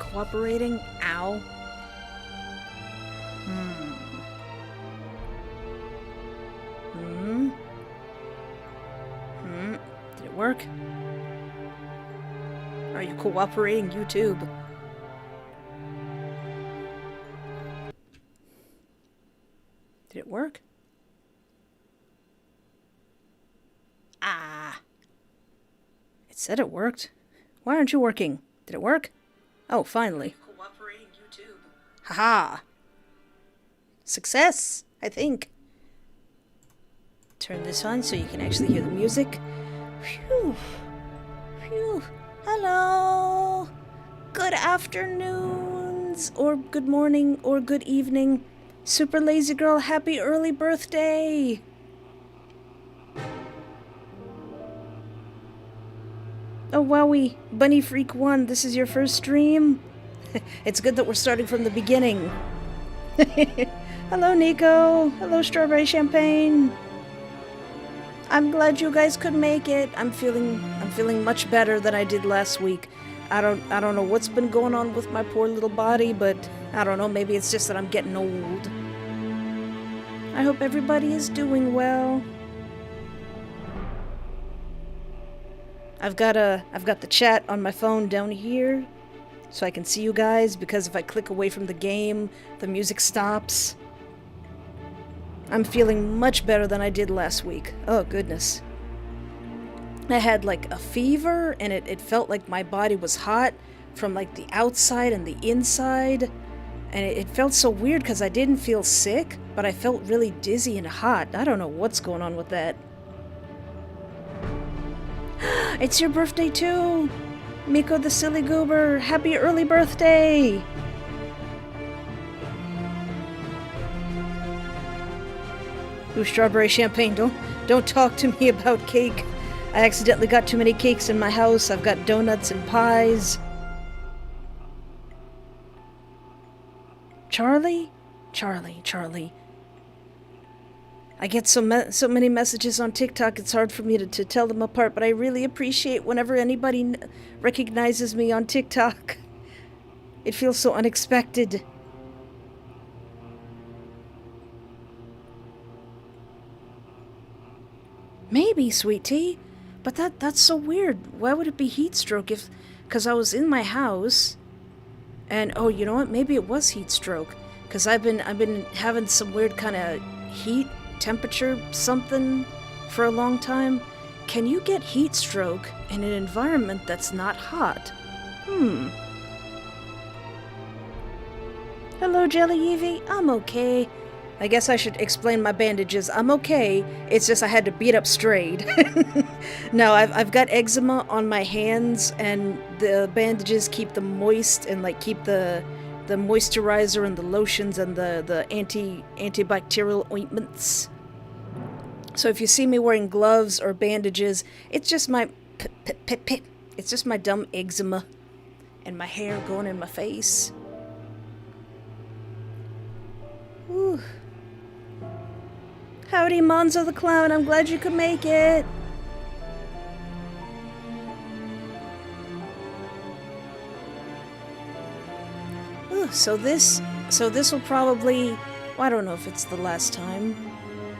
cooperating? Ow. Did it work? Are you cooperating, YouTube? Did it work? Ah. It said it worked. Why aren't you working? Did it work? Oh, finally. Cooperating, YouTube. Haha. Success, I think. Turn this on so you can actually hear the music. Phew. Phew. Hello. Good afternoons, or good morning, or good evening. Super Lazy Girl, happy early birthday. Oh, wowie. Bunny Freak 1, this is your first stream? It's good that we're starting from the beginning. Hello, Nico. Hello, Strawberry Champagne. I'm glad you guys could make it. I'm feeling much better than I did last week. I don't know what's been going on with my poor little body, but I don't know, maybe it's just that I'm getting old. I hope everybody is doing well. I've got the chat on my phone down here so I can see you guys, because if I click away from the game, the music stops. I'm feeling much better than I did last week. Oh, goodness. I had, like, a fever, and it felt like my body was hot from, like, the outside and the inside. And it felt so weird because I didn't feel sick, but I felt really dizzy and hot. I don't know what's going on with that. It's your birthday, too! Miko the Silly Goober, happy early birthday! Ooh, Strawberry Champagne, don't talk to me about cake. I accidentally got too many cakes in my house. I've got donuts and pies. Charlie? Charlie. I get so many messages on TikTok, it's hard for me to tell them apart, but I really appreciate whenever anybody recognizes me on TikTok. It feels so unexpected. Maybe, sweet tea, but that's so weird. Why would it be heat stroke if... Because I was in my house, and oh, you know what? Maybe it was heat stroke, because I've been having some weird kind of heat temperature something for a long time. Can you get heat stroke in an environment that's not hot? Hello, Jelly Evie. I'm okay. I guess I should explain my bandages. I'm okay. It's just I had to beat up Strayed. No, I've got eczema on my hands, and the bandages keep them moist and like keep the moisturizer and the lotions and the antibacterial ointments. So if you see me wearing gloves or bandages, it's just my it's just my dumb eczema and my hair going in my face. Whew. Howdy, Monzo the Clown. I'm glad you could make it. Ooh, so this will probably... Well, I don't know if it's the last time,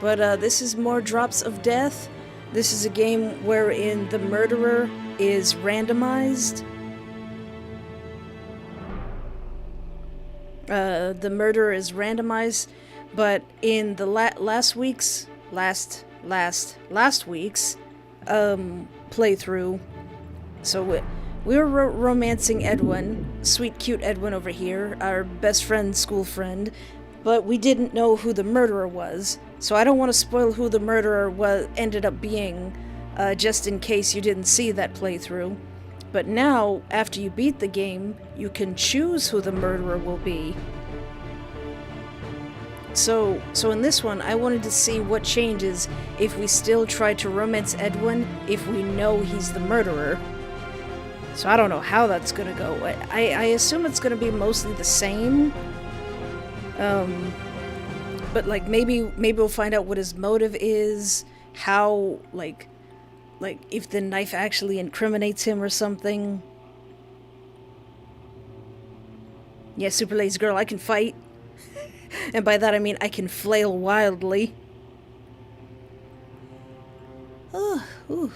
but this is more Drops of Death. This is a game wherein the murderer is randomized. The murderer is randomized, but in the last week's playthrough, so we were romancing Edwin, sweet cute Edwin over here, our best friend, school friend, but we didn't know who the murderer was, so I don't want to spoil who the murderer ended up being, just in case you didn't see that playthrough. But now, after you beat the game, you can choose who the murderer will be. So in this one, I wanted to see what changes if we still try to romance Edwin if we know he's the murderer. So I don't know how that's gonna go. I assume it's gonna be mostly the same. But like maybe we'll find out what his motive is, how like if the knife actually incriminates him or something. Yeah, super lazy girl, I can fight. And by that I mean I can flail wildly. Ooh.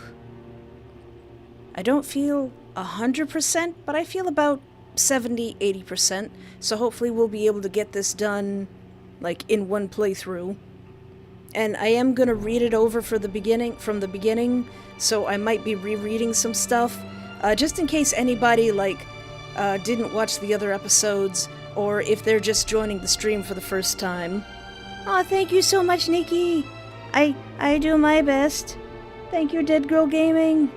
I don't feel 100%, but I feel about 70-80%. So hopefully we'll be able to get this done, like, in one playthrough. And I am gonna read it over from the beginning, so I might be rereading some stuff, just in case anybody, like, didn't watch the other episodes, or if they're just joining the stream for the first time. Aw, thank you so much, Nikki! I do my best. Thank you, Dead Girl Gaming.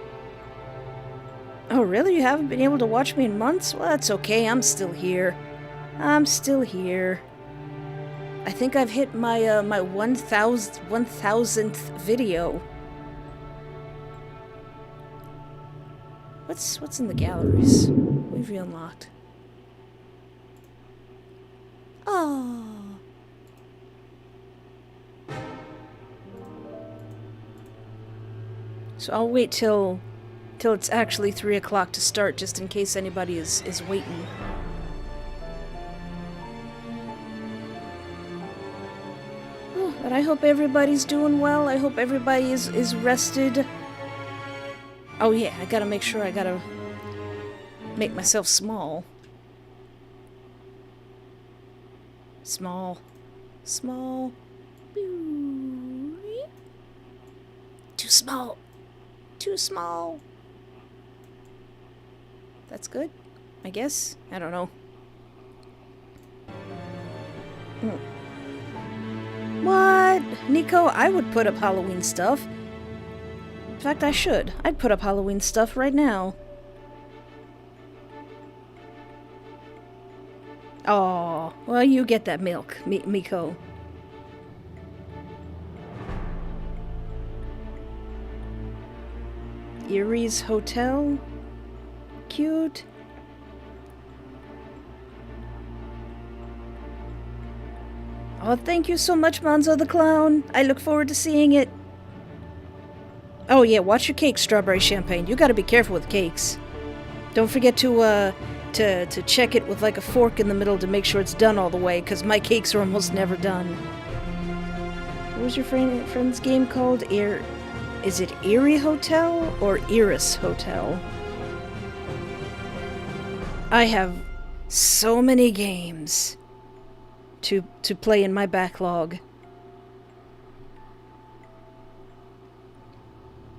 Oh, really? You haven't been able to watch me in months? Well, that's okay, I'm still here. I'm still here. I think I've hit my, my 1000th video. What's in the galleries? We've re-unlocked. Oh. So I'll wait till it's actually 3 o'clock to start, just in case anybody is waiting. Oh, but I hope everybody's doing well. I hope everybody is rested. Oh yeah, I gotta make sure I gotta make myself small. Small. Small. Too small. Too small. That's good, I guess. I don't know. What? Nico, I would put up Halloween stuff. In fact, I should. I'd put up Halloween stuff right now. Oh, well, you get that milk, Miko. Erie's Hotel. Cute. Oh, thank you so much, Monzo the Clown. I look forward to seeing it. Oh yeah, watch your cake, Strawberry Champagne. You gotta be careful with cakes. Don't forget to check it with like a fork in the middle to make sure it's done all the way, because my cakes are almost never done. What was your friend's game called? Is it Erie Hotel or Iris Hotel? I have so many games to play in my backlog.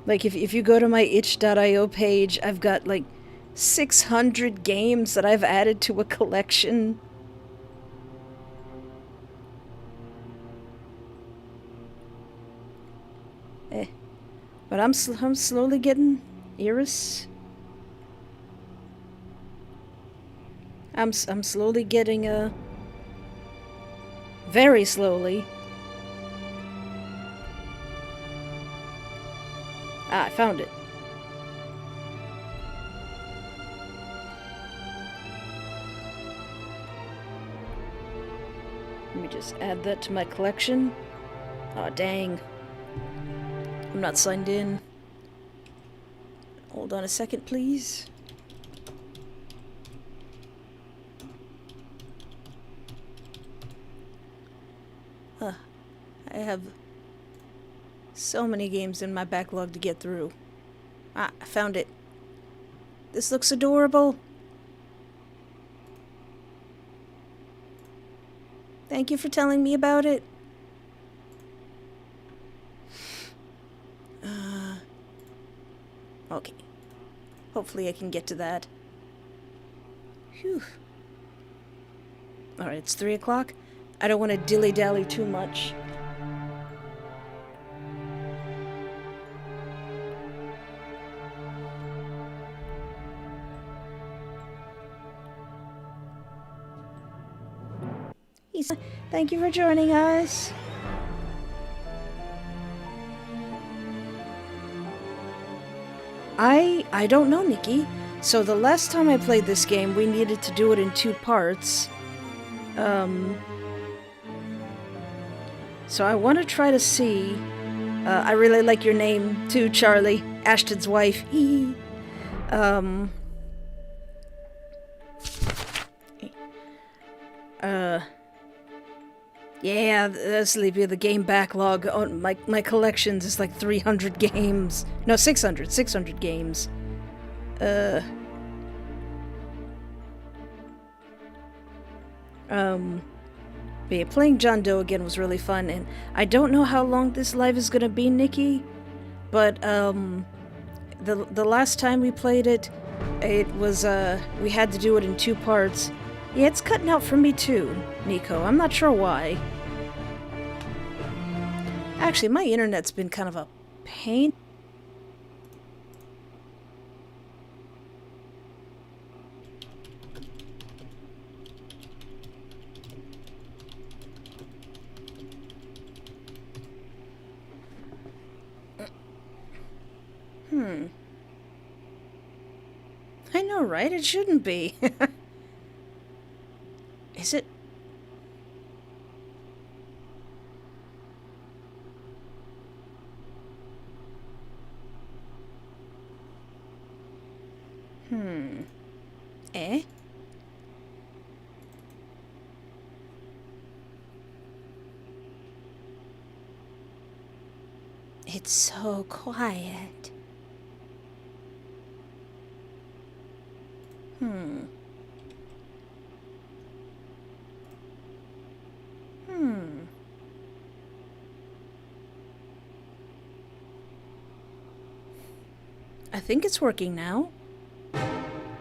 Like, if you go to my itch.io page, I've got like 600 games that I've added to a collection. But I'm slowly getting Iris. I'm slowly getting very slowly. Ah, I found it. Let me just add that to my collection. Aw, dang. I'm not signed in. Hold on a second, please. I have so many games in my backlog to get through. Ah, I found it. This looks adorable. Thank you for telling me about it. Okay. Hopefully I can get to that. Phew. Alright, it's 3 o'clock. I don't want to dilly-dally too much. Thank you for joining us. I don't know, Nikki. So the last time I played this game, we needed to do it in 2 parts. So I want to try to see. I really like your name too, Charlie. Ashton's wife. Yeah, let's leave you the game backlog. Oh, my collections is like 300 games. No, 600 games. But yeah, playing John Doe again was really fun, and I don't know how long this live is gonna be, Nikki, but, the last time we played it, it was, we had to do it in 2 parts. Yeah, it's cutting out for me too, Nico. I'm not sure why. Actually, my internet's been kind of a pain. I know, right? It shouldn't be. Is it? Eh? It's so quiet. I think it's working now.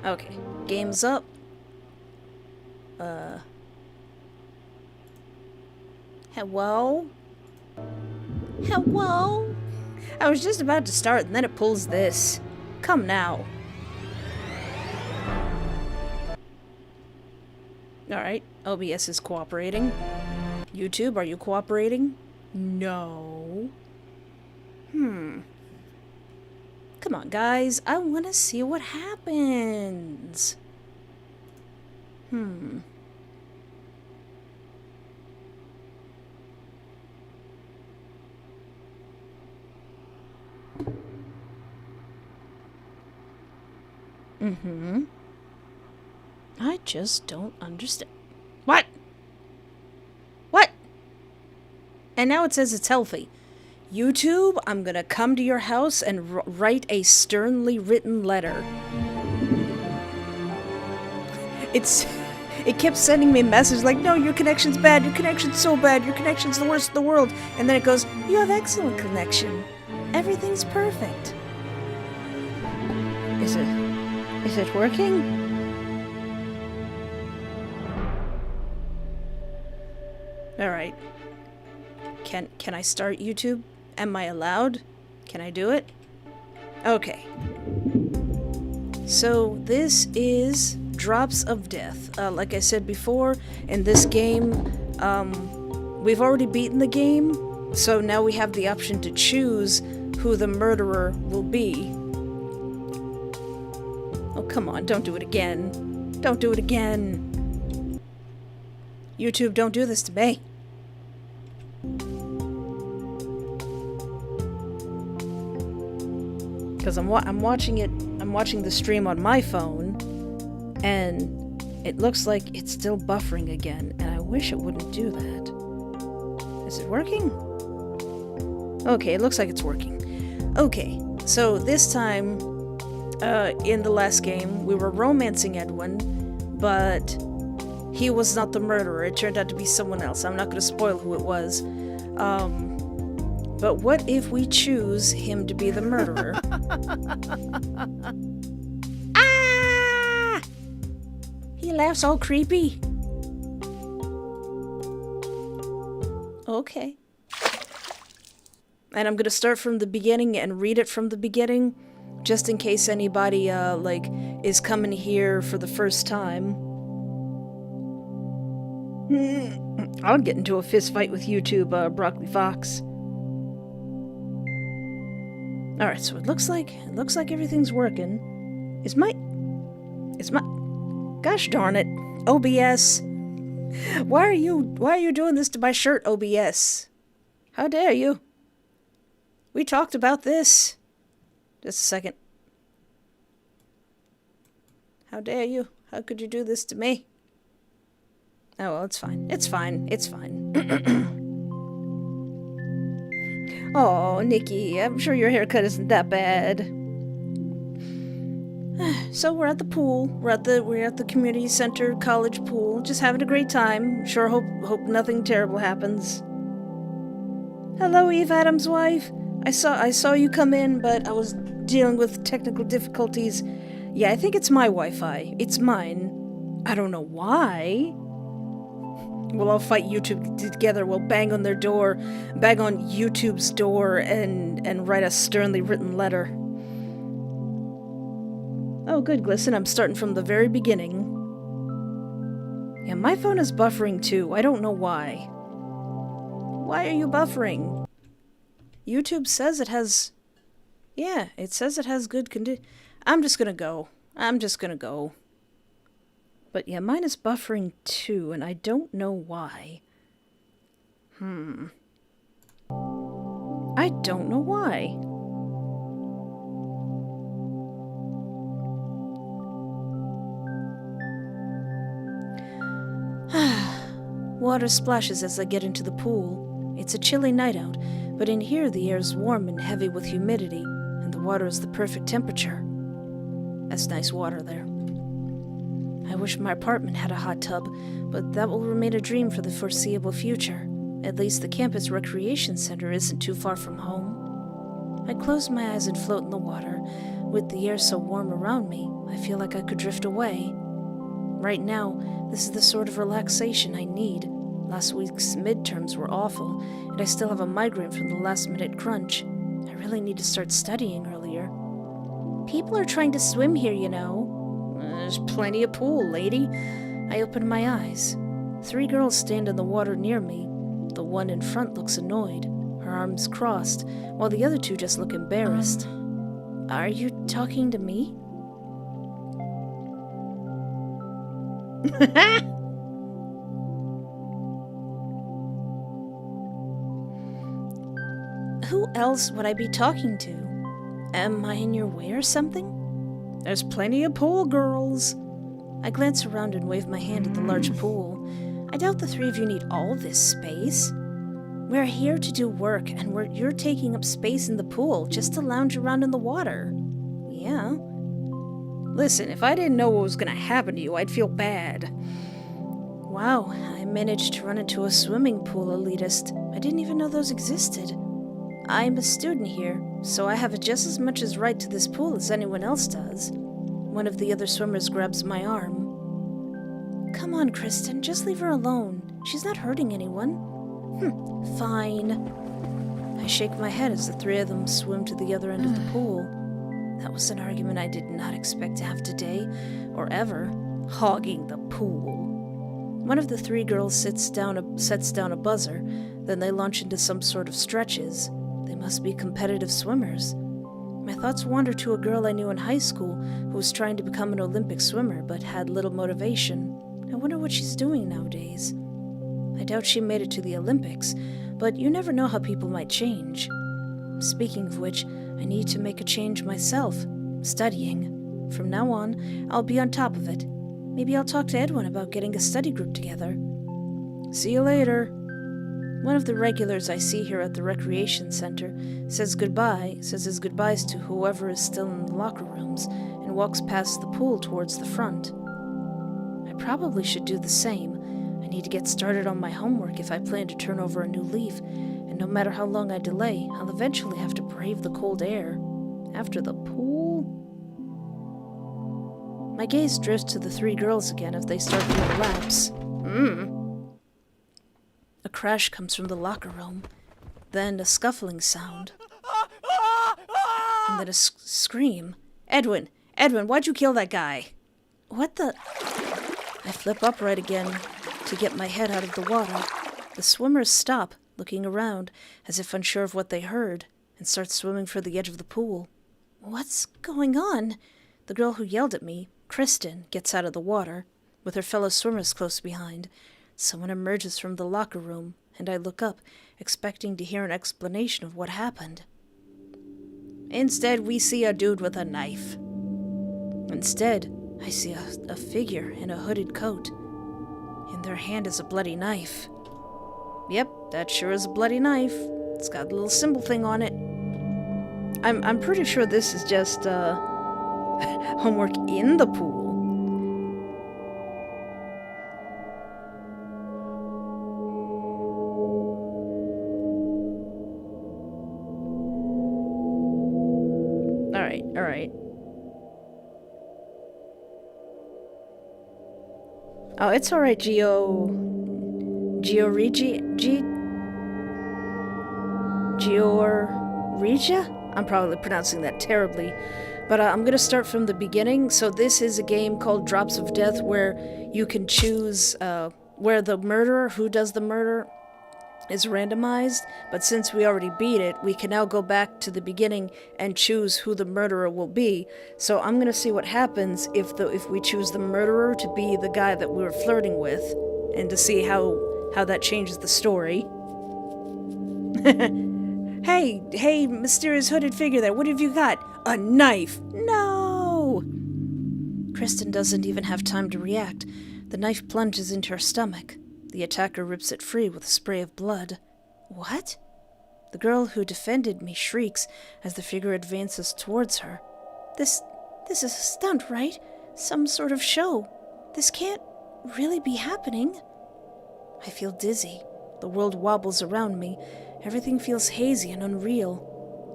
Okay, game's up. Hello? Hello? I was just about to start and then it pulls this. Come now. Alright, OBS is cooperating. YouTube, are you cooperating? No. Come on, guys. I want to see what happens. I just don't understand. What? What? And now it says it's healthy. YouTube, I'm gonna come to your house and write a sternly written letter. It kept sending me a message like, no, your connection's bad, your connection's so bad, your connection's the worst in the world. And then it goes, you have excellent connection. Everything's perfect. Is it working? Alright. Can I start YouTube? Am I allowed? Can I do it? Okay. So this is Drops of Death. Like I said before, in this game, we've already beaten the game, so now we have the option to choose who the murderer will be. Oh, come on, don't do it again. Don't do it again. YouTube, don't do this to me. Because I'm watching the stream on my phone, and it looks like it's still buffering again, and I wish it wouldn't do that. Is it working? Okay, it looks like it's working. Okay, so this time, in the last game, we were romancing Edwin, but he was not the murderer. It turned out to be someone else. I'm not going to spoil who it was. But what if we choose him to be the murderer? Ah! He laughs all creepy. Okay. And I'm gonna start from the beginning and read it from the beginning, just in case anybody, is coming here for the first time. I'll get into a fist fight with YouTube, Broccoli Fox. Alright, so it looks like everything's working. Is my gosh darn it, OBS. Why are you doing this to my shirt, OBS? How dare you? We talked about this. Just a second. How dare you? How could you do this to me? Oh, well, it's fine. It's fine. It's fine. Oh, Nikki, I'm sure your haircut isn't that bad. So we're at the pool. We're at the community center college pool, just having a great time. Sure hope nothing terrible happens. Hello, Eve Adams' wife. I saw you come in, but I was dealing with technical difficulties. Yeah, I think it's my Wi-Fi. It's mine. I don't know why. We'll all fight YouTube together. We'll bang on YouTube's door and write a sternly written letter. Oh, good, Glisten. I'm starting from the very beginning. Yeah, my phone is buffering too. I don't know why. Why are you buffering? YouTube says it has... Yeah, it says it has good condition. I'm just gonna go. But yeah, mine is buffering too, and I don't know why. I don't know why. Water splashes as I get into the pool. It's a chilly night out, but in here the air's warm and heavy with humidity, and the water is the perfect temperature. That's nice water there. I wish my apartment had a hot tub, but that will remain a dream for the foreseeable future. At least the campus recreation center isn't too far from home. I close my eyes and float in the water. With the air so warm around me, I feel like I could drift away. Right now, this is the sort of relaxation I need. Last week's midterms were awful, and I still have a migraine from the last-minute crunch. I really need to start studying earlier. People are trying to swim here, you know. There's plenty of pool, lady. I open my eyes. 3 girls stand in the water near me. The one in front looks annoyed, her arms crossed, while the other 2 just look embarrassed. Are you talking to me? Who else would I be talking to? Am I in your way or something? There's plenty of pool, girls. I glance around and wave my hand at the large pool. I doubt the 3 of you need all this space. We're here to do work, and you're taking up space in the pool just to lounge around in the water. Yeah. Listen, if I didn't know what was going to happen to you, I'd feel bad. Wow, I managed to run into a swimming pool elitist. I didn't even know those existed. I'm a student here, so I have just as much as right to this pool as anyone else does. One of the other swimmers grabs my arm. Come on, Kristen, just leave her alone. She's not hurting anyone. Fine. I shake my head as the 3 of them swim to the other end of the pool. That was an argument I did not expect to have today, or ever. Hogging the pool. One of the 3 girls sets down a buzzer, then they launch into some sort of stretches. They must be competitive swimmers. My thoughts wander to a girl I knew in high school who was trying to become an Olympic swimmer but had little motivation. I wonder what she's doing nowadays. I doubt she made it to the Olympics, but you never know how people might change. Speaking of which, I need to make a change myself. Studying. From now on, I'll be on top of it. Maybe I'll talk to Edwin about getting a study group together. See you later. One of the regulars I see here at the recreation center says his goodbyes to whoever is still in the locker rooms, and walks past the pool towards the front. I probably should do the same. I need to get started on my homework if I plan to turn over a new leaf, and no matter how long I delay, I'll eventually have to brave the cold air. After the pool? My gaze drifts to the 3 girls again as they start doing laps. A crash comes from the locker room, then a scuffling sound, and then a scream. Edwin, why'd you kill that guy? What the... I flip upright again to get my head out of the water. The swimmers stop, looking around, as if unsure of what they heard, and start swimming for the edge of the pool. What's going on? The girl who yelled at me, Kristen, gets out of the water, with her fellow swimmers close behind. Someone emerges from the locker room, and I look up, expecting to hear an explanation of what happened. Instead, we see a dude with a knife. Instead, I see a figure in a hooded coat. In their hand is a bloody knife. Yep, that sure is a bloody knife. It's got a little symbol thing on it. I'm pretty sure this is just homework in the pool. All right. Oh, it's all right, Georgia? I'm probably pronouncing that terribly. But I'm going to start from the beginning. So this is a game called Drops of Death where you can choose where the murderer, who does the murder, is randomized. But since we already beat it, we can now go back to the beginning and choose who the murderer will be. So I'm going to see what happens if we choose the murderer to be the guy that we were flirting with, and to see how that changes the story. Hey, mysterious hooded figure there, what have you got? A knife! No! Kristen doesn't even have time to react. The knife plunges into her stomach. The attacker rips it free with a spray of blood. What? The girl who defended me shrieks as the figure advances towards her. This is a stunt, right? Some sort of show. This can't really be happening. I feel dizzy. The world wobbles around me. Everything feels hazy and unreal.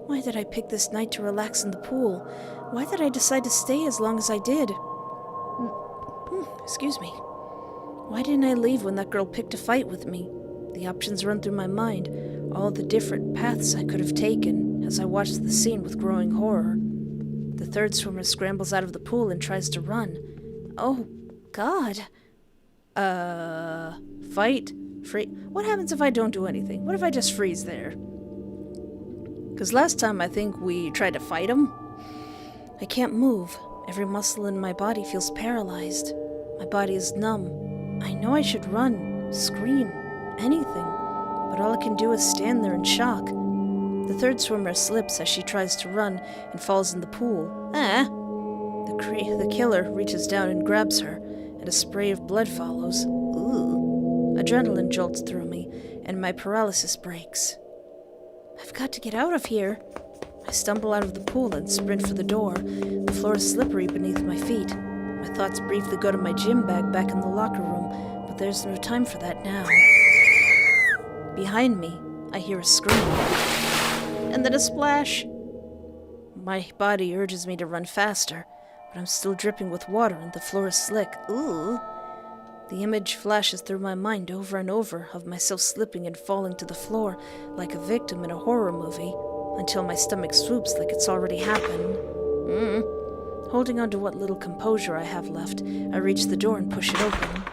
Why did I pick this night to relax in the pool? Why did I decide to stay as long as I did? Excuse me. Why didn't I leave when that girl picked a fight with me? The options run through my mind, all the different paths I could have taken, as I watched the scene with growing horror. The third swimmer scrambles out of the pool and tries to run. Oh, God. Fight? What happens if I don't do anything? What if I just freeze there? Because last time I think we tried to fight him. I can't move. Every muscle in my body feels paralyzed. My body is numb. I know I should run, scream, anything, but all I can do is stand there in shock. The third swimmer slips as she tries to run and falls in the pool. The killer reaches down and grabs her, and a spray of blood follows. Ooh. Adrenaline jolts through me, and my paralysis breaks. I've got to get out of here. I stumble out of the pool and sprint for the door. The floor is slippery beneath my feet. My thoughts briefly go to my gym bag back in the locker room, but there's no time for that now. Behind me, I hear a scream. And then a splash. My body urges me to run faster, but I'm still dripping with water and the floor is slick. Ooh. The image flashes through my mind over and over of myself slipping and falling to the floor like a victim in a horror movie, until my stomach swoops like it's already happened. Holding on to what little composure I have left, I reach the door and push it open.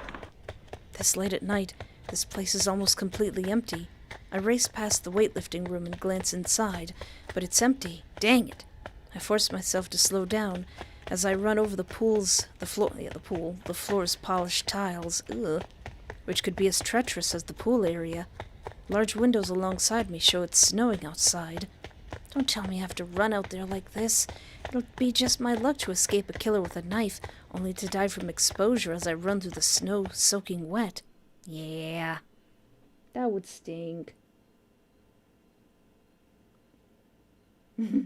This late at night, this place is almost completely empty. I race past the weightlifting room and glance inside, but it's empty. Dang it. I force myself to slow down as I run over the floor's polished tiles, which could be as treacherous as the pool area. Large windows alongside me show it's snowing outside. Don't tell me I have to run out there like this. It'll be just my luck to escape a killer with a knife, only to die from exposure as I run through the snow soaking wet. Yeah. That would stink. The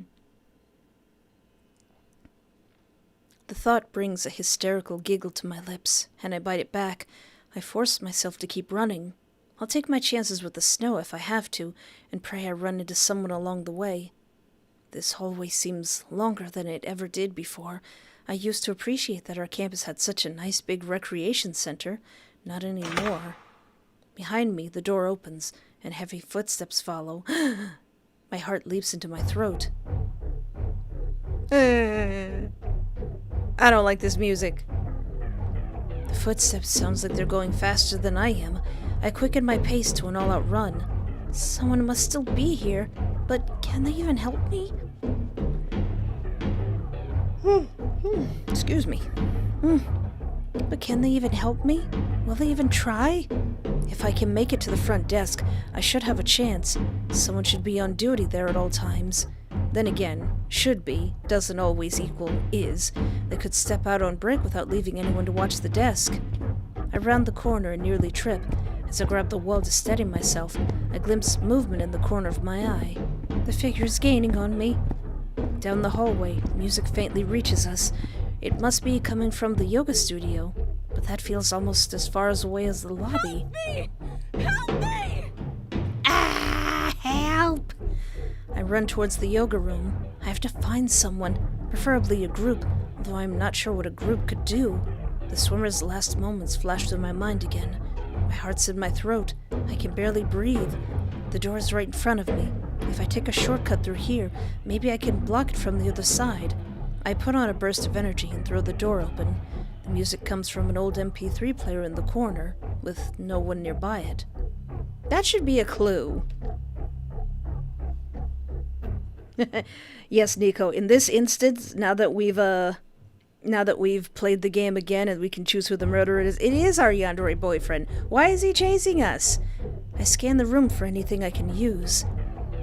thought brings a hysterical giggle to my lips, and I bite it back. I force myself to keep running. I'll take my chances with the snow if I have to, and pray I run into someone along the way. This hallway seems longer than it ever did before. I used to appreciate that our campus had such a nice big recreation center. Not anymore. Behind me, the door opens, and heavy footsteps follow. My heart leaps into my throat. I don't like this music. The footsteps sounds like they're going faster than I am. I quicken my pace to an all-out run. Someone must still be here, but can they even help me? Excuse me. But can they even help me? Will they even try? If I can make it to the front desk, I should have a chance. Someone should be on duty there at all times. Then again, should be doesn't always equal is. They could step out on break without leaving anyone to watch the desk. I round the corner and nearly trip. As I grab the wall to steady myself, I glimpse movement in the corner of my eye. The figure's gaining on me. Down the hallway, music faintly reaches us. It must be coming from the yoga studio, but that feels almost as far away as the lobby. Help me! Help me! Ah, help! I run towards the yoga room. I have to find someone, preferably a group, although I'm not sure what a group could do. The swimmer's last moments flash through my mind again. My heart's in my throat. I can barely breathe. The door's right in front of me. If I take a shortcut through here, maybe I can block it from the other side. I put on a burst of energy and throw the door open. The music comes from an old MP3 player in the corner, with no one nearby it. That should be a clue. Yes, Nico, in this instance, now that we've played the game again and we can choose who the murderer is, it is our Yandere boyfriend. Why is he chasing us? I scan the room for anything I can use.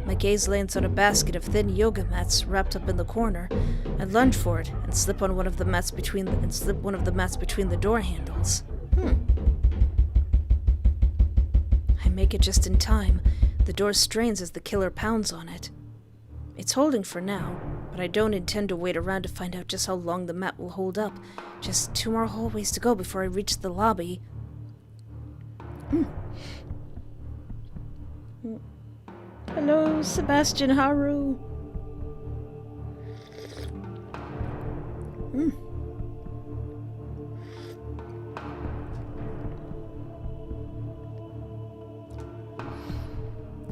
My gaze lands on a basket of thin yoga mats wrapped up in the corner. I lunge for it and slip one of the mats between the door handles. I make it just in time. The door strains as the killer pounds on it. It's holding for now, but I don't intend to wait around to find out just how long the mat will hold up. Just 2 more hallways to go before I reach the lobby. Hello, Sebastian Haru.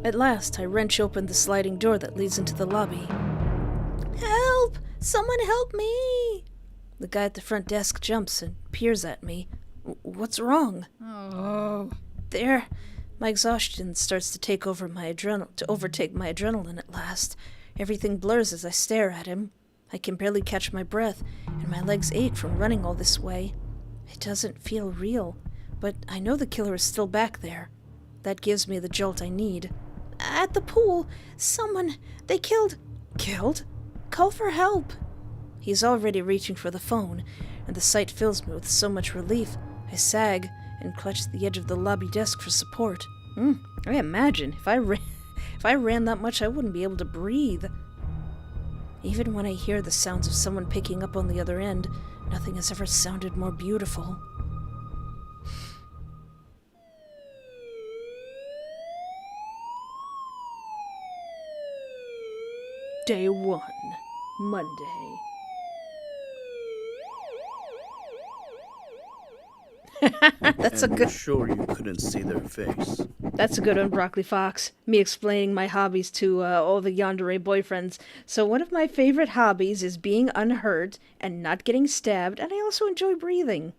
At last, I wrench open the sliding door that leads into the lobby. Help! Someone help me! The guy at the front desk jumps and peers at me. What's wrong? Oh. There. My exhaustion starts to overtake my adrenaline at last. Everything blurs as I stare at him. I can barely catch my breath, and my legs ache from running all this way. It doesn't feel real, but I know the killer is still back there. That gives me the jolt I need. At the pool, they killed? Call for help! He's already reaching for the phone, and the sight fills me with so much relief. I sag and clutch the edge of the lobby desk for support. I imagine if I ran that much, I wouldn't be able to breathe. Even when I hear the sounds of someone picking up on the other end, nothing has ever sounded more beautiful. Day 1, Monday. That's and a good. Sure, you couldn't see their face. That's a good one, Broccoli Fox. Me explaining my hobbies to all the Yandere boyfriends. So one of my favorite hobbies is being unhurt and not getting stabbed, and I also enjoy breathing.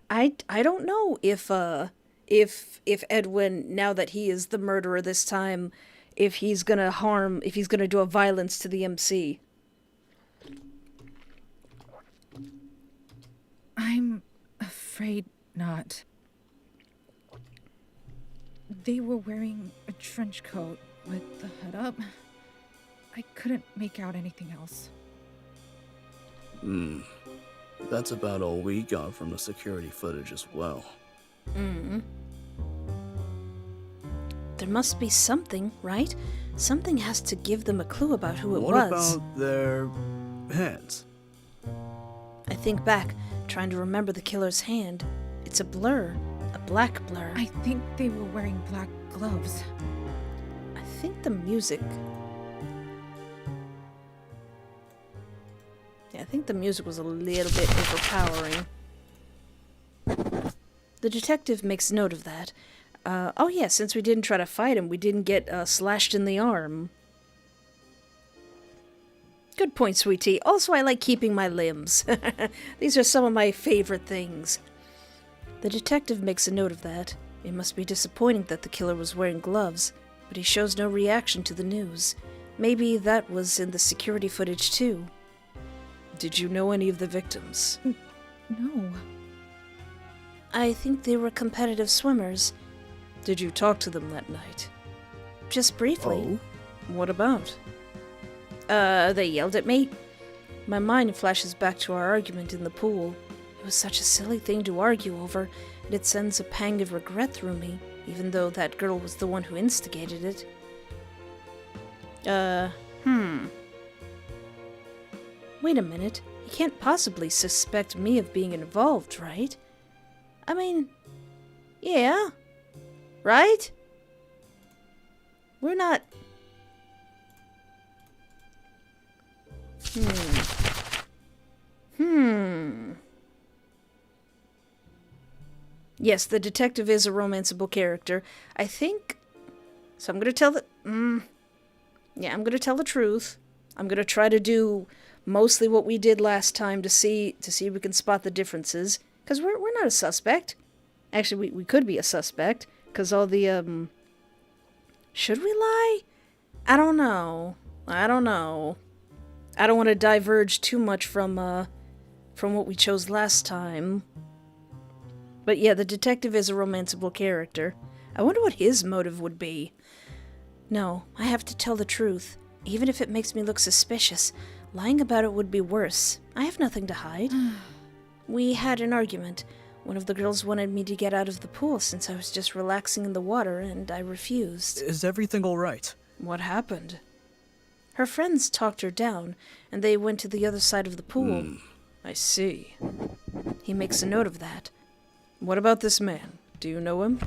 I don't know if Edwin, now that he is the murderer this time, if he's gonna do a violence to the MC. I'm afraid not. They were wearing a trench coat with the hood up. I couldn't make out anything else. That's about all we got from the security footage as well. There must be something, right? Something has to give them a clue about who it was. What about their hands? I think back, trying to remember the killer's hand. It's a blur. A black blur. I think they were wearing black gloves. I think the music... Yeah, I think the music was a little bit overpowering. The detective makes note of that. Oh yeah, since we didn't try to fight him, we didn't get slashed in the arm. Good point, sweetie. Also, I like keeping my limbs. These are some of my favorite things. The detective makes a note of that. It must be disappointing that the killer was wearing gloves, but he shows no reaction to the news. Maybe that was in the security footage too. Did you know any of the victims? No. I think they were competitive swimmers. Did you talk to them that night? Just briefly. Oh? What about? They yelled at me. My mind flashes back to our argument in the pool. It was such a silly thing to argue over, and it sends a pang of regret through me, even though that girl was the one who instigated it. Wait a minute. You can't possibly suspect me of being involved, right? I mean, yeah. Right? We're not... Yes, the detective is a romanceable character. I think... So I'm gonna tell the... Yeah, I'm gonna tell the truth. I'm gonna try to do mostly what we did last time to see if we can spot the differences. Because we're not a suspect. Actually, we could be a suspect. Because all the, Should we lie? I don't know. I don't want to diverge too much from what we chose last time. But yeah, the detective is a romanceable character. I wonder what his motive would be. No, I have to tell the truth. Even if it makes me look suspicious, lying about it would be worse. I have nothing to hide. We had an argument. One of the girls wanted me to get out of the pool since I was just relaxing in the water, and I refused. Is everything all right? What happened? Her friends talked her down, and they went to the other side of the pool. I see. He makes a note of that. What about this man? Do you know him?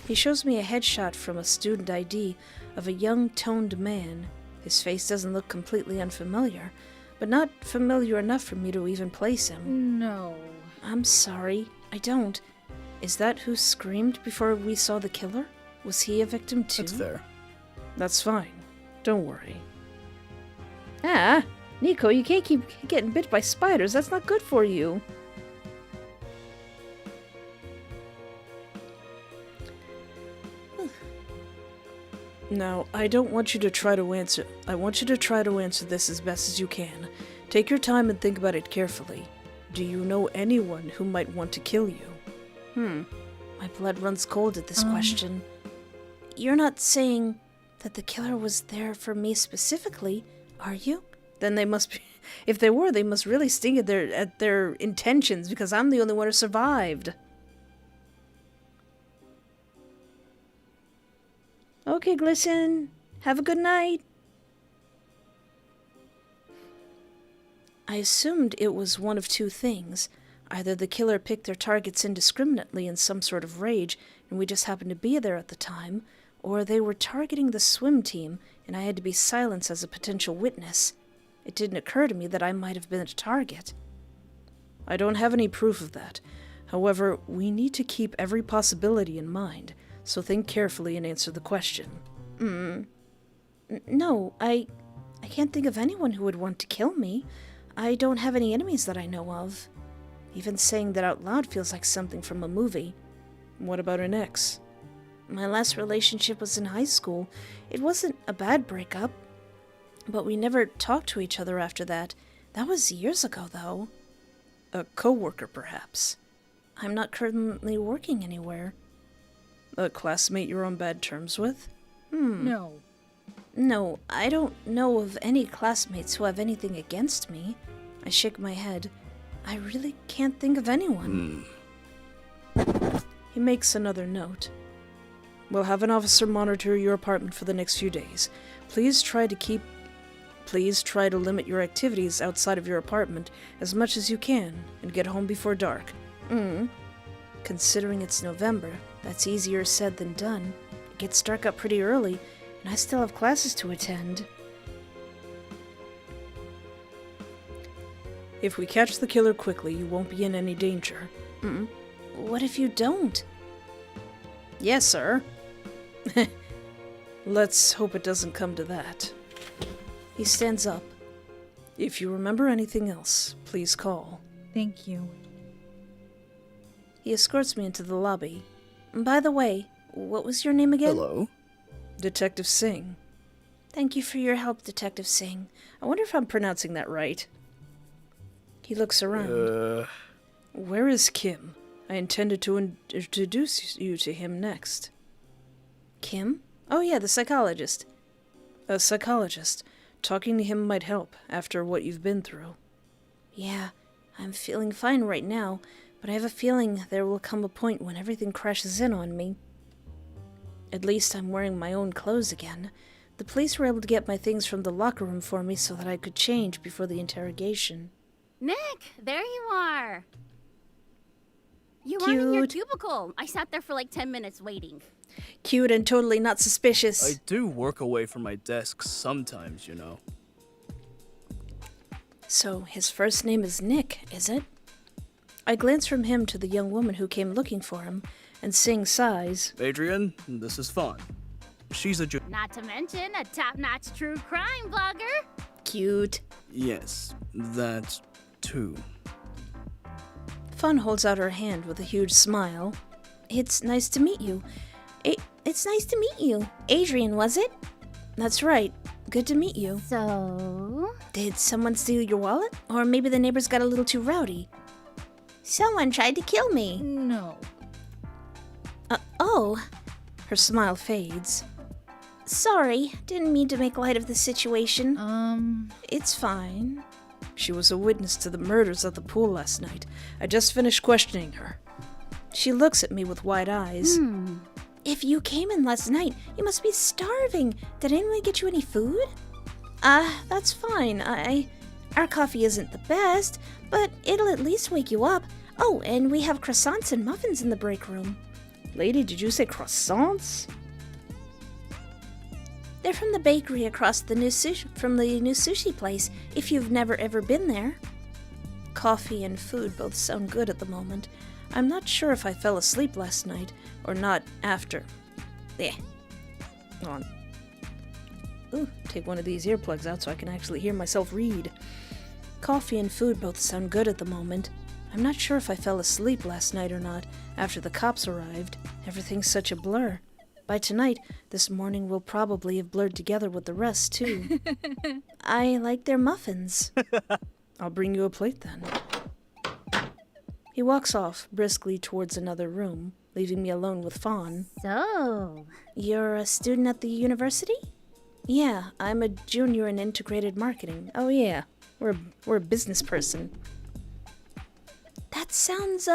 He shows me a headshot from a student ID of a young, toned man. His face doesn't look completely unfamiliar, but not familiar enough for me to even place him. No. I'm sorry, I don't. Is that who screamed before we saw the killer? Was he a victim too? That's fair. That's fine. Don't worry. Ah, Nico, you can't keep getting bit by spiders. That's not good for you. Now, I don't want you to try to answer. I want you to try to answer this as best as you can. Take your time and think about it carefully. Do you know anyone who might want to kill you? My blood runs cold at this question. You're not saying that the killer was there for me specifically, are you? Then they must be... If they were, they must really sting at their intentions, because I'm the only one who survived. Okay, Glisten. Have a good night. I assumed it was one of two things. Either the killer picked their targets indiscriminately in some sort of rage, and we just happened to be there at the time, or they were targeting the swim team, and I had to be silenced as a potential witness. It didn't occur to me that I might have been a target. I don't have any proof of that. However, we need to keep every possibility in mind, so think carefully and answer the question. No, I can't think of anyone who would want to kill me. I don't have any enemies that I know of. Even saying that out loud feels like something from a movie. What about an ex? My last relationship was in high school. It wasn't a bad breakup, but we never talked to each other after that. That was years ago, though. A coworker, perhaps? I'm not currently working anywhere. A classmate you're on bad terms with? No. No, I don't know of any classmates who have anything against me. I shake my head. I really can't think of anyone. He makes another note. We'll have an officer monitor your apartment for the next few days. Please try to limit your activities outside of your apartment as much as you can and get home before dark. Considering it's November, that's easier said than done. It gets dark up pretty early, and I still have classes to attend. If we catch the killer quickly, you won't be in any danger. What if you don't? Yes, sir. Let's hope it doesn't come to that. He stands up. If you remember anything else, please call. Thank you. He escorts me into the lobby. By the way, what was your name again? Hello? Detective Singh. Thank you for your help, Detective Singh. I wonder if I'm pronouncing that right. He looks around. Where is Kim? I intended to introduce you to him next. Kim? Oh yeah, the psychologist. A psychologist. Talking to him might help, after what you've been through. Yeah, I'm feeling fine right now, but I have a feeling there will come a point when everything crashes in on me. At least I'm wearing my own clothes again. The police were able to get my things from the locker room for me so that I could change before the interrogation. Nick, there you are. You weren't in your cubicle. I sat there for like 10 minutes waiting. Cute and totally not suspicious. I do work away from my desk sometimes, you know. So his first name is Nick, is it? I glance from him to the young woman who came looking for him, and Sing sighs. Adrian, this is Fawn. She's a Not to mention a top-notch true crime blogger. Cute. Yes, that too. Fawn holds out her hand with a huge smile. It's nice to meet you. It's nice to meet you. Adrian, was it? That's right. Good to meet you. So? Did someone steal your wallet? Or maybe the neighbors got a little too rowdy? Someone tried to kill me. No. Oh. Her smile fades. Sorry, didn't mean to make light of the situation. It's fine. She was a witness to the murders at the pool last night. I just finished questioning her. She looks at me with wide eyes. If you came in last night, you must be starving. Did anyone get you any food? That's fine. Our coffee isn't the best, but it'll at least wake you up. Oh, and we have croissants and muffins in the break room. Lady, did you say croissants? They're from the bakery across the new sushi place, if you've never ever been there. Coffee and food both sound good at the moment. I'm not sure if I fell asleep last night or not after. On. Ooh, take one of these earplugs out so I can actually hear myself read. Coffee and food both sound good at the moment. I'm not sure if I fell asleep last night or not after the cops arrived. Everything's such a blur. By tonight, this morning will probably have blurred together with the rest, too. I like their muffins. I'll bring you a plate, then. He walks off briskly towards another room, leaving me alone with Fawn. So? You're a student at the university? Yeah, I'm a junior in integrated marketing. Oh yeah, we're a business person. That sounds,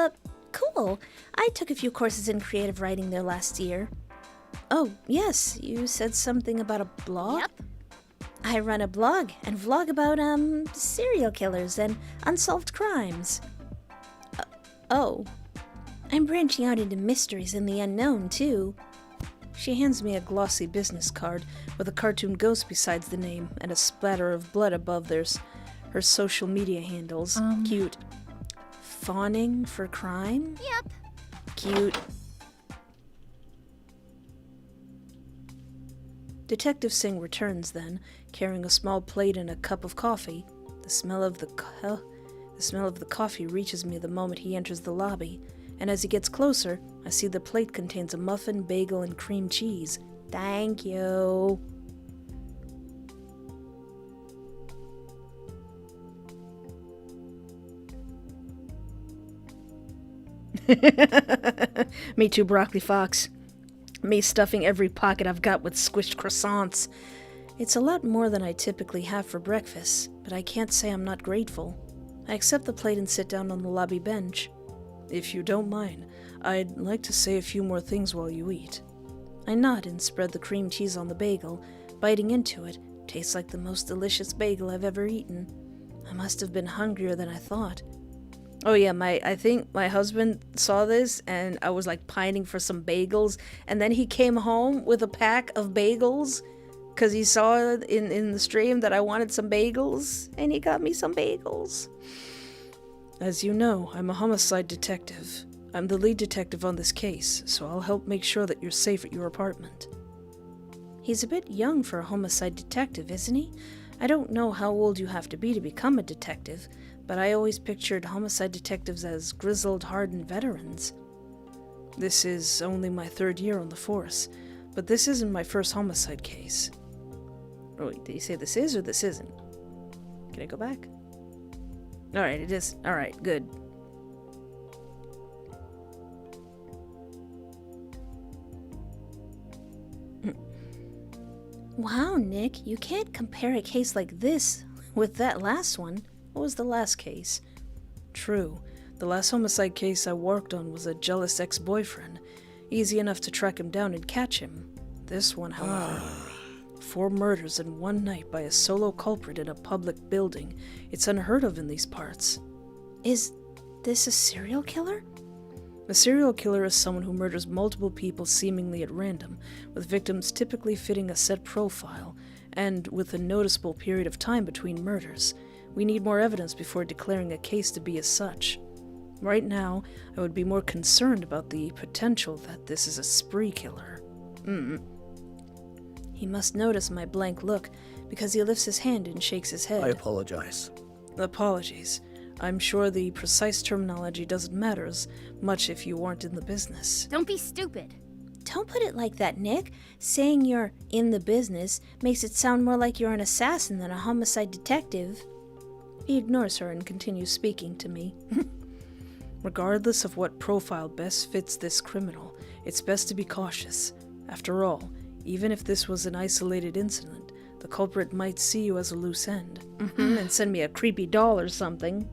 cool. I took a few courses in creative writing there last year. Oh, yes, you said something about a blog? Yep. I run a blog and vlog about, serial killers and unsolved crimes. Oh. I'm branching out into mysteries and the unknown, too. She hands me a glossy business card with a cartoon ghost besides the name and a splatter of blood above her social media handles. Cute. Fawning for crime? Yep. Cute. Detective Singh returns then, carrying a small plate and a cup of coffee. The smell of the coffee reaches me the moment he enters the lobby, and as he gets closer, I see the plate contains a muffin, bagel, and cream cheese. Thank you. Me too, Broccoli Fox. Me stuffing every pocket I've got with squished croissants. It's a lot more than I typically have for breakfast, but I can't say I'm not grateful. I accept the plate and sit down on the lobby bench. If you don't mind, I'd like to say a few more things while you eat. I nod and spread the cream cheese on the bagel, biting into it. Tastes like the most delicious bagel I've ever eaten. I must have been hungrier than I thought. Oh yeah, I think my husband saw this and I was like pining for some bagels, and then he came home with a pack of bagels because he saw in the stream that I wanted some bagels, and he got me some bagels. As you know, I'm a homicide detective. I'm the lead detective on this case, so I'll help make sure that you're safe at your apartment. He's a bit young for a homicide detective, isn't he? I don't know how old you have to be become a detective, but I always pictured homicide detectives as grizzled, hardened veterans. This is only my 3rd year on the force, but this isn't my first homicide case. Oh, wait, did you say this is or this isn't? Can I go back? Alright, it is. Alright, good. Wow, Nick, you can't compare a case like this with that last one. What was the last case? True. The last homicide case I worked on was a jealous ex-boyfriend. Easy enough to track him down and catch him. This one, however... 4 murders in one night by a solo culprit in a public building. It's unheard of in these parts. Is this a serial killer? A serial killer is someone who murders multiple people seemingly at random, with victims typically fitting a set profile, and with a noticeable period of time between murders. We need more evidence before declaring a case to be as such. Right now, I would be more concerned about the potential that this is a spree killer. He must notice my blank look, because he lifts his hand and shakes his head. I apologize. Apologies. I'm sure the precise terminology doesn't matter as much if you weren't in the business. Don't be stupid. Don't put it like that, Nick. Saying you're in the business makes it sound more like you're an assassin than a homicide detective. He ignores her and continues speaking to me. Regardless of what profile best fits this criminal, it's best to be cautious. After all, even if this was an isolated incident, the culprit might see you as a loose end. And send me a creepy doll or something.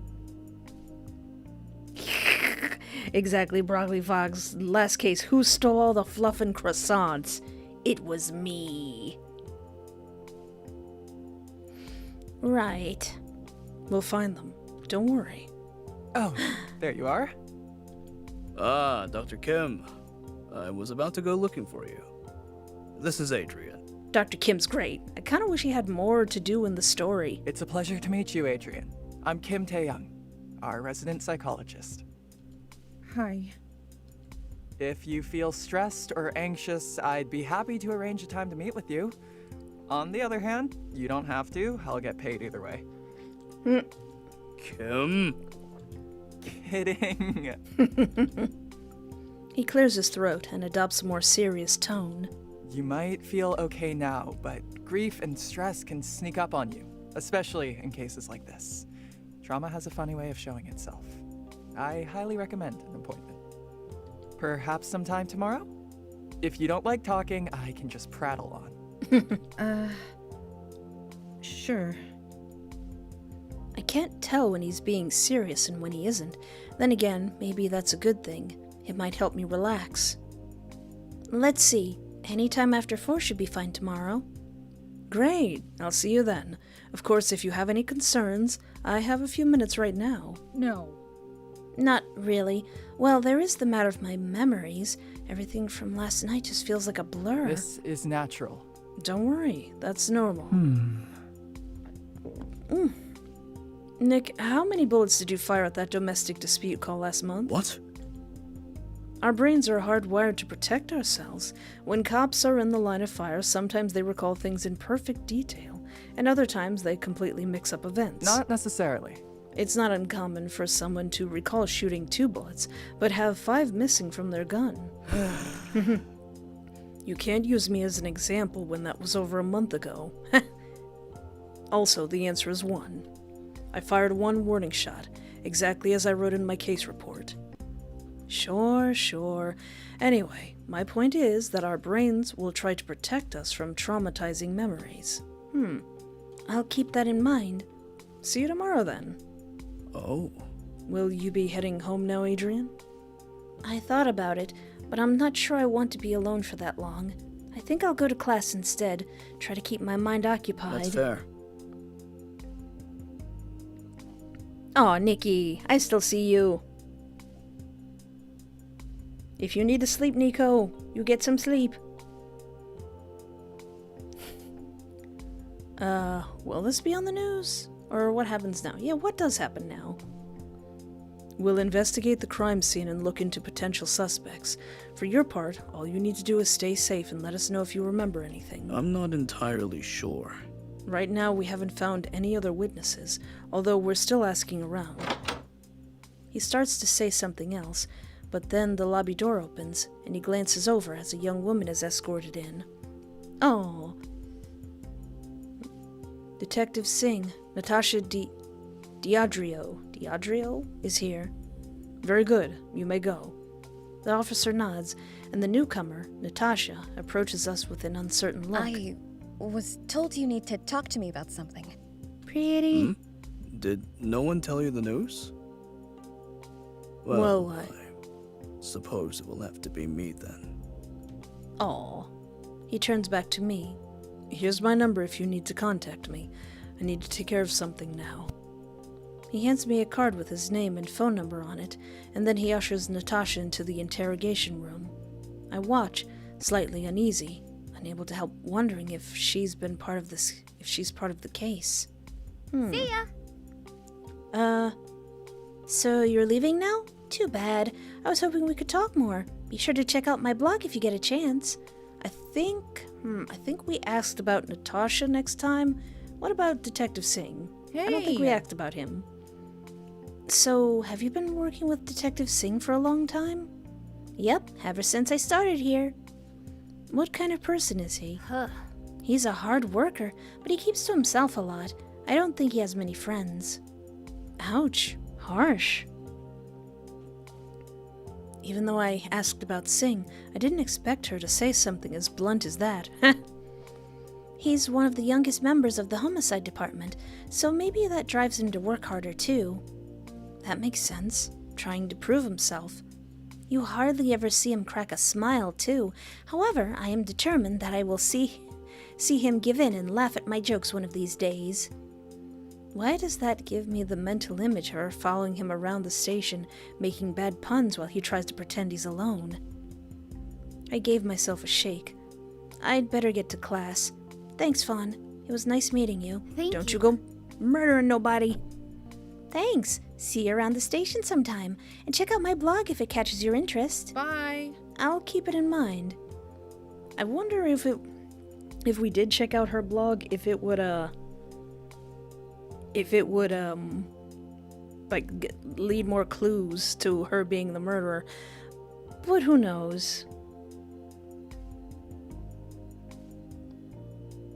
Exactly, Broccoli Fox. Last case, who stole all the fluff and croissants? It was me. Right. We'll find them. Don't worry. Oh, there you are. Ah, Dr. Kim. I was about to go looking for you. This is Adrian. Dr. Kim's great. I kind of wish he had more to do in the story. It's a pleasure to meet you, Adrian. I'm Kim Tae-young, our resident psychologist. Hi. If you feel stressed or anxious, I'd be happy to arrange a time to meet with you. On the other hand, you don't have to. I'll get paid either way. Kim? Kidding. He clears his throat and adopts a more serious tone. You might feel okay now, but grief and stress can sneak up on you, especially in cases like this. Trauma has a funny way of showing itself. I highly recommend an appointment. Perhaps sometime tomorrow? If you don't like talking, I can just prattle on. Sure. I can't tell when he's being serious and when he isn't. Then again, maybe that's a good thing. It might help me relax. Let's see. Anytime after 4 should be fine tomorrow. Great. I'll see you then. Of course, if you have any concerns, I have a few minutes right now. No. Not really. Well, there is the matter of my memories. Everything from last night just feels like a blur. This is natural. Don't worry. That's normal. Nick, how many bullets did you fire at that domestic dispute call last month? What? Our brains are hardwired to protect ourselves. When cops are in the line of fire, sometimes they recall things in perfect detail, and other times they completely mix up events. Not necessarily. It's not uncommon for someone to recall shooting 2 bullets, but have 5 missing from their gun. You can't use me as an example when that was over a month ago. Also, the answer is 1. I fired 1 warning shot, exactly as I wrote in my case report. Sure. Anyway, my point is that our brains will try to protect us from traumatizing memories. I'll keep that in mind. See you tomorrow then. Oh. Will you be heading home now, Adrian? I thought about it, but I'm not sure I want to be alone for that long. I think I'll go to class instead, try to keep my mind occupied. That's fair. Aw, Nikki, I still see you. If you need to sleep, Nico, you get some sleep. Will this be on the news? Or what happens now? Yeah, what does happen now? We'll investigate the crime scene and look into potential suspects. For your part, all you need to do is stay safe and let us know if you remember anything. I'm not entirely sure. Right now, we haven't found any other witnesses, although we're still asking around. He starts to say something else, but then the lobby door opens, and he glances over as a young woman is escorted in. Oh. Detective Singh, Natasha Diadrio is here. Very good, you may go. The officer nods, and the newcomer, Natasha, approaches us with an uncertain look. I was told you need to talk to me about something. Pretty. Did no one tell you the news? Well, I suppose it will have to be me then. Aw. He turns back to me. Here's my number if you need to contact me. I need to take care of something now. He hands me a card with his name and phone number on it, and then he ushers Natasha into the interrogation room. I watch, slightly uneasy, unable to help wondering if she's part of the case. See ya. So you're leaving now? Too bad. I was hoping we could talk more. Be sure to check out my blog if you get a chance. I think we asked about Natasha next time. What about Detective Singh? I don't think we asked about him. So, have you been working with Detective Singh for a long time? Yep, ever since I started here. What kind of person is he? He's a hard worker, but he keeps to himself a lot. I don't think he has many friends. Ouch. Harsh. Even though I asked about Singh, I didn't expect her to say something as blunt as that. He's one of the youngest members of the homicide department, so maybe that drives him to work harder too. That makes sense. Trying to prove himself. You hardly ever see him crack a smile too. However, I am determined that I will see him give in and laugh at my jokes one of these days. Why does that give me the mental image of her following him around the station, making bad puns while he tries to pretend he's alone? I gave myself a shake. I'd better get to class. Thanks, Fawn. It was nice meeting you. Don't you go murdering nobody. Thanks. See you around the station sometime. And check out my blog if it catches your interest. Bye. I'll keep it in mind. I wonder if we did check out her blog, if it would lead more clues to her being the murderer. But who knows?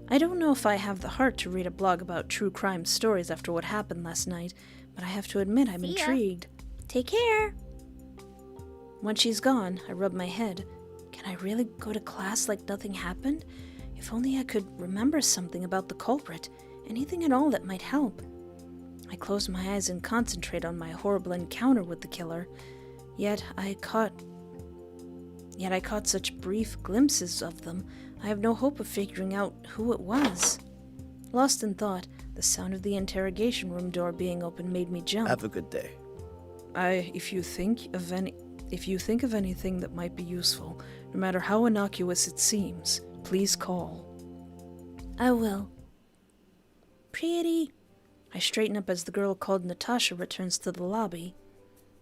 I don't know if I have the heart to read a blog about true crime stories after what happened last night, but I have to admit I'm intrigued. Take care. When she's gone, I rub my head. Can I really go to class like nothing happened? If only I could remember something about the culprit, anything at all that might help. I close my eyes and concentrate on my horrible encounter with the killer, yet I caught such brief glimpses of them, I have no hope of figuring out who it was. Lost in thought, the sound of the interrogation room door being open made me jump. Have a good day. If you think of anything that might be useful, no matter how innocuous it seems, please call. I will. Pretty. I straighten up as the girl called Natasha returns to the lobby.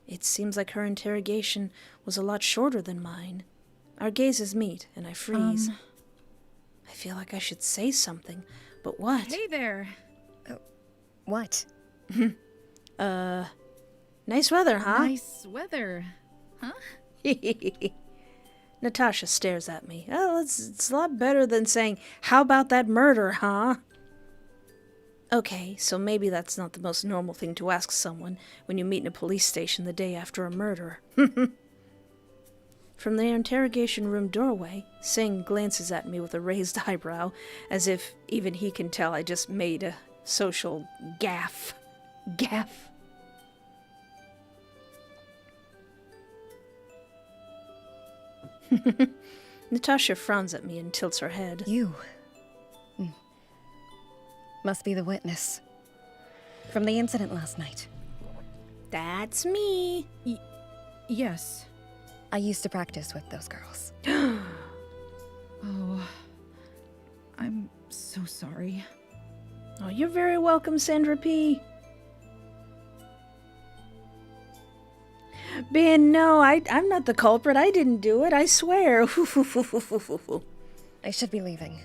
It seems like her interrogation was a lot shorter than mine. Our gazes meet, and I freeze. I feel like I should say something, but what? Hey there. What? Nice weather, huh? Nice weather. Huh? Natasha stares at me. Oh, it's a lot better than saying, how about that murder, huh? Okay, so maybe that's not the most normal thing to ask someone when you meet in a police station the day after a murder. From the interrogation room doorway, Singh glances at me with a raised eyebrow, as if even he can tell I just made a social gaffe. Gaffe. Natasha frowns at me and tilts her head. You. Must be the witness. From the incident last night. That's me. Yes. I used to practice with those girls. Oh, I'm so sorry. Oh, you're very welcome, Sandra P. Ben, no, I'm not the culprit. I didn't do it, I swear. I should be leaving.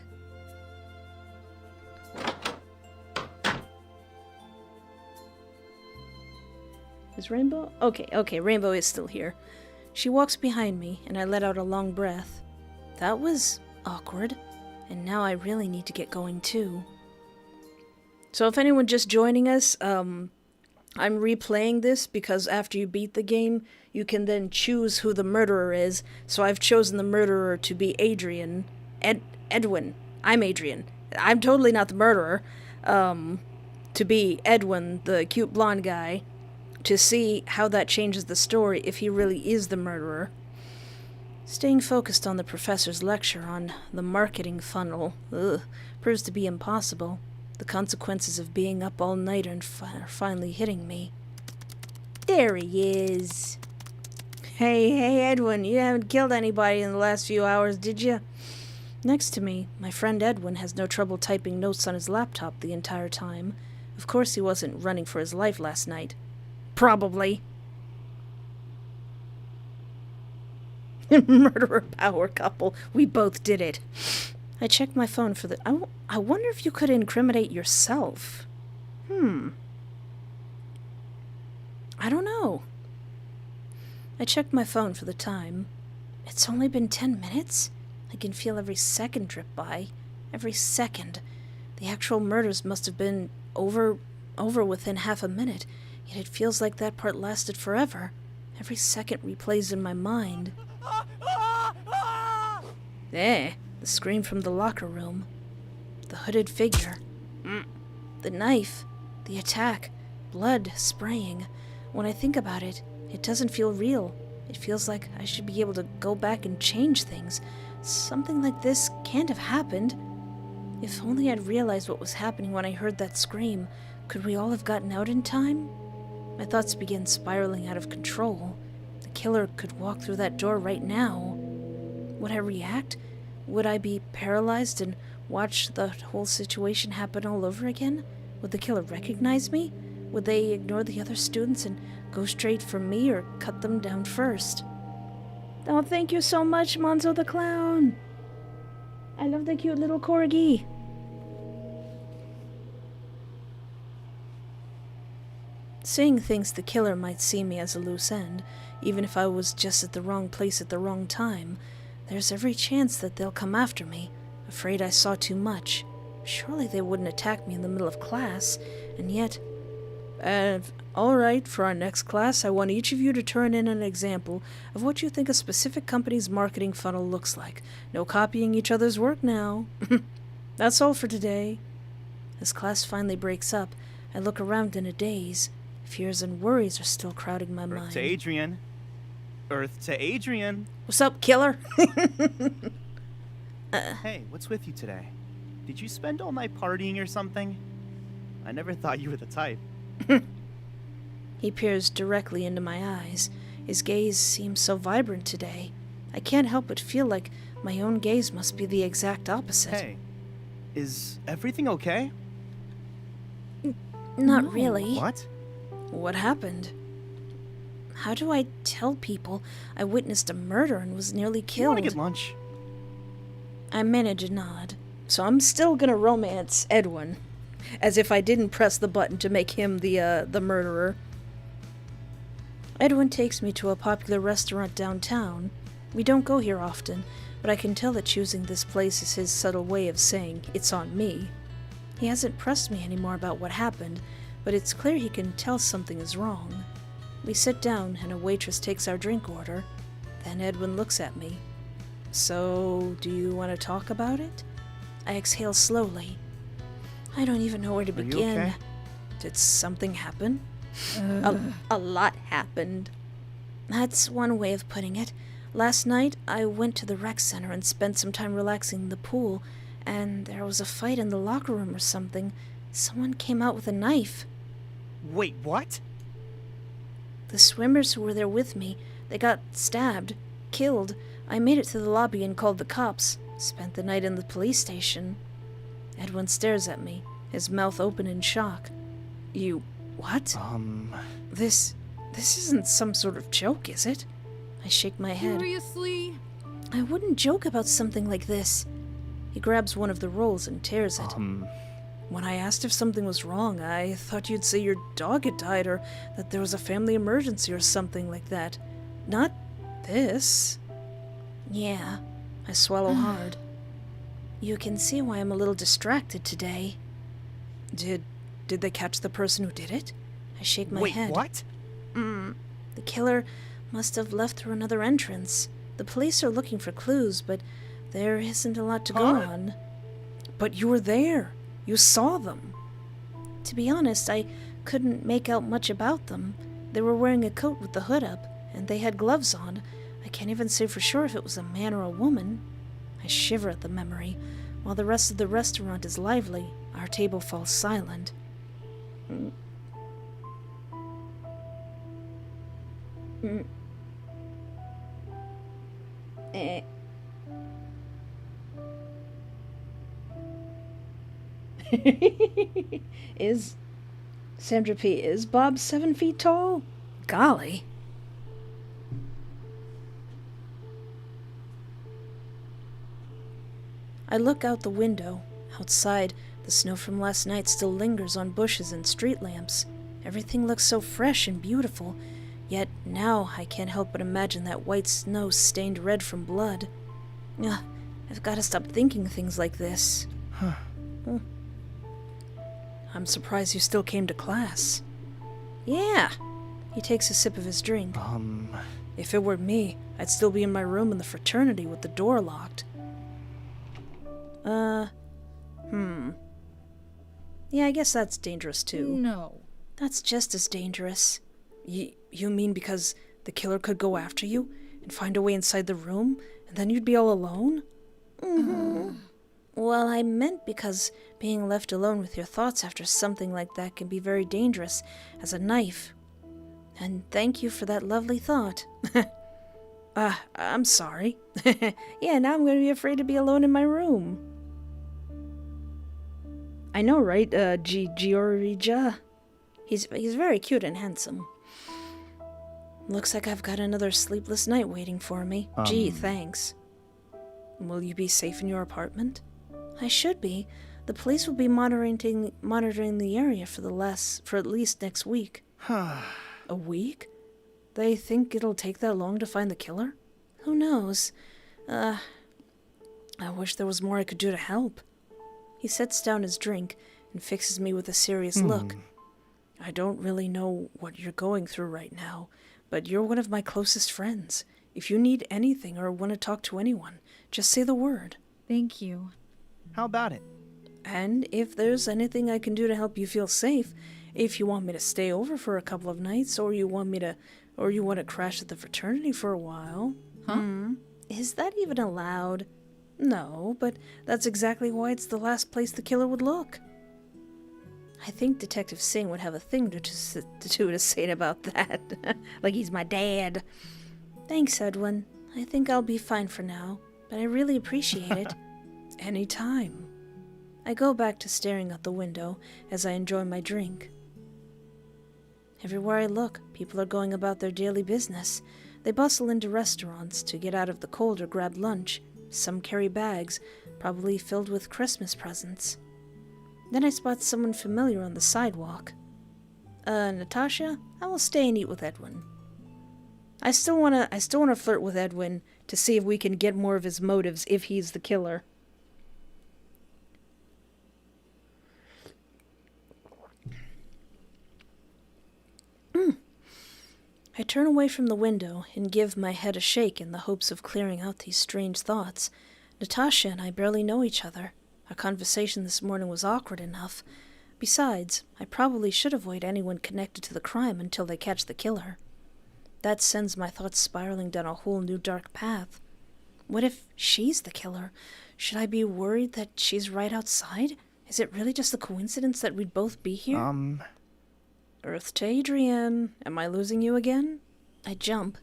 Is Rainbow? Okay, Rainbow is still here. She walks behind me, and I let out a long breath. That was awkward, and now I really need to get going too. So if anyone just joining us, I'm replaying this because after you beat the game, you can then choose who the murderer is. So I've chosen the murderer to be Adrian. Edwin. I'm Adrian. I'm totally not the murderer. To be Edwin, the cute blonde guy. to see how that changes the story if he really is the murderer. Staying focused on the professor's lecture on the marketing funnel proves to be impossible. The consequences of being up all night are finally hitting me. There he is. Hey, Edwin, you haven't killed anybody in the last few hours, did you? Next to me, my friend Edwin has no trouble typing notes on his laptop the entire time. Of course he wasn't running for his life last night. Probably. Murderer power couple. We both did it. I checked my phone for the... I wonder if you could incriminate yourself. I don't know. I checked my phone for the time. It's only been 10 minutes? I can feel every second drip by. Every second. The actual murders must have been over within half a minute, yet it feels like that part lasted forever. Every second replays in my mind. There, the scream from the locker room. The hooded figure. The knife. The attack. Blood spraying. When I think about it, it doesn't feel real. It feels like I should be able to go back and change things. Something like this can't have happened. If only I'd realized what was happening when I heard that scream. Could we all have gotten out in time? My thoughts began spiraling out of control. The killer could walk through that door right now. Would I react? Would I be paralyzed and watch the whole situation happen all over again? Would the killer recognize me? Would they ignore the other students and go straight for me or cut them down first? Oh, thank you so much, Monzo the Clown. I love the cute little corgi. Saying thinks the killer might see me as a loose end, even if I was just at the wrong place at the wrong time. There's every chance that they'll come after me, afraid I saw too much. Surely they wouldn't attack me in the middle of class, and yet... Alright, for our next class, I want each of you to turn in an example of what you think a specific company's marketing funnel looks like. No copying each other's work now. That's all for today. As class finally breaks up, I look around in a daze. Fears and worries are still crowding my mind. Earth to Adrian. Earth to Adrian. What's up, killer? Hey, what's with you today? Did you spend all night partying or something? I never thought you were the type. He peers directly into my eyes. His gaze seems so vibrant today. I can't help but feel like my own gaze must be the exact opposite. Hey, is everything okay? Not really. What? What happened? How do I tell people I witnessed a murder and was nearly killed? You want to get lunch? I manage a nod. So I'm still gonna romance Edwin. As if I didn't press the button to make him the murderer. Edwin takes me to a popular restaurant downtown. We don't go here often, but I can tell that choosing this place is his subtle way of saying, it's on me. He hasn't pressed me anymore about what happened, but it's clear he can tell something is wrong. We sit down and a waitress takes our drink order. Then Edwin looks at me. So, do you want to talk about it? I exhale slowly. I don't even know where to begin. Okay? Did something happen? A lot happened. That's one way of putting it. Last night, I went to the rec center and spent some time relaxing in the pool, and there was a fight in the locker room or something. Someone came out with a knife. Wait, what? The swimmers who were there with me, they got stabbed, killed. I made it to the lobby and called the cops. Spent the night in the police station. Edwin stares at me, his mouth open in shock. You... what? This isn't some sort of joke, is it? I shake my head. Seriously? I wouldn't joke about something like this. He grabs one of the rolls and tears it. When I asked if something was wrong, I thought you'd say your dog had died or that there was a family emergency or something like that. Not this. Yeah, I swallow hard. You can see why I'm a little distracted today. Did they catch the person who did it? I shake my head. Wait, what? The killer must have left through another entrance. The police are looking for clues, but there isn't a lot to go on. But you were there. You saw them. To be honest, I couldn't make out much about them. They were wearing a coat with the hood up, and they had gloves on. I can't even say for sure if it was a man or a woman. I shiver at the memory. While the rest of the restaurant is lively, our table falls silent. Is Sandra P. Is Bob 7 feet tall? Golly. I look out the window. Outside, the snow from last night still lingers on bushes and street lamps. Everything looks so fresh and beautiful, yet now I can't help but imagine that white snow stained red from blood. Ugh, I've got to stop thinking things like this. I'm surprised you still came to class. Yeah. He takes a sip of his drink. If it were me, I'd still be in my room in the fraternity with the door locked. Yeah, I guess that's dangerous too. No. That's just as dangerous. You mean because the killer could go after you and find a way inside the room, and then you'd be all alone? Well, I meant because being left alone with your thoughts after something like that can be very dangerous as a knife. And thank you for that lovely thought. I'm sorry. Yeah, now I'm going to be afraid to be alone in my room. I know, right, Georgia? He's very cute and handsome. Looks like I've got another sleepless night waiting for me. Gee, thanks. Will you be safe in your apartment? I should be. The police will be monitoring the area for at least next week. A week? They think it'll take that long to find the killer? Who knows? I wish there was more I could do to help. He sets down his drink and fixes me with a serious look. I don't really know what you're going through right now, but you're one of my closest friends. If you need anything or want to talk to anyone, just say the word. Thank you. How about it? And if there's anything I can do to help you feel safe, if you want me to stay over for a couple of nights, or you want to crash at the fraternity for a while. Is that even allowed? No, but that's exactly why it's the last place the killer would look. I think Detective Singh would have a thing to say about that. Like he's my dad. Thanks, Edwin. I think I'll be fine for now, but I really appreciate it. Anytime. I go back to staring out the window as I enjoy my drink. Everywhere I look, people are going about their daily business. They bustle into restaurants to get out of the cold or grab lunch. Some carry bags, probably filled with Christmas presents. Then I spot someone familiar on the sidewalk. Natasha, I will stay and eat with Edwin. I still wanna flirt with Edwin to see if we can get more of his motives if he's the killer. I turn away from the window and give my head a shake in the hopes of clearing out these strange thoughts. Natasha and I barely know each other. Our conversation this morning was awkward enough. Besides, I probably should avoid anyone connected to the crime until they catch the killer. That sends my thoughts spiraling down a whole new dark path. What if she's the killer? Should I be worried that she's right outside? Is it really just a coincidence that we'd both be here? Earth to Adrian. Am I losing you again? I jump.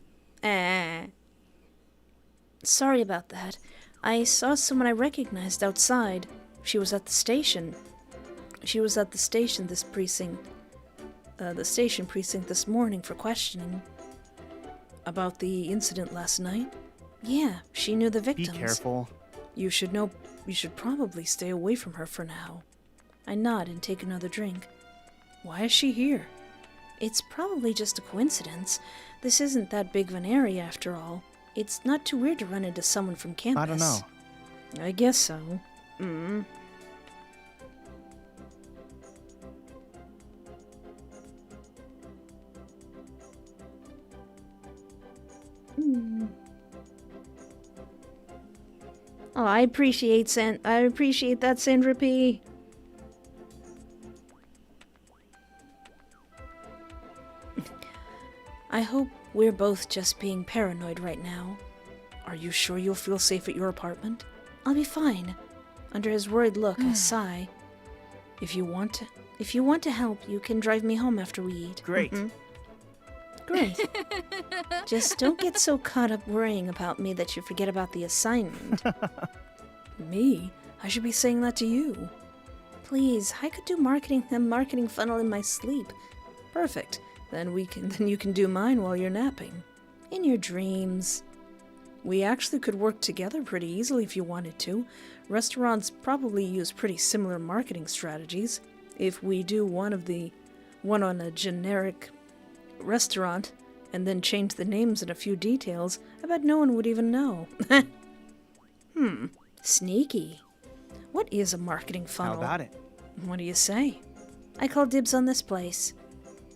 Sorry about that. I saw someone I recognized outside. She was at the station. The station precinct this morning for questioning. About the incident last night? Yeah, she knew the victims. Be careful. You should probably stay away from her for now. I nod and take another drink. Why is she here? It's probably just a coincidence. This isn't that big of an area after all. It's not too weird to run into someone from campus. I don't know. I guess so. Oh, I appreciate that, Sandra P. I hope we're both just being paranoid right now. Are you sure you'll feel safe at your apartment? I'll be fine. Under his worried look, I sigh. If you want to help, you can drive me home after we eat. Great. Great. Just don't get so caught up worrying about me that you forget about the assignment. Me? I should be saying that to you. Please, I could do a marketing funnel in my sleep. Perfect. Then you can do mine while you're napping. In your dreams. We actually could work together pretty easily if you wanted to. Restaurants probably use pretty similar marketing strategies. If we do one on a generic restaurant and then change the names and a few details, I bet no one would even know. Sneaky. What is a marketing funnel? How about it? What do you say? I call dibs on this place.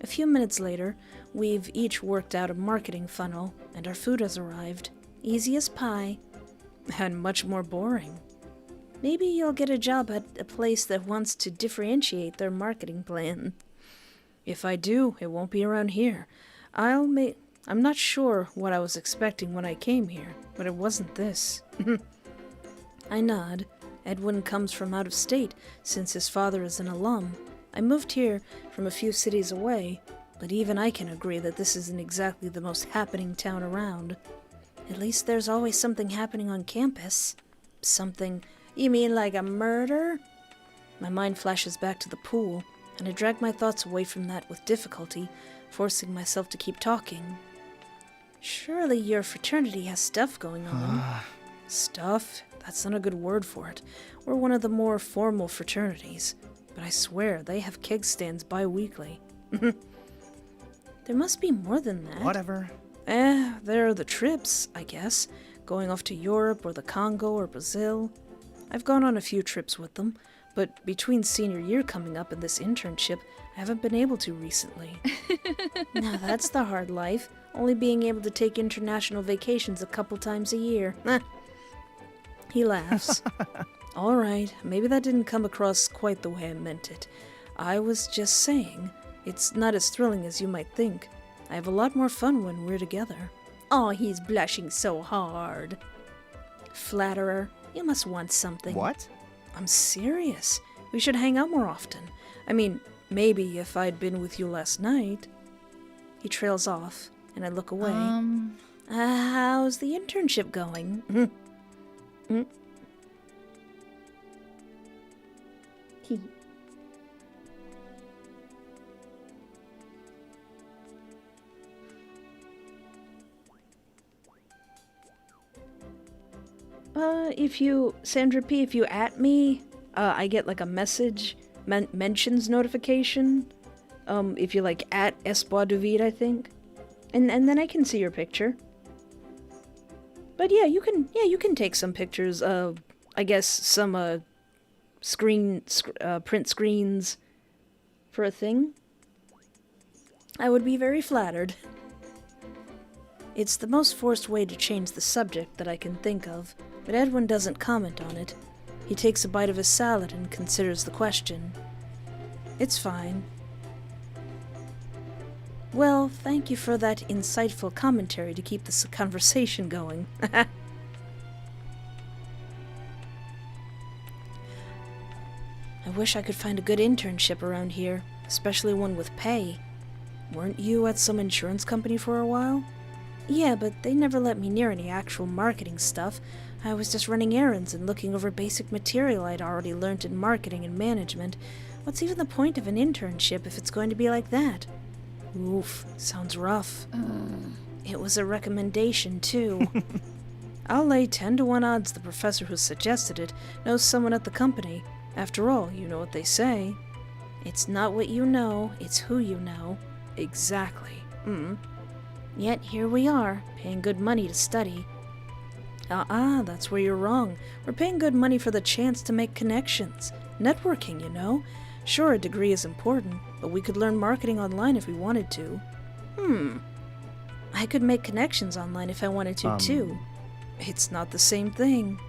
A few minutes later, we've each worked out a marketing funnel, and our food has arrived. Easy as pie. And much more boring. Maybe you'll get a job at a place that wants to differentiate their marketing plan. If I do, it won't be around here. I'm not sure what I was expecting when I came here, but it wasn't this. I nod. Edwin comes from out of state, since his father is an alum. I moved here from a few cities away, but even I can agree that this isn't exactly the most happening town around. At least there's always something happening on campus. Something... You mean like a murder? My mind flashes back to the pool, and I drag my thoughts away from that with difficulty, forcing myself to keep talking. Surely your fraternity has stuff going on. Stuff? That's not a good word for it. We're one of the more formal fraternities, but I swear they have keg stands bi-weekly. There must be more than that. Whatever. There are the trips, I guess, going off to Europe or the Congo or Brazil. I've gone on a few trips with them, but between senior year coming up and this internship, I haven't been able to recently. Now that's the hard life, only being able to take international vacations a couple times a year. He laughs. All right, maybe that didn't come across quite the way I meant it. I was just saying, it's not as thrilling as you might think. I have a lot more fun when we're together. Oh, he's blushing so hard. Flatterer, you must want something. What? I'm serious. We should hang out more often. I mean, maybe if I'd been with you last night. He trails off, and I look away. How's the internship going? Sandra P, if you at me, I get like a message, mentions notification. If you like at Espoir du Vide, I think. And then I can see your picture. But yeah, you can take some pictures of, I guess, some, print screens for a thing. I would be very flattered. It's the most forced way to change the subject that I can think of, but Edwin doesn't comment on it. He takes a bite of his salad and considers the question. It's fine. Well, thank you for that insightful commentary to keep this conversation going. I wish I could find a good internship around here, especially one with pay. Weren't you at some insurance company for a while? Yeah, but they never let me near any actual marketing stuff. I was just running errands and looking over basic material I'd already learnt in marketing and management. What's even the point of an internship if it's going to be like that? Oof, sounds rough. It was a recommendation, too. I'll lay 10 to 1 odds the professor who suggested it knows someone at the company. After all, you know what they say. It's not what you know, it's who you know. Exactly. Yet here we are, paying good money to study. That's where you're wrong. We're paying good money for the chance to make connections. Networking, you know. Sure, a degree is important, but we could learn marketing online if we wanted to. I could make connections online if I wanted to, too. It's not the same thing.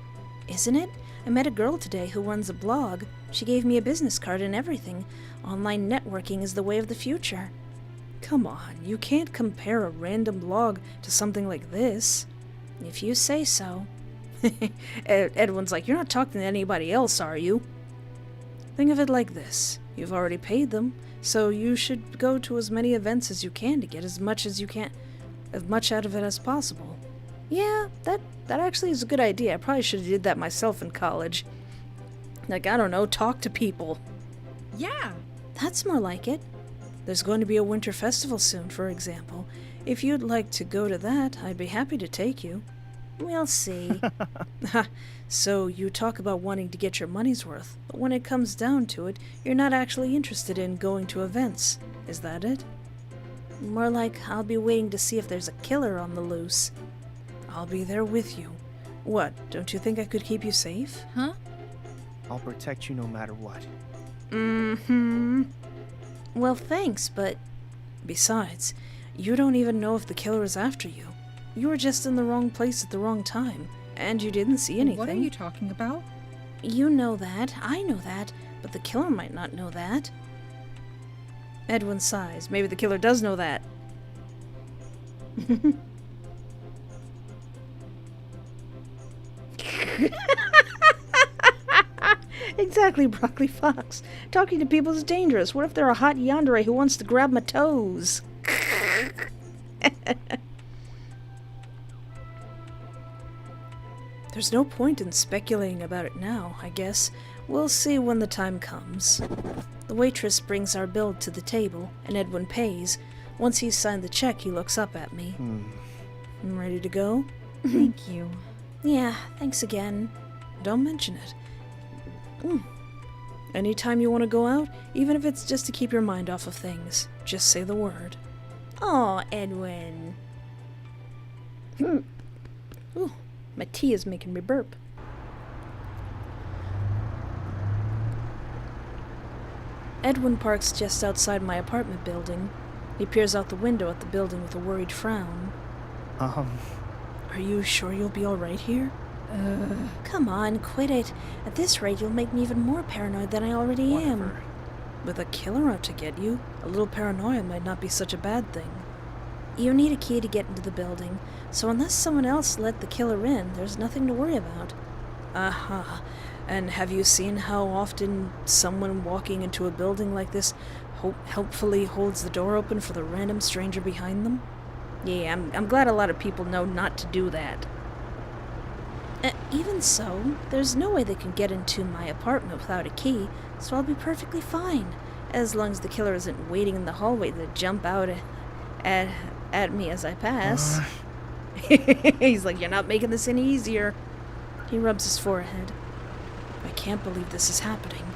Isn't it? I met a girl today who runs a blog. She gave me a business card and everything. Online networking is the way of the future. Come on, you can't compare a random log to something like this. If you say so. Edwin's like, you're not talking to anybody else, are you? Think of it like this. You've already paid them, so you should go to as many events as you can to get as much out of it as possible. Yeah, that actually is a good idea. I probably should have did that myself in college. Like, I don't know, talk to people. Yeah. That's more like it. There's going to be a winter festival soon, for example. If you'd like to go to that, I'd be happy to take you. We'll see. So you talk about wanting to get your money's worth, but when it comes down to it, you're not actually interested in going to events. Is that it? More like I'll be waiting to see if there's a killer on the loose. I'll be there with you. What, don't you think I could keep you safe? Huh? I'll protect you no matter what. Mm-hmm. Well, thanks, but... Besides, you don't even know if the killer is after you. You were just in the wrong place at the wrong time, and you didn't see anything. What are you talking about? You know that, I know that, but the killer might not know that. Edwin sighs. Maybe the killer does know that. Exactly, Broccoli Fox. Talking to people is dangerous. What if they're a hot yandere who wants to grab my toes? There's no point in speculating about it now, I guess. We'll see when the time comes. The waitress brings our bill to the table, and Edwin pays. Once he's signed the check, he looks up at me. I'm ready to go? Thank you. Yeah, thanks again. Don't mention it. Anytime you want to go out, even if it's just to keep your mind off of things, just say the word. Aw, Edwin. Ooh, my tea is making me burp. Edwin parks just outside my apartment building. He peers out the window at the building with a worried frown. Are you sure you'll be alright here? Come on, quit it. At this rate, you'll make me even more paranoid than I already am. With a killer out to get you, a little paranoia might not be such a bad thing. You need a key to get into the building, so unless someone else let the killer in, there's nothing to worry about. Aha. And have you seen how often someone walking into a building like this helpfully holds the door open for the random stranger behind them? Yeah, I'm glad a lot of people know not to do that. Even so, there's no way they can get into my apartment without a key, so I'll be perfectly fine, as long as the killer isn't waiting in the hallway to jump out at me as I pass. He's like, you're not making this any easier. He rubs his forehead. I can't believe this is happening.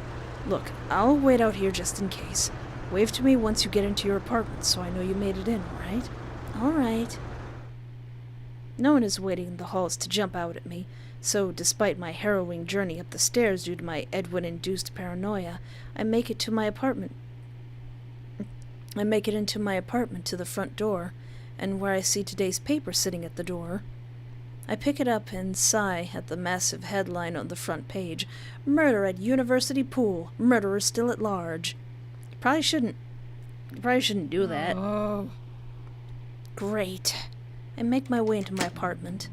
Look, I'll wait out here just in case. Wave to me once you get into your apartment so I know you made it in, alright? Alright. No one is waiting in the halls to jump out at me, so despite my harrowing journey up the stairs due to my Edwin-induced paranoia, I make it into my apartment to the front door, and where I see today's paper sitting at the door. I pick it up and sigh at the massive headline on the front page, "Murder at University Pool. Murderer still at large." You probably shouldn't do that. Oh. Great. I make my way into my apartment.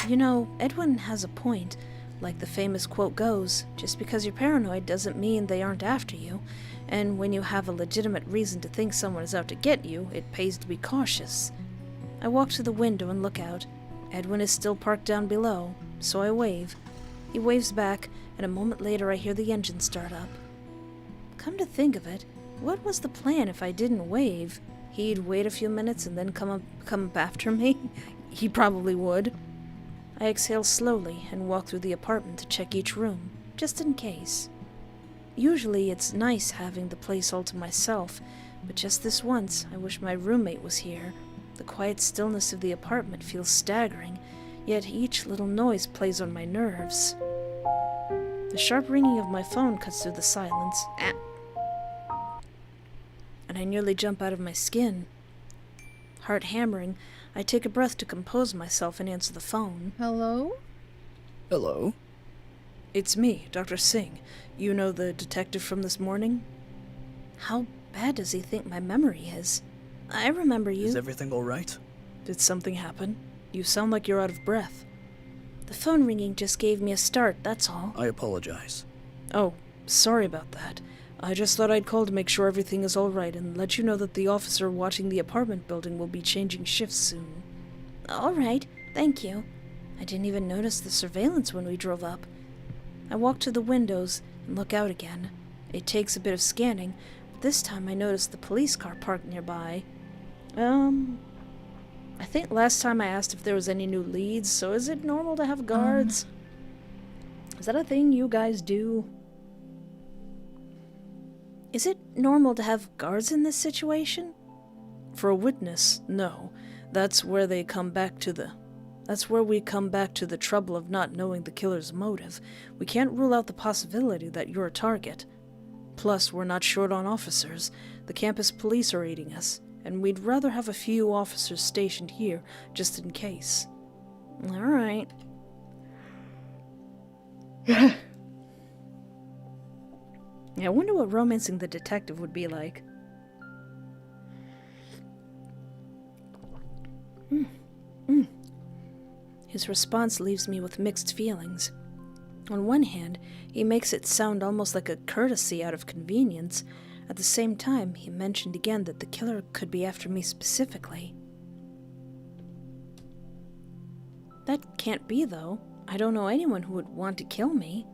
You know, Edwin has a point. Like the famous quote goes, just because you're paranoid doesn't mean they aren't after you. And when you have a legitimate reason to think someone is out to get you, it pays to be cautious. I walk to the window and look out. Edwin is still parked down below, so I wave. He waves back, and a moment later I hear the engine start up. Come to think of it, what was the plan if I didn't wave? He'd wait a few minutes and then come up after me? He probably would. I exhale slowly and walk through the apartment to check each room, just in case. Usually it's nice having the place all to myself, but just this once I wish my roommate was here. The quiet stillness of the apartment feels staggering, yet each little noise plays on my nerves. The sharp ringing of my phone cuts through the silence. And I nearly jump out of my skin. Heart hammering, I take a breath to compose myself and answer the phone. Hello? Hello? It's me, Dr. Singh. You know the detective from this morning? How bad does he think my memory is? I remember you. Is everything alright? Did something happen? You sound like you're out of breath. The phone ringing just gave me a start, that's all. I apologize. Oh, sorry about that. I just thought I'd call to make sure everything is alright and let you know that the officer watching the apartment building will be changing shifts soon. Alright, thank you. I didn't even notice the surveillance when we drove up. I walk to the windows and look out again. It takes a bit of scanning, but this time I noticed the police car parked nearby. I think last time I asked if there was any new leads, so is it normal to have guards? Is that a thing you guys do? Is it normal to have guards in this situation? For a witness, no. That's where we come back to the trouble of not knowing the killer's motive. We can't rule out the possibility that you're a target. Plus, we're not short on officers. The campus police are aiding us, and we'd rather have a few officers stationed here, just in case. Alright. Yeah, I wonder what romancing the detective would be like. His response leaves me with mixed feelings. On one hand, he makes it sound almost like a courtesy out of convenience. At the same time, he mentioned again that the killer could be after me specifically. That can't be, though. I don't know anyone who would want to kill me.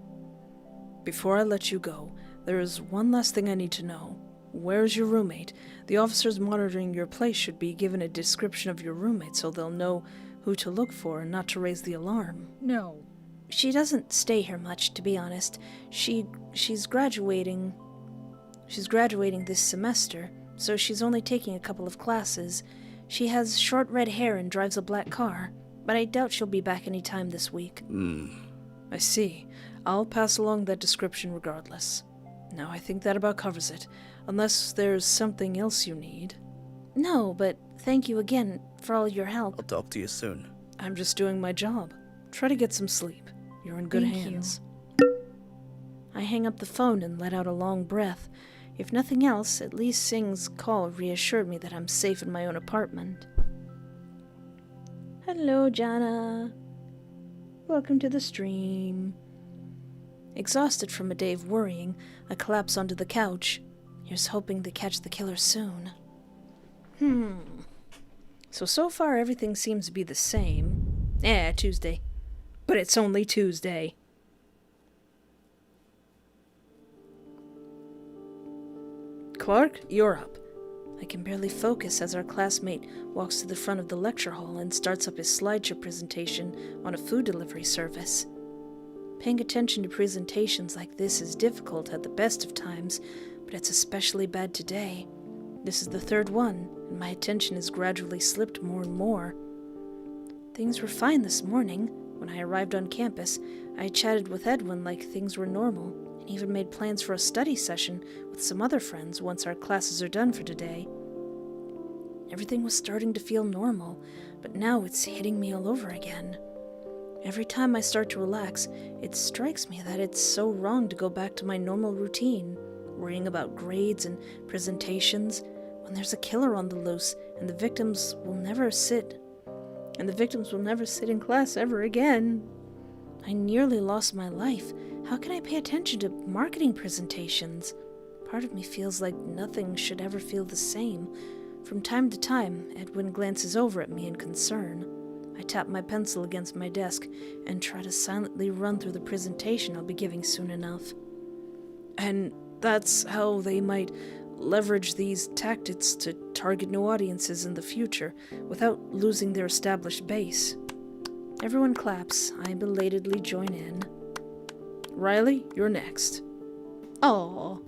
Before I let you go, there is one last thing I need to know. Where's your roommate? The officers monitoring your place should be given a description of your roommate so they'll know who to look for and not to raise the alarm. No. She doesn't stay here much, to be honest. She's graduating. She's graduating this semester, so she's only taking a couple of classes. She has short red hair and drives a black car, but I doubt she'll be back any time this week. I see. I'll pass along that description regardless. Now, I think that about covers it. Unless there's something else you need. No, but thank you again for all your help. I'll talk to you soon. I'm just doing my job. Try to get some sleep. You're in good hands. I hang up the phone and let out a long breath. If nothing else, at least Singh's call reassured me that I'm safe in my own apartment. Hello, Jana. Welcome to the stream. Exhausted from a day of worrying, I collapse onto the couch. Here's hoping to catch the killer soon. So far everything seems to be the same. Tuesday. But it's only Tuesday. Clark, you're up. I can barely focus as our classmate walks to the front of the lecture hall and starts up his slideshow presentation on a food delivery service. Paying attention to presentations like this is difficult at the best of times, but it's especially bad today. This is the third one, and my attention has gradually slipped more and more. Things were fine this morning. When I arrived on campus, I chatted with Edwin like things were normal, and even made plans for a study session with some other friends once our classes are done for today. Everything was starting to feel normal, but now it's hitting me all over again. Every time I start to relax, it strikes me that it's so wrong to go back to my normal routine, worrying about grades and presentations, when there's a killer on the loose, and the victims will never sit in class ever again. I nearly lost my life. How can I pay attention to marketing presentations? Part of me feels like nothing should ever feel the same. From time to time, Edwin glances over at me in concern. I tap my pencil against my desk and try to silently run through the presentation I'll be giving soon enough. And that's how they might leverage these tactics to target new audiences in the future without losing their established base. Everyone claps. I belatedly join in. Riley, you're next. Aww.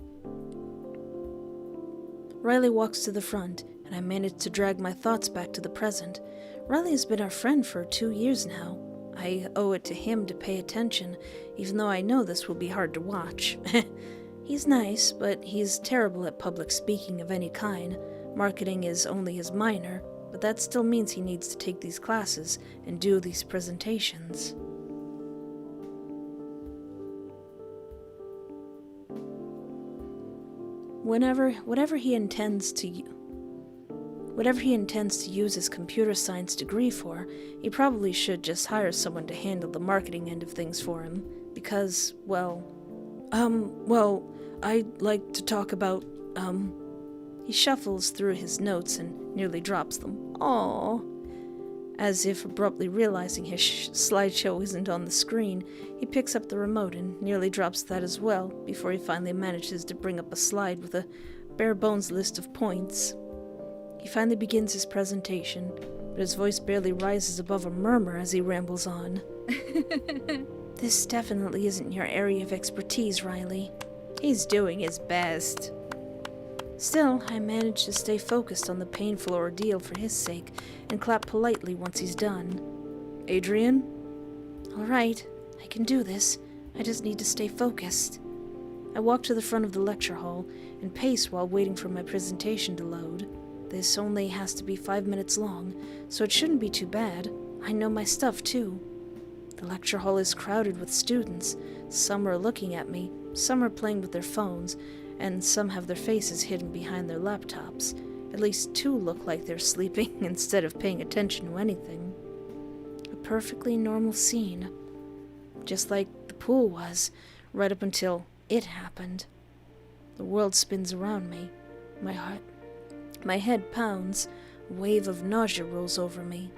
Riley walks to the front, and I manage to drag my thoughts back to the present. Riley has been our friend for 2 years now. I owe it to him to pay attention, even though I know this will be hard to watch. He's nice, but he's terrible at public speaking of any kind. Marketing is only his minor, but that still means he needs to take these classes and do these presentations. Whatever he intends to Whatever he intends to use his computer science degree for, he probably should just hire someone to handle the marketing end of things for him, because, well, I'd like to talk about, He shuffles through his notes and nearly drops them. Aww. As if abruptly realizing his slideshow isn't on the screen, he picks up the remote and nearly drops that as well before he finally manages to bring up a slide with a bare-bones list of points. He finally begins his presentation, but his voice barely rises above a murmur as he rambles on. This definitely isn't your area of expertise, Riley. He's doing his best. Still, I manage to stay focused on the painful ordeal for his sake and clap politely once he's done. Adrian? All right, I can do this. I just need to stay focused. I walk to the front of the lecture hall and pace while waiting for my presentation to load. This only has to be 5 minutes long, so it shouldn't be too bad. I know my stuff, too. The lecture hall is crowded with students. Some are looking at me, some are playing with their phones, and some have their faces hidden behind their laptops. At least 2 look like they're sleeping instead of paying attention to anything. A perfectly normal scene. Just like the pool was, right up until it happened. The world spins around me. My head pounds. A wave of nausea rolls over me.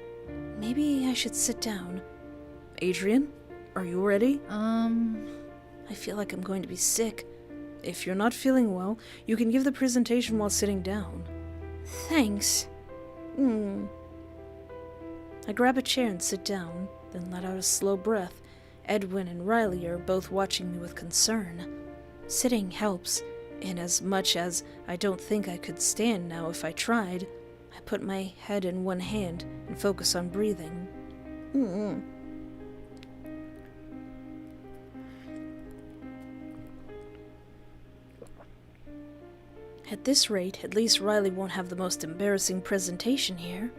Maybe I should sit down. Adrian, are you ready? I feel like I'm going to be sick. If you're not feeling well, you can give the presentation while sitting down. Thanks. I grab a chair and sit down, then let out a slow breath. Edwin and Riley are both watching me with concern. Sitting helps, and as much as I don't think I could stand now if I tried, I put my head in one hand and focus on breathing. At this rate, at least Riley won't have the most embarrassing presentation here.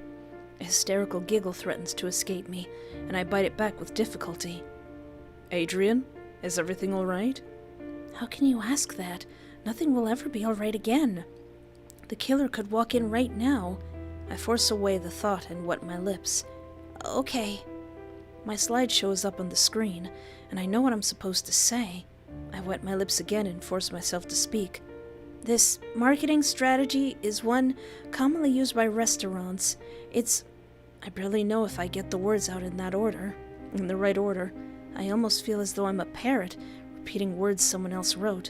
A hysterical giggle threatens to escape me, and I bite it back with difficulty. Adrian, is everything all right? How can you ask that? Nothing will ever be all right again. The killer could walk in right now. I force away the thought and wet my lips. Okay. My slideshow is up on the screen, and I know what I'm supposed to say. I wet my lips again and force myself to speak. This marketing strategy is one commonly used by restaurants. I barely know if I get the words out in that order, in the right order. I almost feel as though I'm a parrot, repeating words someone else wrote.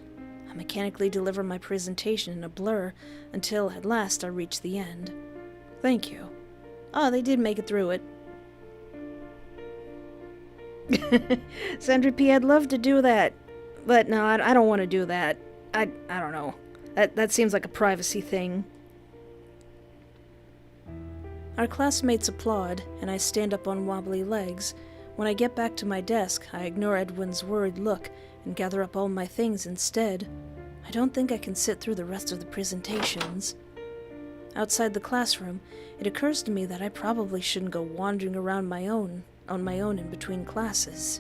I mechanically deliver my presentation in a blur, until at last I reach the end. Thank you. Oh, they did make it through it. Sandra P., I'd love to do that, but no, I don't want to do that. I don't know. That seems like a privacy thing. Our classmates applaud, and I stand up on wobbly legs. When I get back to my desk, I ignore Edwin's worried look and gather up all my things instead. I don't think I can sit through the rest of the presentations. Outside the classroom, it occurs to me that I probably shouldn't go wandering around on my own in between classes.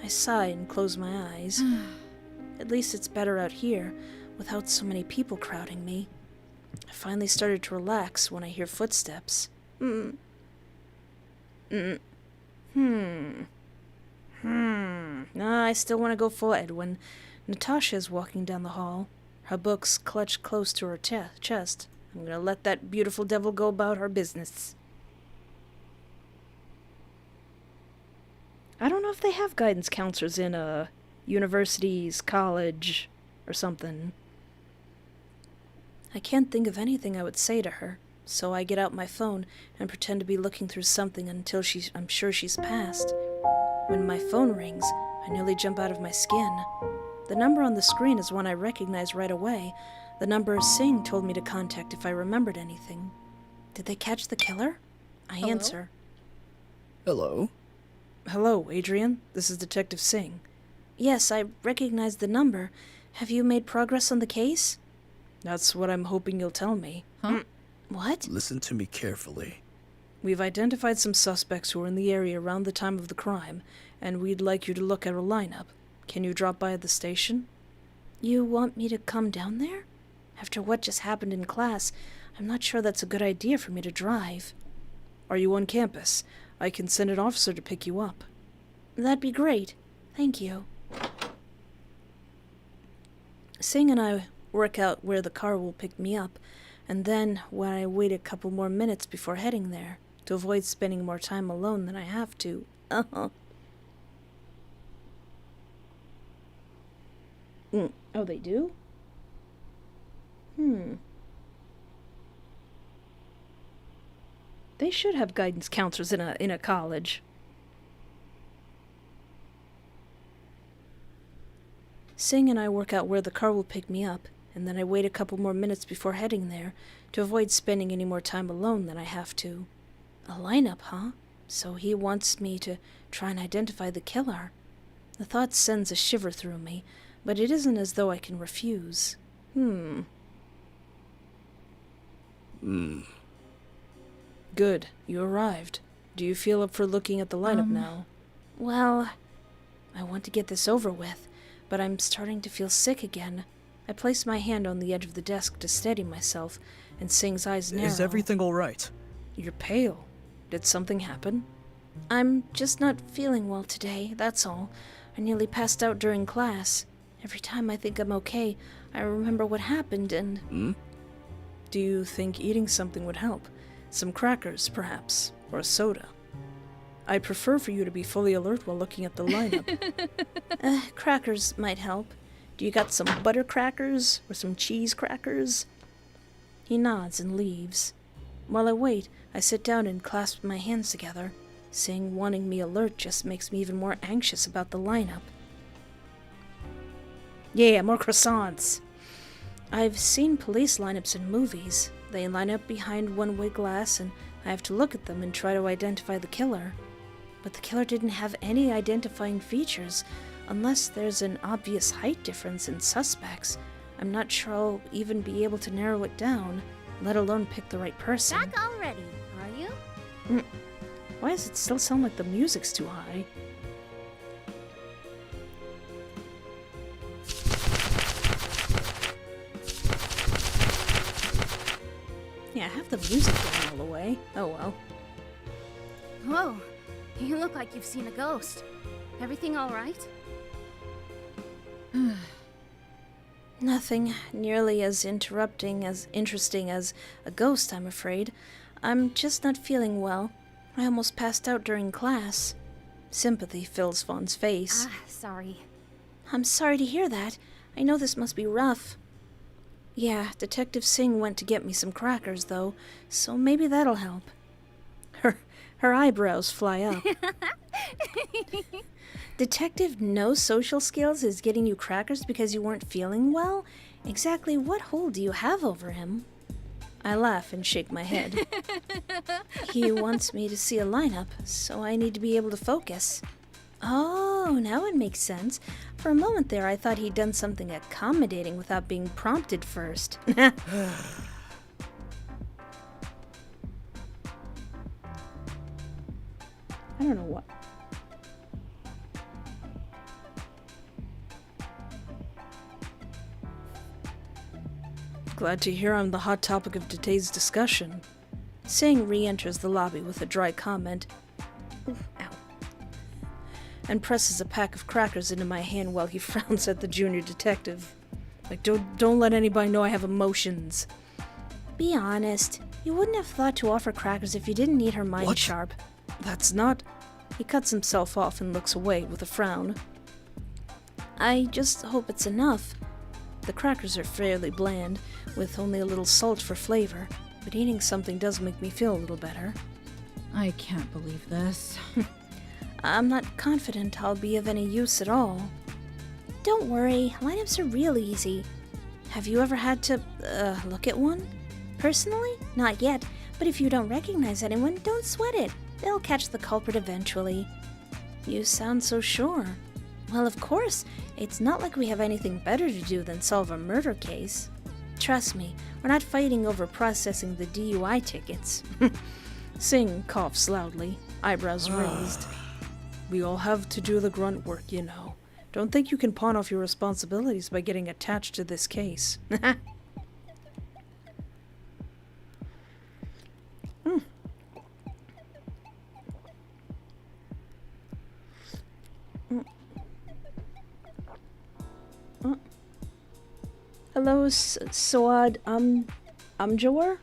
I sigh and close my eyes. At least it's better out here, without so many people crowding me. I finally started to relax when I hear footsteps. No, I still want to go full Edwin. Natasha is walking down the hall, her books clutched close to her chest. I'm gonna let that beautiful devil go about her business. I don't know if they have guidance counselors in universities, college, or something. I can't think of anything I would say to her, so I get out my phone and pretend to be looking through something until I'm sure she's passed. When my phone rings, I nearly jump out of my skin. The number on the screen is one I recognize right away. The number Singh told me to contact if I remembered anything. Did they catch the killer? I answer. Hello? Hello, Adrian. This is Detective Singh. Yes, I recognize the number. Have you made progress on the case? That's what I'm hoping you'll tell me. Huh? What? Listen to me carefully. We've identified some suspects who were in the area around the time of the crime, and we'd like you to look at a lineup. Can you drop by at the station? You want me to come down there? After what just happened in class, I'm not sure that's a good idea for me to drive. Are you on campus? I can send an officer to pick you up. That'd be great. Thank you. Sing and I work out where the car will pick me up, and then when I wait a couple more minutes before heading there, to avoid spending more time alone than I have to. Oh, they do? They should have guidance counselors in a college. Sing and I work out where the car will pick me up, and then I wait a couple more minutes before heading there, to avoid spending any more time alone than I have to. A lineup, huh? So he wants me to try and identify the killer. The thought sends a shiver through me, but it isn't as though I can refuse. Good. You arrived. Do you feel up for looking at the lineup now? Well, I want to get this over with, but I'm starting to feel sick again. I place my hand on the edge of the desk to steady myself, and Sing's eyes narrow. Is everything all right? You're pale. Did something happen? I'm just not feeling well today, that's all. I nearly passed out during class. Every time I think I'm okay, I remember what happened and... Do you think eating something would help? Some crackers, perhaps, or a soda? I prefer for you to be fully alert while looking at the lineup. Crackers might help. Do you got some butter crackers or some cheese crackers? He nods and leaves. While I wait, I sit down and clasp my hands together. Sing wanting me alert just makes me even more anxious about the lineup. Yeah, more croissants. I've seen police lineups in movies. They line up behind one-way glass and I have to look at them and try to identify the killer. But the killer didn't have any identifying features, unless there's an obvious height difference in suspects. I'm not sure I'll even be able to narrow it down, let alone pick the right person. Back already, are you? Why does it still sound like the music's too high? Yeah, have the music going all the way. Oh well. Whoa, you look like you've seen a ghost. Everything all right? Nothing nearly as interesting as a ghost, I'm afraid. I'm just not feeling well. I almost passed out during class. Sympathy fills Vaughn's face. Sorry. I'm sorry to hear that. I know this must be rough. Yeah, Detective Singh went to get me some crackers, though, so maybe that'll help. Her eyebrows fly up. Detective No Social Skills is getting you crackers because you weren't feeling well? Exactly what hold do you have over him? I laugh and shake my head. He wants me to see a lineup, so I need to be able to focus. Oh, now it makes sense. For a moment there, I thought he'd done something accommodating without being prompted first. I don't know what. Glad to hear I'm the hot topic of today's discussion. Singh re-enters the lobby with a dry comment. Ow. And presses a pack of crackers into my hand while he frowns at the junior detective. Like, don't let anybody know I have emotions. Be honest. You wouldn't have thought to offer crackers if you didn't need her mind sharp. That's not... He cuts himself off and looks away with a frown. I just hope it's enough. The crackers are fairly bland, with only a little salt for flavor, but eating something does make me feel a little better. I can't believe this. I'm not confident I'll be of any use at all. Don't worry, lineups are real easy. Have you ever had to, look at one? Personally? Not yet, but if you don't recognize anyone, don't sweat it. They'll catch the culprit eventually. You sound so sure. Well, of course. It's not like we have anything better to do than solve a murder case. Trust me, we're not fighting over processing the DUI tickets. Singh coughs loudly, eyebrows raised. We all have to do the grunt work, you know. Don't think you can pawn off your responsibilities by getting attached to this case. Hello, Swad Amjor?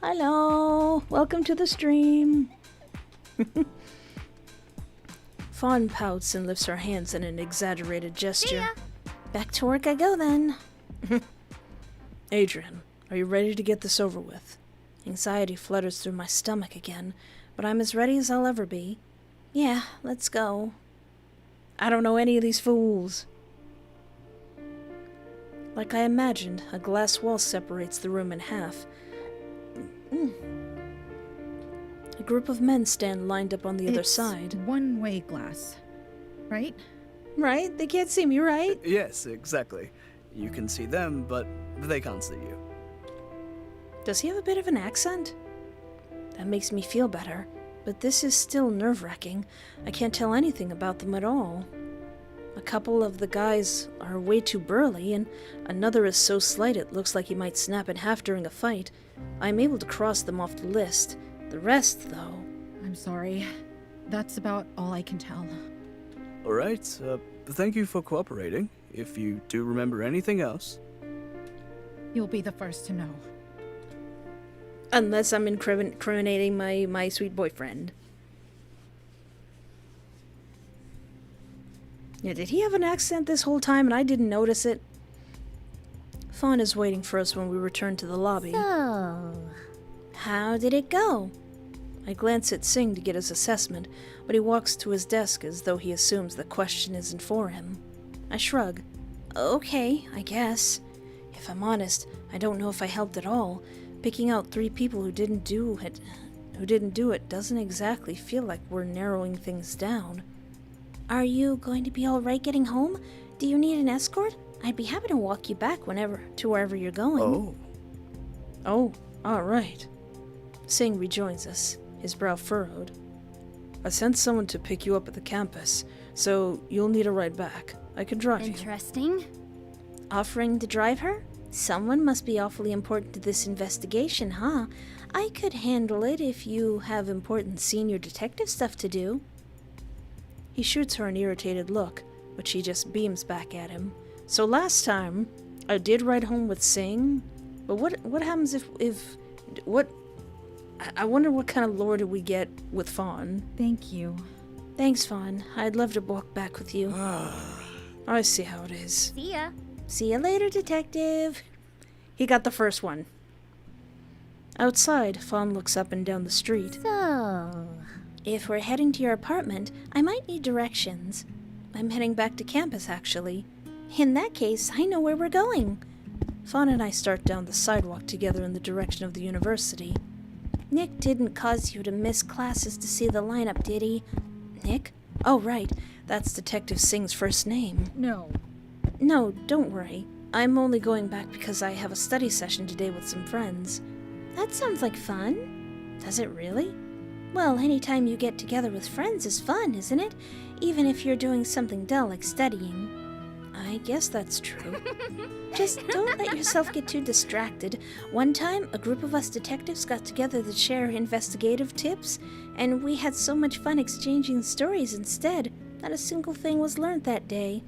Hello, welcome to the stream. Fawn pouts and lifts her hands in an exaggerated gesture. See ya. Back to work I go then. Adrian, are you ready to get this over with? Anxiety flutters through my stomach again, but I'm as ready as I'll ever be. Yeah, let's go. I don't know any of these fools. Like I imagined, a glass wall separates the room in half. A group of men stand lined up on the other side. One-way glass, right? Right? They can't see me, right? Yes, exactly. You can see them, but they can't see you. Does he have a bit of an accent? That makes me feel better, but this is still nerve-wracking. I can't tell anything about them at all. A couple of the guys are way too burly, and another is so slight it looks like he might snap in half during a fight. I'm able to cross them off the list. The rest, though... I'm sorry. That's about all I can tell. Alright, thank you for cooperating. If you do remember anything else... You'll be the first to know. Unless I'm incriminating my sweet boyfriend. Yeah, did he have an accent this whole time and I didn't notice it? Fawn is waiting for us when we return to the lobby. So, How did it go? I glance at Singh to get his assessment, but he walks to his desk as though he assumes the question isn't for him. I shrug. Okay, I guess. If I'm honest, I don't know if I helped at all. Picking out 3 people who didn't do it doesn't exactly feel like we're narrowing things down. Are you going to be alright getting home? Do you need an escort? I'd be happy to walk you back to wherever you're going. Oh, alright. Singh rejoins us, his brow furrowed. I sent someone to pick you up at the campus, so you'll need a ride back. I can drive you. interesting. Offering to drive her? Someone must be awfully important to this investigation, huh? I could handle it if you have important senior detective stuff to do. He shoots her an irritated look, but she just beams back at him. So last time, I did ride home with Singh, but what happens if I wonder what kind of lore do we get with Fawn? Thank you. Thanks, Fawn. I'd love to walk back with you. I see how it is. See ya. See you later, detective. He got the first one. Outside, Fawn looks up and down the street. So, If we're heading to your apartment, I might need directions. I'm heading back to campus, actually. In that case, I know where we're going. Fawn and I start down the sidewalk together in the direction of the university. Nick didn't cause you to miss classes to see the lineup, did he? Nick? Oh, right. That's Detective Singh's first name. No. No, don't worry. I'm only going back because I have a study session today with some friends. That sounds like fun. Does it really? Well, anytime you get together with friends is fun, isn't it? Even if you're doing something dull like studying. I guess that's true. Just don't let yourself get too distracted. One time, a group of us detectives got together to share investigative tips, and we had so much fun exchanging stories instead. Not a single thing was learned that day.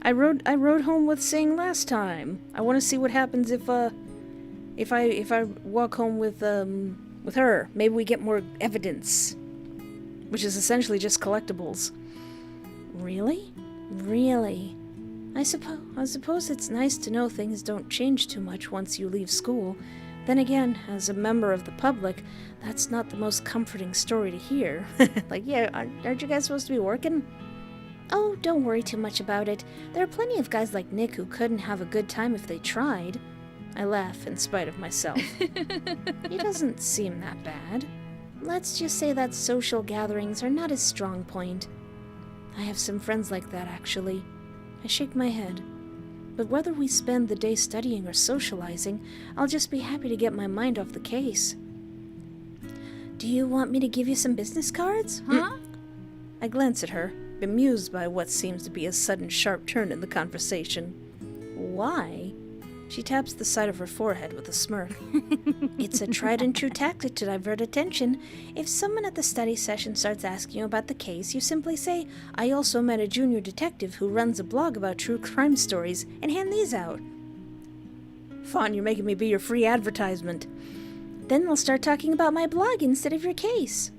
I rode home with Singh last time. I want to see what happens if I walk home with her. Maybe we get more evidence, which is essentially just collectibles. Really? Really? I suppose it's nice to know things don't change too much once you leave school. Then again, as a member of the public, that's not the most comforting story to hear. Like, yeah, aren't you guys supposed to be working? Oh, don't worry too much about it. There are plenty of guys like Nick who couldn't have a good time if they tried. I laugh in spite of myself. He doesn't seem that bad. Let's just say that social gatherings are not his strong point. I have some friends like that, actually. I shake my head. But whether we spend the day studying or socializing, I'll just be happy to get my mind off the case. Do you want me to give you some business cards? huh? I glance at her, bemused by what seems to be a sudden sharp turn in the conversation. Why? She taps the side of her forehead with a smirk. It's a tried and true tactic to divert attention. If someone at the study session starts asking you about the case, you simply say, I also met a junior detective who runs a blog about true crime stories, and hand these out. Fawn, you're making me be your free advertisement. Then they'll start talking about my blog instead of your case.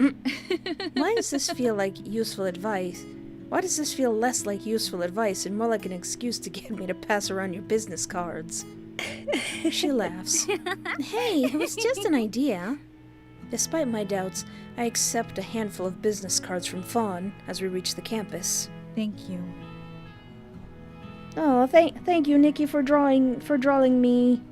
Why does this feel like useful advice? Why does this feel less like useful advice and more like an excuse to get me to pass around your business cards? She laughs. Hey, it was just an idea. Despite my doubts, I accept a handful of business cards from Fawn as we reach the campus. Thank you. Oh, thank you, Nikki, for drawing me.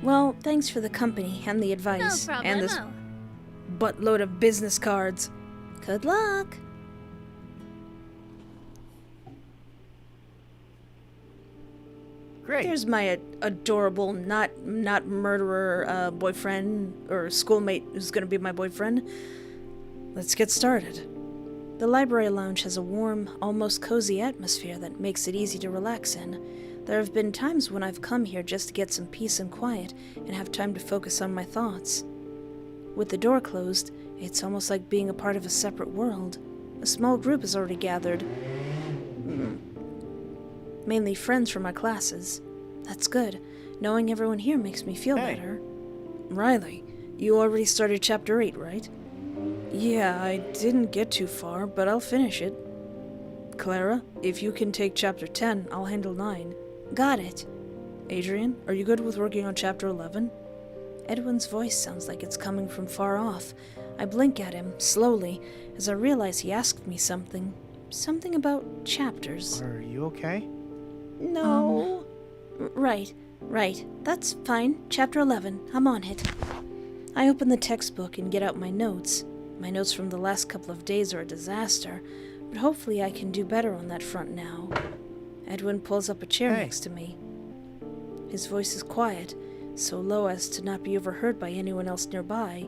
Well, thanks for the company and the advice. No and this problemo. buttload of business cards. Good luck. Great. There's my adorable, not murderer boyfriend or schoolmate who's gonna be my boyfriend. Let's get started. The library lounge has a warm, almost cozy atmosphere that makes it easy to relax in. There have been times when I've come here just to get some peace and quiet and have time to focus on my thoughts. With the door closed, it's almost like being a part of a separate world. A small group has already gathered. Mainly friends from my classes. That's good. Knowing everyone here makes me feel better. Riley, you already started chapter 8, right? Yeah, I didn't get too far, but I'll finish it. Clara, if you can take chapter 10, I'll handle 9. Got it. Adrian, are you good with working on chapter 11? Edwin's voice sounds like it's coming from far off. I blink at him, slowly, as I realize he asked me something. Something about chapters. Are you okay? No. Right. That's fine. Chapter 11. I'm on it. I open the textbook and get out my notes. My notes from the last couple of days are a disaster, but hopefully I can do better on that front now. Edwin pulls up a chair next to me. His voice is quiet, so low as to not be overheard by anyone else nearby.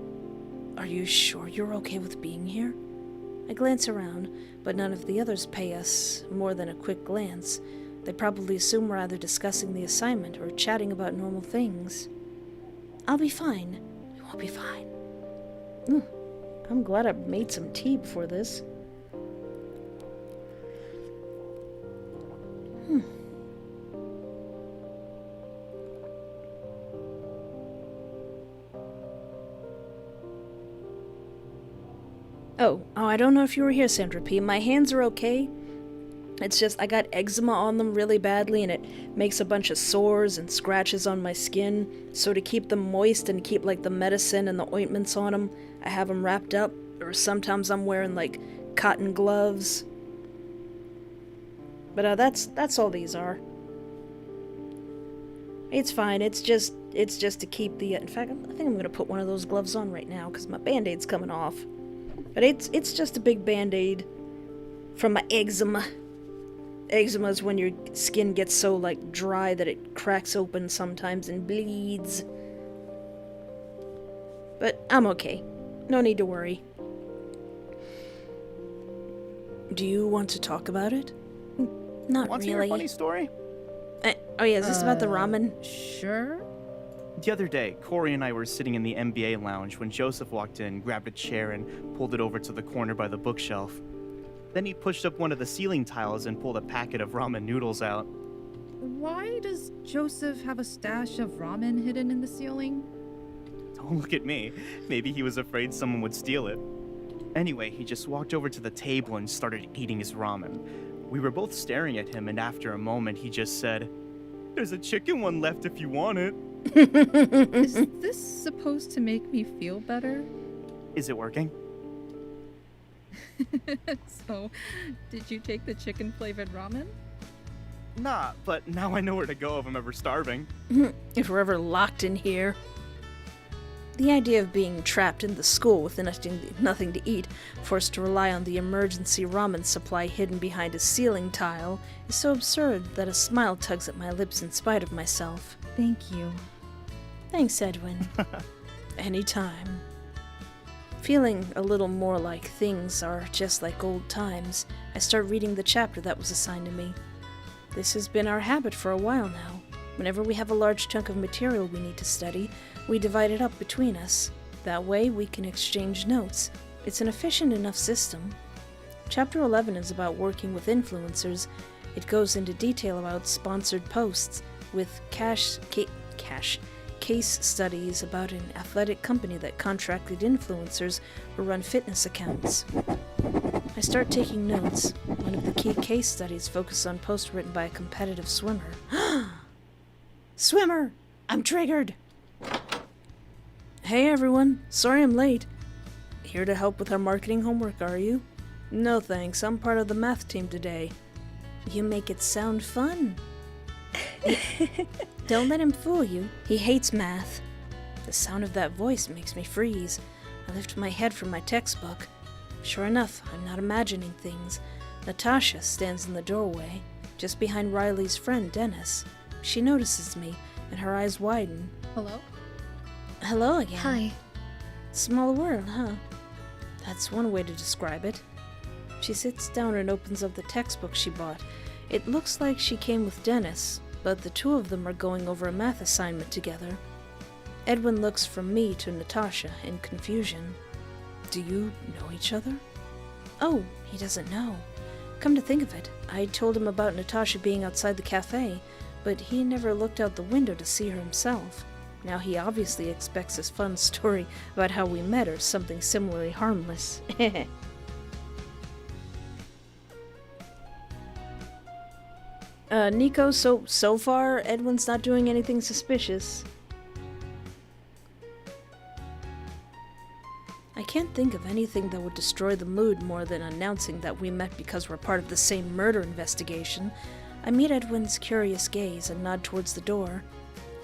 Are you sure you're okay with being here? I glance around, but none of the others pay us more than a quick glance. They probably assume we're either discussing the assignment or chatting about normal things. I'll be fine. I'll be fine. I'm glad I made some tea before this. Oh, I don't know if you were here, Sandra P. My hands are okay. It's just I got eczema on them really badly and it makes a bunch of sores and scratches on my skin. So to keep them moist and keep like the medicine and the ointments on them, I have them wrapped up. Or sometimes I'm wearing like cotton gloves. But that's all these are. It's fine. It's just to keep the. In fact, I think I'm gonna put one of those gloves on right now because my band-aid's coming off. But it's just a big band-aid from my eczema. Eczema is when your skin gets so like dry that it cracks open sometimes and bleeds. But I'm okay. No need to worry. Do you want to talk about it? Not Want to really. hear a funny story? Oh yeah, is this about the ramen? Sure. The other day, Corey and I were sitting in the MBA lounge when Joseph walked in, grabbed a chair, and pulled it over to the corner by the bookshelf. Then he pushed up one of the ceiling tiles and pulled a packet of ramen noodles out. Why does Joseph have a stash of ramen hidden in the ceiling? Don't look at me. Maybe he was afraid someone would steal it. Anyway, he just walked over to the table and started eating his ramen. We were both staring at him, and after a moment, he just said, "There's a chicken one left if you want it." Is this supposed to make me feel better? Is it working? So, did you take the chicken-flavored ramen? Nah, but now I know where to go if I'm ever starving. If we're ever locked in here. The idea of being trapped in the school with nothing to eat, forced to rely on the emergency ramen supply hidden behind a ceiling tile, is so absurd that a smile tugs at my lips in spite of myself. Thank you. Thanks, Edwin. Anytime. Feeling a little more like things are just like old times, I start reading the chapter that was assigned to me. This has been our habit for a while now. Whenever we have a large chunk of material we need to study, we divide it up between us. That way we can exchange notes. It's an efficient enough system. Chapter 11 is about working with influencers. It goes into detail about sponsored posts with case studies about an athletic company that contracted influencers who run fitness accounts. I start taking notes. One of the key case studies focuses on posts written by a competitive swimmer. Swimmer! I'm triggered! Hey everyone, sorry I'm late. Here to help with our marketing homework, are you? No thanks, I'm part of the math team today. You make it sound fun. Don't let him fool you. He hates math. The sound of that voice makes me freeze. I lift my head from my textbook. Sure enough, I'm not imagining things. Natasha stands in the doorway, just behind Riley's friend, Dennis. She notices me, and her eyes widen. Hello? Hello again. Hi. Small world, huh? That's one way to describe it. She sits down and opens up the textbook she bought. It looks like she came with Dennis, but the two of them are going over a math assignment together. Edwin looks from me to Natasha in confusion. Do you know each other? Oh, he doesn't know. Come to think of it, I told him about Natasha being outside the cafe, but he never looked out the window to see her himself. Now he obviously expects this fun story about how we met or something similarly harmless. Nico, so far, Edwin's not doing anything suspicious. I can't think of anything that would destroy the mood more than announcing that we met because we're part of the same murder investigation. I meet Edwin's curious gaze and nod towards the door.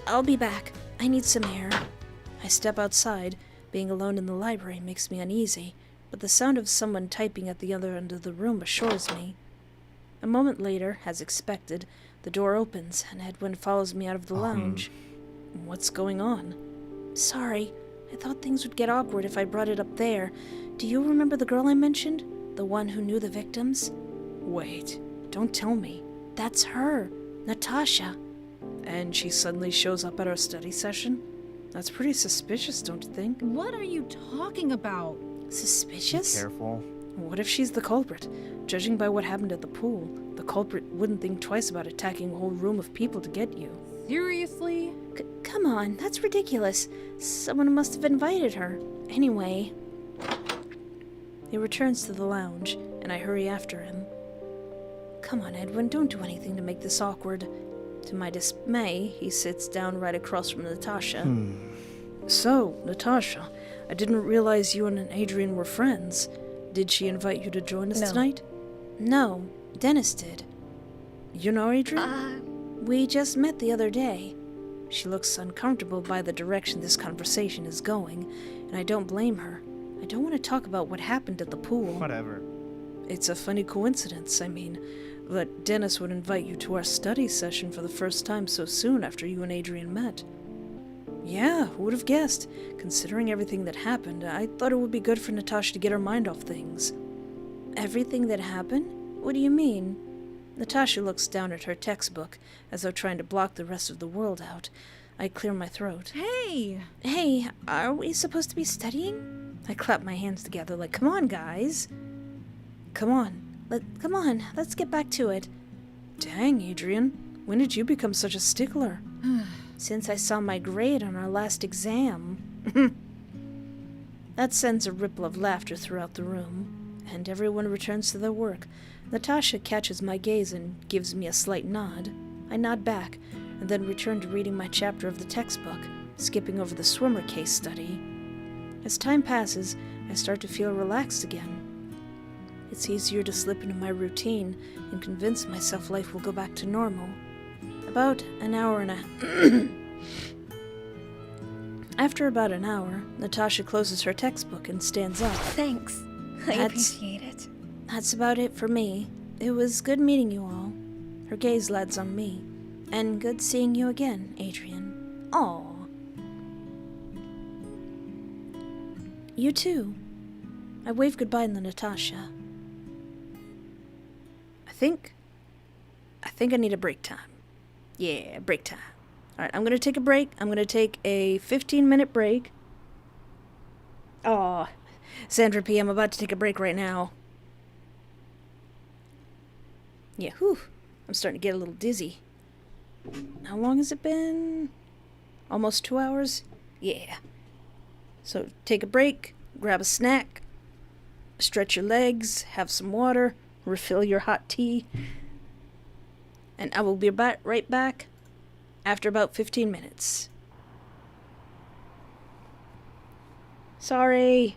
I'll be back. I need some air. I step outside. Being alone in the library makes me uneasy, but the sound of someone typing at the other end of the room assures me. A moment later, as expected, the door opens and Edwin follows me out of the lounge. What's going on? Sorry, I thought things would get awkward if I brought it up there. Do you remember the girl I mentioned? The one who knew the victims? Wait, don't tell me. That's her, Natasha. And she suddenly shows up at our study session? That's pretty suspicious, don't you think? What are you talking about? Suspicious? Be careful. What if she's the culprit? Judging by what happened at the pool, the culprit wouldn't think twice about attacking a whole room of people to get you. Seriously? Come on, that's ridiculous. Someone must have invited her. Anyway. He returns to the lounge, and I hurry after him. Come on, Edwin, don't do anything to make this awkward. To my dismay, he sits down right across from Natasha. So, Natasha, I didn't realize you and Adrian were friends. Did she invite you to join us tonight? No, Dennis did. You know Adrian? We just met the other day. She looks uncomfortable by the direction this conversation is going, and I don't blame her. I don't want to talk about what happened at the pool. Whatever. It's a funny coincidence, that Dennis would invite you to our study session for the first time so soon after you and Adrian met. Yeah, who would have guessed? Considering everything that happened, I thought it would be good for Natasha to get her mind off things. Everything that happened? What do you mean? Natasha looks down at her textbook, as though trying to block the rest of the world out. I clear my throat. Hey! Hey, are we supposed to be studying? I clap my hands together like, come on, guys. Come on, let's get back to it. Dang, Adrian, when did you become such a stickler? Since I saw my grade on our last exam. That sends a ripple of laughter throughout the room, and everyone returns to their work. Natasha catches my gaze and gives me a slight nod. I nod back, and then return to reading my chapter of the textbook, skipping over the swimmer case study. As time passes, I start to feel relaxed again. It's easier to slip into my routine and convince myself life will go back to normal. About an hour and a... After about an hour, Natasha closes her textbook and stands up. Thanks. I appreciate it. That's about it for me. It was good meeting you all. Her gaze lands on me. And good seeing you again, Adrian. Aw. You too. I waved goodbye to Natasha. I think I need a break time. Yeah, break time. Alright, I'm gonna take a break. I'm gonna take a 15-minute break. Aw, Sandra P., I'm about to take a break right now. Yeah, whew. I'm starting to get a little dizzy. How long has it been? Almost 2 hours? Yeah. So take a break, grab a snack, stretch your legs, have some water, refill your hot tea, and I will be right back after about 15 minutes. Sorry.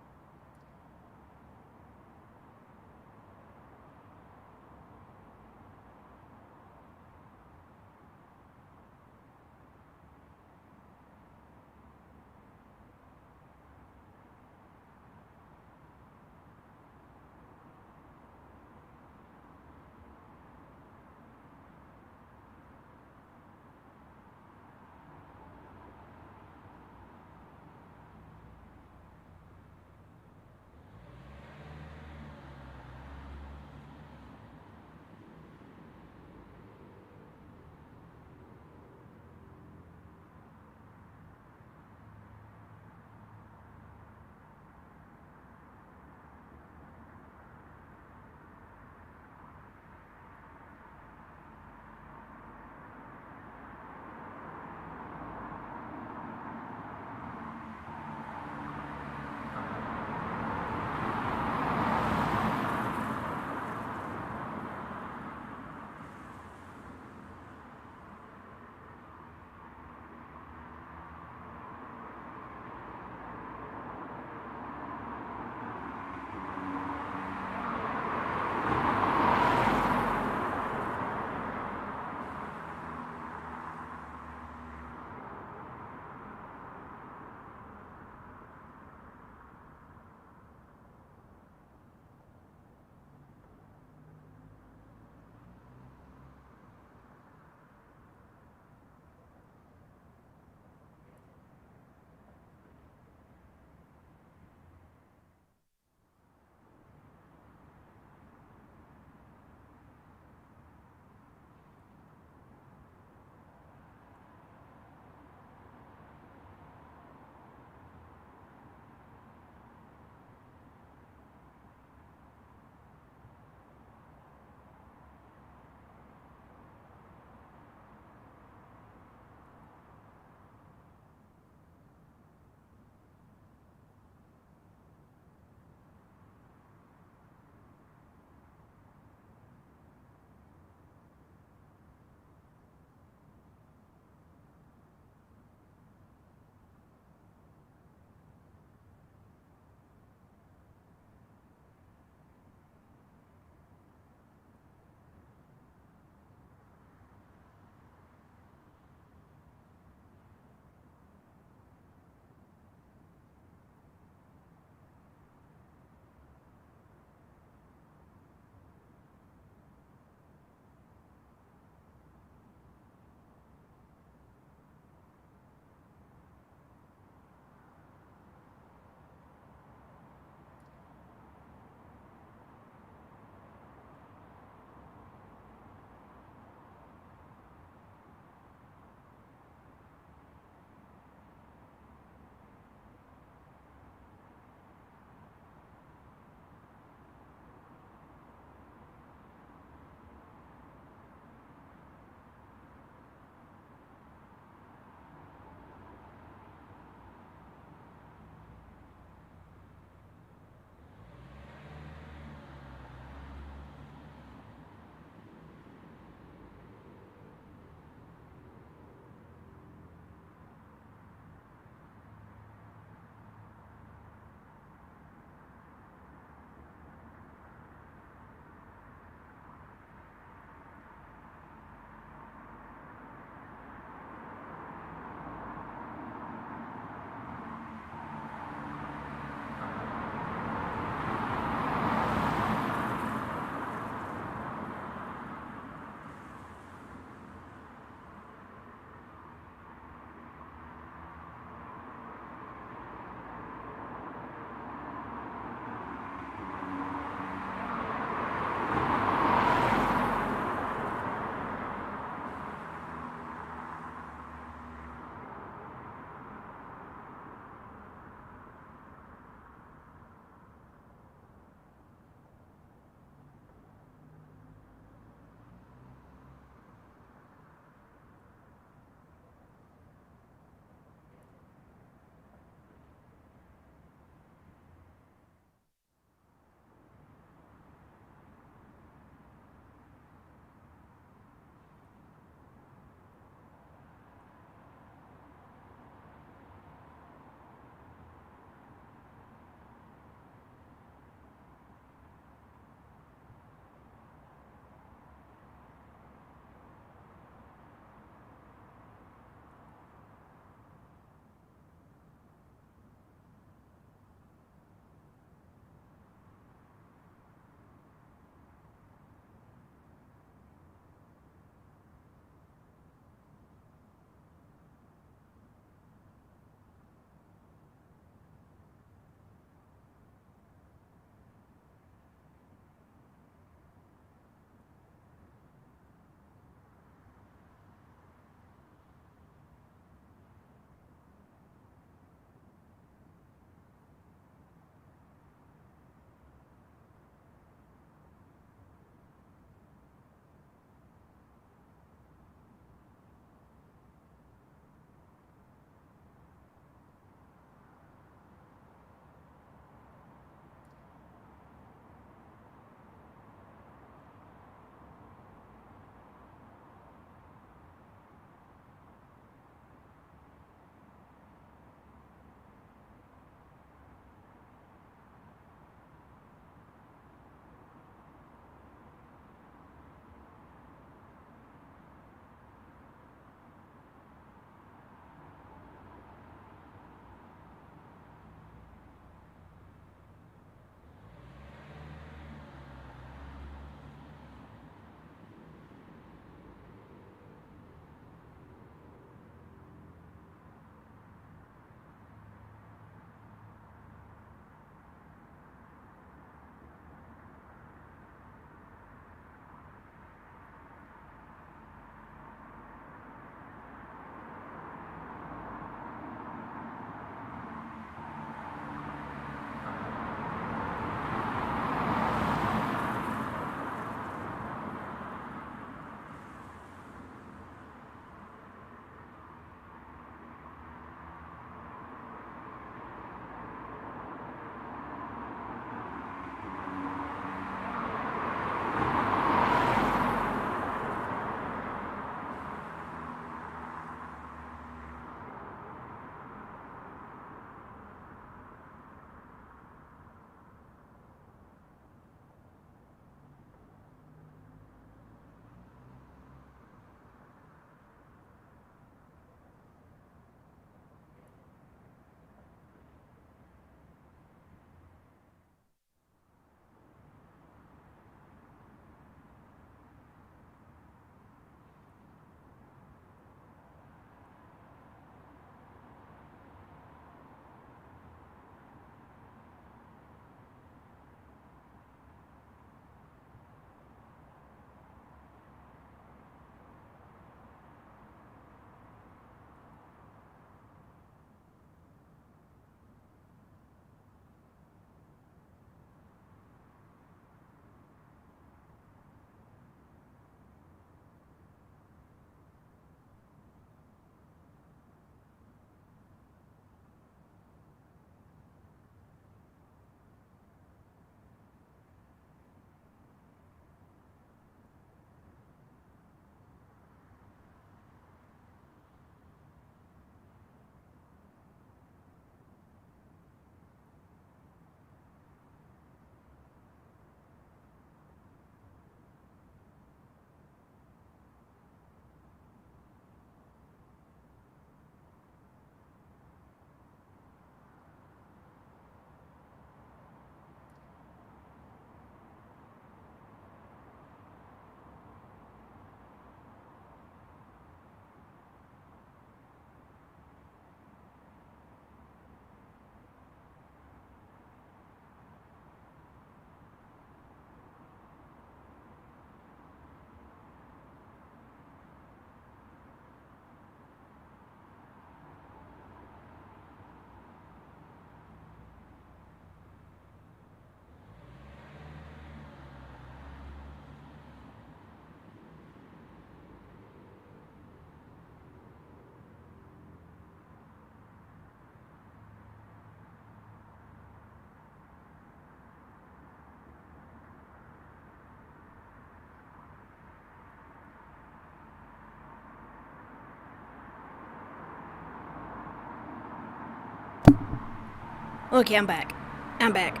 Okay, I'm back. I'm back.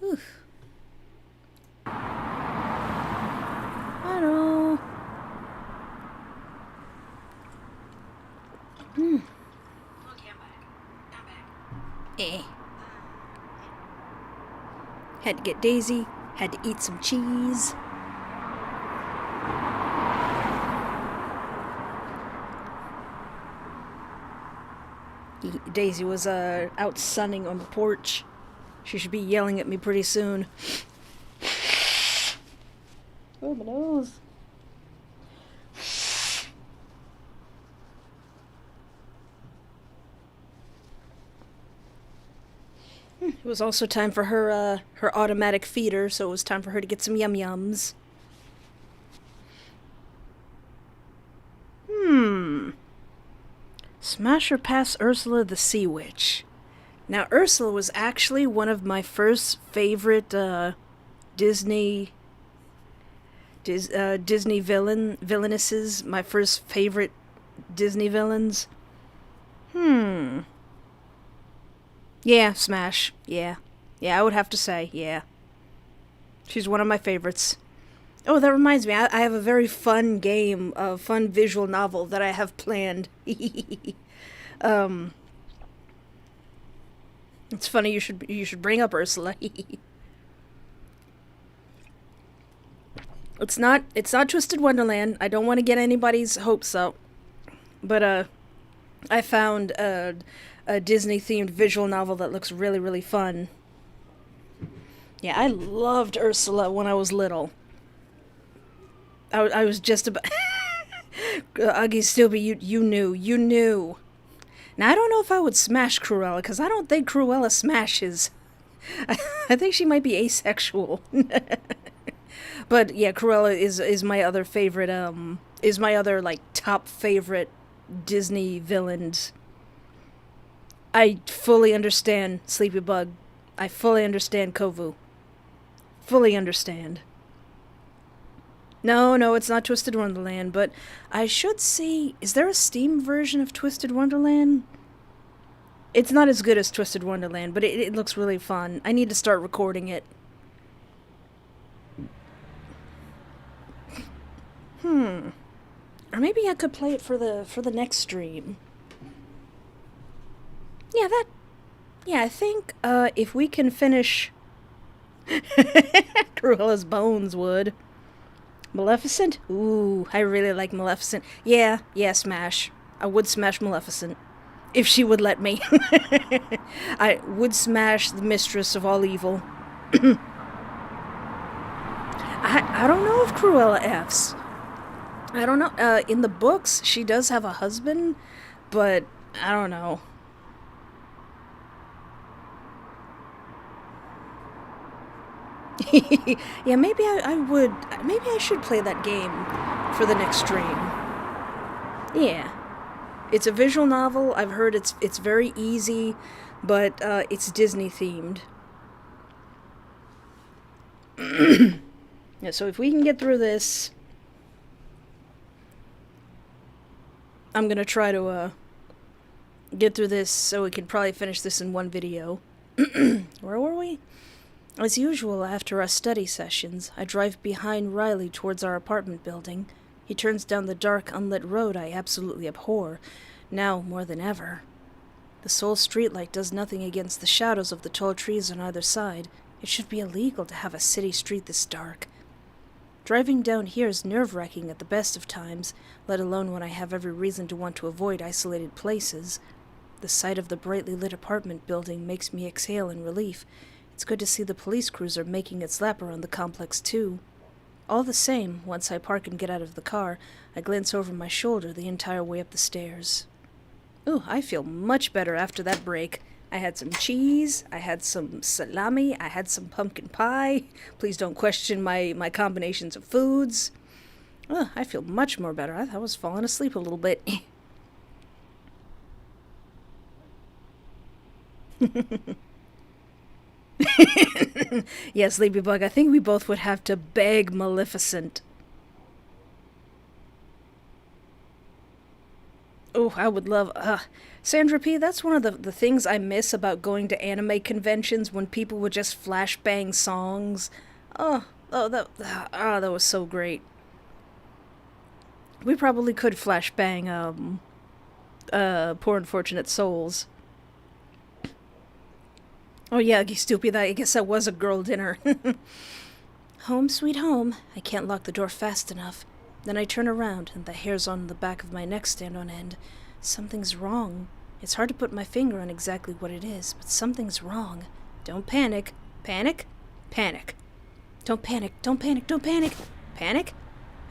Oof. Hello. Had to get Daisy. Had to eat some cheese. Daisy was out sunning on the porch. She should be yelling at me pretty soon. Oh, my nose. It was also time for her her automatic feeder, so it was time for her to get some yum-yums. Smash or pass Ursula the Sea Witch. Now, Ursula was actually one of my first favorite Disney villainesses. My first favorite Disney villains. Yeah, Smash. Yeah. Yeah, I would have to say, yeah. She's one of my favorites. Oh, that reminds me, I have a very fun game, a fun visual novel that I have planned. It's funny you should bring up Ursula. It's not Twisted Wonderland. I don't want to get anybody's hopes up. But I found a Disney themed visual novel that looks really, really fun. Yeah, I loved Ursula when I was little. I was just about Uggy Stubby, you knew. Now, I don't know if I would smash Cruella, because I don't think Cruella smashes. I think she might be asexual. But, yeah, Cruella is my other favorite, is my other, like, top favorite Disney villains. I fully understand Sleepy Bug. I fully understand Kovu. Fully understand. No, it's not Twisted Wonderland, but I should see... Is there a Steam version of Twisted Wonderland? It's not as good as Twisted Wonderland, but it looks really fun. I need to start recording it. Or maybe I could play it for the next stream. Yeah, I think, if we can finish... Cruella's bones would... Maleficent? Ooh, I really like Maleficent. Yeah, smash. I would smash Maleficent. If she would let me. I would smash the mistress of all evil. I don't know if Cruella F's. I don't know. In the books, she does have a husband, but I don't know. Yeah, maybe maybe I should play that game for the next stream. Yeah. It's a visual novel. I've heard it's very easy, but it's Disney themed. Yeah, so if we can get through this, I'm gonna try to get through this so we can probably finish this in one video. Where were we? As usual, after our study sessions, I drive behind Riley towards our apartment building. He turns down the dark, unlit road I absolutely abhor, now more than ever. The sole streetlight does nothing against the shadows of the tall trees on either side. It should be illegal to have a city street this dark. Driving down here is nerve-wracking at the best of times, let alone when I have every reason to want to avoid isolated places. The sight of the brightly lit apartment building makes me exhale in relief. It's good to see the police cruiser making its lap around the complex, too. All the same, once I park and get out of the car, I glance over my shoulder the entire way up the stairs. Ooh, I feel much better after that break. I had some cheese, I had some salami, I had some pumpkin pie. Please don't question my combinations of foods. I feel much more better. I was falling asleep a little bit. Yes, Ladybug, I think we both would have to beg Maleficent. Oh, I would love... Sandra P., that's one of the things I miss about going to anime conventions, when people would just flashbang songs. That was so great. We probably could flashbang, Poor Unfortunate Souls. Oh yeah, stupid, I guess that was a girl dinner. Home sweet home. I can't lock the door fast enough. Then I turn around, and the hairs on the back of my neck stand on end. Something's wrong. It's hard to put my finger on exactly what it is, but something's wrong. Don't panic. Panic? Panic. Don't panic, don't panic, don't panic! Panic?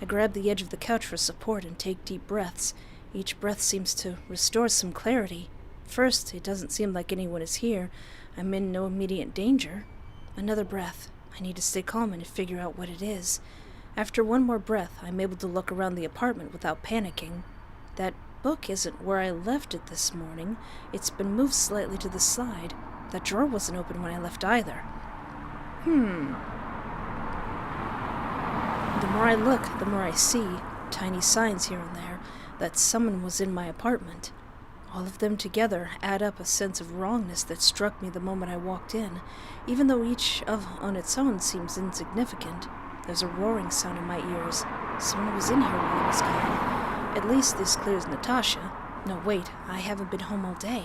I grab the edge of the couch for support and take deep breaths. Each breath seems to restore some clarity. First, it doesn't seem like anyone is here. I'm in no immediate danger. Another breath. I need to stay calm and figure out what it is. After one more breath, I'm able to look around the apartment without panicking. That book isn't where I left it this morning. It's been moved slightly to the side. That drawer wasn't open when I left either. The more I look, the more I see, tiny signs here and there, that someone was in my apartment. All of them together add up a sense of wrongness that struck me the moment I walked in. Even though each on its own seems insignificant, there's a roaring sound in my ears. Someone was in here while I was gone. At least this clears Natasha. No, wait, I haven't been home all day.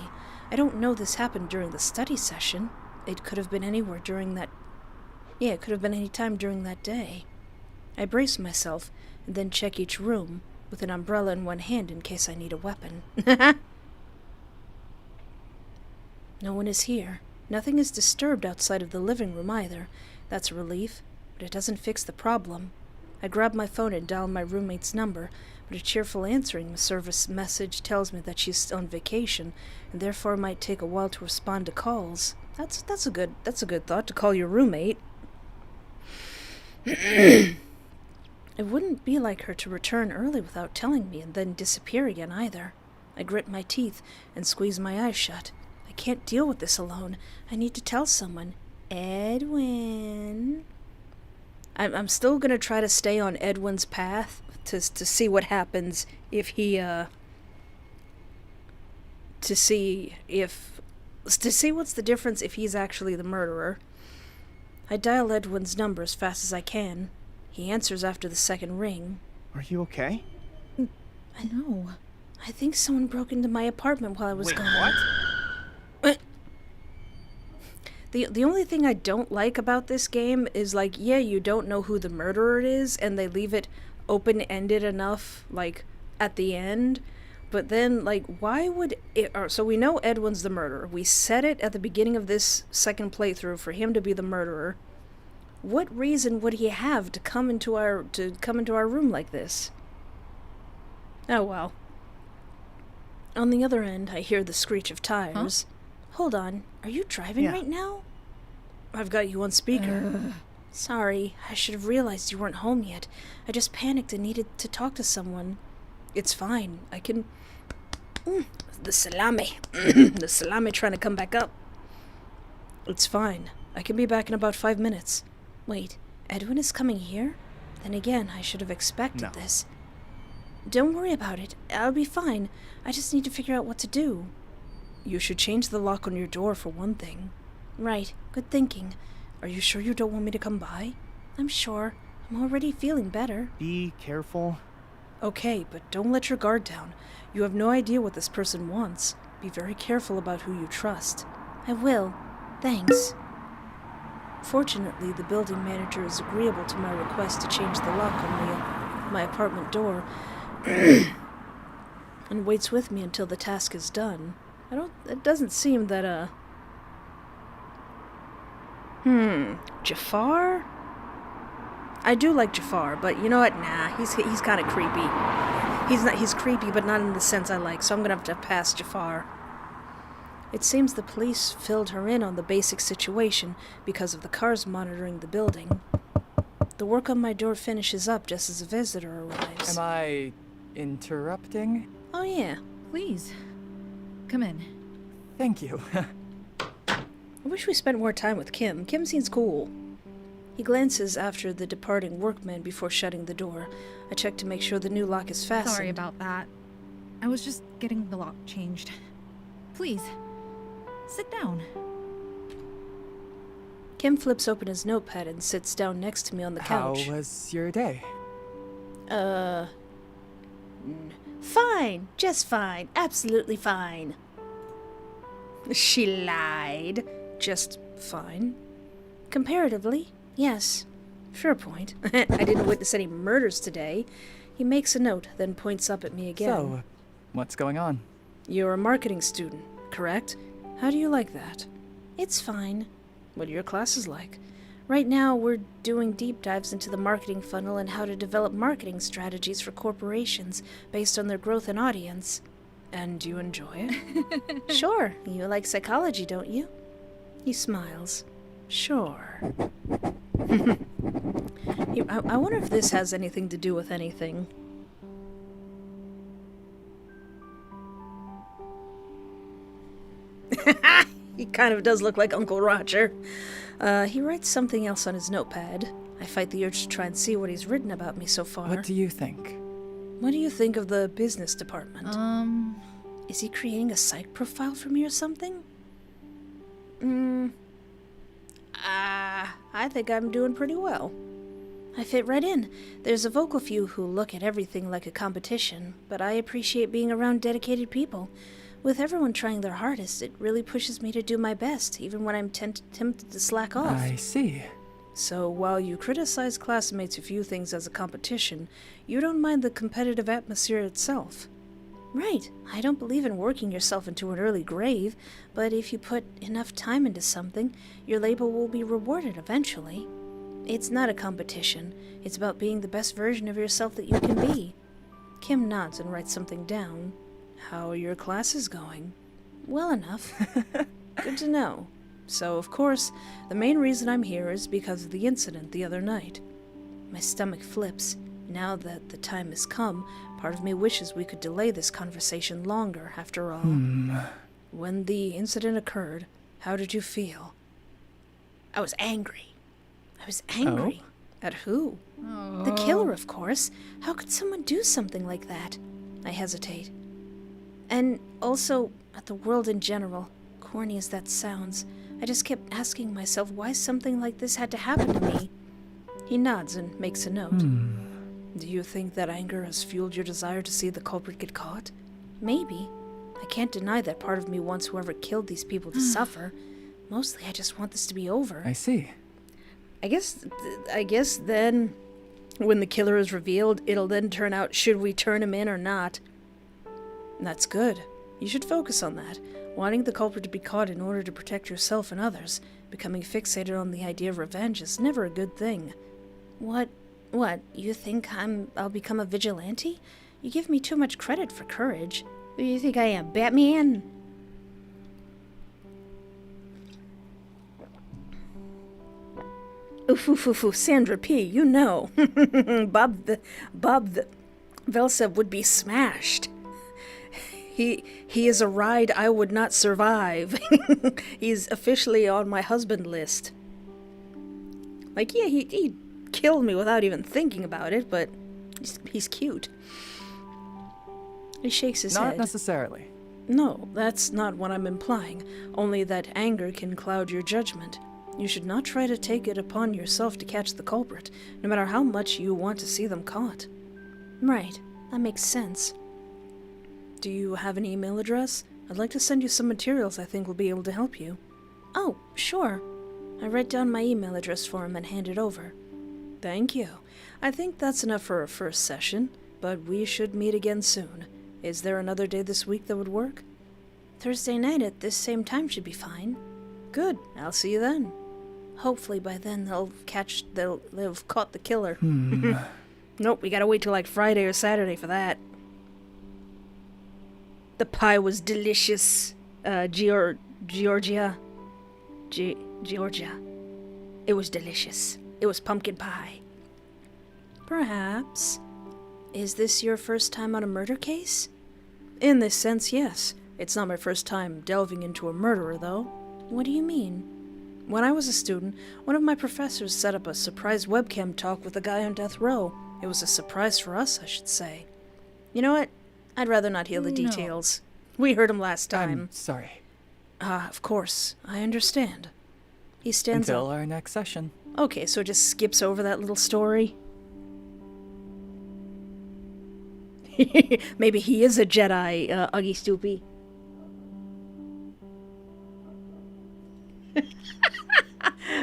I don't know this happened during the study session. It could have been anywhere during that... Yeah, it could have been any time during that day. I brace myself, and then check each room, with an umbrella in one hand in case I need a weapon. No one is here. Nothing is disturbed outside of the living room either. That's a relief, but it doesn't fix the problem. I grab my phone and dial my roommate's number, but a cheerful answering service message tells me that she's on vacation, and therefore might take a while to respond to calls. That's a good thought, to call your roommate. It wouldn't be like her to return early without telling me and then disappear again either. I grit my teeth and squeeze my eyes shut. I can't deal with this alone. I need to tell someone. Edwin. I'm still gonna try to stay on Edwin's path to see what happens if he to see what's the difference if he's actually the murderer. I dial Edwin's number as fast as I can. He answers after the second ring. Are you okay? No. I think someone broke into my apartment while I was gone. What? The only thing I don't like about this game is, like, yeah, you don't know who the murderer is, and they leave it open-ended enough, like, at the end. But then, like, why would it... So we know Edwin's the murderer. We set it at the beginning of this second playthrough for him to be the murderer. What reason would he have to come into our room like this? Oh well. On the other end, I hear the screech of tires. Huh? Hold on, are you driving right now? I've got you on speaker. Sorry, I should have realized you weren't home yet. I just panicked and needed to talk to someone. It's fine, I can... the salami. The salami trying to come back up. It's fine, I can be back in about 5 minutes. Wait, Edwin is coming here? Then again, I should have expected this. Don't worry about it. I'll be fine. I just need to figure out what to do. You should change the lock on your door for one thing. Right. Good thinking. Are you sure you don't want me to come by? I'm sure. I'm already feeling better. Be careful. Okay, but don't let your guard down. You have no idea what this person wants. Be very careful about who you trust. I will. Thanks. Fortunately, the building manager is agreeable to my request to change the lock on my apartment door and waits with me until the task is done. It doesn't seem that, Jafar? I do like Jafar, but you know what? Nah, he's kind of creepy. He's creepy, but not in the sense I like, so I'm gonna have to pass Jafar. It seems the police filled her in on the basic situation because of the cars monitoring the building. The work on my door finishes up just as a visitor arrives. Am I interrupting? Oh yeah. Please, come in. Thank you. I wish we spent more time with Kim. Kim seems cool. He glances after the departing workman before shutting the door. I check to make sure the new lock is fastened. Sorry about that. I was just getting the lock changed. Please, sit down. Kim flips open his notepad and sits down next to me on the couch. How was your day? Fine. Just fine. Absolutely fine. She lied. Just fine. Comparatively, yes. Fair point. I didn't witness any murders today. He makes a note, then points up at me again. So, what's going on? You're a marketing student, correct? How do you like that? It's fine. What are your classes like? Right now, we're doing deep dives into the marketing funnel and how to develop marketing strategies for corporations based on their growth and audience. And do you enjoy it? Sure. You like psychology, don't you? He smiles. Sure. I wonder if this has anything to do with anything. He kind of does look like Uncle Roger. He writes something else on his notepad. I fight the urge to try and see what he's written about me so far. What do you think? What do you think of the business department? Is he creating a psych profile for me or something? I think I'm doing pretty well. I fit right in. There's a vocal few who look at everything like a competition, but I appreciate being around dedicated people. With everyone trying their hardest, it really pushes me to do my best, even when I'm tempted to slack off. I see. So while you criticize classmates who view things as a competition, you don't mind the competitive atmosphere itself. Right. I don't believe in working yourself into an early grave, but if you put enough time into something, your label will be rewarded eventually. It's not a competition. It's about being the best version of yourself that you can be. Kim nods and writes something down. How are your classes going? Well enough. Good to know. So, of course, the main reason I'm here is because of the incident the other night. My stomach flips. Now that the time has come, part of me wishes we could delay this conversation longer, after all. When the incident occurred, how did you feel? I was angry. Oh? At who? Oh. The killer, of course. How could someone do something like that? I hesitate. And also, at the world in general, corny as that sounds, I just kept asking myself why something like this had to happen to me. He nods and makes a note. Do you think that anger has fueled your desire to see the culprit get caught? Maybe. I can't deny that part of me wants whoever killed these people to suffer. Mostly I just want this to be over. I see. I guess then, when the killer is revealed, it'll then turn out should we turn him in or not. That's good. You should focus on that. Wanting the culprit to be caught in order to protect yourself and others. Becoming fixated on the idea of revenge is never a good thing. What? You think I'll become a vigilante? You give me too much credit for courage. Who do you think I am, Batman? Oof, Sandra P., you know. Bob the Velseb would be smashed. He is a ride I would not survive. He's officially on my husband list. Like, yeah, he killed me without even thinking about it, but he's cute. He shakes his head. Not necessarily. No, that's not what I'm implying. Only that anger can cloud your judgment. You should not try to take it upon yourself to catch the culprit, no matter how much you want to see them caught. Right, that makes sense. Do you have an email address? I'd like to send you some materials I think will be able to help you. Oh, sure. I write down my email address for him and hand it over. Thank you. I think that's enough for a first session, but we should meet again soon. Is there another day this week that would work? Thursday night at this same time should be fine. Good, I'll see you then. Hopefully by then they'll have caught the killer. Nope, we gotta wait till like Friday or Saturday for that. The pie was delicious. Georgia. It was delicious. It was pumpkin pie. Perhaps. Is this your first time on a murder case? In this sense, yes. It's not my first time delving into a murderer, though. What do you mean? When I was a student, one of my professors set up a surprise webcam talk with a guy on death row. It was a surprise for us, I should say. You know what? I'd rather not hear the No. details. We heard him last time. I'm sorry. Of course. I understand. He stands Until up. our next session. Okay, so it just skips over that little story. Maybe he is a Jedi, Uggy Stoopy.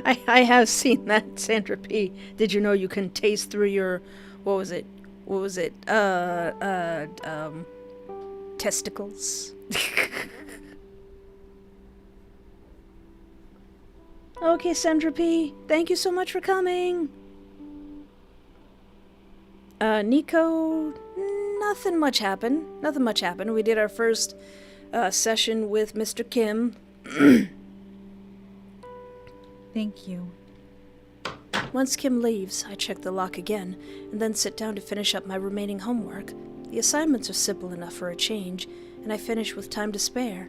I have seen that, Sandra P. Did you know you can taste through your, what was it? Testicles? Okay, Sandra P. Thank you so much for coming. Nico, nothing much happened. We did our first session with Mr. Kim. Thank you. Once Kim leaves, I check the lock again, and then sit down to finish up my remaining homework. The assignments are simple enough for a change, and I finish with time to spare.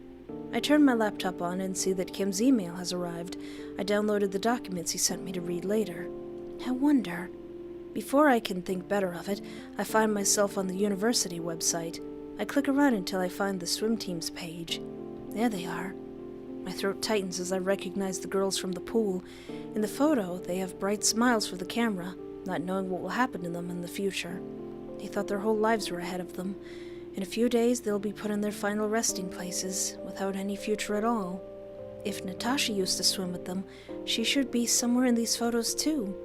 I turn my laptop on and see that Kim's email has arrived. I downloaded the documents he sent me to read later. I wonder. Before I can think better of it, I find myself on the university website. I click around until I find the swim team's page. There they are. My throat tightens as I recognize the girls from the pool. In the photo, they have bright smiles for the camera, not knowing what will happen to them in the future. They thought their whole lives were ahead of them. In a few days, they'll be put in their final resting places, without any future at all. If Natasha used to swim with them, she should be somewhere in these photos too.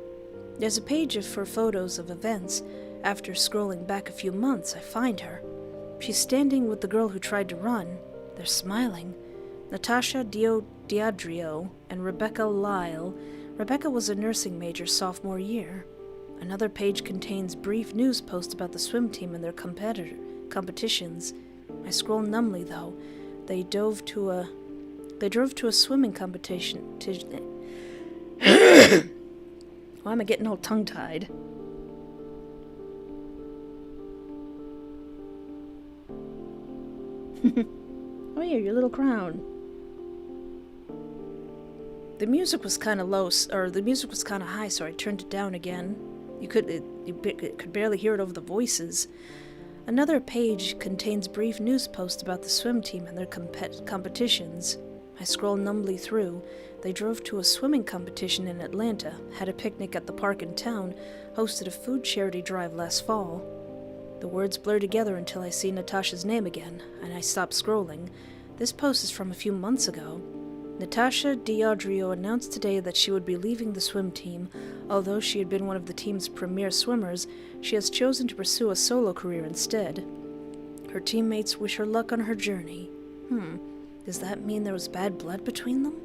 There's a page for photos of events. After scrolling back a few months, I find her. She's standing with the girl who tried to run. They're smiling. Natasha Diadrio and Rebecca Lyle. Rebecca was a nursing major sophomore year. Another page contains brief news posts about the swim team and their competitions. I scroll numbly, though. They drove to a swimming competition. Why am I getting all tongue-tied? Oh yeah, your little crown. The music was kind of low, or the music was kind of high, so I turned it down again. You could barely hear it over the voices. Another page contains brief news posts about the swim team and their competitions. I scroll numbly through. They drove to a swimming competition in Atlanta, had a picnic at the park in town, hosted a food charity drive last fall. The words blur together until I see Natasha's name again, and I stop scrolling. This post is from a few months ago. Natasha Diadrio announced today that she would be leaving the swim team. Although she had been one of the team's premier swimmers, she has chosen to pursue a solo career instead. Her teammates wish her luck on her journey. Does that mean there was bad blood between them?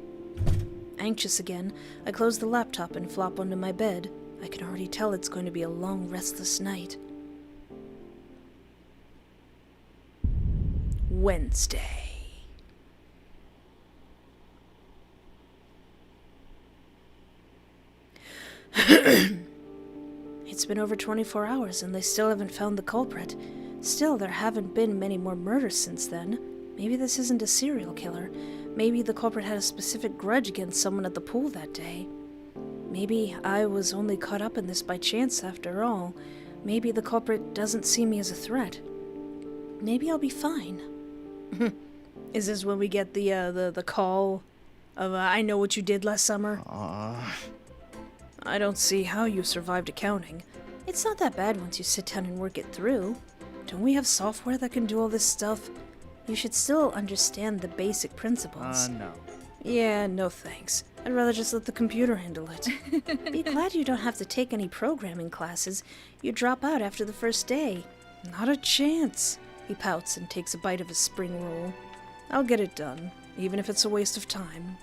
Anxious again, I close the laptop and flop onto my bed. I can already tell it's going to be a long, restless night. Wednesday. It's been over 24 hours and they still haven't found the culprit. Still, there haven't been many more murders since then. Maybe this isn't a serial killer. Maybe the culprit had a specific grudge against someone at the pool that day. Maybe I was only caught up in this by chance after all. Maybe the culprit doesn't see me as a threat. Maybe I'll be fine. Is this when we get the call of, I know what you did last summer? I don't see how you survived accounting. It's not that bad once you sit down and work it through. Don't we have software that can do all this stuff? You should still understand the basic principles. No. Yeah, no thanks. I'd rather just let the computer handle it. Be glad you don't have to take any programming classes. You drop out after the first day. Not a chance. He pouts and takes a bite of his spring roll. I'll get it done, even if it's a waste of time.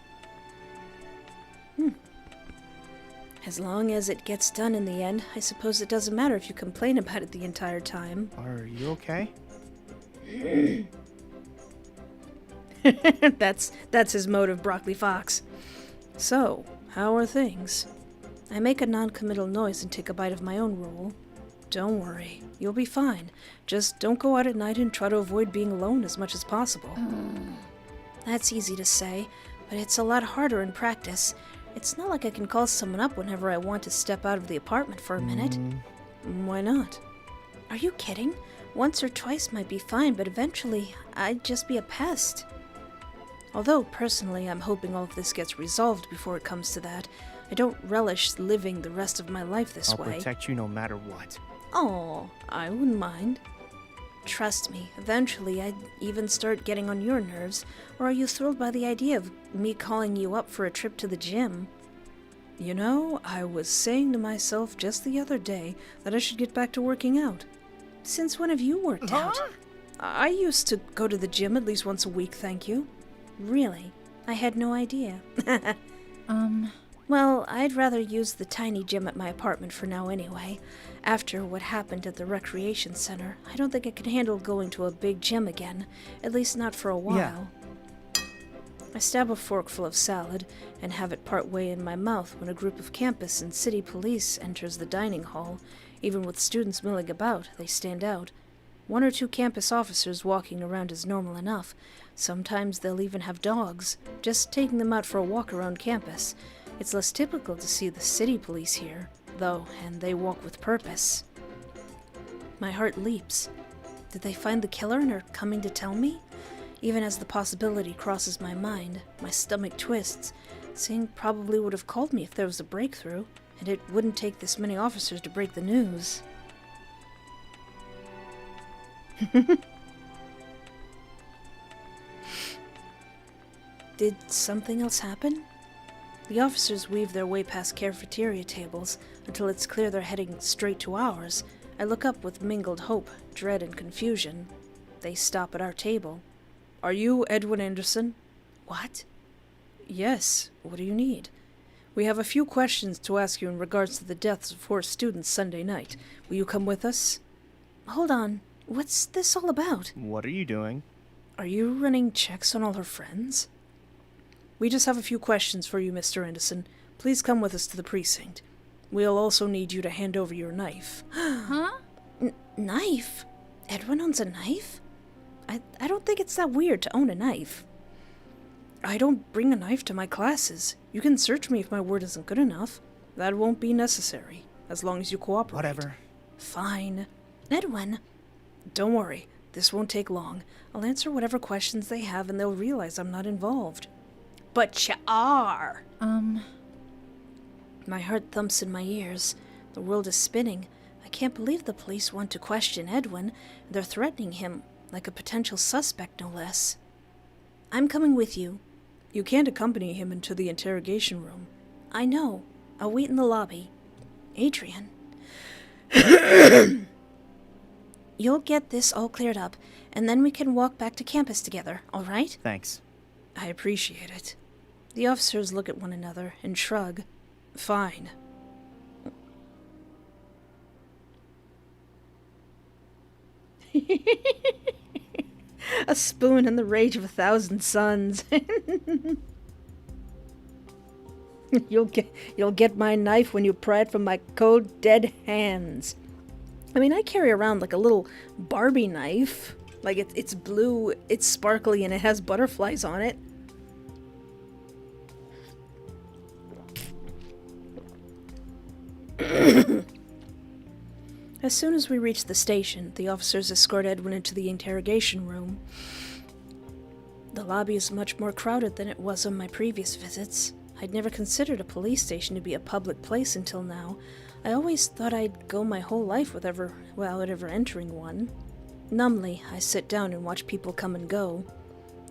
As long as it gets done in the end, I suppose it doesn't matter if you complain about it the entire time. Are you okay? That's his motive, Broccoli Fox. So, how are things? I make a non-committal noise and take a bite of my own roll. Don't worry, you'll be fine. Just don't go out at night and try to avoid being alone as much as possible. That's easy to say, but it's a lot harder in practice. It's not like I can call someone up whenever I want to step out of the apartment for a minute. Why not? Are you kidding? Once or twice might be fine, but eventually I'd just be a pest. Although, personally, I'm hoping all of this gets resolved before it comes to that. I don't relish living the rest of my life this way. I'll protect you no matter what. Oh, I wouldn't mind. Trust me, eventually I'd even start getting on your nerves. Or are you thrilled by the idea of me calling you up for a trip to the gym? You know, I was saying to myself just the other day that I should get back to working out. Since when have you worked out? I used to go to the gym at least once a week, thank you. Really? I had no idea. Well, I'd rather use the tiny gym at my apartment for now anyway. After what happened at the recreation center, I don't think I can handle going to a big gym again. At least not for a while. Yeah. I stab a fork full of salad and have it part way in my mouth when a group of campus and city police enters the dining hall. Even with students milling about, they stand out. 1 or 2 campus officers walking around is normal enough. Sometimes they'll even have dogs, just taking them out for a walk around campus. It's less typical to see the city police here, though, and they walk with purpose. My heart leaps. Did they find the killer and are coming to tell me? Even as the possibility crosses my mind, my stomach twists. Singh probably would have called me if there was a breakthrough, and it wouldn't take this many officers to break the news. Did something else happen? The officers weave their way past cafeteria tables until it's clear they're heading straight to ours. I look up with mingled hope, dread, and confusion. They stop at our table. Are you Edwin Anderson? What? Yes. What do you need? We have a few questions to ask you in regards to the deaths of 4 students Sunday night. Will you come with us? Hold on. What's this all about? What are you doing? Are you running checks on all her friends? We just have a few questions for you, Mr. Anderson. Please come with us to the precinct. We'll also need you to hand over your knife. Huh? Knife? Edwin owns a knife? I don't think it's that weird to own a knife. I don't bring a knife to my classes. You can search me if my word isn't good enough. That won't be necessary, as long as you cooperate. Whatever. Fine. Edwin. Don't worry, this won't take long. I'll answer whatever questions they have and they'll realize I'm not involved. But you are. My heart thumps in my ears. The world is spinning. I can't believe the police want to question Edwin. They're threatening him, like a potential suspect, no less. I'm coming with you. You can't accompany him into the interrogation room. I know. I'll wait in the lobby. Adrian. You'll get this all cleared up, and then we can walk back to campus together, all right? Thanks. I appreciate it. The officers look at one another and shrug. Fine. A spoon and the rage of 1,000 suns. You'll get my knife when you pry it from my cold, dead hands. I mean, I carry around like a little Barbie knife. Like, it's blue, it's sparkly, and it has butterflies on it. As soon as we reach the station, the officers escort Edwin into the interrogation room. The lobby is much more crowded than it was on my previous visits. I'd never considered a police station to be a public place until now. I always thought I'd go my whole life without ever entering one. Numbly, I sit down and watch people come and go.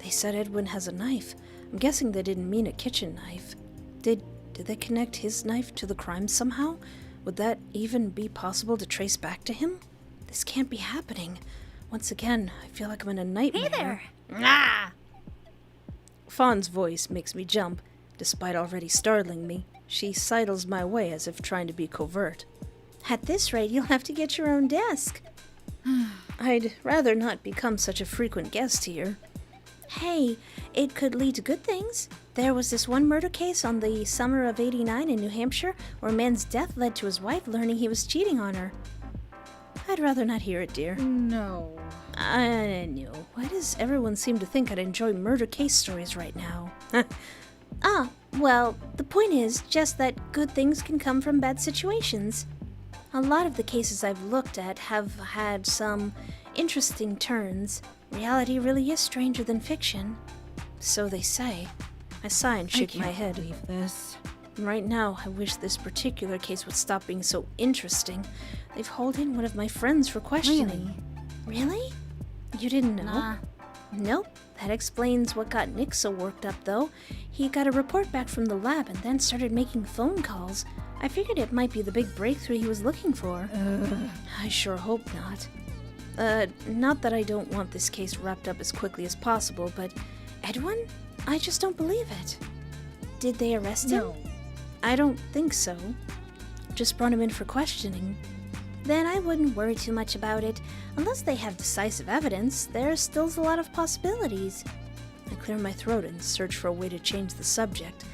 They said Edwin has a knife. I'm guessing they didn't mean a kitchen knife. Did they connect his knife to the crime somehow? Would that even be possible to trace back to him? This can't be happening. Once again, I feel like I'm in a nightmare. Hey there! Ah! Fawn's voice makes me jump, despite already startling me. She sidles my way as if trying to be covert. At this rate, you'll have to get your own desk. I'd rather not become such a frequent guest here. Hey, it could lead to good things. There was this one murder case on the summer of '89 in New Hampshire where a man's death led to his wife learning he was cheating on her. I'd rather not hear it, dear. No. I know. Why does everyone seem to think I'd enjoy murder case stories right now? Well, the point is just that good things can come from bad situations. A lot of the cases I've looked at have had some interesting turns. Reality really is stranger than fiction. So they say. I sigh and shake my head. I can't believe this. Right now, I wish this particular case would stop being so interesting. They've hauled in one of my friends for questioning. Really? You didn't know? Nah. Nope. That explains what got Nick so worked up, though. He got a report back from the lab and then started making phone calls. I figured it might be the big breakthrough he was looking for. I sure hope not. Not that I don't want this case wrapped up as quickly as possible, but Edwin? I just don't believe it. Did they arrest him? No. I don't think so. Just brought him in for questioning. Then I wouldn't worry too much about it. Unless they have decisive evidence, there's still a lot of possibilities. I clear my throat and search for a way to change the subject.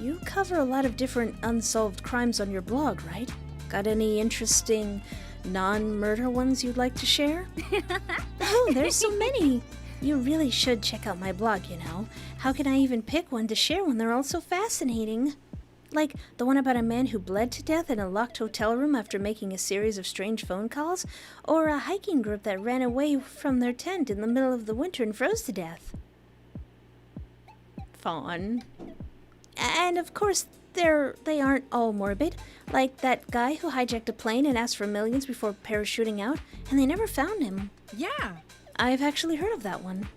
You cover a lot of different unsolved crimes on your blog, right? Got any interesting non-murder ones you'd like to share? Oh, there's so many! You really should check out my blog, you know. How can I even pick one to share when they're all so fascinating? Like the one about a man who bled to death in a locked hotel room after making a series of strange phone calls, or a hiking group that ran away from their tent in the middle of the winter and froze to death. Fun. And of course, they aren't all morbid, like that guy who hijacked a plane and asked for millions before parachuting out, and they never found him. Yeah. I've actually heard of that one.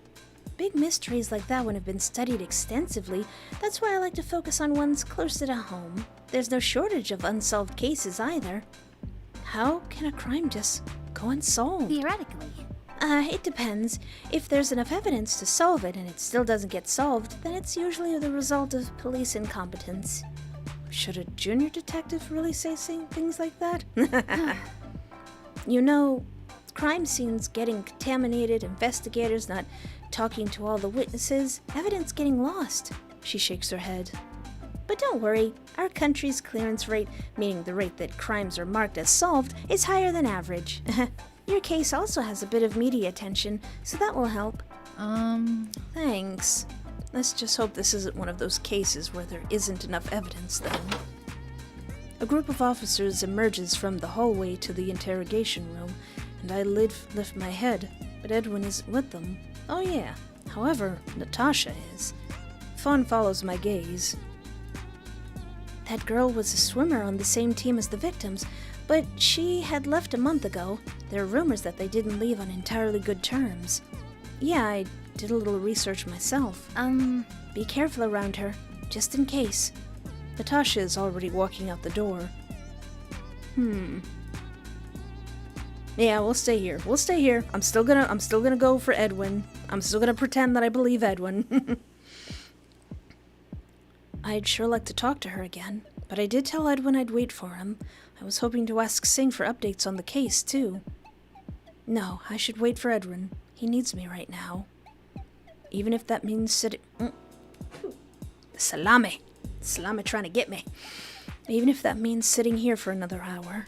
Big mysteries like that one have been studied extensively. That's why I like to focus on ones closer to home. There's no shortage of unsolved cases either. How can a crime just go unsolved? Theoretically. It depends. If there's enough evidence to solve it and it still doesn't get solved, then it's usually the result of police incompetence. Should a junior detective really say things like that? You know, crime scenes getting contaminated, investigators not talking to all the witnesses, evidence getting lost. She shakes her head. But don't worry, our country's clearance rate, meaning the rate that crimes are marked as solved, is higher than average. Your case also has a bit of media attention, so that will help. Thanks. Let's just hope this isn't one of those cases where there isn't enough evidence, then. A group of officers emerges from the hallway to the interrogation room, and I lift my head, but Edwin isn't with them. Oh yeah. However, Natasha is. Fawn follows my gaze. That girl was a swimmer on the same team as the victims, but she had left a month ago. There are rumors that they didn't leave on entirely good terms. Yeah, I did a little research myself. Be careful around her, just in case. Natasha is already walking out the door. Yeah, we'll stay here. We'll stay here. I'm still gonna go for Edwin. I'm still gonna pretend that I believe Edwin. I'd sure like to talk to her again, but I did tell Edwin I'd wait for him. I was hoping to ask Singh for updates on the case, too. No, I should wait for Edwin. He needs me right now. Even if that means sitting... Salami! Salami trying to get me. Even if that means sitting here for another hour.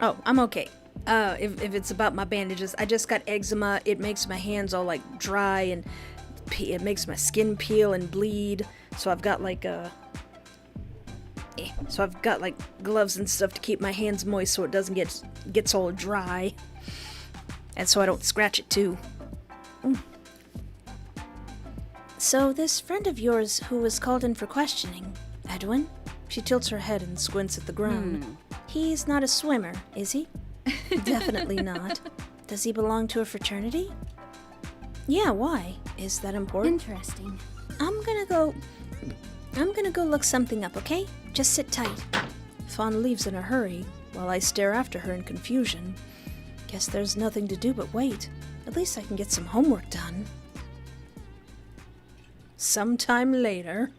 Oh, I'm okay. If it's about my bandages, I just got eczema. It makes my hands all like dry and it makes my skin peel and bleed. So I've got like gloves and stuff to keep my hands moist so it doesn't gets all dry. And so I don't scratch it too. So this friend of yours who was called in for questioning, Edwin? She tilts her head and squints at the ground. He's not a swimmer, is he? Definitely not. Does he belong to a fraternity? Yeah, why? Is that important? Interesting. I'm gonna go look something up, okay? Just sit tight. Fawn leaves in a hurry, while I stare after her in confusion. Guess there's nothing to do but wait. At least I can get some homework done. Sometime later.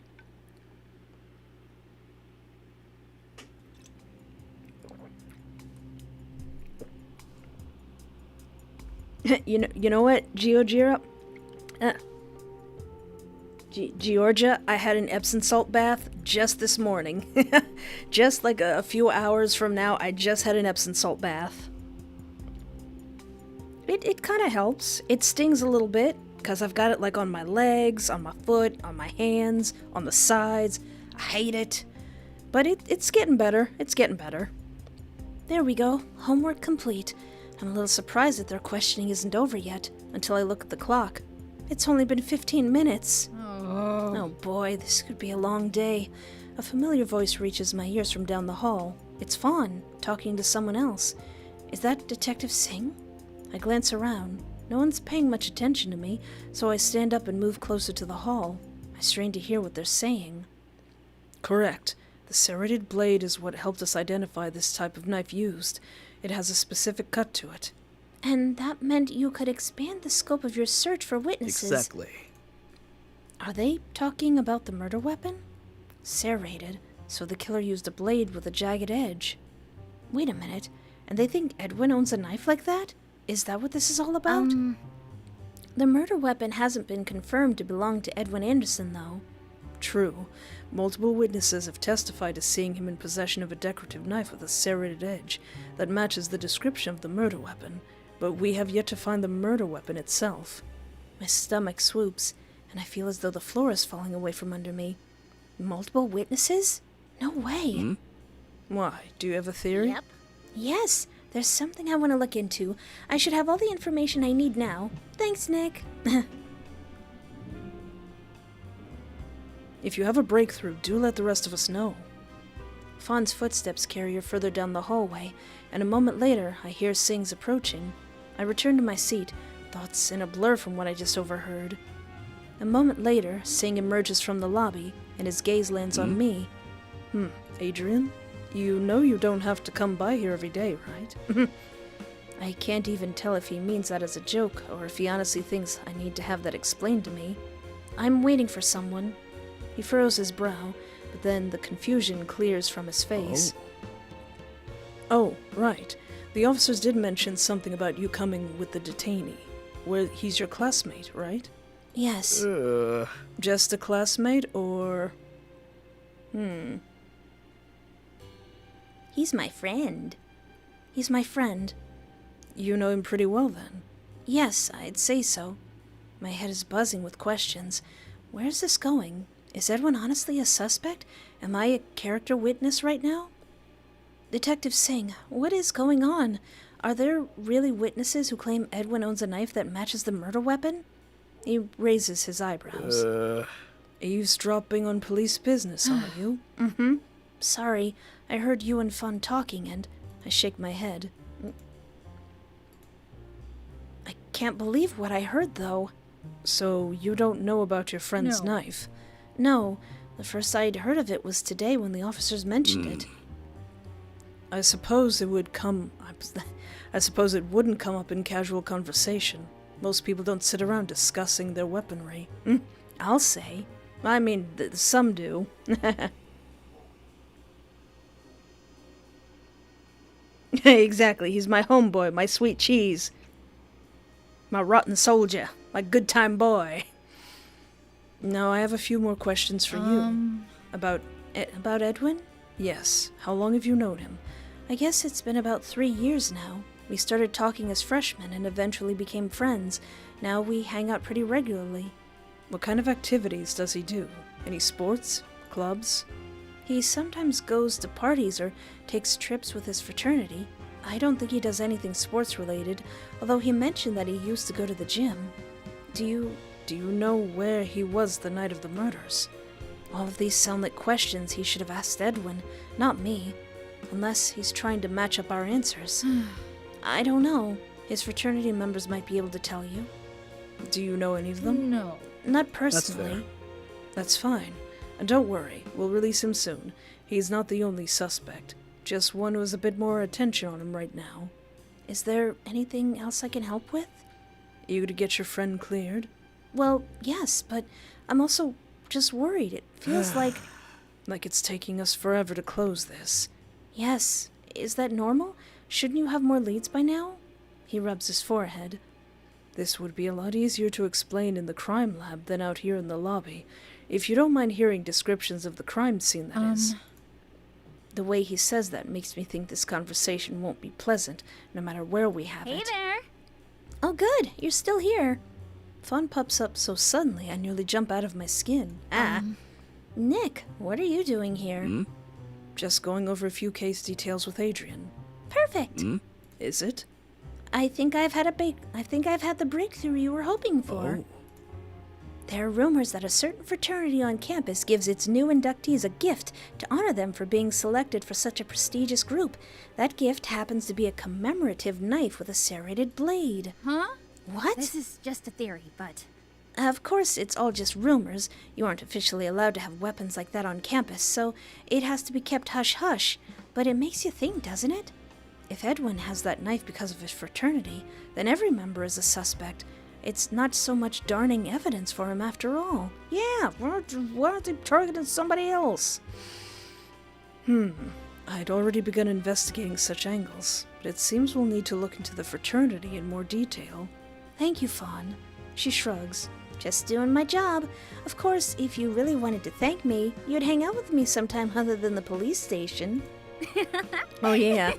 You know what, Georgia? Georgia, I had an Epsom salt bath just this morning. Just like a few hours from now, I just had an Epsom salt bath. It kind of helps. It stings a little bit, because I've got it like on my legs, on my foot, on my hands, on the sides. I hate it. But it's getting better. It's getting better. There we go. Homework complete. I'm a little surprised that their questioning isn't over yet, until I look at the clock. It's only been 15 minutes. Oh boy, this could be a long day. A familiar voice reaches my ears from down the hall. It's Fawn, talking to someone else. Is that Detective Singh? I glance around. No one's paying much attention to me, so I stand up and move closer to the hall. I strain to hear what they're saying. Correct. The serrated blade is what helped us identify this type of knife used. It has a specific cut to it. And that meant you could expand the scope of your search for witnesses. Exactly. Are they talking about the murder weapon? Serrated, so the killer used a blade with a jagged edge. Wait a minute, and they think Edwin owns a knife like that? Is that what this is all about? The murder weapon hasn't been confirmed to belong to Edwin Anderson, though. True. Multiple witnesses have testified to seeing him in possession of a decorative knife with a serrated edge that matches the description of the murder weapon, but we have yet to find the murder weapon itself. My stomach swoops, and I feel as though the floor is falling away from under me. Multiple witnesses? No way. Why? Do you have a theory? Yep. Yes, there's something I want to look into. I should have all the information I need now. Thanks, Nick. If you have a breakthrough, do let the rest of us know. Fawn's footsteps carry her further down the hallway, and a moment later, I hear Singh's approaching. I return to my seat, thoughts in a blur from what I just overheard. A moment later, Singh emerges from the lobby, and his gaze lands on me. Adrian? You know you don't have to come by here every day, right? I can't even tell if he means that as a joke, or if he honestly thinks I need to have that explained to me. I'm waiting for someone. He furrows his brow, but then the confusion clears from his face. Oh, right. The officers did mention something about you coming with the detainee. He's your classmate, right? Yes. Just a classmate, or... He's my friend. He's my friend. You know him pretty well, then? Yes, I'd say so. My head is buzzing with questions. Where's this going? Is Edwin honestly a suspect? Am I a character witness right now? Detective Singh, what is going on? Are there really witnesses who claim Edwin owns a knife that matches the murder weapon? He raises his eyebrows. Eavesdropping on police business, are you? Sorry, I heard you and Fawn talking, and I shake my head. I can't believe what I heard, though. So, you don't know about your friend's knife? No, the first I'd heard of it was today when the officers mentioned it. I suppose it wouldn't come up in casual conversation. Most people don't sit around discussing their weaponry. I'll say. I mean, some do. Exactly, he's my homeboy, my sweet cheese. My rotten soldier, my good time boy. No, I have a few more questions for you. About Edwin? Yes. How long have you known him? I guess it's been about 3 years now. We started talking as freshmen and eventually became friends. Now we hang out pretty regularly. What kind of activities does he do? Any sports? Clubs? He sometimes goes to parties or takes trips with his fraternity. I don't think he does anything sports-related, although he mentioned that he used to go to the gym. Do you know where he was the night of the murders? All of these sound like questions he should have asked Edwin, not me. Unless he's trying to match up our answers. I don't know. His fraternity members might be able to tell you. Do you know any of them? No. Not personally. That's fine. And don't worry, we'll release him soon. He's not the only suspect. Just one who has a bit more attention on him right now. Is there anything else I can help with? Eager to get your friend cleared? Well, yes, but I'm also just worried. It feels like it's taking us forever to close this. Yes. Is that normal? Shouldn't you have more leads by now? He rubs his forehead. This would be a lot easier to explain in the crime lab than out here in the lobby. If you don't mind hearing descriptions of the crime scene, that is. The way he says that makes me think this conversation won't be pleasant, no matter where we have Hey it. there. Oh good, you're still here. Fawn pops up so suddenly I nearly jump out of my skin. Nick, what are you doing here? Just going over a few case details with Adrian. Perfect. Is it? I think I've had the breakthrough you were hoping for. Oh. There are rumors that a certain fraternity on campus gives its new inductees a gift to honor them for being selected for such a prestigious group. That gift happens to be a commemorative knife with a serrated blade. Huh? What? This is just a theory, but... Of course, it's all just rumors. You aren't officially allowed to have weapons like that on campus, so it has to be kept hush-hush. But it makes you think, doesn't it? If Edwin has that knife because of his fraternity, then every member is a suspect. It's not so much darning evidence for him after all. Yeah, why aren't they targeting somebody else? I'd already begun investigating such angles, but it seems we'll need to look into the fraternity in more detail. Thank you, Fawn. She shrugs. Just doing my job. Of course, if you really wanted to thank me, you'd hang out with me sometime other than the police station. Oh yeah.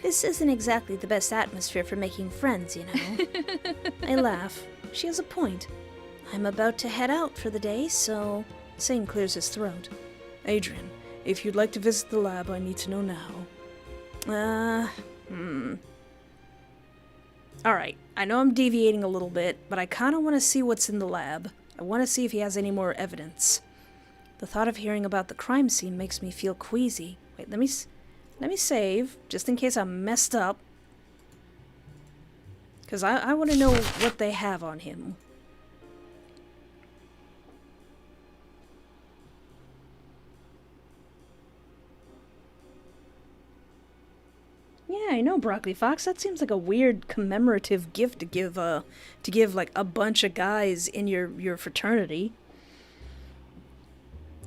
This isn't exactly the best atmosphere for making friends, you know. I laugh. She has a point. I'm about to head out for the day, so... Sane clears his throat. Adrian, if you'd like to visit the lab, I need to know now. Alright, I know I'm deviating a little bit, but I kinda want to see what's in the lab. I want to see if he has any more evidence. The thought of hearing about the crime scene makes me feel queasy. Wait, let me save, just in case I'm messed up. Because I want to know what they have on him. Yeah, I know, Broccoli Fox. That seems like a weird commemorative gift to give like a bunch of guys in your fraternity.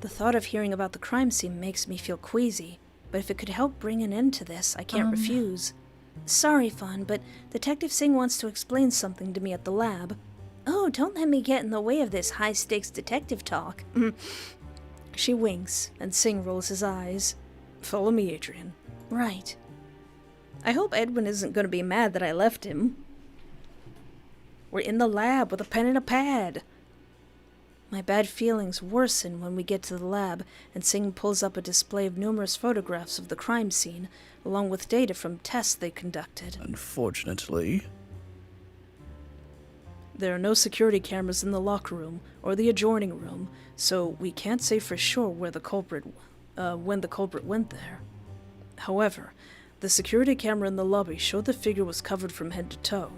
The thought of hearing about the crime scene makes me feel queasy, but if it could help bring an end to this, I can't refuse. Sorry, Fawn, but Detective Singh wants to explain something to me at the lab. Oh, don't let me get in the way of this high-stakes detective talk. She winks, and Singh rolls his eyes. Follow me, Adrian. Right. I hope Edwin isn't going to be mad that I left him. We're in the lab with a pen and a pad. My bad feelings worsen when we get to the lab, and Singh pulls up a display of numerous photographs of the crime scene, along with data from tests they conducted. Unfortunately, there are no security cameras in the locker room or the adjoining room, so we can't say for sure where the culprit, when the culprit went there. However, the security camera in the lobby showed the figure was covered from head to toe.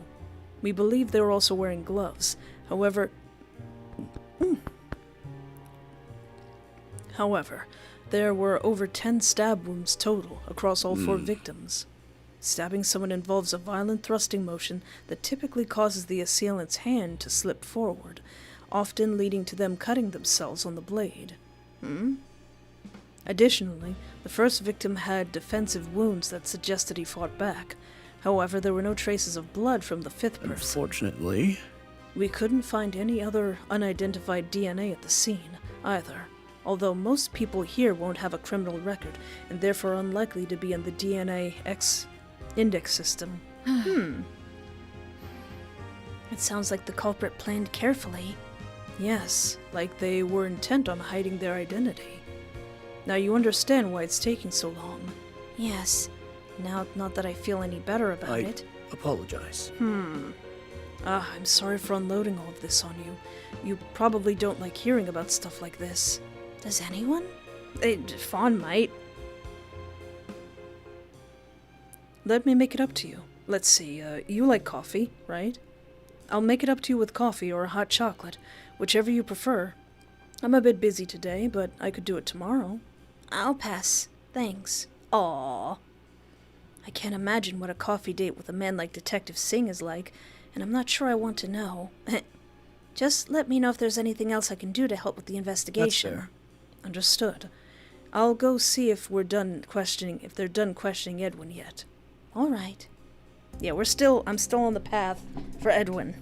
We believe they were also wearing gloves. However, there were over 10 stab wounds total across all 4 victims. Stabbing someone involves a violent thrusting motion that typically causes the assailant's hand to slip forward, often leading to them cutting themselves on the blade. Additionally, the first victim had defensive wounds that suggested he fought back. However, there were no traces of blood from the 5th person. Unfortunately, we couldn't find any other unidentified DNA at the scene, either, although most people here won't have a criminal record, and therefore unlikely to be in the DNA X index system. It sounds like the culprit planned carefully. Yes, like they were intent on hiding their identity. Now you understand why it's taking so long. Yes. Now, not that I feel any better about it. apologize. I'm sorry for unloading all of this on you. You probably don't like hearing about stuff like this. Does anyone? Fawn might. Let me make it up to you. Let's see, you like coffee, right? I'll make it up to you with coffee or hot chocolate, whichever you prefer. I'm a bit busy today, but I could do it tomorrow. I'll pass. Thanks. Aww. I can't imagine what a coffee date with a man like Detective Singh is like, and I'm not sure I want to know. Just let me know if there's anything else I can do to help with the investigation. That's fair. Understood. I'll go see if they're done questioning Edwin yet. All right. Yeah, I'm still on the path for Edwin.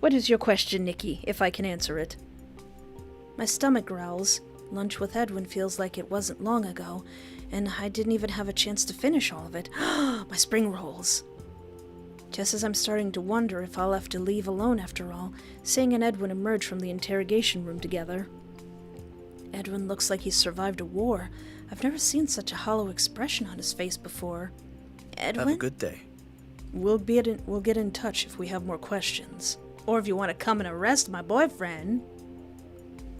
What is your question, Nikki, if I can answer it? My stomach growls. Lunch with Edwin feels like it wasn't long ago, and I didn't even have a chance to finish all of it. My spring rolls! Just as I'm starting to wonder if I'll have to leave alone after all, Sing and Edwin emerge from the interrogation room together. Edwin looks like he's survived a war. I've never seen such a hollow expression on his face before. Edwin? Have a good day. We'll get in touch if we have more questions. Or if you want to come and arrest my boyfriend.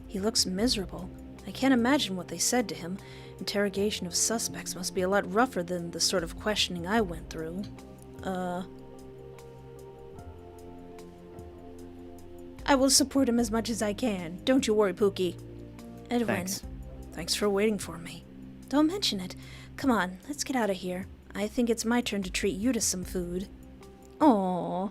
He looks miserable. I can't imagine what they said to him. Interrogation of suspects must be a lot rougher than the sort of questioning I went through. I will support him as much as I can. Don't you worry, Pookie. Edwin. Thanks for waiting for me. Don't mention it. Come on, let's get out of here. I think it's my turn to treat you to some food. Aww.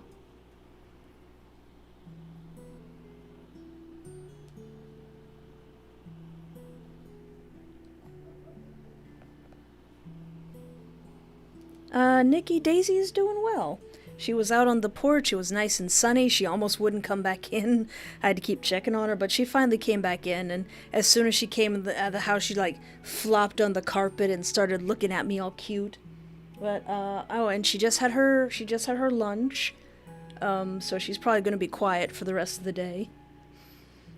Nikki Daisy is doing well. She was out on the porch, it was nice and sunny, she almost wouldn't come back in. I had to keep checking on her, but she finally came back in, and as soon as she came in the house, she like flopped on the carpet and started looking at me all cute. But, oh, and she just had her lunch, so she's probably gonna be quiet for the rest of the day.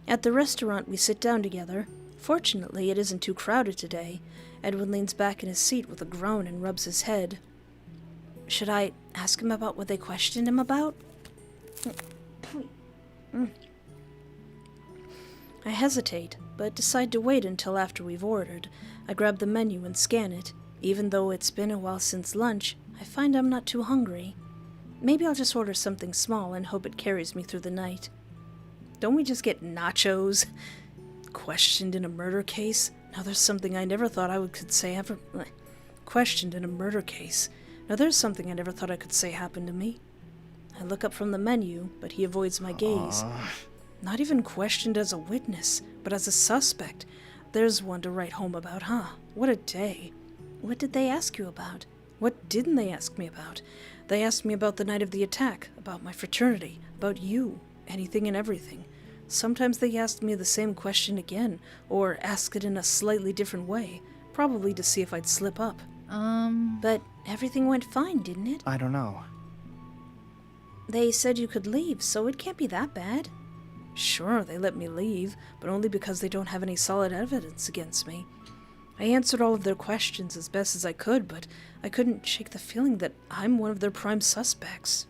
At the restaurant, we sit down together. Fortunately, it isn't too crowded today. Edwin leans back in his seat with a groan and rubs his head. Should I ask him about what they questioned him about? I hesitate, but decide to wait until after we've ordered. I grab the menu and scan it. Even though it's been a while since lunch, I find I'm not too hungry. Maybe I'll just order something small and hope it carries me through the night. Don't we just get nachos? Questioned in a murder case? Now there's something I never thought I could say ever. Questioned in a murder case. Now there's something I never thought I could say happened to me. I look up from the menu, but he avoids my gaze. Not even questioned as a witness, but as a suspect. There's one to write home about, huh? What a day. What did they ask you about? What didn't they ask me about? They asked me about the night of the attack, about my fraternity, about you, anything and everything. Sometimes they asked me the same question again, or asked it in a slightly different way, probably to see if I'd slip up. But everything went fine, didn't it? I don't know. They said you could leave, so it can't be that bad. Sure, they let me leave, but only because they don't have any solid evidence against me. I answered all of their questions as best as I could, but I couldn't shake the feeling that I'm one of their prime suspects.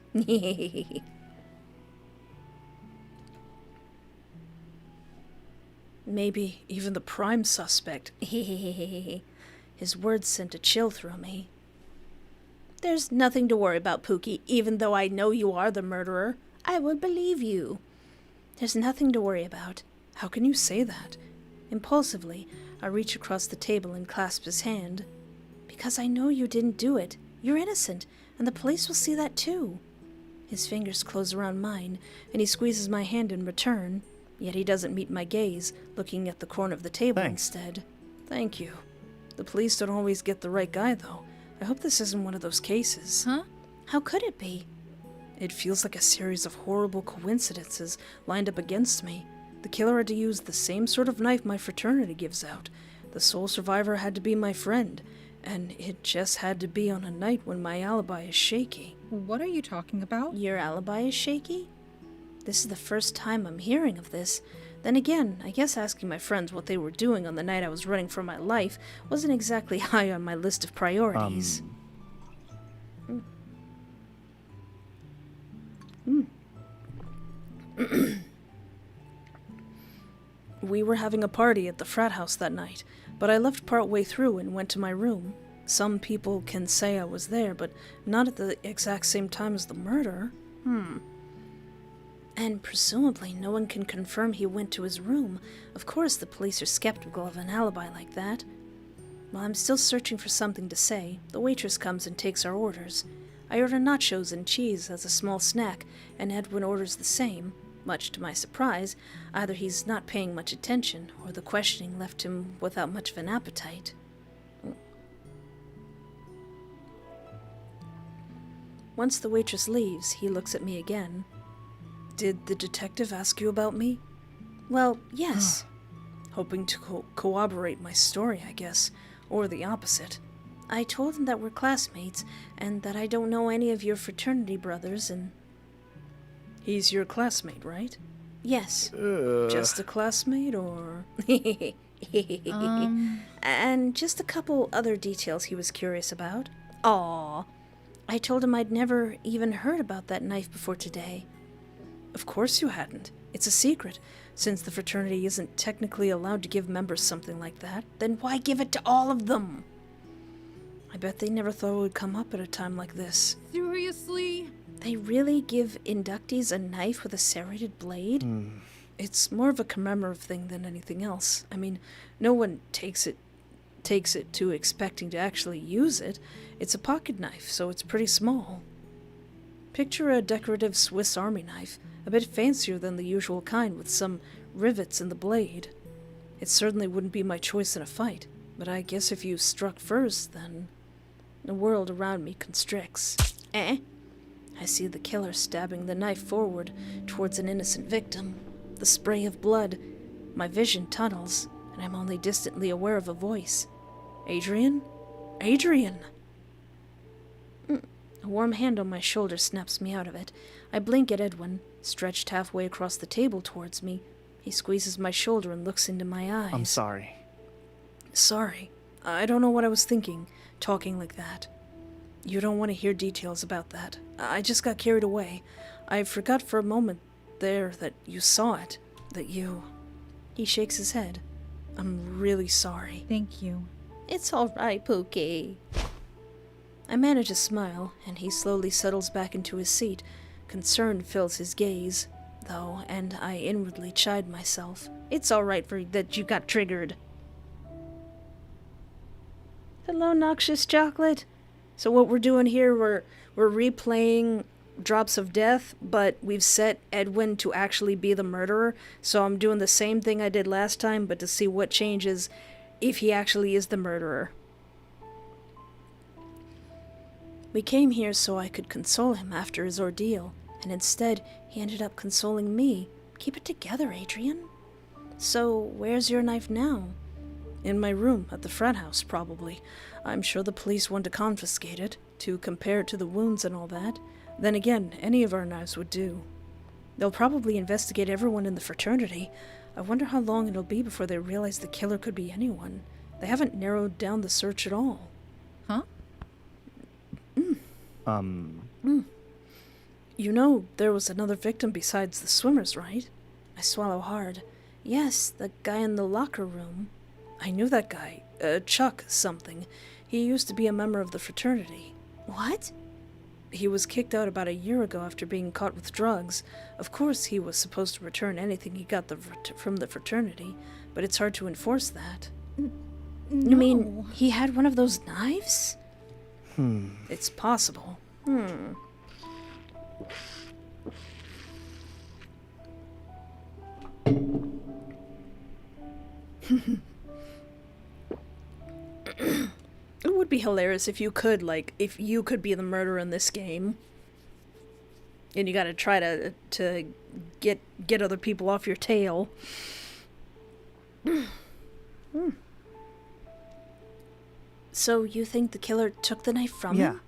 Maybe even the prime suspect. His words sent a chill through me. There's nothing to worry about, Pookie, even though I know you are the murderer. I would believe you. There's nothing to worry about. How can you say that? Impulsively, I reach across the table and clasp his hand. Because I know you didn't do it. You're innocent, and the police will see that too. His fingers close around mine, and he squeezes my hand in return. Yet he doesn't meet my gaze, looking at the corner of the table instead. Thank you. The police don't always get the right guy, though. I hope this isn't one of those cases. Huh? How could it be? It feels like a series of horrible coincidences lined up against me. The killer had to use the same sort of knife my fraternity gives out. The sole survivor had to be my friend, and it just had to be on a night when my alibi is shaky. What are you talking about? Your alibi is shaky? This is the first time I'm hearing of this. Then again, I guess asking my friends what they were doing on the night I was running for my life wasn't exactly high on my list of priorities. We were having a party at the frat house that night, but I left partway through and went to my room. Some people can say I was there, but not at the exact same time as the murder. And presumably no one can confirm he went to his room. Of course the police are skeptical of an alibi like that. While I'm still searching for something to say, the waitress comes and takes our orders. I order nachos and cheese as a small snack, and Edwin orders the same. Much to my surprise, either he's not paying much attention, or the questioning left him without much of an appetite. Once the waitress leaves, he looks at me again. Did the detective ask you about me? Well, yes. hoping to corroborate my story, I guess, or the opposite. I told him that we're classmates, and that I don't know any of your fraternity brothers, and... He's your classmate, right? Yes. Just a classmate, or...? And just a couple other details he was curious about. Aw. I told him I'd never even heard about that knife before today. Of course you hadn't. It's a secret. Since the fraternity isn't technically allowed to give members something like that, Then why give it to all of them? I bet they never thought it would come up at a time like this. Seriously? They really give inductees a knife with a serrated blade? It's more of a commemorative thing than anything else. I mean, no one takes it to expecting to actually use it. It's a pocket knife, so it's pretty small. Picture a decorative Swiss Army knife, a bit fancier than the usual kind with some rivets in the blade. It certainly wouldn't be my choice in a fight, but I guess if you struck first, then the world around me constricts. Eh? I see the killer stabbing the knife forward towards an innocent victim. The spray of blood. My vision tunnels, and I'm only distantly aware of a voice. Adrian? Adrian! A warm hand on my shoulder snaps me out of it. I blink at Edwin, stretched halfway across the table towards me. He squeezes my shoulder and looks into my eyes. I'm sorry. Sorry. I don't know what I was thinking, talking like that. You don't want to hear details about that. I just got carried away. I forgot for a moment there that you saw it. That you... He shakes his head. I'm really sorry. Thank you. It's all right, Pookie. I manage a smile, and he slowly settles back into his seat. Concern fills his gaze, though, and I inwardly chide myself. It's all right for that you got triggered. Hello, noxious chocolate. So what we're doing here, we're replaying Drops of Death, but we've set Edwin to actually be the murderer. So I'm doing the same thing I did last time, but to see what changes if he actually is the murderer. We came here so I could console him after his ordeal, and instead he ended up consoling me. Keep it together, Adrian. So, where's your knife now? In my room at the frat house, probably. I'm sure the police want to confiscate it, to compare it to the wounds and all that. Then again, any of our knives would do. They'll probably investigate everyone in the fraternity. I wonder how long it'll be before they realize the killer could be anyone. They haven't narrowed down the search at all. Huh? You know, there was another victim besides the swimmers, right? I swallow hard. Yes, the guy in the locker room. I knew that guy. Chuck something. He used to be a member of the fraternity. What? He was kicked out about a year ago after being caught with drugs. Of course, he was supposed to return anything he got from the fraternity, but it's hard to enforce that. No. You mean he had one of those knives? It's possible. It would be hilarious if you could, if you could be the murderer in this game. And you gotta try to get other people off your tail. So you think the killer took the knife from him?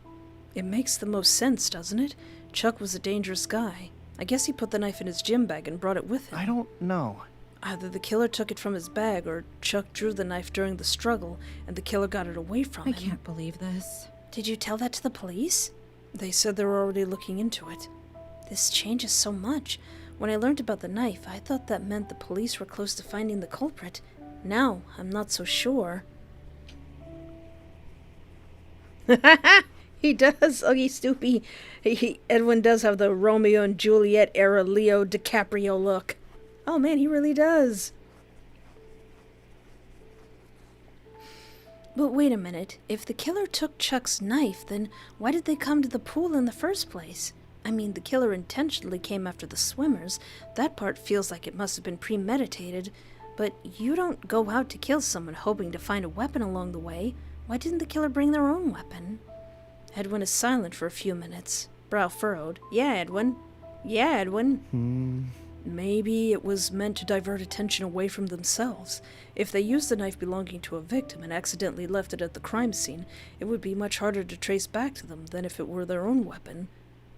It makes the most sense, doesn't it? Chuck was a dangerous guy. I guess he put the knife in his gym bag and brought it with him. I don't know. Either the killer took it from his bag, or Chuck drew the knife during the struggle, and the killer got it away from him. I can't believe this. Did you tell that to the police? They said they were already looking into it. This changes so much. When I learned about the knife, I thought that meant the police were close to finding the culprit. Now, I'm not so sure. He does, Uggy Stoopy. Edwin does have the Romeo and Juliet era Leo DiCaprio look. Oh man, he really does. But wait a minute. If the killer took Chuck's knife, then why did they come to the pool in the first place? I mean, the killer intentionally came after the swimmers. That part feels like it must have been premeditated. But you don't go out to kill someone hoping to find a weapon along the way. Why didn't the killer bring their own weapon? Edwin is silent for a few minutes, brow furrowed. Yeah, Edwin. Yeah, Edwin. Maybe it was meant to divert attention away from themselves. If they used the knife belonging to a victim and accidentally left it at the crime scene, it would be much harder to trace back to them than if it were their own weapon.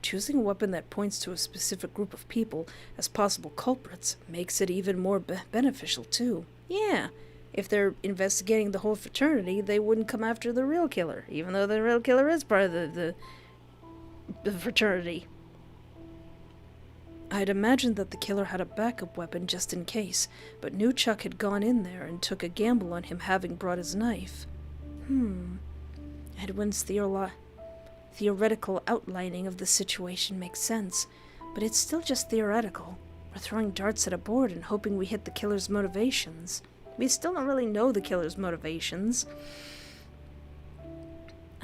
Choosing a weapon that points to a specific group of people as possible culprits makes it even more beneficial, too. Yeah, if they're investigating the whole fraternity, they wouldn't come after the real killer, even though the real killer is part of the fraternity. I'd imagined that the killer had a backup weapon just in case, but knew Chuck had gone in there and took a gamble on him having brought his knife. Edwin's theoretical outlining of the situation makes sense, but it's still just theoretical. We're throwing darts at a board and hoping we hit the killer's motivations. We still don't really know the killer's motivations.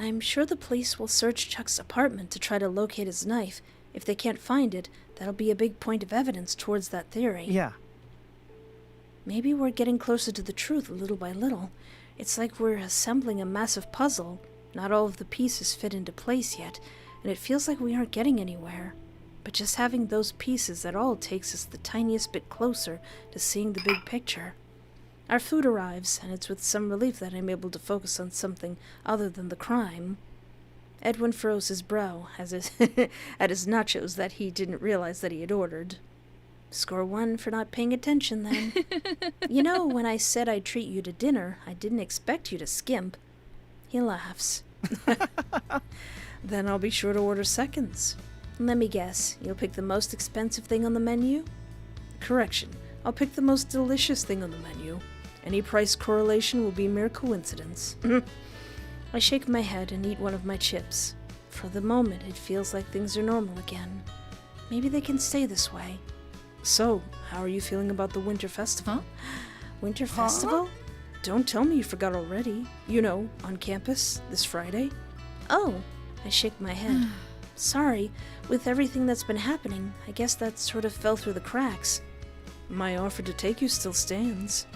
I'm sure the police will search Chuck's apartment to try to locate his knife. If they can't find it, that'll be a big point of evidence towards that theory. Yeah. Maybe we're getting closer to the truth little by little. It's like we're assembling a massive puzzle. Not all of the pieces fit into place yet, and it feels like we aren't getting anywhere. But just having those pieces at all takes us the tiniest bit closer to seeing the big picture. Our food arrives, and it's with some relief that I'm able to focus on something other than the crime. Edwin furrows his brow at his nachos that he didn't realize that he had ordered. Score 1 for not paying attention, then. You know, when I said I'd treat you to dinner, I didn't expect you to skimp. He laughs. Then I'll be sure to order seconds. Let me guess, you'll pick the most expensive thing on the menu? Correction, I'll pick the most delicious thing on the menu. Any price correlation will be mere coincidence. I shake my head and eat one of my chips. For the moment, it feels like things are normal again. Maybe they can stay this way. So, how are you feeling about the Winter Festival? Huh? Winter Festival? Don't tell me you forgot already. You know, on campus, this Friday. Oh, I shake my head. Sorry, with everything that's been happening, I guess that sort of fell through the cracks. My offer to take you still stands.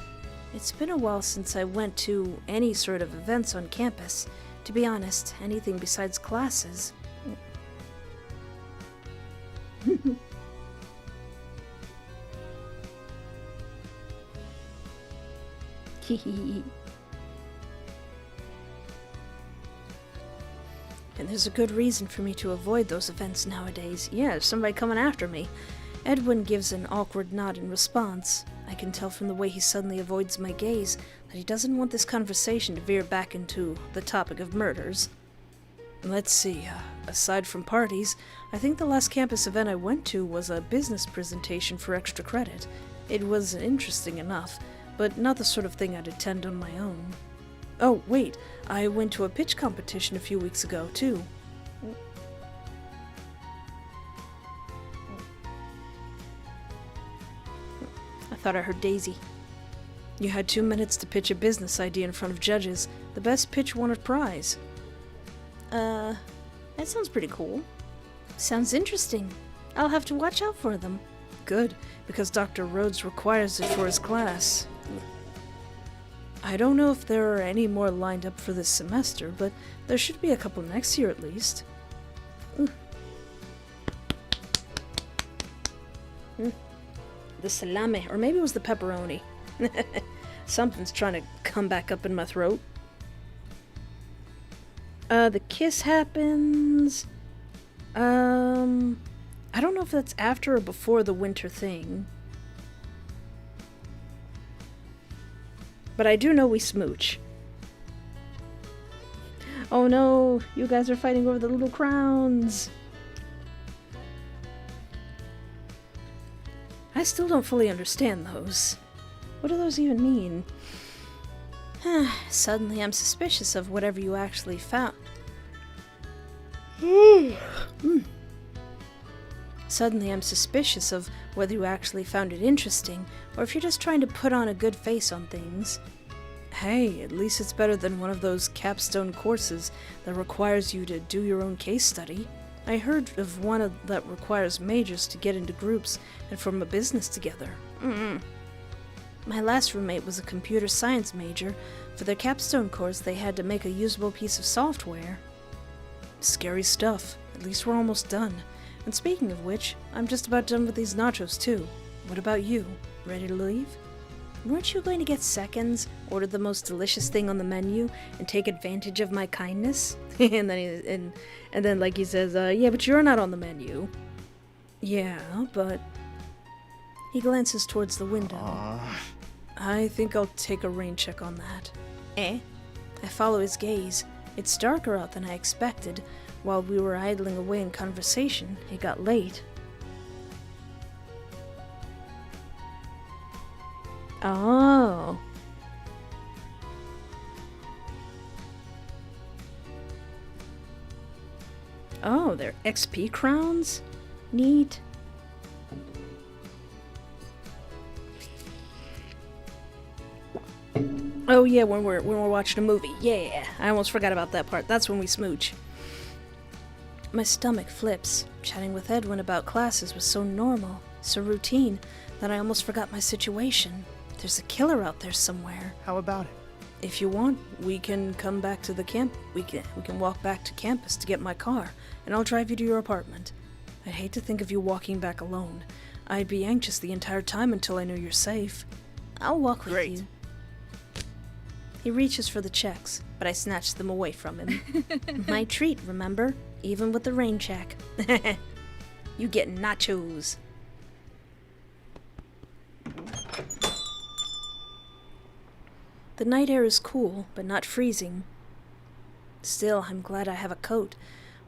It's been a while since I went to any sort of events on campus. To be honest, anything besides classes. And there's a good reason for me to avoid those events nowadays. Yeah, there's somebody coming after me. Edwin gives an awkward nod in response. I can tell from the way he suddenly avoids my gaze that he doesn't want this conversation to veer back into the topic of murders. Let's see, aside from parties, I think the last campus event I went to was a business presentation for extra credit. It was interesting enough, but not the sort of thing I'd attend on my own. Oh, wait, I went to a pitch competition a few weeks ago, too. I thought I heard Daisy. You had 2 minutes to pitch a business idea in front of judges. The best pitch won a prize. That sounds pretty cool. Sounds interesting. I'll have to watch out for them. Good, because Dr. Rhodes requires it for his class. I don't know if there are any more lined up for this semester, but there should be a couple next year at least. The salami, or maybe it was the pepperoni. Something's trying to come back up in my throat. The kiss happens. I don't know if that's after or before the winter thing. But I do know we smooch. Oh no, you guys are fighting over the little crowns. I still don't fully understand those. What do those even mean? Suddenly I'm suspicious of whatever you actually found. Suddenly I'm suspicious of whether you actually found it interesting, or if you're just trying to put on a good face on things. Hey, at least it's better than one of those capstone courses that requires you to do your own case study. I heard of one that requires majors to get into groups and form a business together. My last roommate was a computer science major. For their capstone course, they had to make a usable piece of software. Scary stuff. At least we're almost done. And speaking of which, I'm just about done with these nachos too. What about you? Ready to leave? Weren't you going to get seconds, order the most delicious thing on the menu, and take advantage of my kindness? and then like he says, yeah, but you're not on the menu. Yeah, but... He glances towards the window. I think I'll take a rain check on that. Eh? I follow his gaze. It's darker out than I expected. While we were idling away in conversation, it got late. Oh. Oh, they're XP crowns? Neat. Oh yeah, when we're watching a movie. Yeah, I almost forgot about that part. That's when we smooch. My stomach flips. Chatting with Edwin about classes was so normal, so routine, that I almost forgot my situation. There's a killer out there somewhere. How about it? If you want, we can come back to the camp. We can walk back to campus to get my car, and I'll drive you to your apartment. I'd hate to think of you walking back alone. I'd be anxious the entire time until I know you're safe. I'll walk with you. He reaches for the checks, but I snatch them away from him. My treat, remember? Even with the rain check. You get nachos. The night air is cool, but not freezing. Still, I'm glad I have a coat.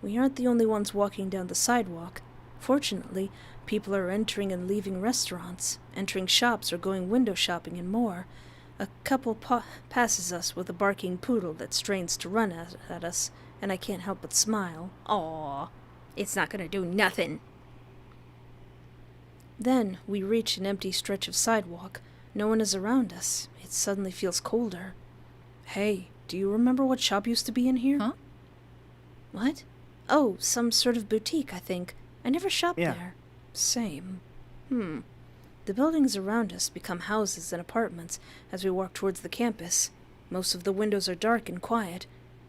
We aren't the only ones walking down the sidewalk. Fortunately, people are entering and leaving restaurants, entering shops or going window shopping and more. A couple passes us with a barking poodle that strains to run at us, and I can't help but smile. Aww, it's not gonna do nothing. Then we reach an empty stretch of sidewalk. No one is around us. It suddenly feels colder. Hey, do you remember what shop used to be in here? Huh? What? Oh, some sort of boutique, I think. I never shopped there. Same. The buildings around us become houses and apartments as we walk towards the campus. Most of the windows are dark and quiet.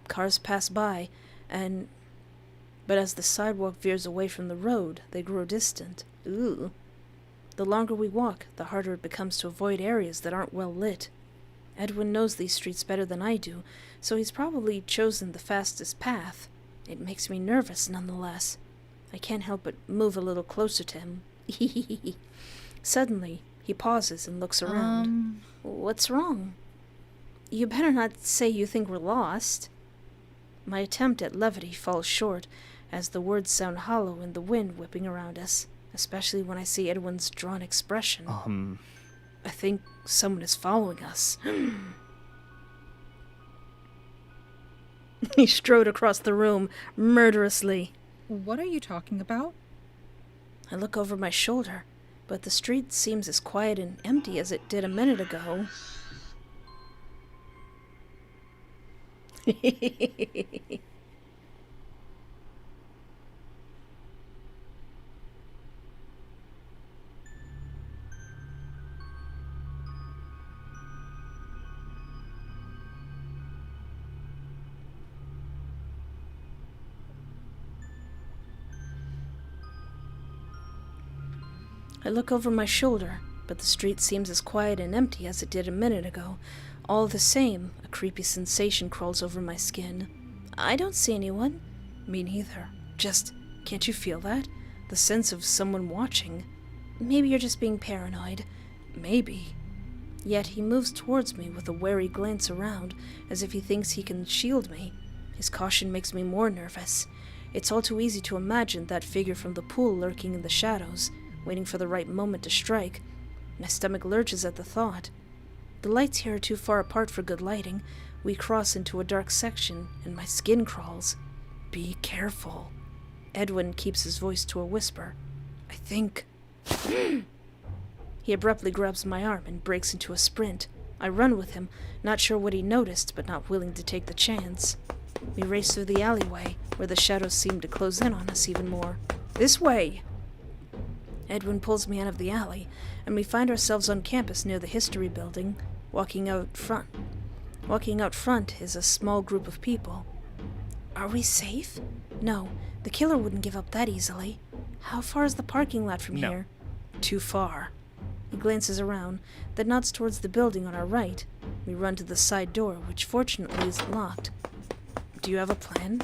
Cars pass by, but as the sidewalk veers away from the road, they grow distant. Ooh. The longer we walk, the harder it becomes to avoid areas that aren't well lit. Edwin knows these streets better than I do, so he's probably chosen the fastest path. It makes me nervous nonetheless. I can't help but move a little closer to him. Suddenly, he pauses and looks around. What's wrong? You better not say you think we're lost. My attempt at levity falls short, as the words sound hollow in the wind whipping around us, especially when I see Edwin's drawn expression. I think someone is following us. He strode across the room, murderously. What are you talking about? I look over my shoulder, but the street seems as quiet and empty as it did a minute ago. I look over my shoulder, but the street seems as quiet and empty as it did a minute ago. All the same, a creepy sensation crawls over my skin. I don't see anyone. Me neither. Just, can't you feel that? The sense of someone watching. Maybe you're just being paranoid. Maybe. Yet he moves towards me with a wary glance around, as if he thinks he can shield me. His caution makes me more nervous. It's all too easy to imagine that figure from the pool lurking in the shadows, waiting for the right moment to strike. My stomach lurches at the thought. The lights here are too far apart for good lighting. We cross into a dark section, and my skin crawls. Be careful. Edwin keeps his voice to a whisper. I think... He abruptly grabs my arm and breaks into a sprint. I run with him, not sure what he noticed, but not willing to take the chance. We race through the alleyway, where the shadows seem to close in on us even more. This way! Edwin pulls me out of the alley, and we find ourselves on campus near the history building. Walking out front is a small group of people. Are we safe? No, the killer wouldn't give up that easily. How far is the parking lot from here? Too far. He glances around, then nods towards the building on our right. We run to the side door, which fortunately isn't locked. Do you have a plan?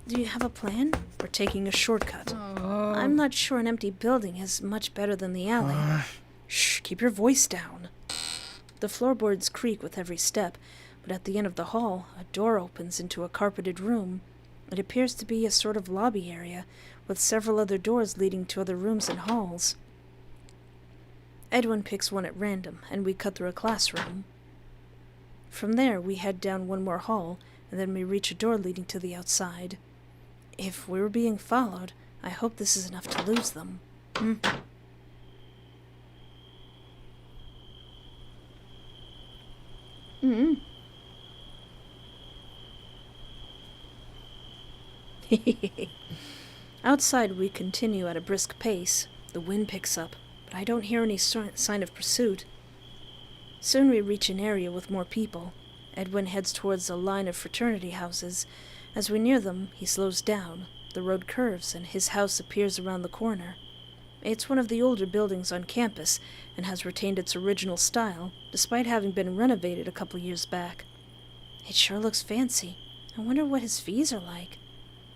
Do you have a plan? We're taking a shortcut. I'm not sure an empty building is much better than the alley. Shh, keep your voice down. The floorboards creak with every step, but at the end of the hall, a door opens into a carpeted room. It appears to be a sort of lobby area, with several other doors leading to other rooms and halls. Edwin picks one at random, and we cut through a classroom. From there, we head down one more hall, and then we reach a door leading to the outside. If we're being followed, I hope this is enough to lose them. Outside, we continue at a brisk pace. The wind picks up, but I don't hear any sign of pursuit. Soon we reach an area with more people. Edwin heads towards a line of fraternity houses. As we near them, he slows down. The road curves, and his house appears around the corner. It's one of the older buildings on campus, and has retained its original style, despite having been renovated a couple years back. It sure looks fancy. I wonder what his fees are like.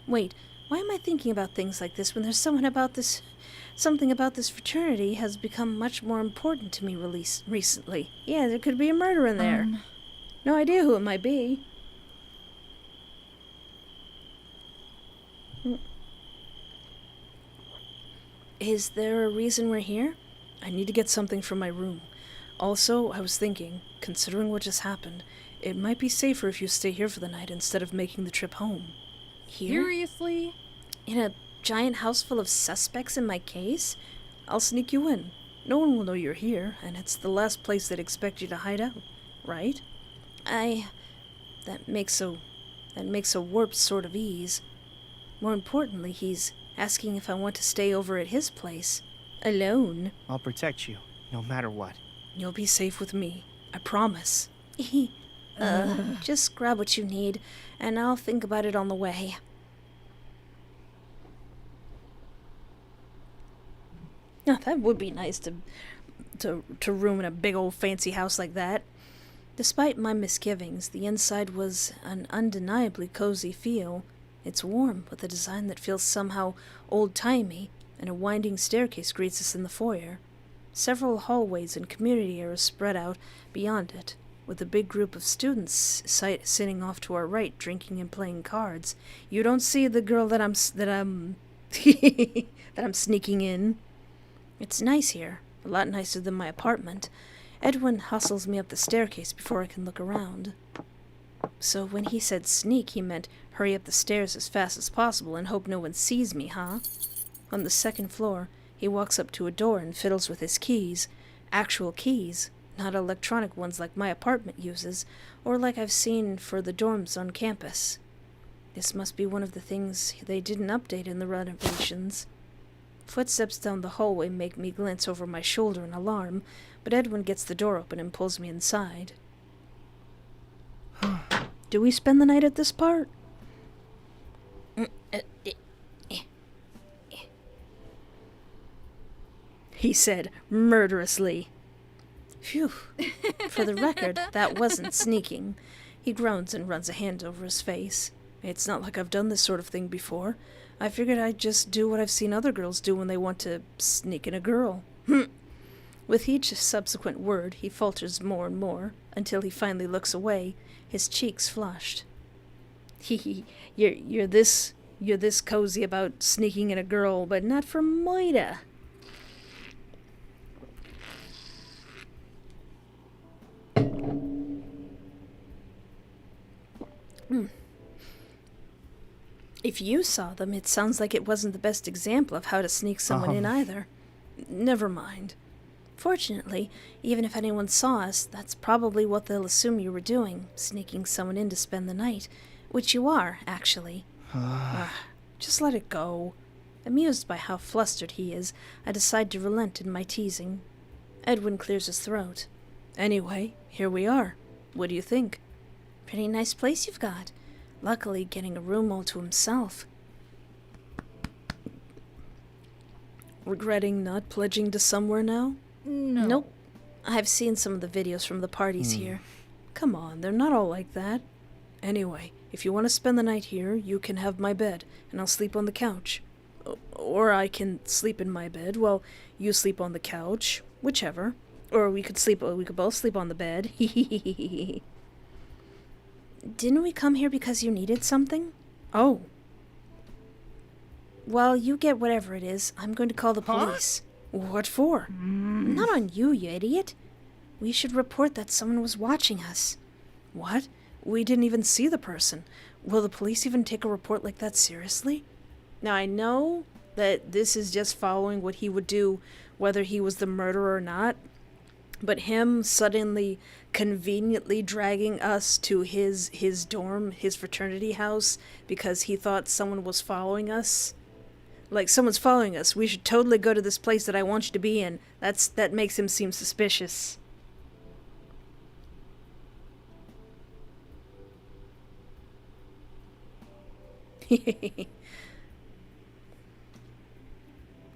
Wait, why am I thinking about things like this when there's something about this fraternity has become much more important to me recently? Yeah, there could be a murder in there. No idea who it might be. Is there a reason we're here? I need to get something from my room. Also, I was thinking, considering what just happened, it might be safer if you stay here for the night instead of making the trip home. Here? Seriously? In a giant house full of suspects in my case? I'll sneak you in. No one will know you're here, and it's the last place they'd expect you to hide out, right? That makes a warped sort of ease. More importantly, he's asking if I want to stay over at his place. Alone. I'll protect you, no matter what. You'll be safe with me. I promise. Just grab what you need, and I'll think about it on the way. Oh, that would be nice to room in a big old fancy house like that. Despite my misgivings, the inside was an undeniably cozy feel. It's warm, with a design that feels somehow old-timey, and a winding staircase greets us in the foyer. Several hallways and community areas spread out beyond it, with a big group of students sitting off to our right, drinking and playing cards. You don't see the girl that I'm sneaking in. It's nice here, a lot nicer than my apartment. Edwin hustles me up the staircase before I can look around. So when he said sneak, he meant hurry up the stairs as fast as possible and hope no one sees me, huh? On the second floor, he walks up to a door and fiddles with his keys. Actual keys, not electronic ones like my apartment uses, or like I've seen for the dorms on campus. This must be one of the things they didn't update in the renovations. Footsteps down the hallway make me glance over my shoulder in alarm, but Edwin gets the door open and pulls me inside. Do we spend the night at this part? He said murderously. Phew. For the record, that wasn't sneaking. He groans and runs a hand over his face. It's not like I've done this sort of thing before. I figured I'd just do what I've seen other girls do when they want to sneak in a girl. With each subsequent word, he falters more and more, until he finally looks away, his cheeks flushed. You're this cozy about sneaking in a girl, but not for Moida. If you saw them, it sounds like it wasn't the best example of how to sneak someone in either. Never mind. Fortunately, even if anyone saw us, that's probably what they'll assume you were doing, sneaking someone in to spend the night. Which you are, actually. Just let it go. Amused by how flustered he is, I decide to relent in my teasing. Edwin clears his throat. Anyway, here we are. What do you think? Pretty nice place you've got. Luckily, getting a room all to himself. Regretting not pledging to somewhere now? No. Nope. I've seen some of the videos from the parties here. Come on, they're not all like that. Anyway, if you want to spend the night here, you can have my bed, and I'll sleep on the couch. Or I can sleep in my bed while you sleep on the couch, whichever. Or we could both sleep on the bed. Didn't we come here because you needed something? Oh. Well, you get whatever it is. I'm going to call the police. What for? Not on you, you idiot. We should report that someone was watching us. What? We didn't even see the person. Will the police even take a report like that seriously? Now, I know that this is just following what he would do whether he was the murderer or not, but him suddenly conveniently dragging us to his dorm, his fraternity house, because he thought someone was following us. Like, someone's following us. We should totally go to this place that I want you to be in. That makes him seem suspicious.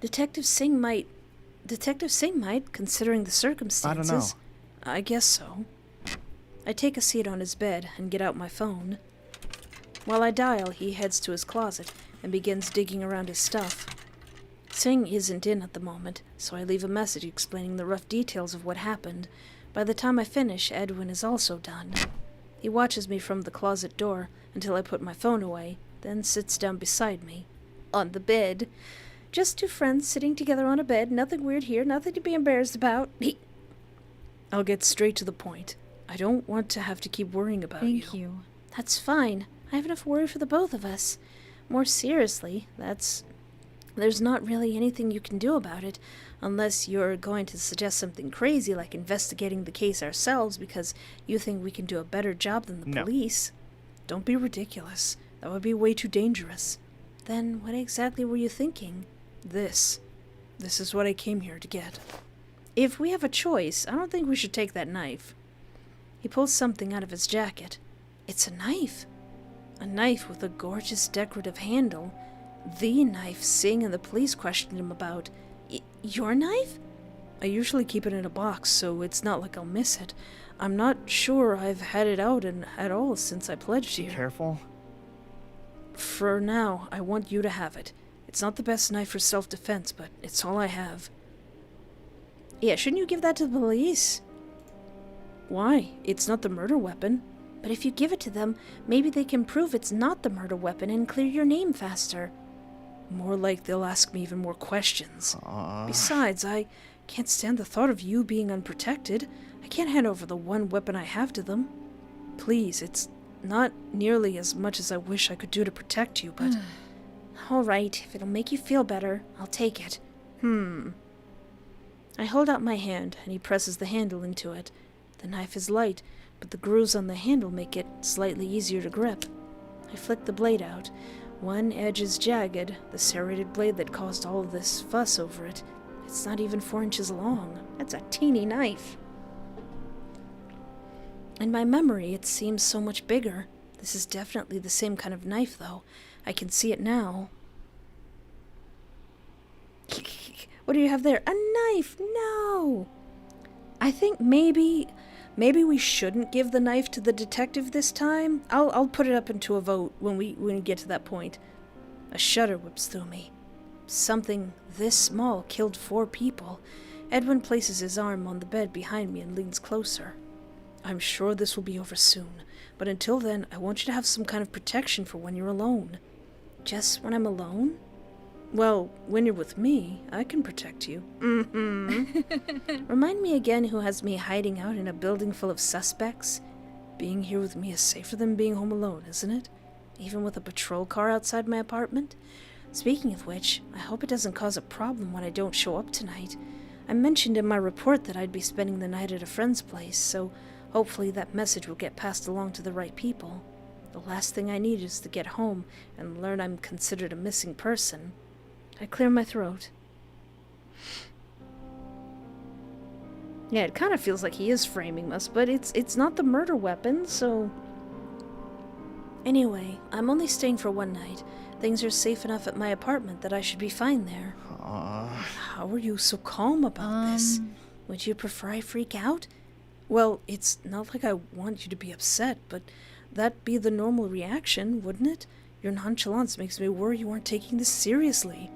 Detective Singh might, considering the circumstances. I don't know. I guess so. I take a seat on his bed and get out my phone. While I dial, he heads to his closet and begins digging around his stuff. Singh isn't in at the moment, so I leave a message explaining the rough details of what happened. By the time I finish, Edwin is also done. He watches me from the closet door until I put my phone away, then sits down beside me. On the bed. Just two friends sitting together on a bed, nothing weird here, nothing to be embarrassed about. I'll get straight to the point. I don't want to have to keep worrying about you. Thank you. That's fine. I have enough worry for the both of us. More seriously, there's not really anything you can do about it, unless you're going to suggest something crazy like investigating the case ourselves because you think we can do a better job than the police. Don't be ridiculous. That would be way too dangerous. Then what exactly were you thinking? This is what I came here to get. If we have a choice, I don't think we should take that knife. He pulls something out of his jacket. It's a knife. A knife with a gorgeous decorative handle. The knife Singh and the police questioned him about. Your knife? I usually keep it in a box, so it's not like I'll miss it. I'm not sure I've had it out at all since I pledged here. Be careful. For now, I want you to have it. It's not the best knife for self-defense, but it's all I have. Yeah, shouldn't you give that to the police? Why? It's not the murder weapon. But if you give it to them, maybe they can prove it's not the murder weapon and clear your name faster. More like they'll ask me even more questions. Aww. Besides, I can't stand the thought of you being unprotected. I can't hand over the one weapon I have to them. Please, it's not nearly as much as I wish I could do to protect you, but... All right, if it'll make you feel better, I'll take it. I hold out my hand, and he presses the handle into it. The knife is light, but the grooves on the handle make it slightly easier to grip. I flick the blade out. One edge is jagged, the serrated blade that caused all of this fuss over it. It's not even 4 inches long. That's a teeny knife. In my memory, it seems so much bigger. This is definitely the same kind of knife, though. I can see it now. What do you have there? A knife! No! I think maybe we shouldn't give the knife to the detective this time. I'll put it up into a vote when we get to that point. A shudder whips through me. Something this small killed 4 people. Edwin places his arm on the bed behind me and leans closer. I'm sure this will be over soon, but until then, I want you to have some kind of protection for when you're alone. Just when I'm alone? Well, when you're with me, I can protect you. Remind me again who has me hiding out in a building full of suspects? Being here with me is safer than being home alone, isn't it? Even with a patrol car outside my apartment? Speaking of which, I hope it doesn't cause a problem when I don't show up tonight. I mentioned in my report that I'd be spending the night at a friend's place, so hopefully that message will get passed along to the right people. The last thing I need is to get home and learn I'm considered a missing person. I clear my throat. Yeah, it kind of feels like he is framing us, but it's not the murder weapon, so... Anyway, I'm only staying for one night. Things are safe enough at my apartment that I should be fine there. How are you so calm about this? Would you prefer I freak out? Well, it's not like I want you to be upset, but that'd be the normal reaction, wouldn't it? Your nonchalance makes me worry you aren't taking this seriously.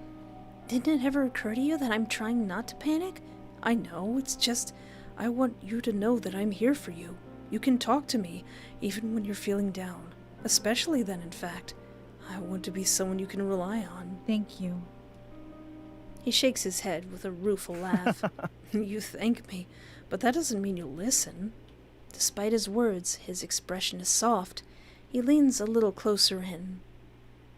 Didn't it ever occur to you that I'm trying not to panic? I know, it's just, I want you to know that I'm here for you. You can talk to me, even when you're feeling down. Especially then, in fact. I want to be someone you can rely on. Thank you. He shakes his head with a rueful laugh. You thank me, but that doesn't mean you'll listen. Despite his words, his expression is soft. He leans a little closer in.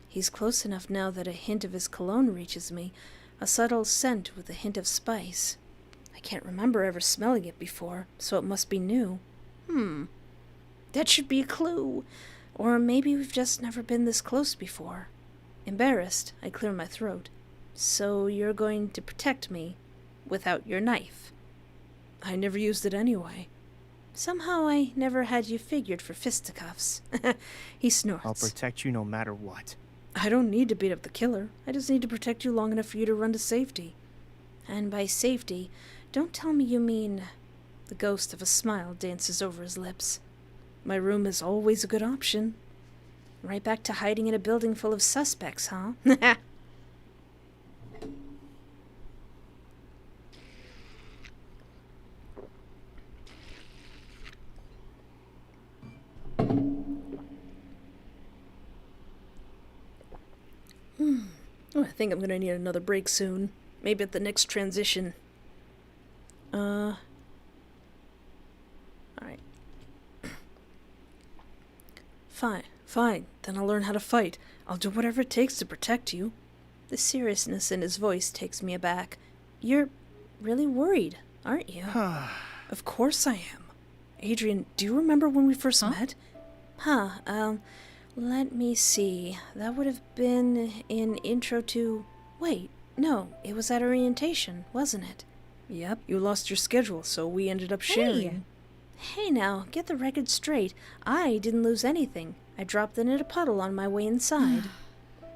He's close enough now that a hint of his cologne reaches me, a subtle scent with a hint of spice. I can't remember ever smelling it before, so it must be new. That should be a clue. Or maybe we've just never been this close before. Embarrassed, I clear my throat. So you're going to protect me without your knife? I never used it anyway. Somehow I never had you figured for fisticuffs. He snorts. I'll protect you no matter what. I don't need to beat up the killer. I just need to protect you long enough for you to run to safety. And by safety, don't tell me you mean... The ghost of a smile dances over his lips. My room is always a good option. Right back to hiding in a building full of suspects, huh? Oh, I think I'm gonna need another break soon. Maybe at the next transition. Alright. Fine. Then I'll learn how to fight. I'll do whatever it takes to protect you. The seriousness in his voice takes me aback. You're really worried, aren't you? Of course I am. Adrian, do you remember when we first met? Let me see. That would have been in intro to... Wait, no, it was at orientation, wasn't it? Yep, you lost your schedule, so we ended up sharing. Hey now, get the record straight. I didn't lose anything. I dropped it in a puddle on my way inside.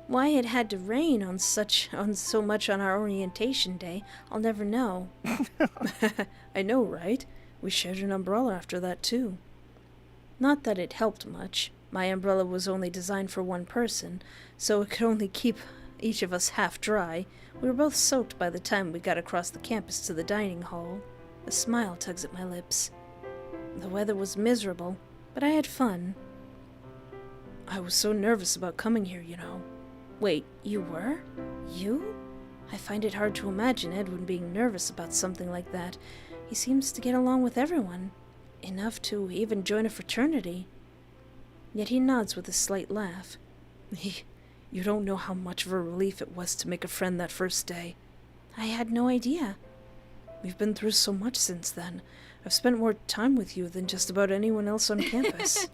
Why it had to rain on so much on our orientation day, I'll never know. I know, right? We shared an umbrella after that, too. Not that it helped much. My umbrella was only designed for one person, so it could only keep each of us half dry. We were both soaked by the time we got across the campus to the dining hall. A smile tugs at my lips. The weather was miserable, but I had fun. I was so nervous about coming here, you know. Wait, you were? You? I find it hard to imagine Edwin being nervous about something like that. He seems to get along with everyone. Enough to even join a fraternity. Yet he nods with a slight laugh. You don't know how much of a relief it was to make a friend that first day. I had no idea. We've been through so much since then. I've spent more time with you than just about anyone else on campus.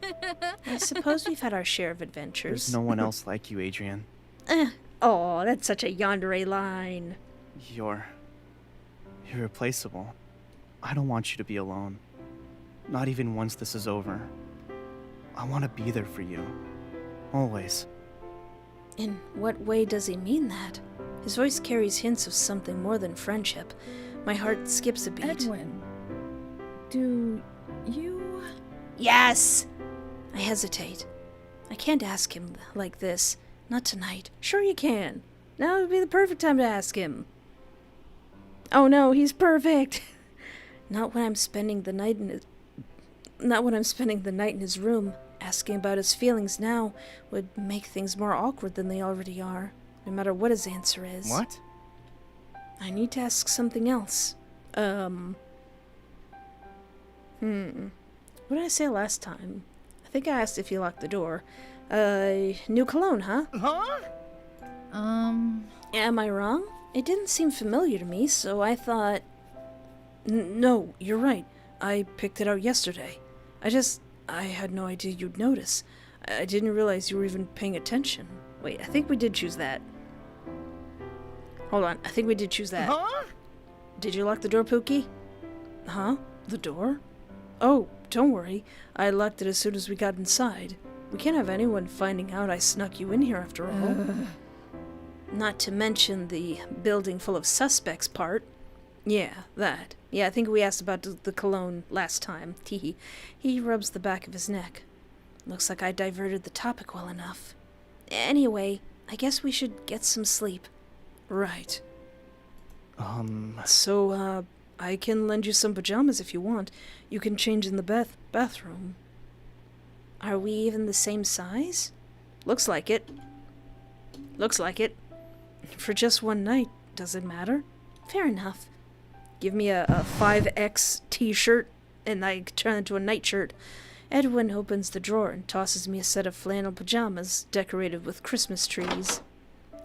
I suppose we've had our share of adventures. There's no one else like you, Adrian. Oh, that's such a Yandere line. You're irreplaceable. I don't want you to be alone. Not even once this is over. I want to be there for you. Always. In what way does he mean that? His voice carries hints of something more than friendship. My heart skips a beat. Edwin, do you... Yes! I hesitate. I can't ask him like this. Not tonight. Sure you can. Now would be the perfect time to ask him. Oh no, he's perfect. Not when I'm spending the night in his room. Asking about his feelings now would make things more awkward than they already are, no matter what his answer is. What? I need to ask something else. What did I say last time? I think I asked if you locked the door. New cologne, huh? Huh? Am I wrong? It didn't seem familiar to me, so I thought... No, you're right. I picked it out yesterday. I had no idea you'd notice. I didn't realize you were even paying attention. Wait, I think we did choose that. Hold on, I think we did choose that. Huh? Did you lock the door, Pookie? Huh? The door? Oh, don't worry. I locked it as soon as we got inside. We can't have anyone finding out I snuck you in here after all. Not to mention the building full of suspects part. Yeah, that. Yeah, I think we asked about the cologne last time. Teehee. He rubs the back of his neck. Looks like I diverted the topic well enough. Anyway, I guess we should get some sleep. Right. So, I can lend you some pajamas if you want. You can change in the bathroom. Are we even the same size? Looks like it. Looks like it. For just one night, does it matter? Fair enough. Give me a 5X t-shirt, and I turn it into a nightshirt. Edwin opens the drawer and tosses me a set of flannel pajamas decorated with Christmas trees.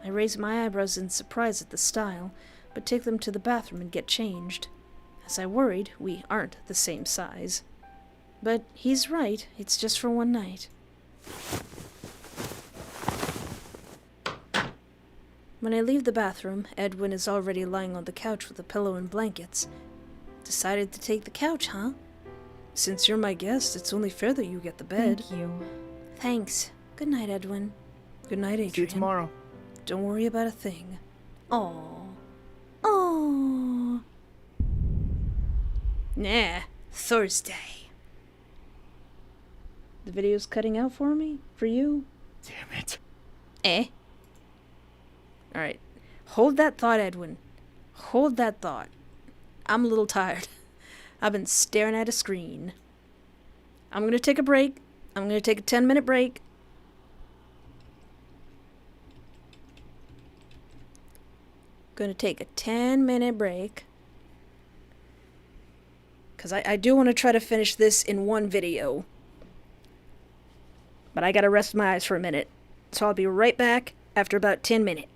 I raise my eyebrows in surprise at the style, but take them to the bathroom and get changed. As I worried, we aren't the same size. But he's right, it's just for one night. When I leave the bathroom, Edwin is already lying on the couch with a pillow and blankets. Decided to take the couch, huh? Since you're my guest, it's only fair that you get the bed. Thank you. Thanks. Good night, Edwin. Good night, Adrian. See you tomorrow. Don't worry about a thing. Aww. Aww. Nah, Thursday. The video's cutting out for me? For you? Damn it. Eh? Alright. Hold that thought, Edwin. Hold that thought. I'm a little tired. I've been staring at a screen. I'm gonna take a break. I'm gonna take a 10-minute break. Gonna take a 10-minute break. Because I do want to try to finish this in one video. But I gotta rest my eyes for a minute. So I'll be right back after about 10 minutes.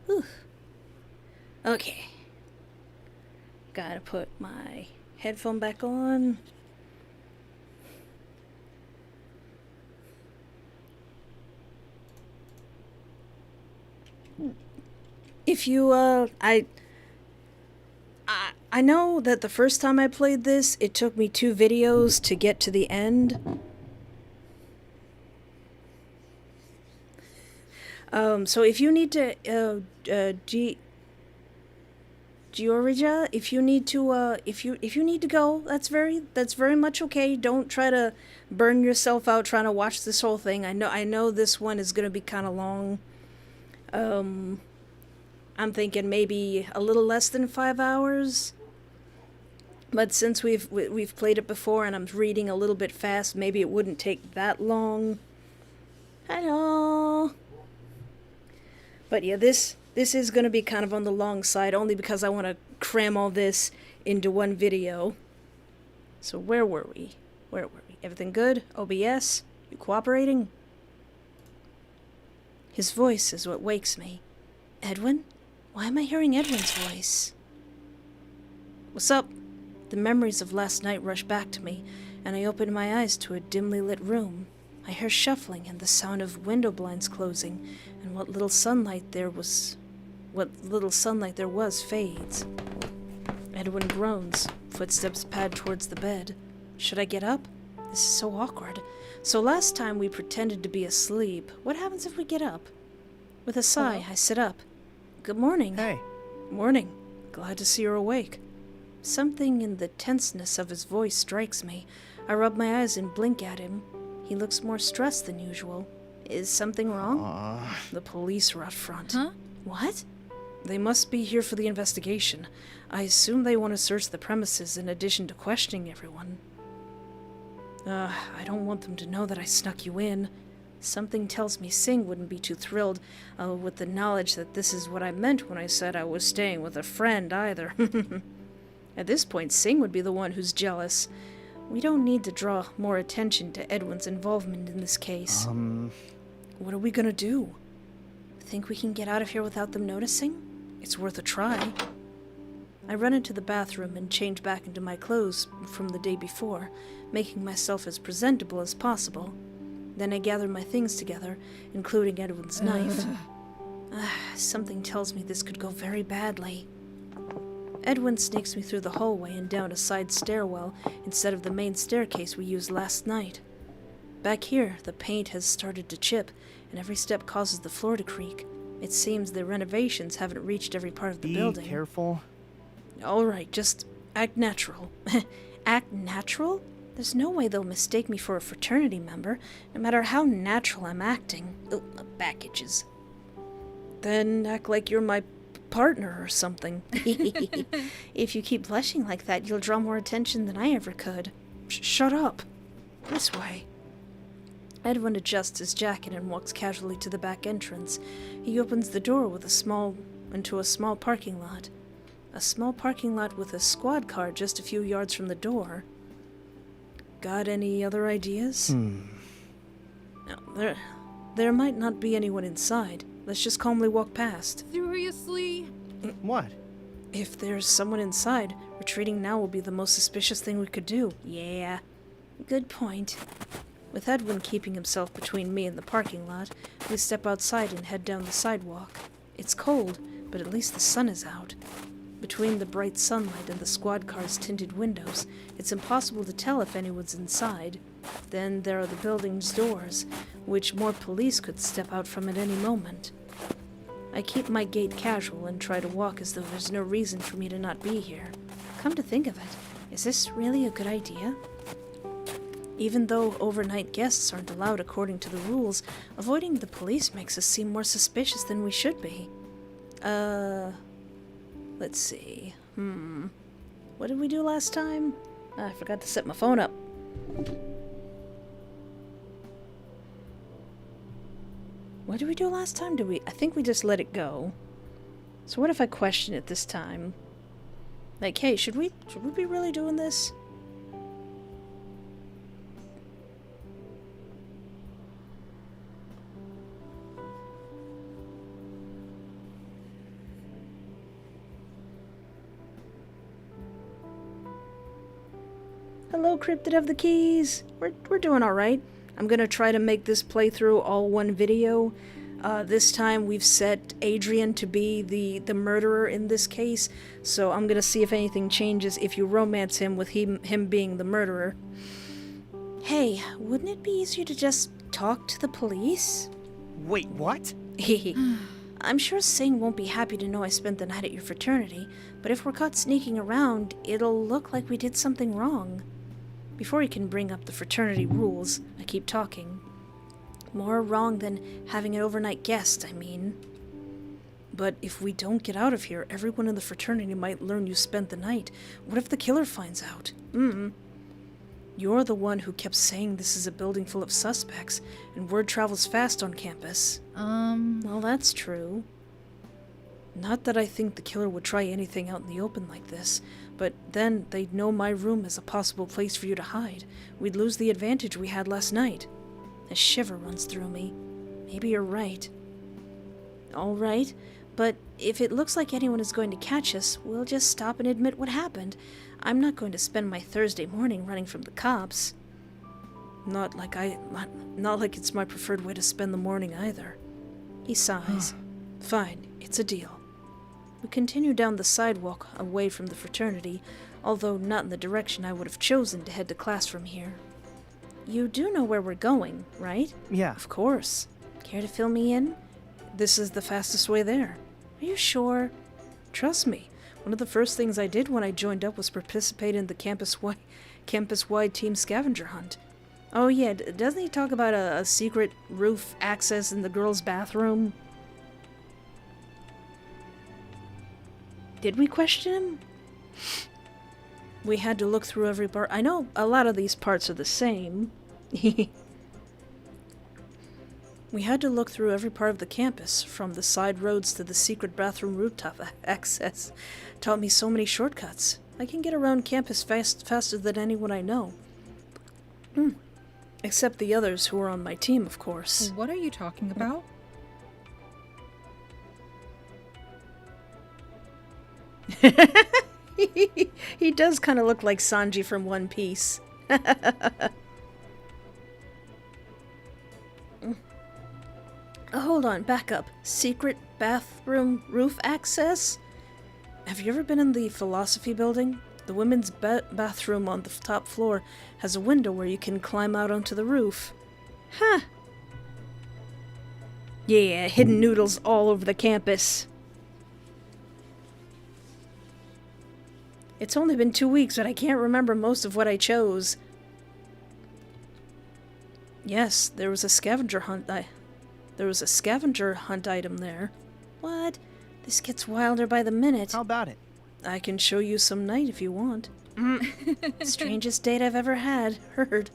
Whew. Okay. Gotta put my headphone back on. If you, I know that the first time I played this, it took me 2 videos to get to the end. So if you need to, Georgia, if you need to, if you need to go, that's very much okay. Don't try to burn yourself out trying to watch this whole thing. I know this one is gonna be kind of long. I'm thinking maybe a little less than 5 hours. But since we've played it before and I'm reading a little bit fast, maybe it wouldn't take that long. Hello. But yeah, this is going to be kind of on the long side, only because I want to cram all this into one video. So where were we? Everything good? OBS? You cooperating? His voice is what wakes me. Edwin? Why am I hearing Edwin's voice? What's up? The memories of last night rush back to me, and I open my eyes to a dimly lit room. I hear shuffling and the sound of window blinds closing, and what little sunlight there was fades. Edwin groans. Footsteps pad towards the bed. Should I get up? This is so awkward. So last time we pretended to be asleep. What happens if we get up? With a sigh, I sit up. Good morning. Hey. Morning. Glad to see you're awake. Something in the tenseness of his voice strikes me. I rub my eyes and blink at him. He looks more stressed than usual. Is something wrong? The police are out front. Huh? What? They must be here for the investigation. I assume they want to search the premises in addition to questioning everyone. I don't want them to know that I snuck you in. Something tells me Singh wouldn't be too thrilled with the knowledge that this is what I meant when I said I was staying with a friend either. At this point, Singh would be the one who's jealous. We don't need to draw more attention to Edwin's involvement in this case. What are we gonna do? Think we can get out of here without them noticing? It's worth a try. I run into the bathroom and change back into my clothes from the day before, making myself as presentable as possible. Then I gather my things together, including Edwin's knife. Something tells me this could go very badly. Edwin sneaks me through the hallway and down a side stairwell instead of the main staircase we used last night. Back here, the paint has started to chip, and every step causes the floor to creak. It seems the renovations haven't reached every part of the building. Be careful. Alright, just act natural. Act natural? There's no way they'll mistake me for a fraternity member, no matter how natural I'm acting. Oh, my back itches. Then act like you're my partner or something. If you keep blushing like that, you'll draw more attention than I ever could. Shut up. This way. Edwin adjusts his jacket and walks casually to the back entrance. He opens the door into a small parking lot. A small parking lot with a squad car just a few yards from the door. Got any other ideas? No, there might not be anyone inside. Let's just calmly walk past. Seriously? What? If there's someone inside, retreating now will be the most suspicious thing we could do. Yeah. Good point. With Edwin keeping himself between me and the parking lot, we step outside and head down the sidewalk. It's cold, but at least the sun is out. Between the bright sunlight and the squad car's tinted windows, it's impossible to tell if anyone's inside. Then there are the building's doors, which more police could step out from at any moment. I keep my gait casual and try to walk as though there's no reason for me to not be here. Come to think of it, is this really a good idea? Even though overnight guests aren't allowed according to the rules, avoiding the police makes us seem more suspicious than we should be. Let's see. What did we do last time? I forgot to set my phone up. What did we do last time? I think we just let it go. So what if I question it this time? Like, hey, should we be really doing this? Hello, Cryptid of the Keys. We're doing alright. I'm gonna try to make this playthrough all one video. This time we've set Adrian to be the murderer in this case, so I'm gonna see if anything changes if you romance him with him being the murderer. Hey, wouldn't it be easier to just talk to the police? Wait, what? I'm sure Singh won't be happy to know I spent the night at your fraternity, but if we're caught sneaking around, it'll look like we did something wrong. Before he can bring up the fraternity rules, I keep talking. More wrong than having an overnight guest, I mean. But if we don't get out of here, everyone in the fraternity might learn you spent the night. What if the killer finds out? You're the one who kept saying this is a building full of suspects, and word travels fast on campus. Well, that's true. Not that I think the killer would try anything out in the open like this, but then they'd know my room as a possible place for you to hide. We'd lose the advantage we had last night. A shiver runs through me. Maybe you're right. All right, but if it looks like anyone is going to catch us, we'll just stop and admit what happened. I'm not going to spend my Thursday morning running from the cops. Not like it's my preferred way to spend the morning either. He sighs. Fine, it's a deal. We continue down the sidewalk away from the fraternity, although not in the direction I would have chosen to head to class from here. You do know where we're going, right? Yeah. Of course. Care to fill me in? This is the fastest way there. Are you sure? Trust me. One of the first things I did when I joined up was participate in the campus-wide team scavenger hunt. Oh yeah, doesn't he talk about a secret roof access in the girls' bathroom? Did we question him? We had to look through every part. I know a lot of these parts are the same. We had to look through every part of the campus, from the side roads to the secret bathroom rooftop access. Taught me so many shortcuts. I can get around campus faster than anyone I know. Except the others who are on my team, of course. What are you talking about? He does kind of look like Sanji from One Piece. Hold on, back up. Secret bathroom roof access? Have you ever been in the philosophy building? The women's bathroom on the top floor has a window where you can climb out onto the roof. Huh. Yeah, hidden noodles all over the campus. It's only been 2 weeks, but I can't remember most of what I chose. Yes, there was a scavenger hunt. There was a scavenger hunt item there. What? This gets wilder by the minute. How about it? I can show you some night if you want. Strangest date I've ever heard.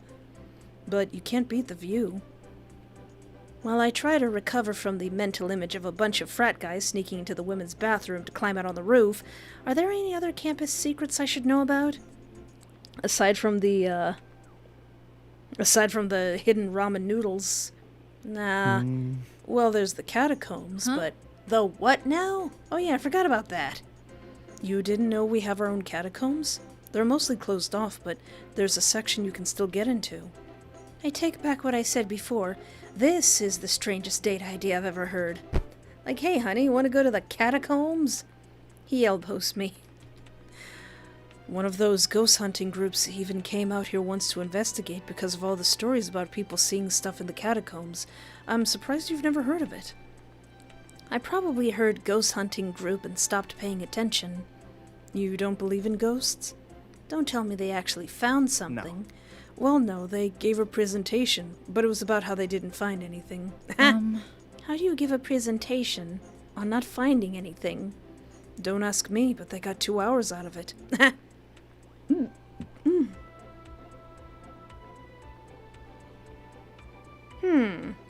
But you can't beat the view. While I try to recover from the mental image of a bunch of frat guys sneaking into the women's bathroom to climb out on the roof, are there any other campus secrets I should know about? Aside from the hidden ramen noodles. Nah. Well, there's the catacombs, but... The what now? Oh yeah, I forgot about that. You didn't know we have our own catacombs? They're mostly closed off, but there's a section you can still get into. I take back what I said before. This is the strangest date idea I've ever heard. Like, hey honey, you want to go to the catacombs? He elbows me. One of those ghost hunting groups even came out here once to investigate because of all the stories about people seeing stuff in the catacombs. I'm surprised you've never heard of it. I probably heard ghost hunting group and stopped paying attention. You don't believe in ghosts? Don't tell me they actually found something. No. Well, no, they gave a presentation, but it was about how they didn't find anything. How do you give a presentation on not finding anything? Don't ask me, but they got 2 hours out of it.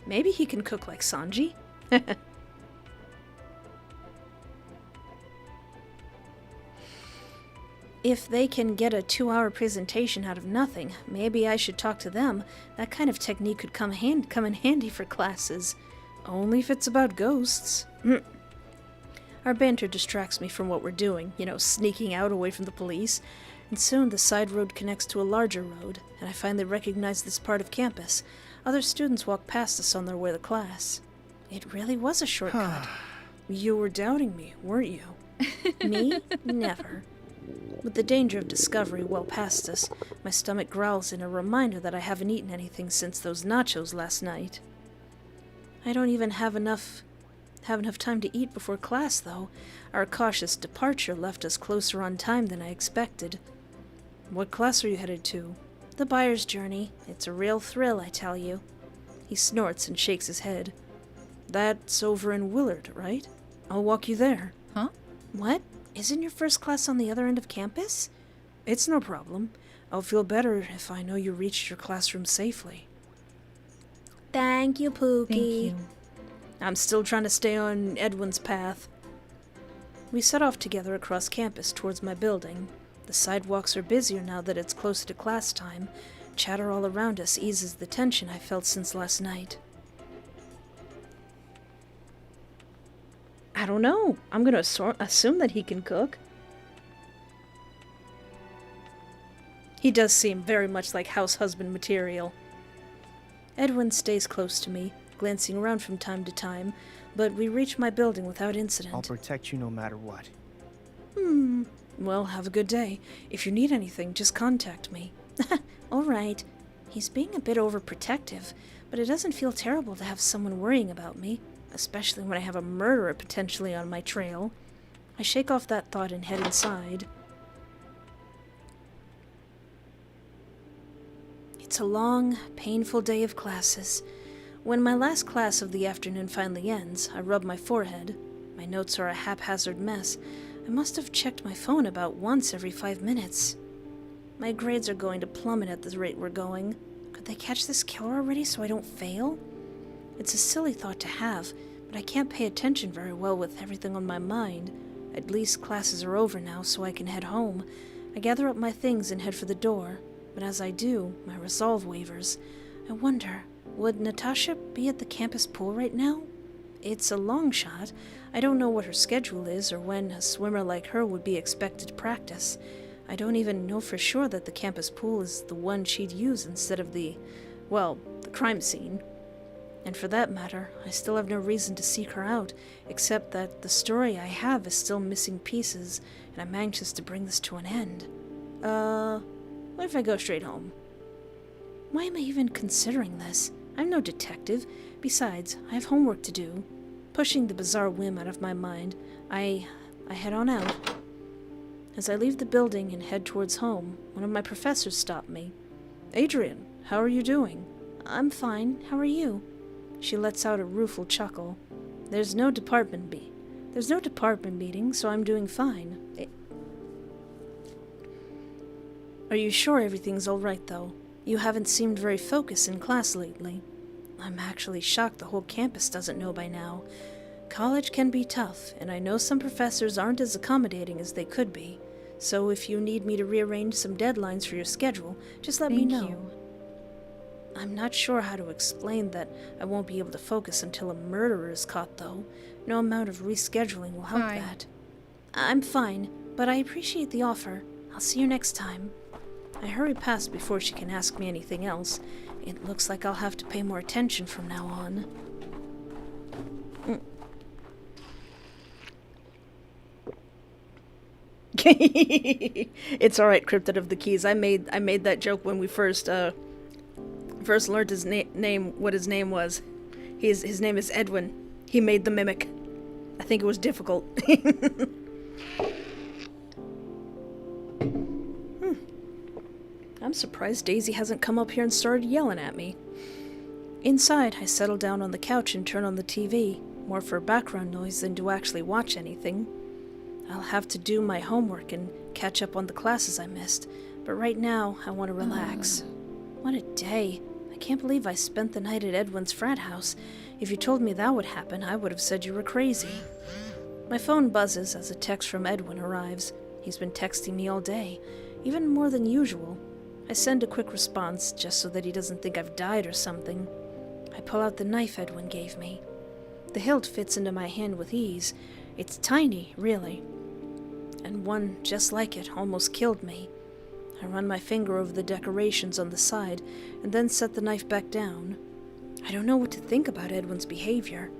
Maybe he can cook like Sanji? If they can get a 2-hour presentation out of nothing, maybe I should talk to them. That kind of technique could come in handy for classes. Only if it's about ghosts. Our banter distracts me from what we're doing, sneaking out away from the police. And soon the side road connects to a larger road, and I finally recognize this part of campus. Other students walk past us on their way to class. It really was a shortcut. You were doubting me, weren't you? Me? Never. With the danger of discovery well past us, my stomach growls in a reminder that I haven't eaten anything since those nachos last night. I don't even have enough time to eat before class, though. Our cautious departure left us closer on time than I expected. What class are you headed to? The buyer's journey. It's a real thrill, I tell you. He snorts and shakes his head. That's over in Willard, right? I'll walk you there. Huh? What? Isn't your first class on the other end of campus? It's no problem. I'll feel better if I know you reached your classroom safely. Thank you, Pookie. Thank you. I'm still trying to stay on Edwin's path. We set off together across campus towards my building. The sidewalks are busier now that it's closer to class time. Chatter all around us eases the tension I felt since last night. I don't know. I'm gonna assume that he can cook. He does seem very much like house husband material. Edwin stays close to me, glancing around from time to time, but we reach my building without incident. I'll protect you no matter what. Well, have a good day. If you need anything, just contact me. All right. He's being a bit overprotective, but it doesn't feel terrible to have someone worrying about me, especially when I have a murderer potentially on my trail. I shake off that thought and head inside. It's a long, painful day of classes. When my last class of the afternoon finally ends, I rub my forehead. My notes are a haphazard mess. I must have checked my phone about once every 5 minutes. My grades are going to plummet at the rate we're going. Could they catch this killer already so I don't fail? It's a silly thought to have, but I can't pay attention very well with everything on my mind. At least classes are over now, so I can head home. I gather up my things and head for the door, but as I do, my resolve wavers. I wonder, would Natasha be at the campus pool right now? It's a long shot. I don't know what her schedule is or when a swimmer like her would be expected to practice. I don't even know for sure that the campus pool is the one she'd use instead of the crime scene. And for that matter, I still have no reason to seek her out, except that the story I have is still missing pieces, and I'm anxious to bring this to an end. What if I go straight home? Why am I even considering this? I'm no detective. Besides, I have homework to do. Pushing the bizarre whim out of my mind, I head on out. As I leave the building and head towards home, one of my professors stopped me. Adrian, how are you doing? I'm fine. How are you? She lets out a rueful chuckle. There's no department meeting, so I'm doing fine. Are you sure everything's all right, though? You haven't seemed very focused in class lately. I'm actually shocked the whole campus doesn't know by now. College can be tough, and I know some professors aren't as accommodating as they could be. So if you need me to rearrange some deadlines for your schedule, just let me know. Thank you. I'm not sure how to explain that I won't be able to focus until a murderer is caught, though. No amount of rescheduling will help Fine. that. I'm fine, but I appreciate the offer. I'll see you next time. I hurry past before she can ask me anything else. It looks like I'll have to pay more attention from now on. It's alright, Cryptid of the Keys. I made that joke when we first learned his name, what his name was. His name is Edwin. He made the mimic. I think it was difficult. I'm surprised Daisy hasn't come up here and started yelling at me. Inside, I settle down on the couch and turn on the TV, more for background noise than to actually watch anything. I'll have to do my homework and catch up on the classes I missed, but right now, I want to relax. What a day. I can't believe I spent the night at Edwin's frat house. If you told me that would happen, I would have said you were crazy. My phone buzzes as a text from Edwin arrives. He's been texting me all day, even more than usual. I send a quick response, just so that he doesn't think I've died or something. I pull out the knife Edwin gave me. The hilt fits into my hand with ease. It's tiny, really. And one just like it almost killed me. I run my finger over the decorations on the side and then set the knife back down. I don't know what to think about Edwin's behavior.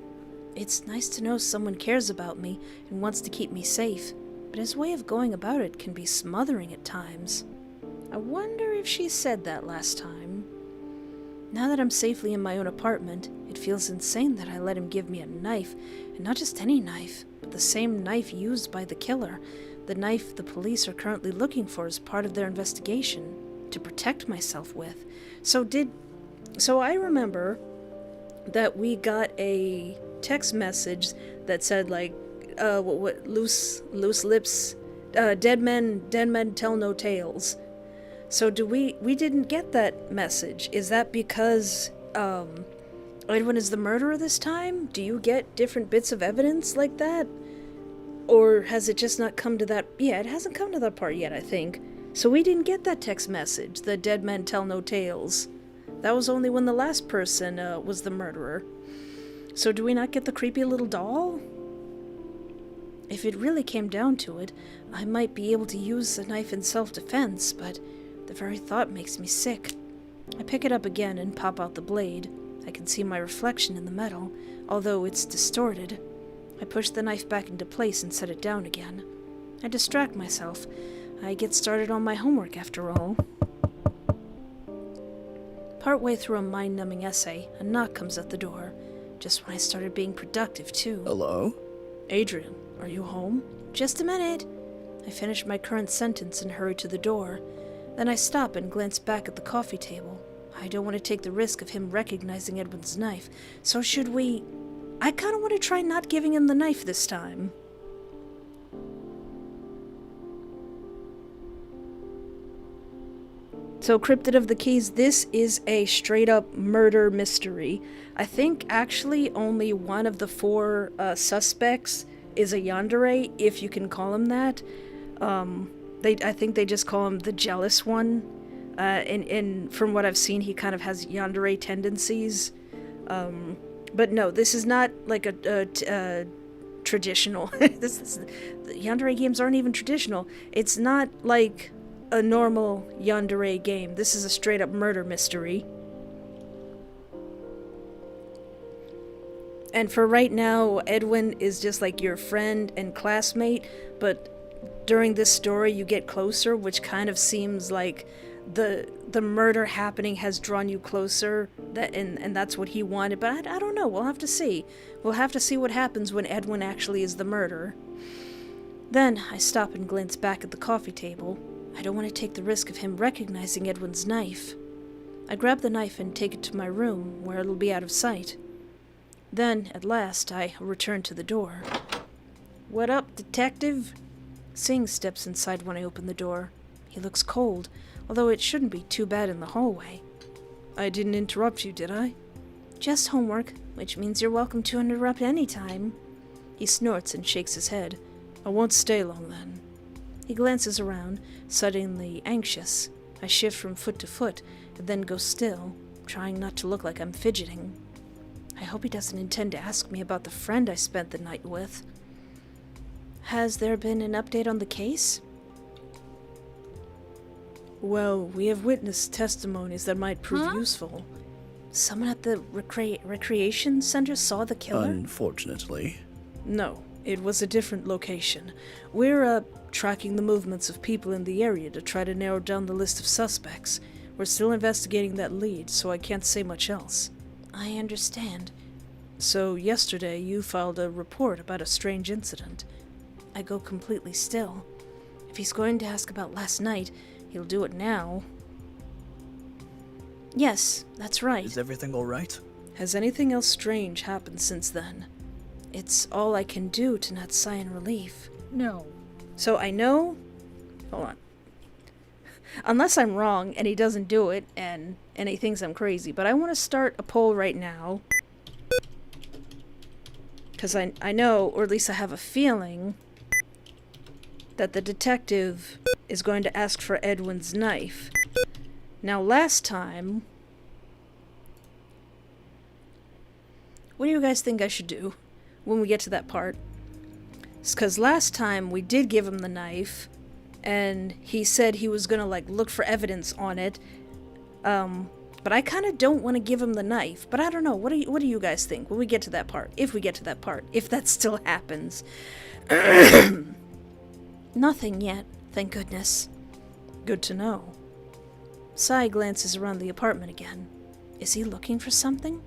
It's nice to know someone cares about me and wants to keep me safe, but his way of going about it can be smothering at times. I wonder if she said that last time. Now that I'm safely in my own apartment, it feels insane that I let him give me a knife, and not just any knife, but the same knife used by the killer, the knife the police are currently looking for as part of their investigation, to protect myself with. So I remember that we got a text message that said, like, what loose lips, dead men tell no tales. So we didn't get that message. Is that because Edwin is the murderer this time? Do you get different bits of evidence like that? Or has it just not come to that? Yeah, it hasn't come to that part yet, I think. So we didn't get that text message, the dead men tell no tales. That was only when the last person was the murderer. So do we not get the creepy little doll? If it really came down to it, I might be able to use the knife in self-defense, but the very thought makes me sick. I pick it up again and pop out the blade. I can see my reflection in the metal, although it's distorted. I push the knife back into place and set it down again. I distract myself. I get started on my homework after all. Partway through a mind-numbing essay, a knock comes at the door. Just when I started being productive, too. Hello? Adrian, are you home? Just a minute. I finish my current sentence and hurry to the door. Then I stop and glance back at the coffee table. I don't want to take the risk of him recognizing Edwin's knife, so should we... I kind of want to try not giving him the knife this time. So, Cryptid of the Keys, this is a straight-up murder mystery. I think actually only one of the 4 suspects is a yandere, if you can call him that. I think they just call him the jealous one. And from what I've seen, he kind of has yandere tendencies. But no, this is not like a traditional. The yandere games aren't even traditional. It's not like a normal yandere game. This is a straight up murder mystery. And for right now, Edwin is just like your friend and classmate, but during this story you get closer, which kind of seems like the murder happening has drawn you closer, and that's what he wanted. But I don't know, we'll have to see. We'll have to see what happens when Edwin actually is the murderer. Then I stop and glance back at the coffee table. I don't want to take the risk of him recognizing Edwin's knife. I grab the knife and take it to my room, where it'll be out of sight. Then, at last, I return to the door. "What up, detective?" Singh steps inside when I open the door. He looks cold, although it shouldn't be too bad in the hallway. I didn't interrupt you, did I? Just homework, which means you're welcome to interrupt any time. He snorts and shakes his head. I won't stay long then. He glances around, suddenly anxious. I shift from foot to foot, and then go still, trying not to look like I'm fidgeting. I hope he doesn't intend to ask me about the friend I spent the night with. Has there been an update on the case? Well, we have witnessed testimonies that might prove useful. Someone at the recreation center saw the killer? Unfortunately. No, it was a different location. We're, tracking the movements of people in the area to try to narrow down the list of suspects. We're still investigating that lead, so I can't say much else. I understand. So, yesterday you filed a report about a strange incident. I go completely still. If he's going to ask about last night, he'll do it now. Yes, that's right. Is everything all right? Has anything else strange happened since then? It's all I can do to not sigh in relief. No. So I know... Hold on. Unless I'm wrong and he doesn't do it and he thinks I'm crazy, but I want to start a poll right now. Because I know, or at least I have a feeling, that the detective is going to ask for Edwin's knife. Now, last time... What do you guys think I should do when we get to that part? Because last time we did give him the knife, and he said he was gonna, like, look for evidence on it. But I kind of don't want to give him the knife. But I don't know. What do you guys think when we get to that part? If we get to that part. If that still happens. Nothing yet, thank goodness. Good to know. Sai glances around the apartment again. Is he looking for something?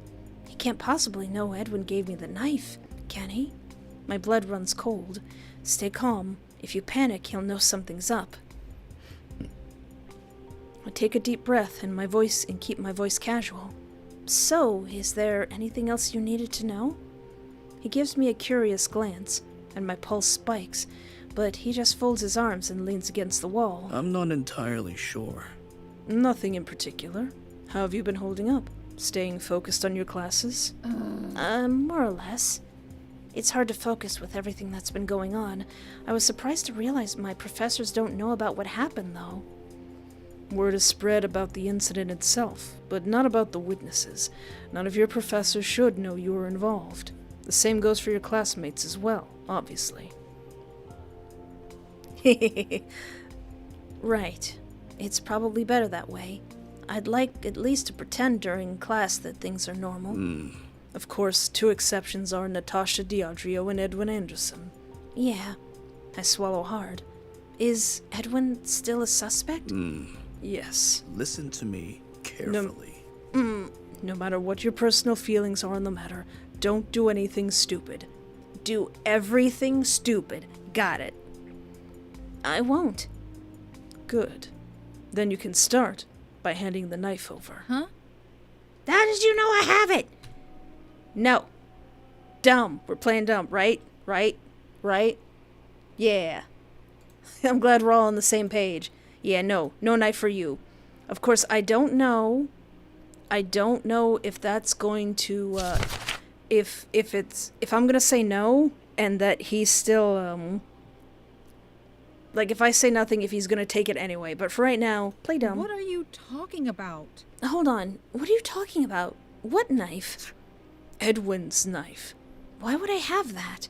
He can't possibly know Edwin gave me the knife, can he? My blood runs cold. Stay calm. If you panic, he'll know something's up. I take a deep breath and keep my voice casual. So, is there anything else you needed to know? He gives me a curious glance, and my pulse spikes, but he just folds his arms and leans against the wall. I'm not entirely sure. Nothing in particular. How have you been holding up? Staying focused on your classes? More or less. It's hard to focus with everything that's been going on. I was surprised to realize my professors don't know about what happened, though. Word is spread about the incident itself, but not about the witnesses. None of your professors should know you were involved. The same goes for your classmates as well, obviously. Right. It's probably better that way. I'd like at least to pretend during class that things are normal. Of course, 2 exceptions are Natasha Diageo and Edwin Anderson. Yeah. I swallow hard. Is Edwin still a suspect? Yes. Listen to me carefully. No matter what your personal feelings are on the matter, don't do anything stupid. Do everything stupid. Got it. I won't. Good. Then you can start by handing the knife over. Huh? How did you know I have it? No. Dumb. We're playing dumb, right? Right? Yeah. I'm glad we're all on the same page. Yeah, no knife for you. Of course, I don't know if that's going to, if I'm gonna say no, and that he's still, like, if I say nothing, if he's gonna take it anyway. But for right now, play dumb. What are you talking about? Hold on. What are you talking about? What knife? Edwin's knife. Why would I have that?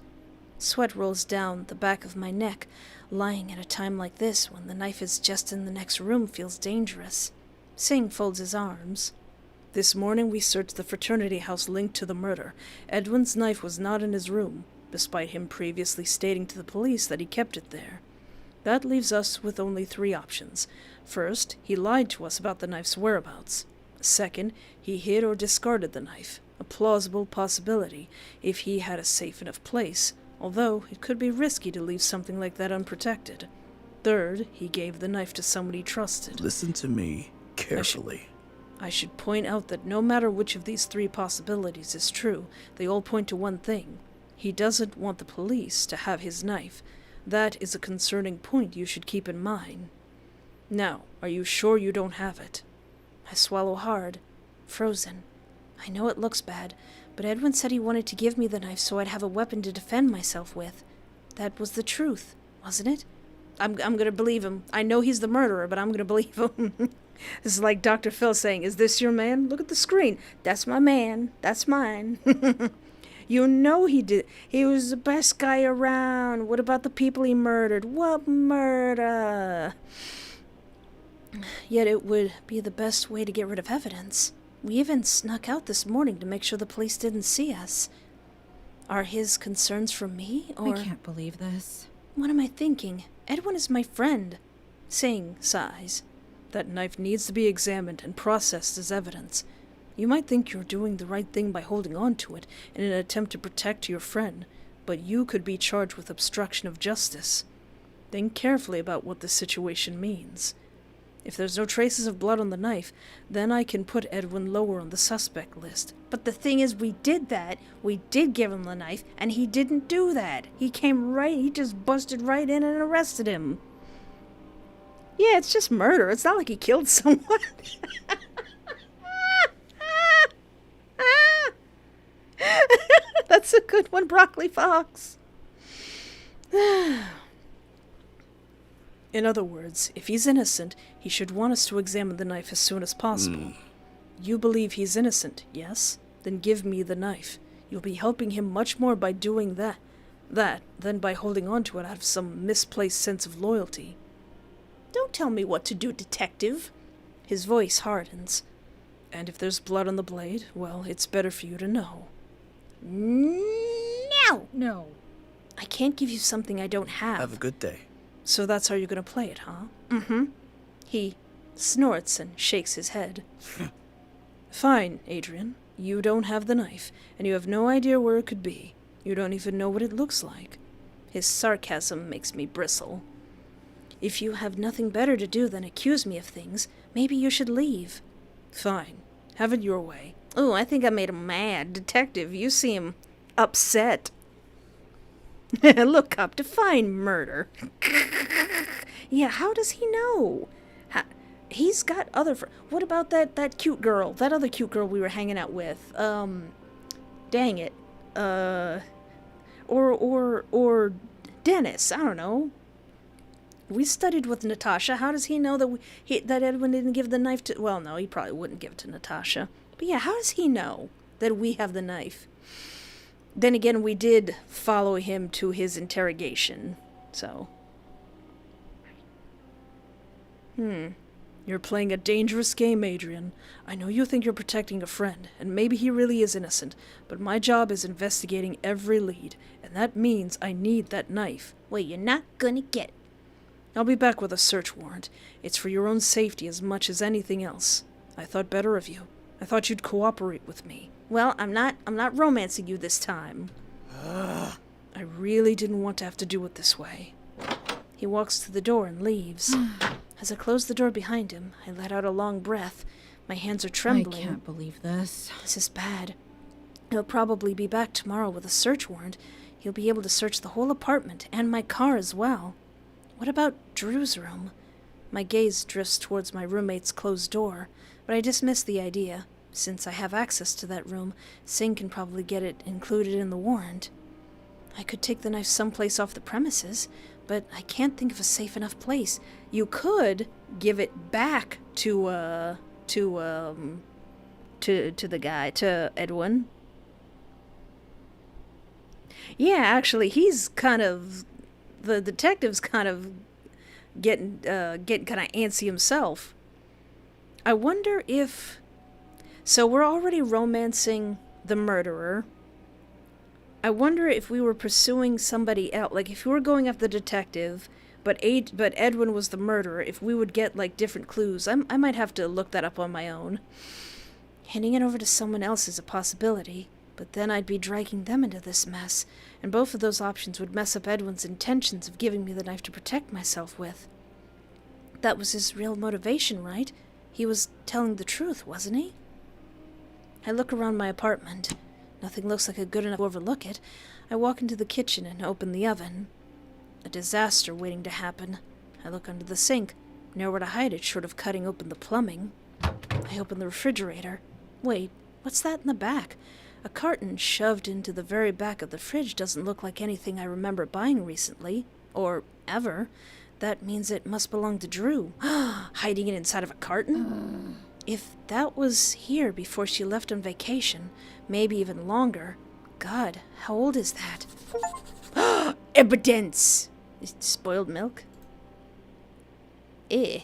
Sweat rolls down the back of my neck. Lying at a time like this, when the knife is just in the next room, feels dangerous. Singh folds his arms. This morning we searched the fraternity house linked to the murder. Edwin's knife was not in his room, despite him previously stating to the police that he kept it there. That leaves us with only 3 options. First, he lied to us about the knife's whereabouts. Second, he hid or discarded the knife, a plausible possibility if he had a safe enough place, although it could be risky to leave something like that unprotected. Third, he gave the knife to someone he trusted. Listen to me carefully. I should point out that no matter which of these 3 possibilities is true, they all point to one thing. He doesn't want the police to have his knife. That is a concerning point you should keep in mind. Now, are you sure you don't have it? I swallow hard. Frozen. I know it looks bad, but Edwin said he wanted to give me the knife so I'd have a weapon to defend myself with. That was the truth, wasn't it? I'm gonna believe him. I know he's the murderer, but I'm gonna believe him. This is like Dr. Phil saying, "Is this your man? Look at the screen. That's my man. That's mine." You know he did. He was the best guy around. What about the people he murdered? What murder? Yet it would be the best way to get rid of evidence. We even snuck out this morning to make sure the police didn't see us. Are his concerns for me, or... I can't believe this. What am I thinking? Edwin is my friend. Singh sighs. That knife needs to be examined and processed as evidence. You might think you're doing the right thing by holding on to it in an attempt to protect your friend, but you could be charged with obstruction of justice. Think carefully about what this situation means. If there's no traces of blood on the knife, then I can put Edwin lower on the suspect list. But the thing is, we did that. We did give him the knife, and he didn't do that. He just busted right in and arrested him. Yeah, it's just murder. It's not like he killed someone. That's a good one, Broccoli Fox. In other words, if he's innocent, he should want us to examine the knife as soon as possible. You believe he's innocent, yes? Then give me the knife. You'll be helping him much more by doing that than by holding on to it out of some misplaced sense of loyalty. Don't tell me what to do, detective. His voice hardens. And if there's blood on the blade, well, it's better for you to know. No! No. I can't give you something I don't have. Have a good day. So that's how you're gonna play it, huh? Mm-hmm. He snorts and shakes his head. Fine, Adrian. You don't have the knife, and you have no idea where it could be. You don't even know what it looks like. His sarcasm makes me bristle. If you have nothing better to do than accuse me of things, maybe you should leave. Fine. Have it your way. Oh, I think I made him mad. Detective, you seem upset. Look up, define murder. Yeah, how does he know? He's got other what about that cute girl? That other cute girl we were hanging out with. Dang it. Or Dennis, I don't know. We studied with Natasha. How does he know that that Edwin didn't give the knife to... Well, no, he probably wouldn't give it to Natasha. But yeah, how does he know that we have the knife? Then again, we did follow him to his interrogation, so... You're playing a dangerous game, Adrian. I know you think you're protecting a friend, and maybe he really is innocent, but my job is investigating every lead, and that means I need that knife. Well, you're not gonna get it. I'll be back with a search warrant. It's for your own safety as much as anything else. I thought better of you. I thought you'd cooperate with me. Well, I'm not romancing you this time. I really didn't want to have to do it this way. He walks to the door and leaves. As I close the door behind him, I let out a long breath. My hands are trembling. I can't believe this. This is bad. He'll probably be back tomorrow with a search warrant. He'll be able to search the whole apartment and my car as well. What about Drew's room? My gaze drifts towards my roommate's closed door, but I dismiss the idea. Since I have access to that room, Singh can probably get it included in the warrant. I could take the knife someplace off the premises, but I can't think of a safe enough place. You could give it back to the guy, to Edwin. Yeah, actually, he's kind of... The detective's kind of getting kind of antsy himself. I wonder if... So we're already romancing the murderer. I wonder if we were pursuing somebody else. Like, if we were going after the detective, but Edwin was the murderer, if we would get, like, different clues. I might have to look that up on my own. Handing it over to someone else is a possibility, but then I'd be dragging them into this mess, and both of those options would mess up Edwin's intentions of giving me the knife to protect myself with. That was his real motivation, right? He was telling the truth, wasn't he? I look around my apartment. Nothing looks like a good enough to overlook it. I walk into the kitchen and open the oven. A disaster waiting to happen. I look under the sink. Nowhere to hide it short of cutting open the plumbing. I open the refrigerator. Wait, what's that in the back? A carton shoved into the very back of the fridge doesn't look like anything I remember buying recently. Or ever. That means it must belong to Drew. Hiding it inside of a carton? If that was here before she left on vacation, maybe even longer. God, how old is that? Evidence! Spoiled milk? We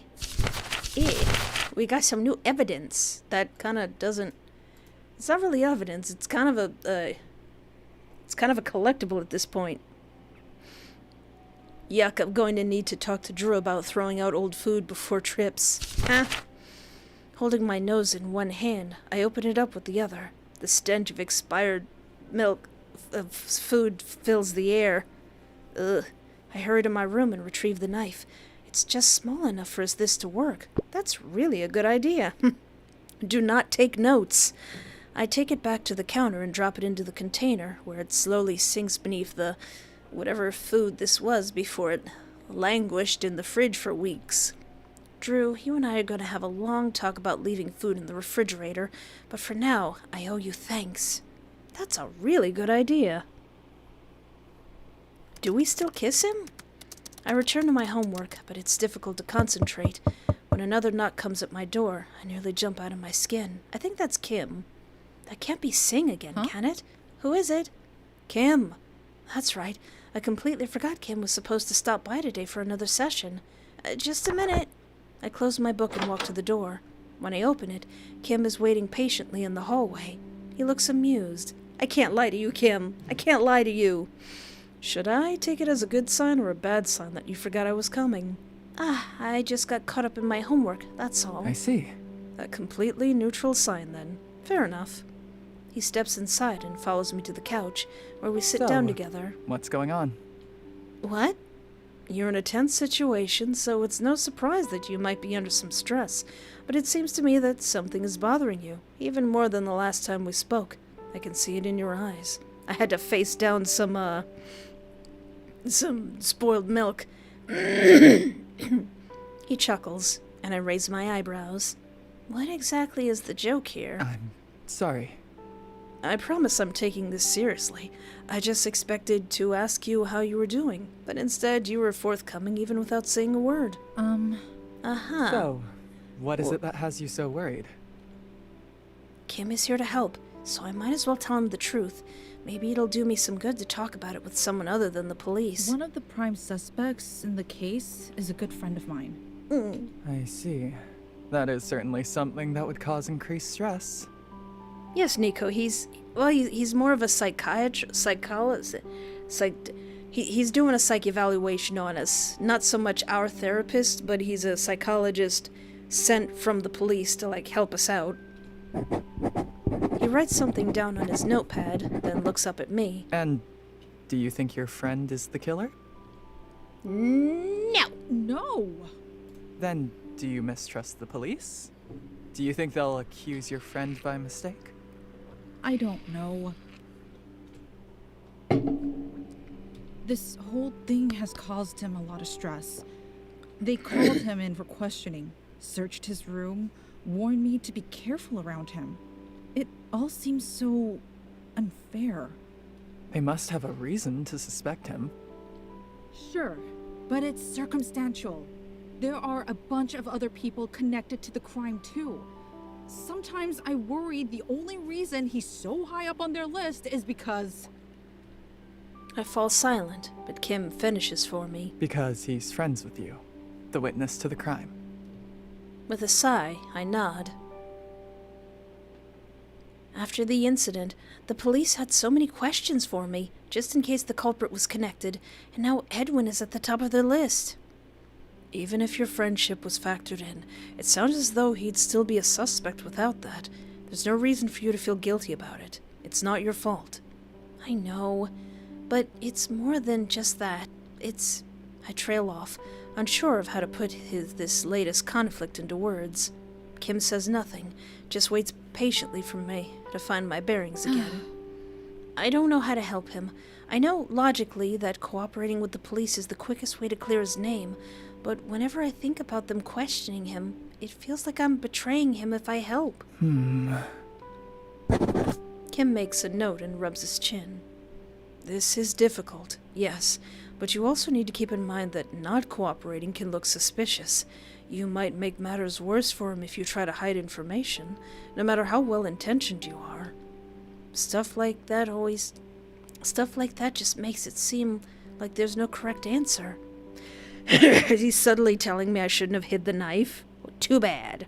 got some new evidence that kind of doesn't... It's not really evidence, it's kind of a collectible at this point. Yuck, I'm going to need to talk to Drew about throwing out old food before trips. Huh? Holding my nose in one hand, I open it up with the other. The stench of expired milk of food fills the air. Ugh. I hurry to my room and retrieve the knife. It's just small enough for this to work. That's really a good idea. Do not take notes. I take it back to the counter and drop it into the container, where it slowly sinks beneath the whatever food this was before it languished in the fridge for weeks. Drew, you and I are going to have a long talk about leaving food in the refrigerator, but for now, I owe you thanks. That's a really good idea. Do we still kiss him? I return to my homework, but it's difficult to concentrate. When another knock comes at my door, I nearly jump out of my skin. I think that's Kim. That can't be Singh again, can it? Who is it? Kim. That's right. I completely forgot Kim was supposed to stop by today for another session. Just a minute. I close my book and walk to the door. When I open it, Kim is waiting patiently in the hallway. He looks amused. I can't lie to you, Kim. I can't lie to you. Should I take it as a good sign or a bad sign that you forgot I was coming? I just got caught up in my homework, that's all. I see. A completely neutral sign, then. Fair enough. He steps inside and follows me to the couch, where we sit So, down together. What's going on? What? You're in a tense situation, so it's no surprise that you might be under some stress. But it seems to me that something is bothering you, even more than the last time we spoke. I can see it in your eyes. I had to face down some spoiled milk. He chuckles, and I raise my eyebrows. What exactly is the joke here? I'm sorry. I promise I'm taking this seriously. I just expected to ask you how you were doing, but instead you were forthcoming even without saying a word. Uh-huh. So, what is it that has you so worried? Kim is here to help, so I might as well tell him the truth. Maybe it'll do me some good to talk about it with someone other than the police. One of the prime suspects in the case is a good friend of mine. I see. That is certainly something that would cause increased stress. Yes, Nico, he's more of a psychologist. He's doing a psych evaluation on us. Not so much our therapist, but he's a psychologist sent from the police to, help us out. He writes something down on his notepad, then looks up at me. And do you think your friend is the killer? No. No! Then do you mistrust the police? Do you think they'll accuse your friend by mistake? I don't know. This whole thing has caused him a lot of stress. They called him in for questioning, searched his room, warned me to be careful around him. It all seems so unfair. They must have a reason to suspect him. Sure, but it's circumstantial. There are a bunch of other people connected to the crime too. Sometimes I worry the only reason he's so high up on their list is because... I fall silent, but Kim finishes for me. Because he's friends with you, the witness to the crime. With a sigh, I nod. After the incident, the police had so many questions for me, just in case the culprit was connected, and now Edwin is at the top of their list. Even if your friendship was factored in, it sounds as though he'd still be a suspect without that. There's no reason for you to feel guilty about it. It's not your fault. I know, but it's more than just that. I trail off, unsure of how to put this latest conflict into words. Kim says nothing, just waits patiently for me to find my bearings again. I don't know how to help him. I know logically that cooperating with the police is the quickest way to clear his name, but whenever I think about them questioning him, it feels like I'm betraying him if I help. Kim makes a note and rubs his chin. This is difficult, yes, but you also need to keep in mind that not cooperating can look suspicious. You might make matters worse for him if you try to hide information, no matter how well-intentioned you are. Stuff like that just makes it seem like there's no correct answer. Is he suddenly telling me I shouldn't have hid the knife? Well, too bad.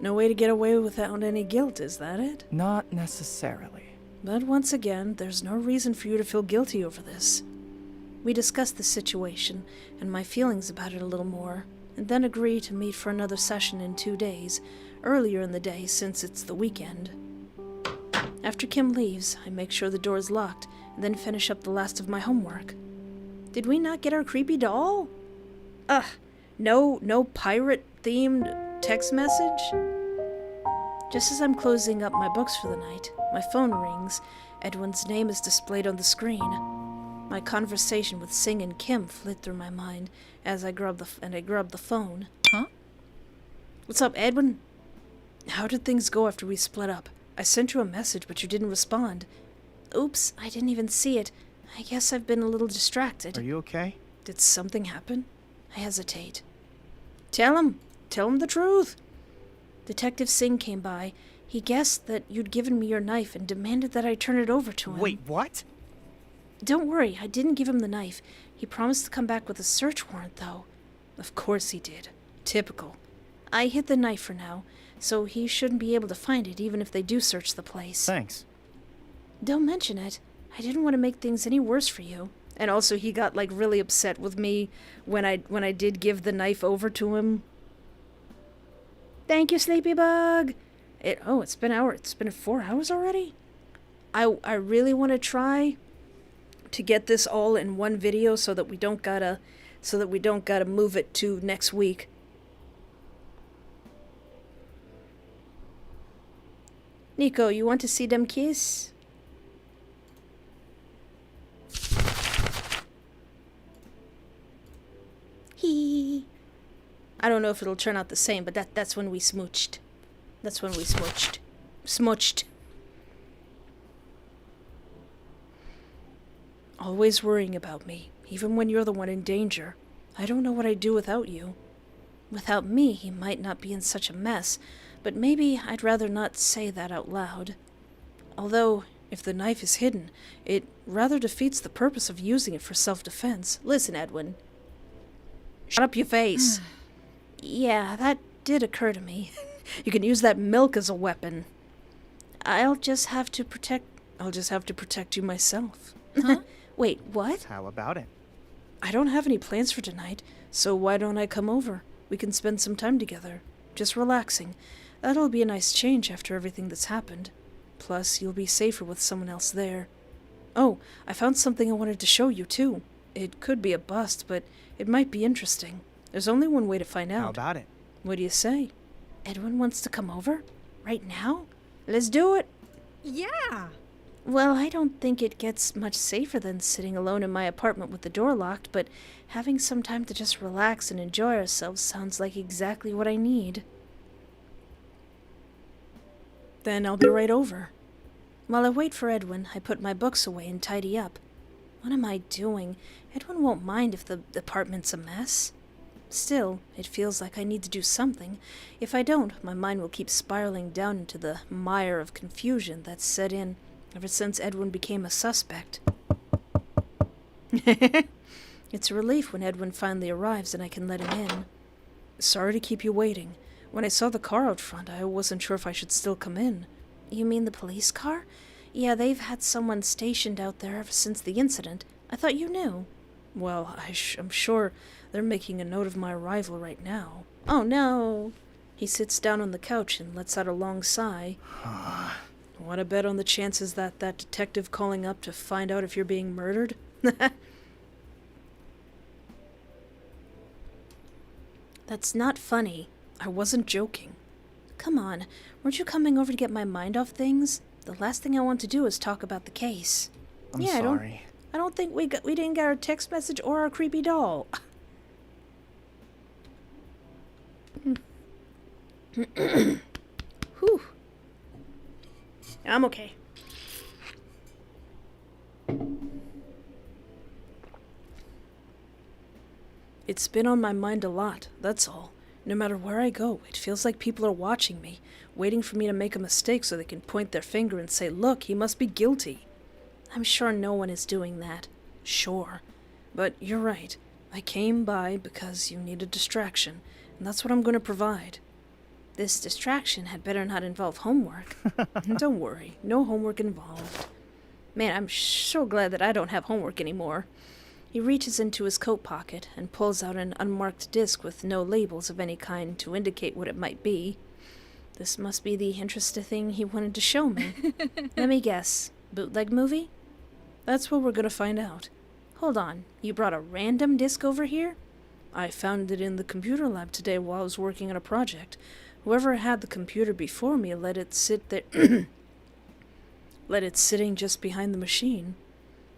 No way to get away without any guilt, is that it? Not necessarily. But once again, there's no reason for you to feel guilty over this. We discuss the situation and my feelings about it a little more, and then agree to meet for another session in 2 days, earlier in the day since it's the weekend. After Kim leaves, I make sure the door is locked, and then finish up the last of my homework. Did we not get our creepy doll? No pirate-themed text message? Just as I'm closing up my books for the night, my phone rings. Edwin's name is displayed on the screen. My conversation with Singh and Kim flit through my mind as I grab the phone. Huh? What's up, Edwin? How did things go after we split up? I sent you a message, but you didn't respond. Oops, I didn't even see it. I guess I've been a little distracted. Are you okay? Did something happen? I hesitate. Tell him the truth. Detective Singh came by. He guessed that you'd given me your knife and demanded that I turn it over to him. Wait, what? Don't worry, I didn't give him the knife. He promised to come back with a search warrant, though. Of course he did. Typical. I hid the knife for now, so he shouldn't be able to find it even if they do search the place. Thanks. Don't mention it. I didn't want to make things any worse for you. And also he got like really upset with me when I did give the knife over to him. Thank you, Sleepy Bug. It's been 4 hours already? I really want to try to get this all in one video so that we don't gotta move it to next week. Nico, you want to see them kiss? Hee. I don't know if it'll turn out the same, but that's when we smooched. That's when we smooched. Smooched. Always worrying about me, even when you're the one in danger. I don't know what I'd do without you. Without me, he might not be in such a mess, but maybe I'd rather not say that out loud. Although, if the knife is hidden, it rather defeats the purpose of using it for self-defense. Listen, Edwin. Shut up your face. Yeah, that did occur to me. You can use that milk as a weapon. I'll just have to protect you myself. Huh? Wait, what? How about it? I don't have any plans for tonight, so why don't I come over? We can spend some time together. Just relaxing. That'll be a nice change after everything that's happened. Plus, you'll be safer with someone else there. Oh, I found something I wanted to show you, too. It could be a bust, but it might be interesting. There's only one way to find out. How about it? What do you say? Edwin wants to come over? Right now? Let's do it! Yeah! Well, I don't think it gets much safer than sitting alone in my apartment with the door locked, but having some time to just relax and enjoy ourselves sounds like exactly what I need. Then I'll be right over. While I wait for Edwin, I put my books away and tidy up. What am I doing? Edwin won't mind if the apartment's a mess. Still, it feels like I need to do something. If I don't, my mind will keep spiraling down into the mire of confusion that's set in ever since Edwin became a suspect. It's a relief when Edwin finally arrives and I can let him in. Sorry to keep you waiting. When I saw the car out front, I wasn't sure if I should still come in. You mean the police car? Yeah, they've had someone stationed out there ever since the incident. I thought you knew. Well, I'm sure they're making a note of my arrival right now. Oh no! He sits down on the couch and lets out a long sigh. Want to bet on the chances that detective calling up to find out if you're being murdered? That's not funny. I wasn't joking. Come on, weren't you coming over to get my mind off things? The last thing I want to do is talk about the case. I'm sorry. I don't think we didn't get our text message or our creepy doll. Whew. I'm okay. It's been on my mind a lot, that's all. No matter where I go, it feels like people are watching me, waiting for me to make a mistake so they can point their finger and say, "Look, he must be guilty." I'm sure no one is doing that. Sure. But you're right. I came by because you need a distraction, and that's what I'm going to provide. This distraction had better not involve homework. Don't worry, no homework involved. Man, I'm so glad that I don't have homework anymore. He reaches into his coat pocket and pulls out an unmarked disc with no labels of any kind to indicate what it might be. This must be the interesting thing he wanted to show me. Let me guess. Bootleg movie? That's what we're gonna find out. Hold on, you brought a random disc over here? I found it in the computer lab today while I was working on a project. Whoever had the computer before me let it sit there let it sitting just behind the machine.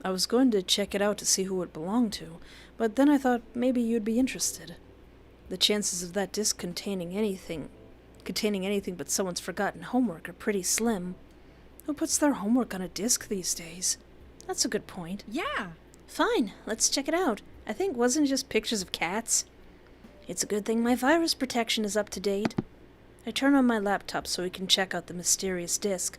I was going to check it out to see who it belonged to, but then I thought maybe you'd be interested. The chances of that disc containing anything but someone's forgotten homework are pretty slim. Who puts their homework on a disc these days? That's a good point. Yeah. Fine, let's check it out. I think wasn't it just pictures of cats? It's a good thing my virus protection is up to date. I turn on my laptop so we can check out the mysterious disc.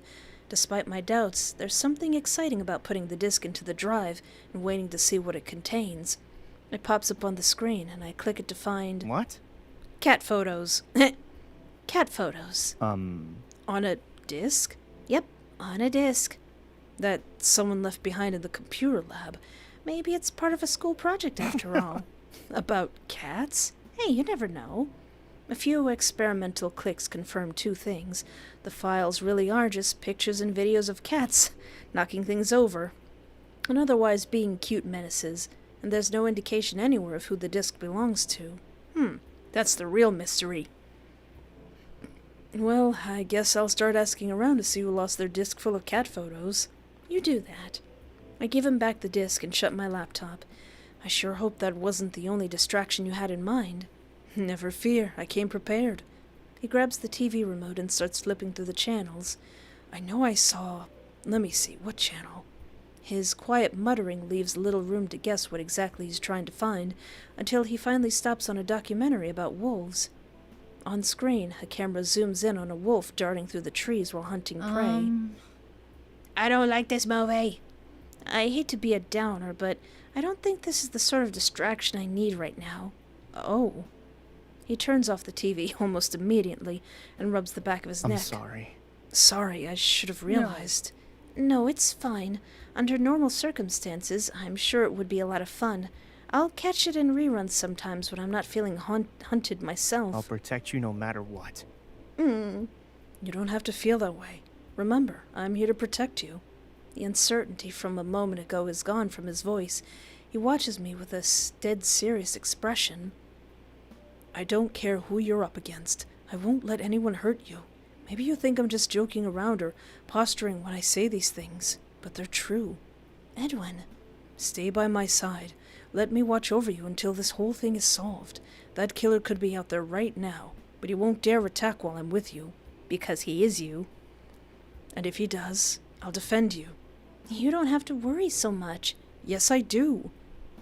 Despite my doubts, there's something exciting about putting the disc into the drive and waiting to see what it contains. It pops up on the screen, and I click it to find What? cat photos. Cat photos. On a disc? Yep, on a disc. That someone left behind in the computer lab. Maybe it's part of a school project after all. About cats? Hey, you never know. A few experimental clicks confirm two things. The files really are just pictures and videos of cats knocking things over, and otherwise being cute menaces, and there's no indication anywhere of who the disc belongs to. That's the real mystery. Well, I guess I'll start asking around to see who lost their disc full of cat photos. You do that. I give him back the disc and shut my laptop. I sure hope that wasn't the only distraction you had in mind. Never fear, I came prepared. He grabs the TV remote and starts flipping through the channels. I know I saw... Let me see, what channel? His quiet muttering leaves little room to guess what exactly he's trying to find, until he finally stops on a documentary about wolves. On screen, a camera zooms in on a wolf darting through the trees while hunting prey. I don't like this movie. I hate to be a downer, but I don't think this is the sort of distraction I need right now. Oh. He turns off the TV almost immediately and rubs the back of his neck. I'm sorry. Sorry, I should have realized. No, it's fine. Under normal circumstances, I'm sure it would be a lot of fun. I'll catch it in reruns sometimes when I'm not feeling hunted myself. I'll protect you no matter what. You don't have to feel that way. Remember, I'm here to protect you. The uncertainty from a moment ago is gone from his voice. He watches me with a dead serious expression. I don't care who you're up against. I won't let anyone hurt you. Maybe you think I'm just joking around or posturing when I say these things, but they're true. Edwin, stay by my side. Let me watch over you until this whole thing is solved. That killer could be out there right now, but he won't dare attack while I'm with you, because he is you. And if he does, I'll defend you. You don't have to worry so much. Yes, I do.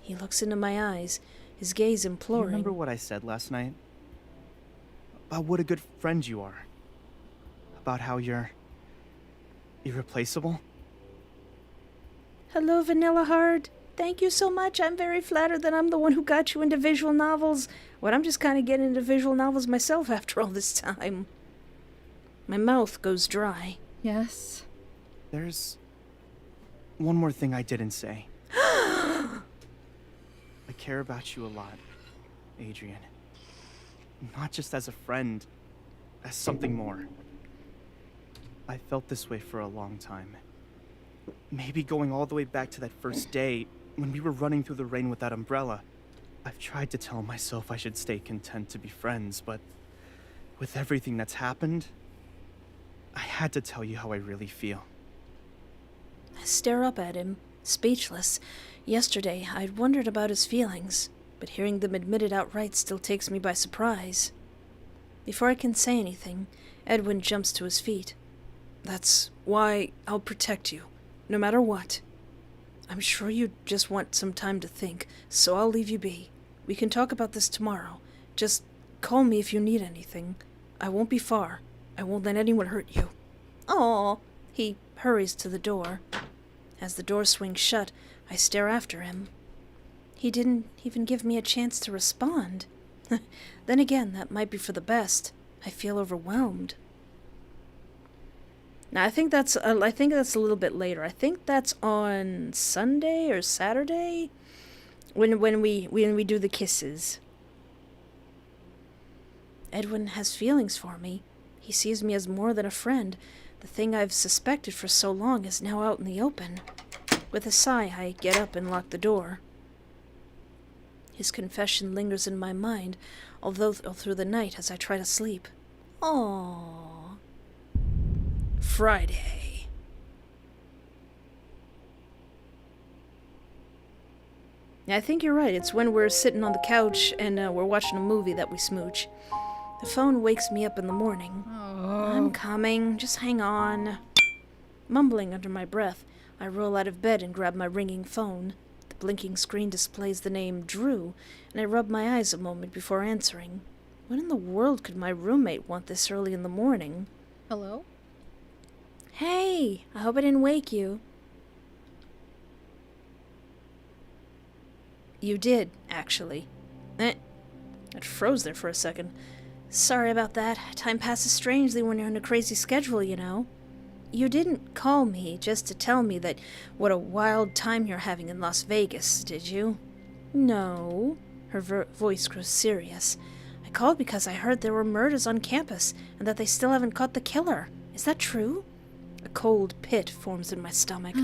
He looks into my eyes, his gaze imploring. You remember what I said last night? About what a good friend you are. About how you're irreplaceable? Hello, Vanilla Heart. Thank you so much. I'm very flattered that I'm the one who got you into visual novels. Well, I'm just kind of getting into visual novels myself after all this time. My mouth goes dry. Yes? There's one more thing I didn't say. I care about you a lot, Adrian. Not just as a friend, as something more. I felt this way for a long time. Maybe going all the way back to that first day when we were running through the rain with that umbrella. I've tried to tell myself I should stay content to be friends, but with everything that's happened, I had to tell you how I really feel. I stare up at him, speechless. Yesterday, I'd wondered about his feelings, but hearing them admitted outright still takes me by surprise. Before I can say anything, Edwin jumps to his feet. That's why I'll protect you, no matter what. I'm sure you just want some time to think, so I'll leave you be. We can talk about this tomorrow. Just call me if you need anything. I won't be far. I won't let anyone hurt you. Aw. He hurries to the door. As the door swings shut, I stare after him. He didn't even give me a chance to respond. Then again, that might be for the best. I feel overwhelmed. Now, I think that's a little bit later. I think that's on Sunday or Saturday when we do the kisses. Edwin has feelings for me. He sees me as more than a friend. The thing I've suspected for so long is now out in the open. With a sigh, I get up and lock the door. His confession lingers in my mind, although through the night as I try to sleep. Aww. Friday. I think you're right. It's when we're sitting on the couch and we're watching a movie that we smooch. The phone wakes me up in the morning. Oh. I'm coming. Just hang on. Mumbling under my breath, I roll out of bed and grab my ringing phone. The blinking screen displays the name Drew, and I rub my eyes a moment before answering. What in the world could my roommate want this early in the morning? Hello? Hey, I hope I didn't wake you. You did, actually. It froze there for a second. Sorry about that. Time passes strangely when you're on a crazy schedule, you know. You didn't call me just to tell me that what a wild time you're having in Las Vegas, did you? No. Her voice grew serious. I called because I heard there were murders on campus and that they still haven't caught the killer. Is that true? A cold pit forms in my stomach.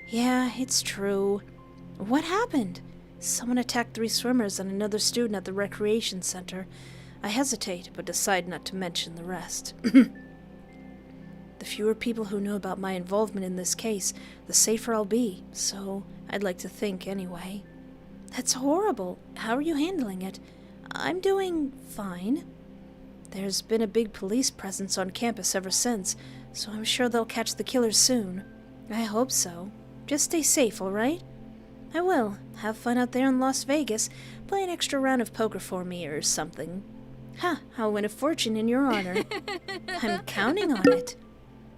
Yeah, it's true. What happened? Someone attacked 3 swimmers and another student at the recreation center. I hesitate, but decide not to mention the rest. The fewer people who know about my involvement in this case, the safer I'll be, so I'd like to think anyway. That's horrible. How are you handling it? I'm doing fine. There's been a big police presence on campus ever since, so I'm sure they'll catch the killers soon. I hope so. Just stay safe, all right? I will. Have fun out there in Las Vegas. Play an extra round of poker for me or something. I'll win a fortune in your honor. I'm counting on it.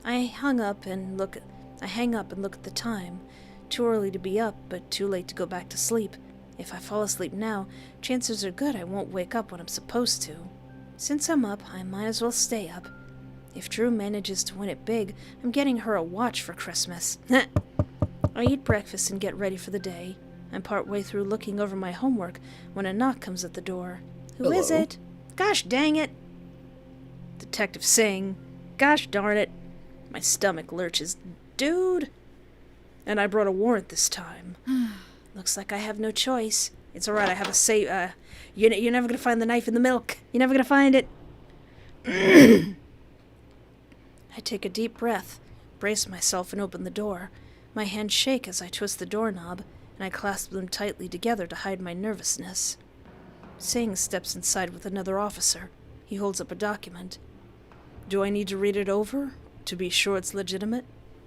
I hang up and look at the time. Too early to be up, but too late to go back to sleep. If I fall asleep now, chances are good I won't wake up when I'm supposed to. Since I'm up, I might as well stay up. If Drew manages to win it big, I'm getting her a watch for Christmas. I eat breakfast and get ready for the day. I'm partway through looking over my homework when a knock comes at the door. Who is Hello? it? Gosh dang it! Detective Singh. Gosh darn it. My stomach lurches. Dude! And I brought a warrant this time. Looks like I have no choice. It's alright, I have a save. You're never gonna find the knife in the milk. You're never gonna find it. I take a deep breath, brace myself, and open the door. My hands shake as I twist the doorknob, and I clasp them tightly together to hide my nervousness. Singh steps inside with another officer. He holds up a document. Do I need to read it over to be sure it's legitimate?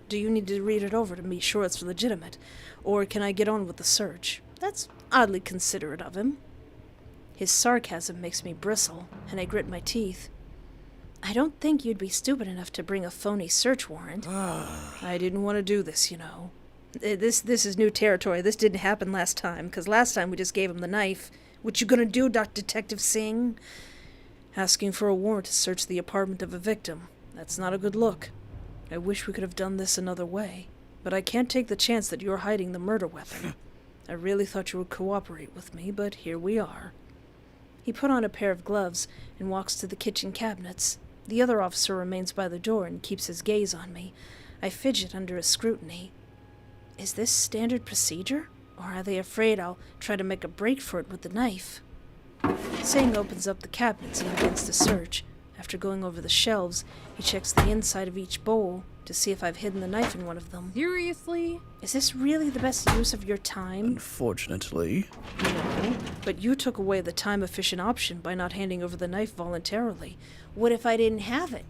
Do you need to read it over to be sure it's legitimate? Or can I get on with the search? That's oddly considerate of him. His sarcasm makes me bristle, and I grit my teeth. I don't think you'd be stupid enough to bring a phony search warrant. I didn't want to do this, you know. This is new territory. This didn't happen last time, because last time we just gave him the knife. What you gonna do, Detective Singh? Asking for a warrant to search the apartment of a victim. That's not a good look. I wish we could have done this another way, but I can't take the chance that you're hiding the murder weapon. I really thought you would cooperate with me, but here we are. He put on a pair of gloves and walks to the kitchen cabinets. The other officer remains by the door and keeps his gaze on me. I fidget under his scrutiny. Is this standard procedure? Or are they afraid I'll try to make a break for it with the knife? Singh opens up the cabinets and begins to search. After going over the shelves, he checks the inside of each bowl to see if I've hidden the knife in one of them. Seriously? Is this really the best use of your time? Unfortunately. No, but you took away the time-efficient option by not handing over the knife voluntarily. What if I didn't have it?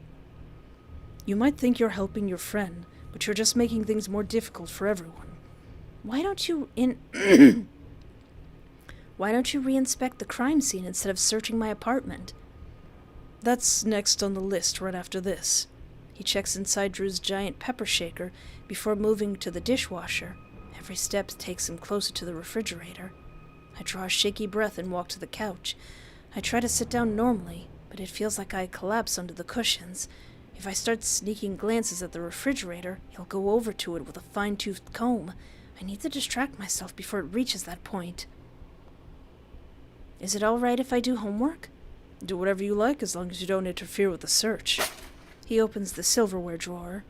You might think you're helping your friend, but you're just making things more difficult for everyone. Why don't you re-inspect the crime scene instead of searching my apartment? That's next on the list right after this. He checks inside Drew's giant pepper shaker before moving to the dishwasher. Every step takes him closer to the refrigerator. I draw a shaky breath and walk to the couch. I try to sit down normally, but it feels like I collapse under the cushions. If I start sneaking glances at the refrigerator, he'll go over to it with a fine-toothed comb. I need to distract myself before it reaches that point. Is it all right if I do homework? Do whatever you like as long as you don't interfere with the search. He opens the silverware drawer.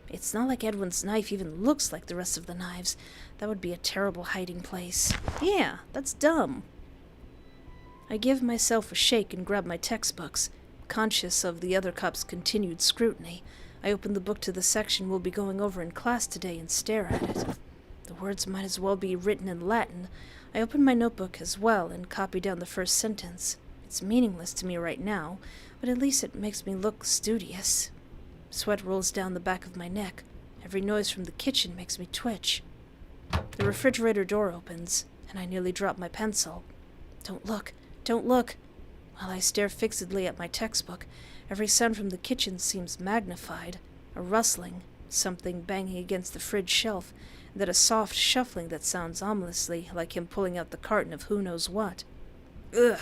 It's not like Edwin's knife even looks like the rest of the knives. That would be a terrible hiding place. Yeah, that's dumb. I give myself a shake and grab my textbooks. Conscious of the other cop's continued scrutiny, I open the book to the section we'll be going over in class today and stare at it. The words might as well be written in Latin. I open my notebook as well and copy down the first sentence. It's meaningless to me right now, but at least it makes me look studious. Sweat rolls down the back of my neck. Every noise from the kitchen makes me twitch. The refrigerator door opens, and I nearly drop my pencil. Don't look! Don't look! While I stare fixedly at my textbook, every sound from the kitchen seems magnified. A rustling, something banging against the fridge shelf, then a soft shuffling that sounds ominously like him pulling out the carton of who knows what. Ugh.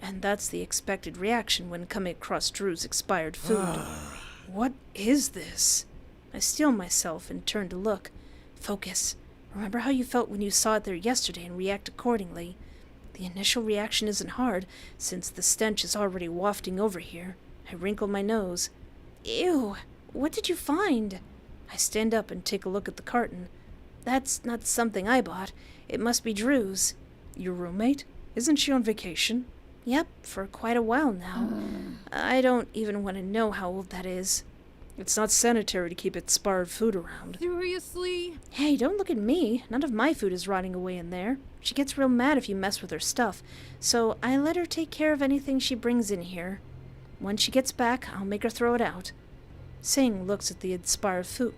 And that's the expected reaction when coming across Drew's expired food. What is this? I steel myself and turn to look. Focus. Remember how you felt when you saw it there yesterday and react accordingly. The initial reaction isn't hard, since the stench is already wafting over here. I wrinkle my nose. Ew, what did you find? I stand up and take a look at the carton. That's not something I bought. It must be Drew's. Your roommate? Isn't she on vacation? Yep, for quite a while now. I don't even want to know how old that is. It's not sanitary to keep expired food around. Seriously? Hey, don't look at me. None of my food is rotting away in there. She gets real mad if you mess with her stuff, so I let her take care of anything she brings in here. When she gets back, I'll make her throw it out. Singh looks at the expired food.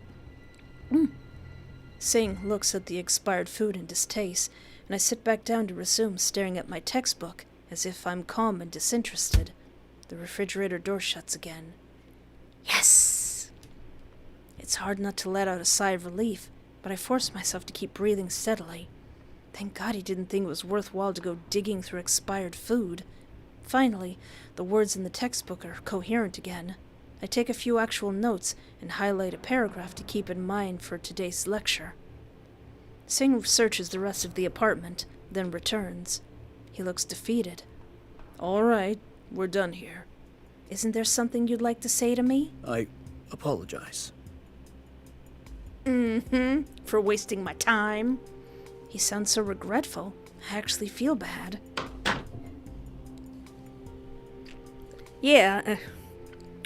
Singh looks at the expired food in distaste, and I sit back down to resume staring at my textbook, as if I'm calm and disinterested. The refrigerator door shuts again. Yes! It's hard not to let out a sigh of relief, but I force myself to keep breathing steadily. Thank God he didn't think it was worthwhile to go digging through expired food. Finally, the words in the textbook are coherent again. I take a few actual notes and highlight a paragraph to keep in mind for today's lecture. Singh searches the rest of the apartment, then returns. He looks defeated. All right, we're done here. Isn't there something you'd like to say to me? I apologize. For wasting my time. He sounds so regretful. I actually feel bad. Yeah,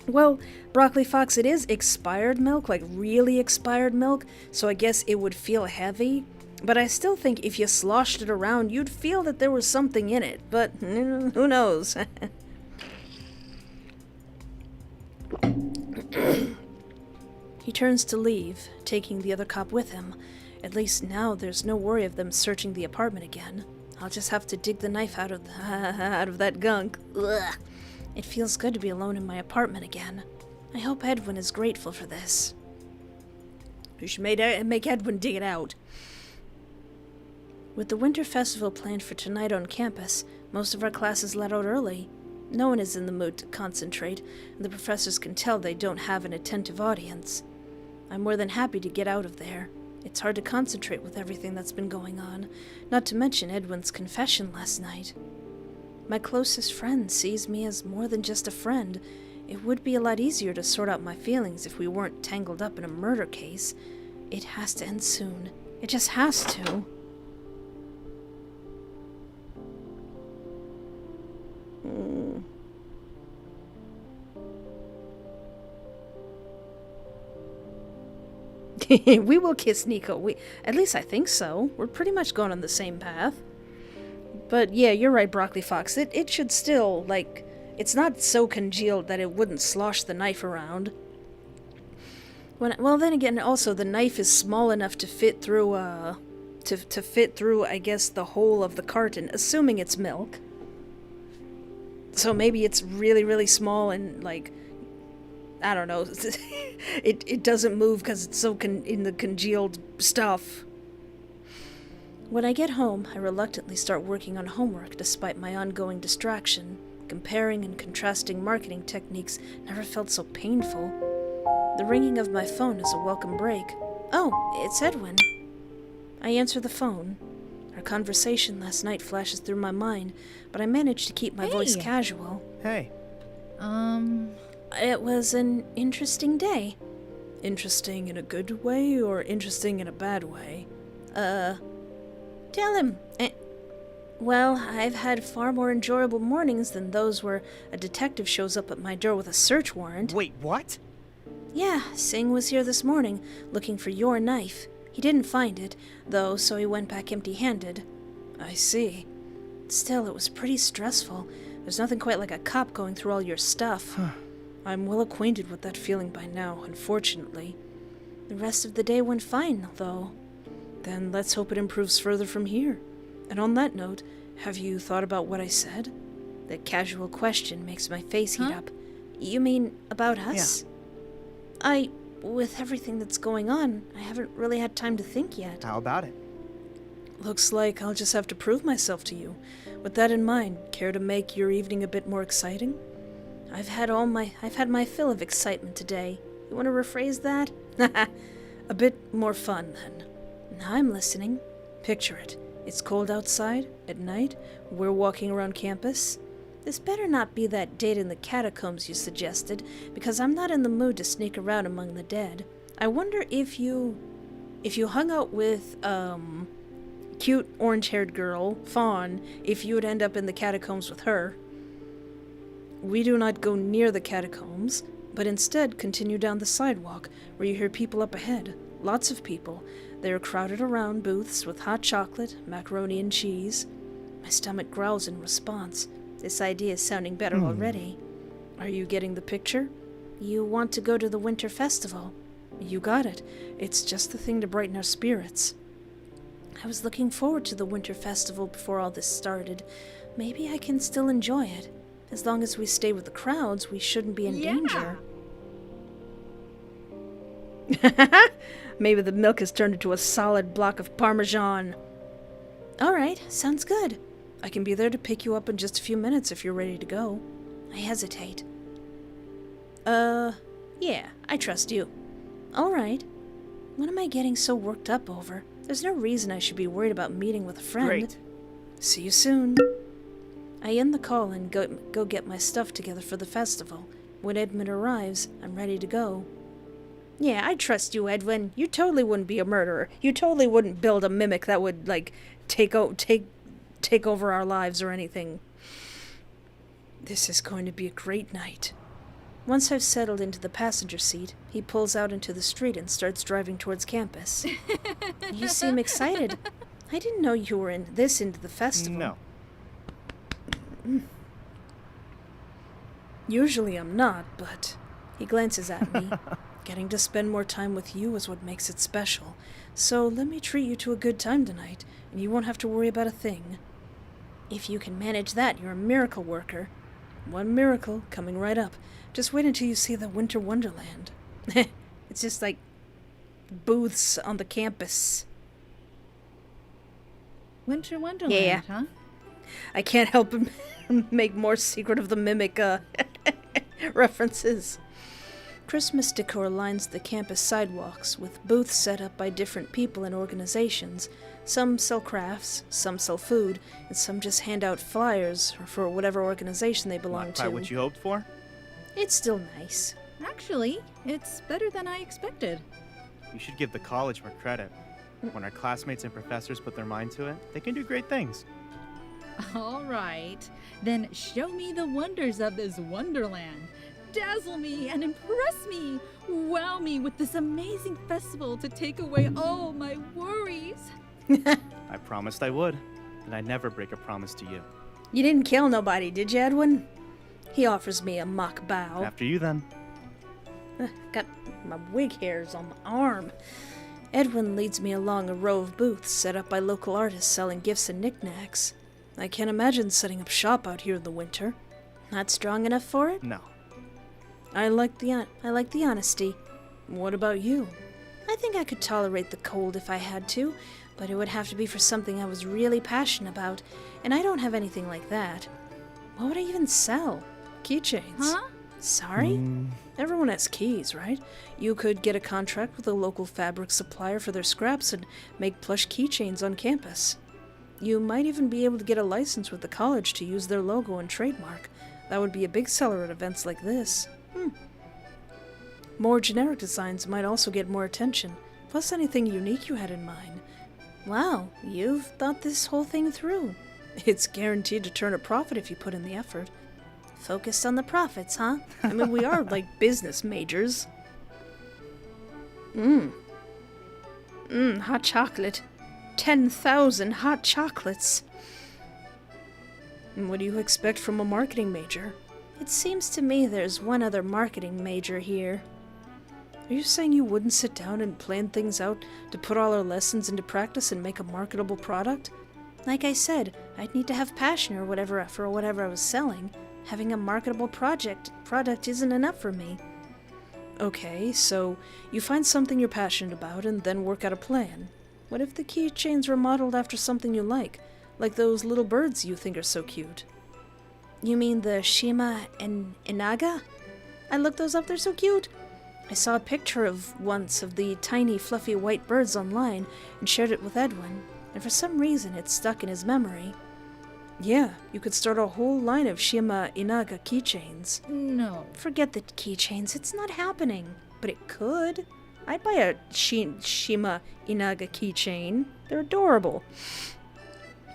well, Broccoli Fox, it is expired milk, like really expired milk, so I guess it would feel heavy. But I still think if you sloshed it around, you'd feel that there was something in it. But who knows? He turns to leave, taking the other cop with him. At least now there's no worry of them searching the apartment again. I'll just have to dig the knife out of that gunk. Ugh. It feels good to be alone in my apartment again. I hope Edwin is grateful for this. You should make Edwin dig it out. With the winter festival planned for tonight on campus, most of our classes let out early. No one is in the mood to concentrate, and the professors can tell they don't have an attentive audience. I'm more than happy to get out of there. It's hard to concentrate with everything that's been going on, not to mention Edwin's confession last night. My closest friend sees me as more than just a friend. It would be a lot easier to sort out my feelings if we weren't tangled up in a murder case. It has to end soon. It just has to. We will kiss Nico. At least I think so. We're pretty much going on the same path. But yeah, you're right, Broccoli Fox. It should still, like, it's not so congealed that it wouldn't slosh the knife around. Well, then again, also the knife is small enough to fit through, to fit through, I guess, the hole of the carton, assuming it's milk. So maybe it's really, really small and, like, I don't know, it doesn't move because it's so in the congealed stuff. When I get home, I reluctantly start working on homework despite my ongoing distraction. Comparing and contrasting marketing techniques never felt so painful. The ringing of my phone is a welcome break. Oh, it's Edwin. I answer the phone. Our conversation last night flashes through my mind, but I manage to keep my voice casual. Hey. It was an interesting day. Interesting in a good way or interesting in a bad way? Tell him. Well, I've had far more enjoyable mornings than those where a detective shows up at my door with a search warrant. Wait, what? Yeah, Singh was here this morning, looking for your knife. He didn't find it, though, so he went back empty-handed. I see. Still, it was pretty stressful. There's nothing quite like a cop going through all your stuff. I'm well acquainted with that feeling by now, unfortunately. The rest of the day went fine, though. Then let's hope it improves further from here. And on that note, have you thought about what I said? That casual question makes my face heat up. You mean about us? I with everything that's going on, I haven't really had time to think yet. How about it? Looks like I'll just have to prove myself to you. With that in mind, care to make your evening a bit more exciting? I've had my fill of excitement today. You want to rephrase that? A bit more fun, then. I'm listening. Picture it. It's cold outside, at night, we're walking around campus. This better not be that date in the catacombs you suggested, because I'm not in the mood to sneak around among the dead. I wonder if you hung out with, cute orange-haired girl, Fawn, if you would end up in the catacombs with her. We do not go near the catacombs, but instead continue down the sidewalk, where you hear people up ahead. Lots of people. They are crowded around booths with hot chocolate, macaroni and cheese. My stomach growls in response. This idea is sounding better already. Are you getting the picture? You want to go to the winter festival? You got it. It's just the thing to brighten our spirits. I was looking forward to the winter festival before all this started. Maybe I can still enjoy it. As long as we stay with the crowds, we shouldn't be in danger. Maybe the milk has turned into a solid block of Parmesan. All right, sounds good. I can be there to pick you up in just a few minutes if you're ready to go. I hesitate. Yeah, I trust you. All right. What am I getting so worked up over? There's no reason I should be worried about meeting with a friend. Great. See you soon. I end the call and go get my stuff together for the festival. When Edmund arrives, I'm ready to go. Yeah, I trust you, Edwin. You totally wouldn't be a murderer. You totally wouldn't build a mimic that would, like, take over our lives or anything. This is going to be a great night. Once I've settled into the passenger seat, he pulls out into the street and starts driving towards campus. You seem excited. I didn't know you were into the festival. No. Usually I'm not, but he glances at me. Getting to spend more time with you is what makes it special. So let me treat you to a good time tonight, and you won't have to worry about a thing. If you can manage that, you're a miracle worker. One miracle coming right up. Just wait until you see the Winter Wonderland. It's just like booths on the campus. Winter Wonderland, huh? I can't help but make more Secret of the Mimic references. Christmas decor lines the campus sidewalks, with booths set up by different people and organizations. Some sell crafts, some sell food, and some just hand out flyers for whatever organization they belong Not to. quite what you hoped for? It's still nice. Actually, it's better than I expected. You should give the college more credit. When our classmates and professors put their mind to it, they can do great things. All right, then show me the wonders of this wonderland. Dazzle me and impress me. Wow me with this amazing festival to take away all my worries. I promised I would, and I'd never break a promise to you. You didn't kill nobody, did you, Edwin? He offers me a mock bow. After you, then. Got my wig hairs on my arm. Edwin leads me along a row of booths set up by local artists selling gifts and knickknacks. I can't imagine setting up shop out here in the winter. Not strong enough for it? No. I like the honesty. What about you? I think I could tolerate the cold if I had to, but it would have to be for something I was really passionate about, and I don't have anything like that. What would I even sell? Keychains. Huh? Sorry? Everyone has keys, right? You could get a contract with a local fabric supplier for their scraps and make plush keychains on campus. You might even be able to get a license with the college to use their logo and trademark. That would be a big seller at events like this. More generic designs might also get more attention, plus anything unique you had in mind. Wow, you've thought this whole thing through. It's guaranteed to turn a profit if you put in the effort. Focused on the profits, huh? I mean, we are like business majors. Hot chocolate. 10,000 hot chocolates. And what do you expect from a marketing major? It seems to me there's one other marketing major here. Are you saying you wouldn't sit down and plan things out to put all our lessons into practice and make a marketable product? Like I said, I'd need to have passion or whatever for whatever I was selling. Having a marketable product isn't enough for me. Okay, so you find something you're passionate about and then work out a plan. What if the keychains were modeled after something you like those little birds you think are so cute? You mean the Shima and Inaga? I looked those up, they're so cute. I saw a picture once of the tiny fluffy white birds online and shared it with Edwin, and for some reason it stuck in his memory. Yeah, you could start a whole line of Shima Inaga keychains. No. Forget the keychains, it's not happening. But it could. I'd buy a Shima Inaga keychain. They're adorable.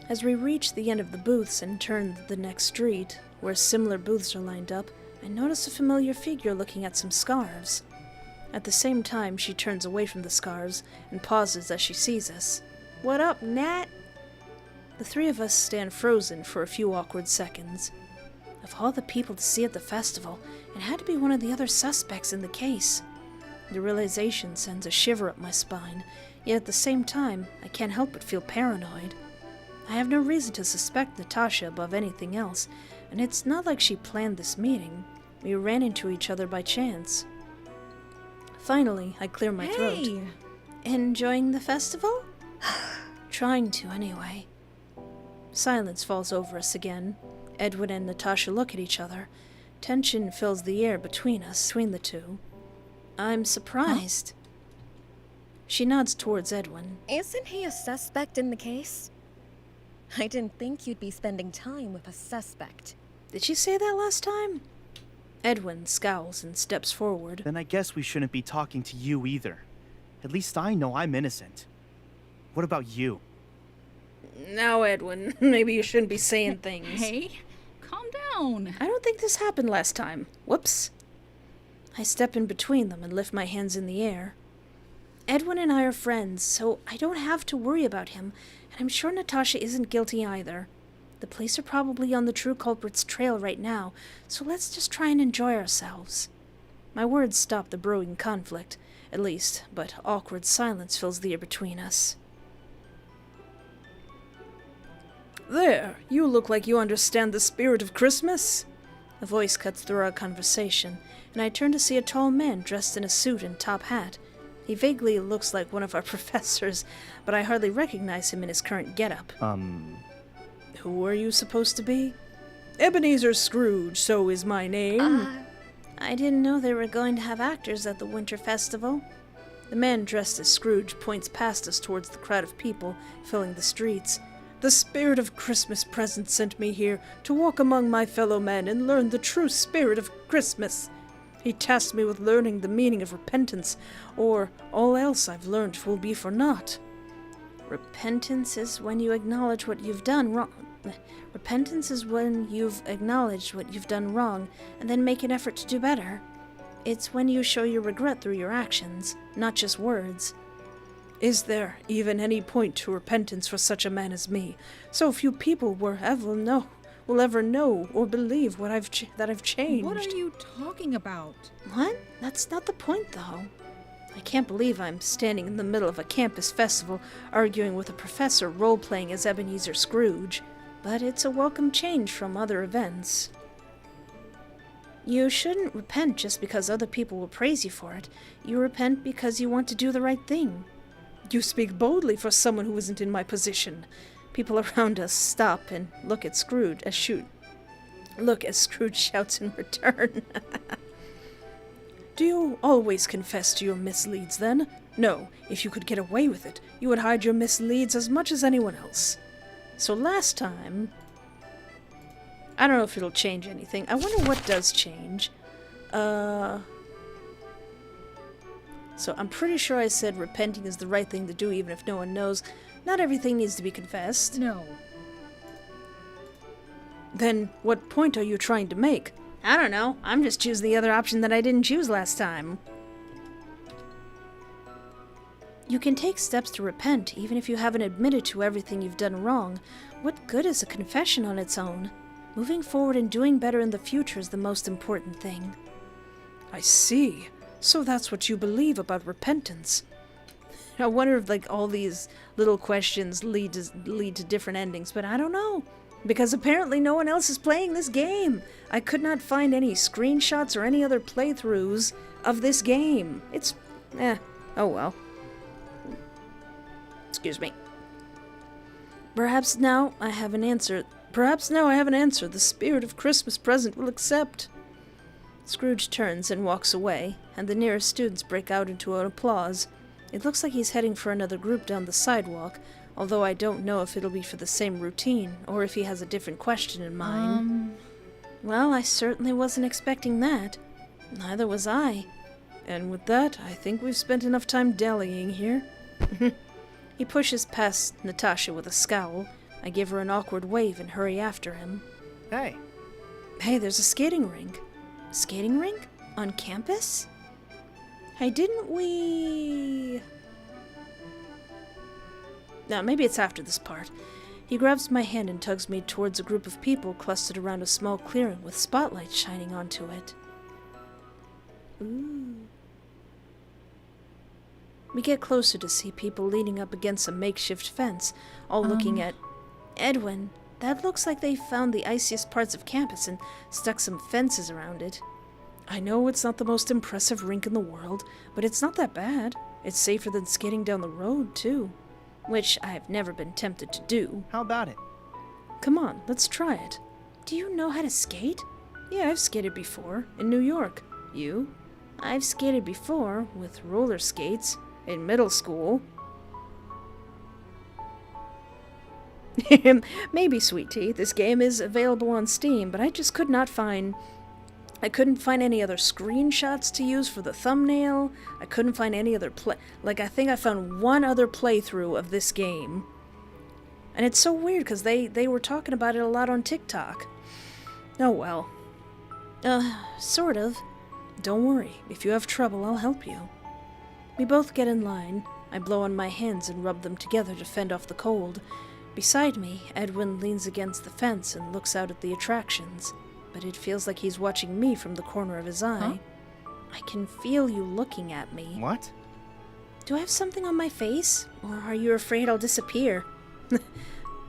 As we reach the end of the booths and turn the next street, where similar booths are lined up, I notice a familiar figure looking at some scarves. At the same time, she turns away from the scarves and pauses as she sees us. What up, Nat? The three of us stand frozen for a few awkward seconds. Of all the people to see at the festival, it had to be one of the other suspects in the case. The realization sends a shiver up my spine, yet at the same time, I can't help but feel paranoid. I have no reason to suspect Natasha above anything else, and it's not like she planned this meeting. We ran into each other by chance. Finally, I clear my throat. Enjoying the festival? Trying to, anyway. Silence falls over us again. Edwin and Natasha look at each other. Tension fills the air between the two. I'm surprised. She nods towards Edwin. Isn't he a suspect in the case? I didn't think you'd be spending time with a suspect. Did she say that last time? Edwin scowls and steps forward. Then I guess we shouldn't be talking to you either. At least I know I'm innocent. What about you? Now, Edwin, maybe you shouldn't be saying things. Hey, calm down. I don't think this happened last time. Whoops. I step in between them and lift my hands in the air. Edwin and I are friends, so I don't have to worry about him, and I'm sure Natasha isn't guilty either. The police are probably on the true culprit's trail right now, so let's just try and enjoy ourselves. My words stop the brewing conflict, at least, but awkward silence fills the air between us. There, you look like you understand the spirit of Christmas. A voice cuts through our conversation, and I turn to see a tall man dressed in a suit and top hat. He vaguely looks like one of our professors, but I hardly recognize him in his current getup. Who are you supposed to be? Ebenezer Scrooge, so is my name. I didn't know they were going to have actors at the Winter Festival. The man dressed as Scrooge points past us towards the crowd of people filling the streets. The spirit of Christmas present sent me here to walk among my fellow men and learn the true spirit of Christmas. He tasked me with learning the meaning of repentance, or all else I've learned will be for naught. Repentance is when you acknowledge what you've done wrong. Repentance is when you've acknowledged what you've done wrong and then make an effort to do better. It's when you show your regret through your actions, not just words. Is there even any point to repentance for such a man as me? So few people will ever know or believe what I've changed. What are you talking about? What? That's not the point, though. I can't believe I'm standing in the middle of a campus festival arguing with a professor role-playing as Ebenezer Scrooge, but it's a welcome change from other events. You shouldn't repent just because other people will praise you for it. You repent because you want to do the right thing. You speak boldly for someone who isn't in my position. People around us stop and look as Scrooge shouts in return. Do you always confess to your misleads, then? No, if you could get away with it, you would hide your misleads as much as anyone else. So last time... I don't know if it'll change anything. I wonder what does change. So I'm pretty sure I said repenting is the right thing to do even if no one knows. Not everything needs to be confessed. No. Then what point are you trying to make? I don't know. I'm just choosing the other option that I didn't choose last time. You can take steps to repent even if you haven't admitted to everything you've done wrong. What good is a confession on its own? Moving forward and doing better in the future is the most important thing. I see. So that's what you believe about repentance. I wonder if all these little questions lead to different endings, but I don't know. Because apparently no one else is playing this game. I could not find any screenshots or any other playthroughs of this game. It's... oh well. Excuse me. Perhaps now I have an answer. The spirit of Christmas present will accept. Scrooge turns and walks away, and the nearest students break out into an applause. It looks like he's heading for another group down the sidewalk, although I don't know if it'll be for the same routine, or if he has a different question in mind. Well, I certainly wasn't expecting that. Neither was I. And with that, I think we've spent enough time dallying here. He pushes past Natasha with a scowl. I give her an awkward wave and hurry after him. Hey. Hey, there's a skating rink. Skating rink? On campus? Hey, didn't we... No, maybe it's after this part. He grabs my hand and tugs me towards a group of people clustered around a small clearing with spotlights shining onto it. Ooh. We get closer to see people leaning up against a makeshift fence, all looking at... Edwin, that looks like they found the iciest parts of campus and stuck some fences around it. I know it's not the most impressive rink in the world, but it's not that bad. It's safer than skating down the road, too. Which I have never been tempted to do. How about it? Come on, let's try it. Do you know how to skate? Yeah, I've skated before, in New York. You? I've skated before, with roller skates, in middle school. Maybe, sweetie, this game is available on Steam, but I just could not find... I couldn't find any other screenshots to use for the thumbnail. I couldn't find any other I think I found one other playthrough of this game. And it's so weird, because they were talking about it a lot on TikTok. Oh well. Sort of. Don't worry. If you have trouble, I'll help you. We both get in line. I blow on my hands and rub them together to fend off the cold. Beside me, Edwin leans against the fence and looks out at the attractions. But it feels like he's watching me from the corner of his eye. Huh? I can feel you looking at me. What? Do I have something on my face? Or are you afraid I'll disappear?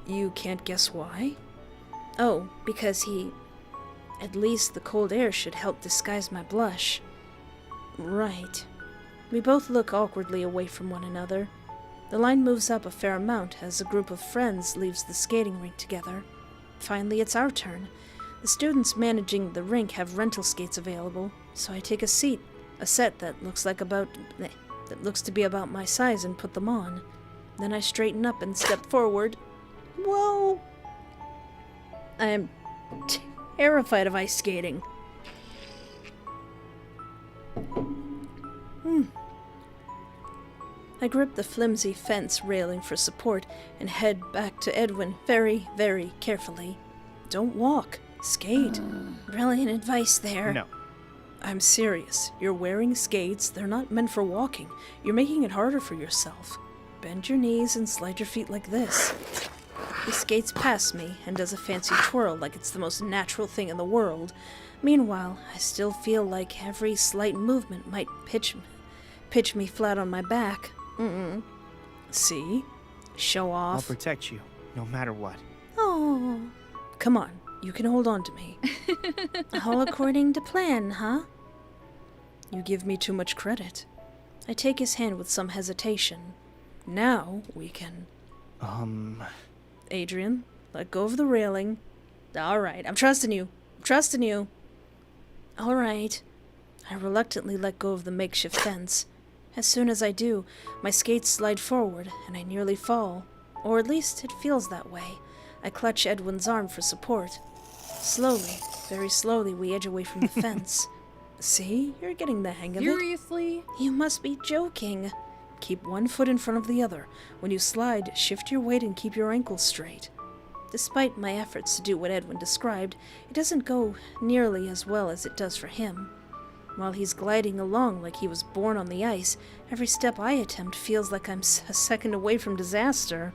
You can't guess why? Oh, because he... At least the cold air should help disguise my blush. Right. We both look awkwardly away from one another. The line moves up a fair amount as a group of friends leaves the skating rink together. Finally, it's our turn. The students managing the rink have rental skates available, so I take a set that looks to be about my size, and put them on. Then I straighten up and step forward. Whoa! I am terrified of ice skating. I grip the flimsy fence railing for support and head back to Edwin very, very carefully. Don't walk. Skate. Brilliant advice there. No. I'm serious. You're wearing skates. They're not meant for walking. You're making it harder for yourself. Bend your knees and slide your feet like this. He skates past me and does a fancy twirl like it's the most natural thing in the world. Meanwhile, I still feel like every slight movement might pitch me flat on my back. See? Show off. I'll protect you, no matter what. Oh. Come on. You can hold on to me. All according to plan, huh? You give me too much credit. I take his hand with some hesitation. Now we can... Adrian, let go of the railing. All right, I'm trusting you. All right. I reluctantly let go of the makeshift fence. As soon as I do, my skates slide forward and I nearly fall. Or at least it feels that way. I clutch Edwin's arm for support. Slowly, very slowly, we edge away from the fence. See? You're getting the hang of it. Seriously? You must be joking. Keep one foot in front of the other. When you slide, shift your weight and keep your ankles straight. Despite my efforts to do what Edwin described, it doesn't go nearly as well as it does for him. While he's gliding along like he was born on the ice, every step I attempt feels like I'm a second away from disaster.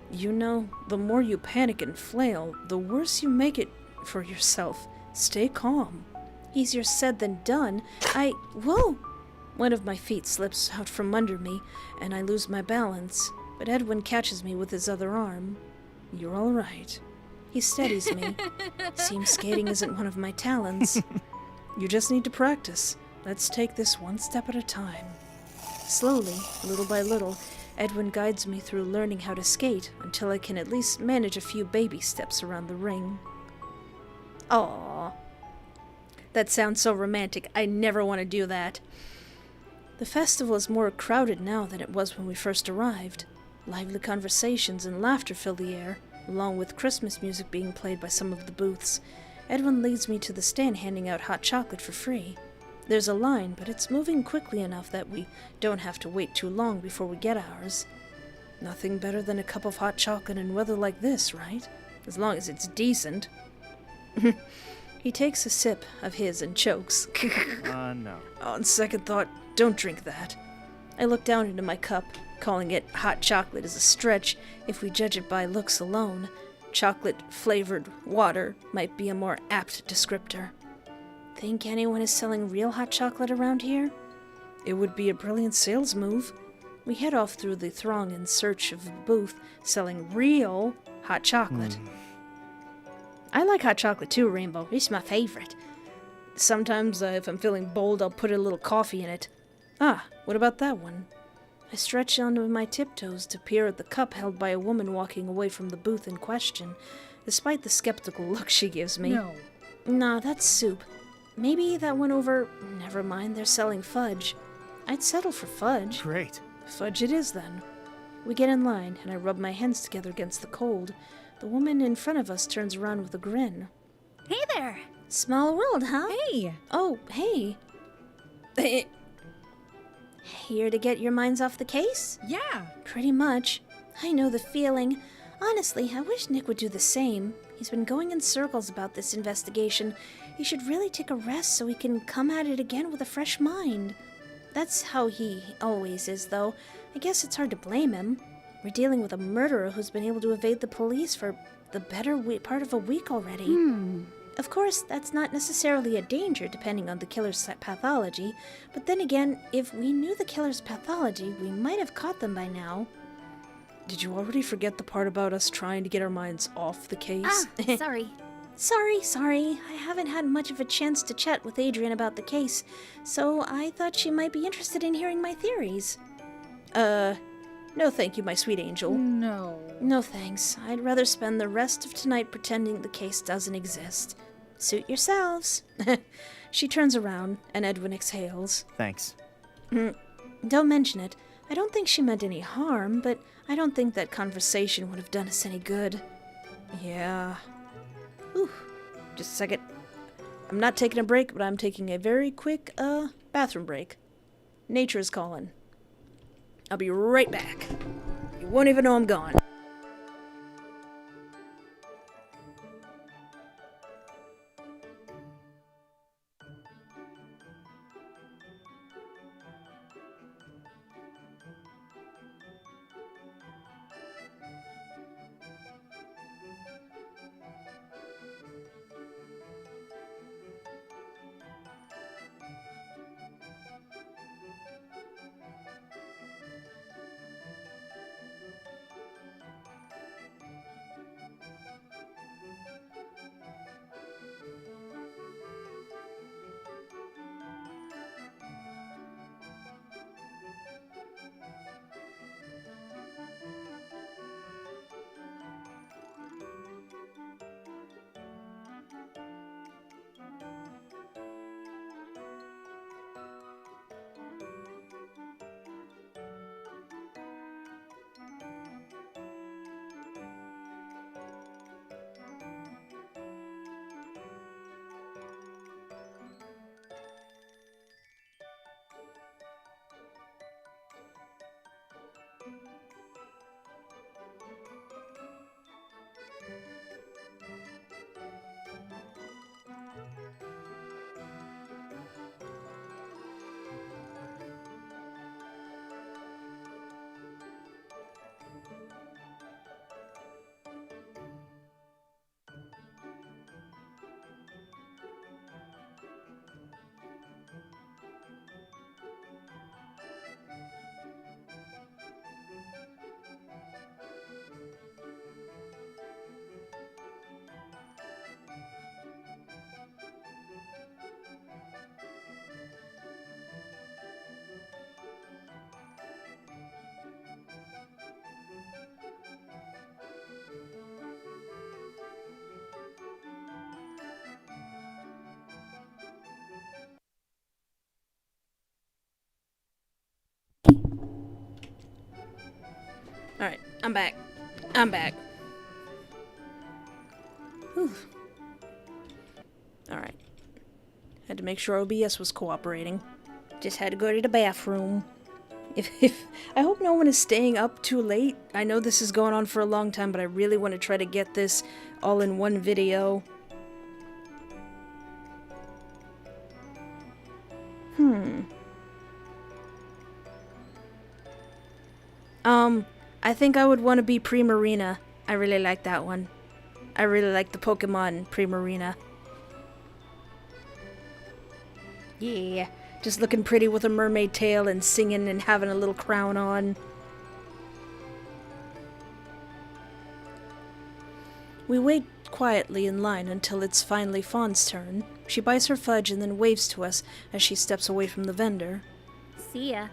You know, the more you panic and flail, the worse you make it for yourself. Stay calm. Easier said than done. Whoa! One of my feet slips out from under me, and I lose my balance, but Edwin catches me with his other arm. You're all right. He steadies me. Seems skating isn't one of my talents. You just need to practice. Let's take this one step at a time. Slowly, little by little, Edwin guides me through learning how to skate until I can at least manage a few baby steps around the ring. Aww. That sounds so romantic. I never want to do that. The festival is more crowded now than it was when we first arrived. Lively conversations and laughter fill the air, along with Christmas music being played by some of the booths. Edwin leads me to the stand handing out hot chocolate for free. There's a line, but it's moving quickly enough that we don't have to wait too long before we get ours. Nothing better than a cup of hot chocolate in weather like this, right? As long as it's decent. He takes a sip of his and chokes. No. On second thought, don't drink that. I look down into my cup. Calling it hot chocolate is a stretch if we judge it by looks alone. Chocolate-flavored water might be a more apt descriptor. Think anyone is selling real hot chocolate around here? It would be a brilliant sales move. We head off through the throng in search of a booth selling real hot chocolate. I like hot chocolate too, Rainbow. It's my favorite. Sometimes, if I'm feeling bold, I'll put a little coffee in it. Ah, what about that one? I stretch onto my tiptoes to peer at the cup held by a woman walking away from the booth in question, despite the skeptical look she gives me. No. Nah, that's soup. Maybe that one over... Never mind, they're selling fudge. I'd settle for fudge. Great. Fudge it is, then. We get in line, and I rub my hands together against the cold. The woman in front of us turns around with a grin. Hey there! Small world, huh? Hey! Oh, hey. Here to get your minds off the case? Yeah! Pretty much. I know the feeling. Honestly, I wish Nick would do the same. He's been going in circles about this investigation. He should really take a rest so he can come at it again with a fresh mind. That's how he always is, though. I guess it's hard to blame him. We're dealing with a murderer who's been able to evade the police for the better part of a week already. Of course, that's not necessarily a danger depending on the killer's pathology, but then again, if we knew the killer's pathology, we might have caught them by now. Did you already forget the part about us trying to get our minds off the case? Sorry. Sorry. I haven't had much of a chance to chat with Adrian about the case, so I thought she might be interested in hearing my theories. No thank you, my sweet angel. No. No thanks. I'd rather spend the rest of tonight pretending the case doesn't exist. Suit yourselves. She turns around, and Edwin exhales. Thanks. Don't mention it. I don't think she meant any harm, but I don't think that conversation would have done us any good. Yeah. Ooh, Just a second. I'm not taking a break, but I'm taking a very quick, bathroom break. Nature is calling. I'll be right back. You won't even know I'm gone. Alright, I'm back. I'm back. Whew. Alright. Had to make sure OBS was cooperating. Just had to go to the bathroom. If I hope no one is staying up too late. I know this is going on for a long time, but I really want to try to get this all in one video. I think I would want to be Primarina. I really like that one. I really like the Pokemon Primarina. Yeah, just looking pretty with a mermaid tail and singing and having a little crown on. We wait quietly in line until it's finally Fawn's turn. She buys her fudge and then waves to us as she steps away from the vendor. See ya.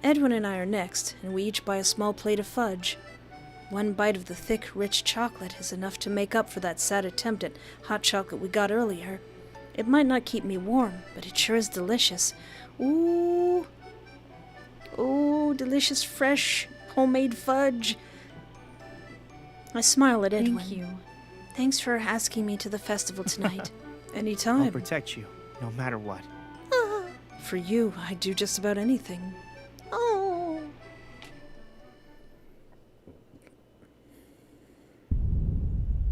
Edwin and I are next, and we each buy a small plate of fudge. One bite of the thick, rich chocolate is enough to make up for that sad attempt at hot chocolate we got earlier. It might not keep me warm, but it sure is delicious. Ooh. Ooh, delicious, fresh, homemade fudge. I smile at Edwin. Thank you. Thanks for asking me to the festival tonight. I'll Anytime. protect you, no matter what. For you, I'd do just about anything. Oh.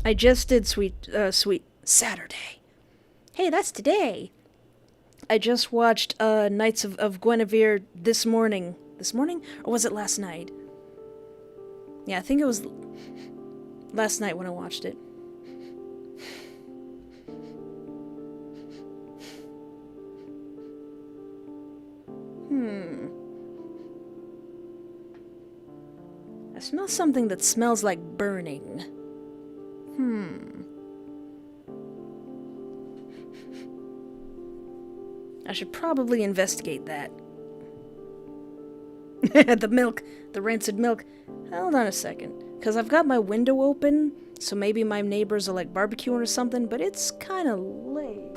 I just did Sweet Saturday. Hey, that's today. I just watched Knights of Guinevere this morning. This morning? Or was it last night? Yeah, I think it was last night when I watched it. I smell something that smells like burning. I should probably investigate that. The milk. The rancid milk. Hold on a second. Because I've got my window open, so maybe my neighbors are like barbecuing or something, but it's kind of late.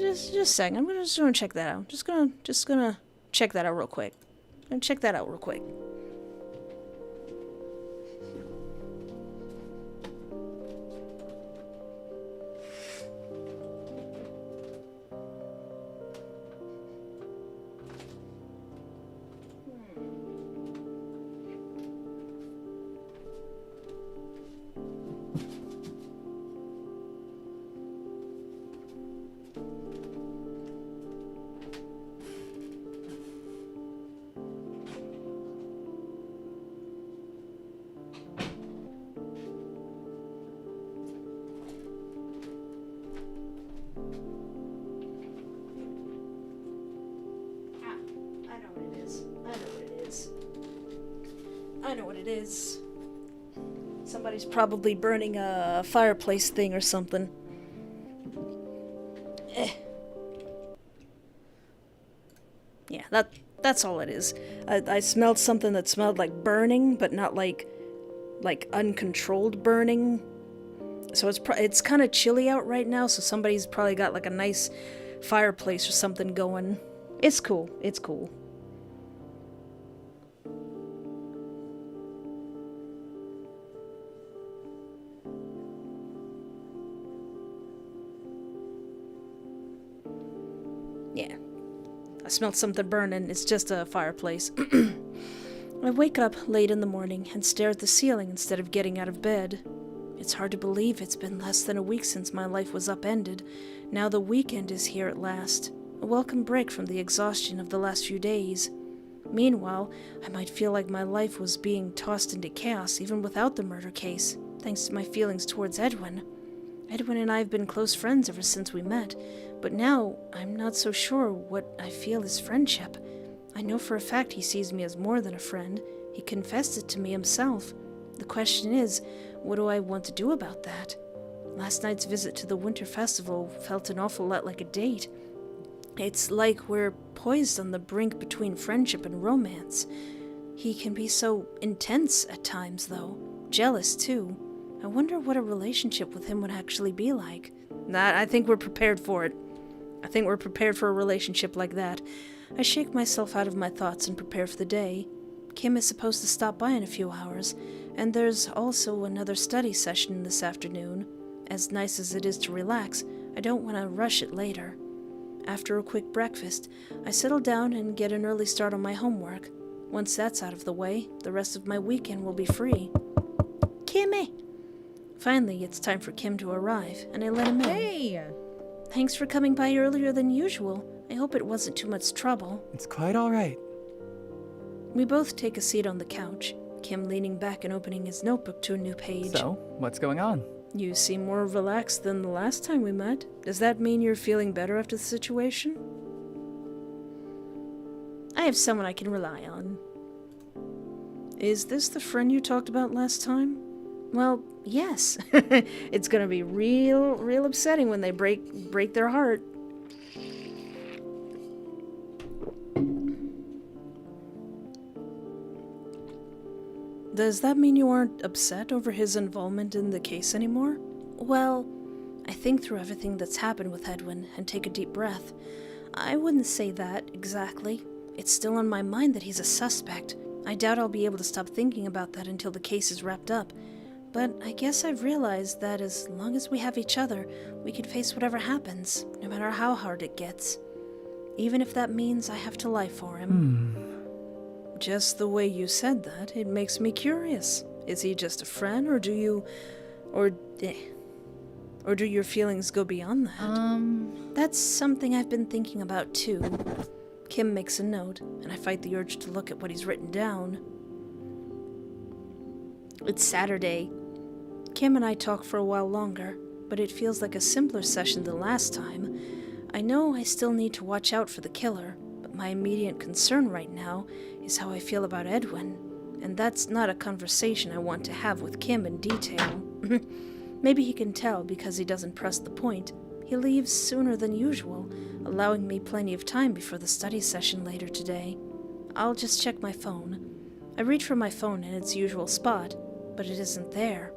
Just a second. I'm just gonna check that out. Just gonna check that out real quick. I know what it is. Somebody's probably burning a fireplace thing or something. Yeah, that's all it is. I smelled something that smelled like burning, but not like uncontrolled burning. So it's kind of chilly out right now, so somebody's probably got like a nice fireplace or something going. It's cool. It's cool. Yeah. I smelled something burning. It's just a fireplace. I wake up late in the morning and stare at the ceiling instead of getting out of bed. It's hard to believe it's been less than a week since my life was upended. Now the weekend is here at last. A welcome break from the exhaustion of the last few days. Meanwhile, I might feel like my life was being tossed into chaos even without the murder case, thanks to my feelings towards Edwin. Edwin and I have been close friends ever since we met, but now I'm not so sure what I feel is friendship. I know for a fact he sees me as more than a friend. He confessed it to me himself. The question is, what do I want to do about that? Last night's visit to the Winter Festival felt an awful lot like a date. It's like we're poised on the brink between friendship and romance. He can be so intense at times, though. Jealous, too. I wonder what a relationship with him would actually be like. I think we're prepared for it. I think we're prepared for a relationship like that. I shake myself out of my thoughts and prepare for the day. Kim is supposed to stop by in a few hours, and there's also another study session this afternoon. As nice as it is to relax, I don't want to rush it later. After a quick breakfast, I settle down and get an early start on my homework. Once that's out of the way, the rest of my weekend will be free. Kimmy! Finally, it's time for Kim to arrive, and I let him in. Hey! Thanks for coming by earlier than usual. I hope it wasn't too much trouble. It's quite all right. We both take a seat on the couch, Kim leaning back and opening his notebook to a new page. So, what's going on? You seem more relaxed than the last time we met. Does that mean you're feeling better after the situation? I have someone I can rely on. Is this the friend you talked about last time? Well, yes. It's gonna be real upsetting when they break their heart. Does that mean you aren't upset over his involvement in the case anymore? Well, I think through everything that's happened with Edwin and take a deep breath. I wouldn't say that exactly. It's still on my mind that he's a suspect. I doubt I'll be able to stop thinking about that until the case is wrapped up. But I guess I've realized that as long as we have each other, we can face whatever happens, no matter how hard it gets. Even if that means I have to lie for him. Just the way you said that, it makes me curious. Is he just a friend, or do you... Or do your feelings go beyond that? That's something I've been thinking about too. Kim makes a note, and I fight the urge to look at what he's written down. It's Saturday. Kim and I talk for a while longer, but it feels like a simpler session than last time. I know I still need to watch out for the killer, but my immediate concern right now is how I feel about Edwin, and that's not a conversation I want to have with Kim in detail. Maybe he can tell because he doesn't press the point. He leaves sooner than usual, allowing me plenty of time before the study session later today. I'll just check my phone. I reach for my phone in its usual spot, but it isn't there.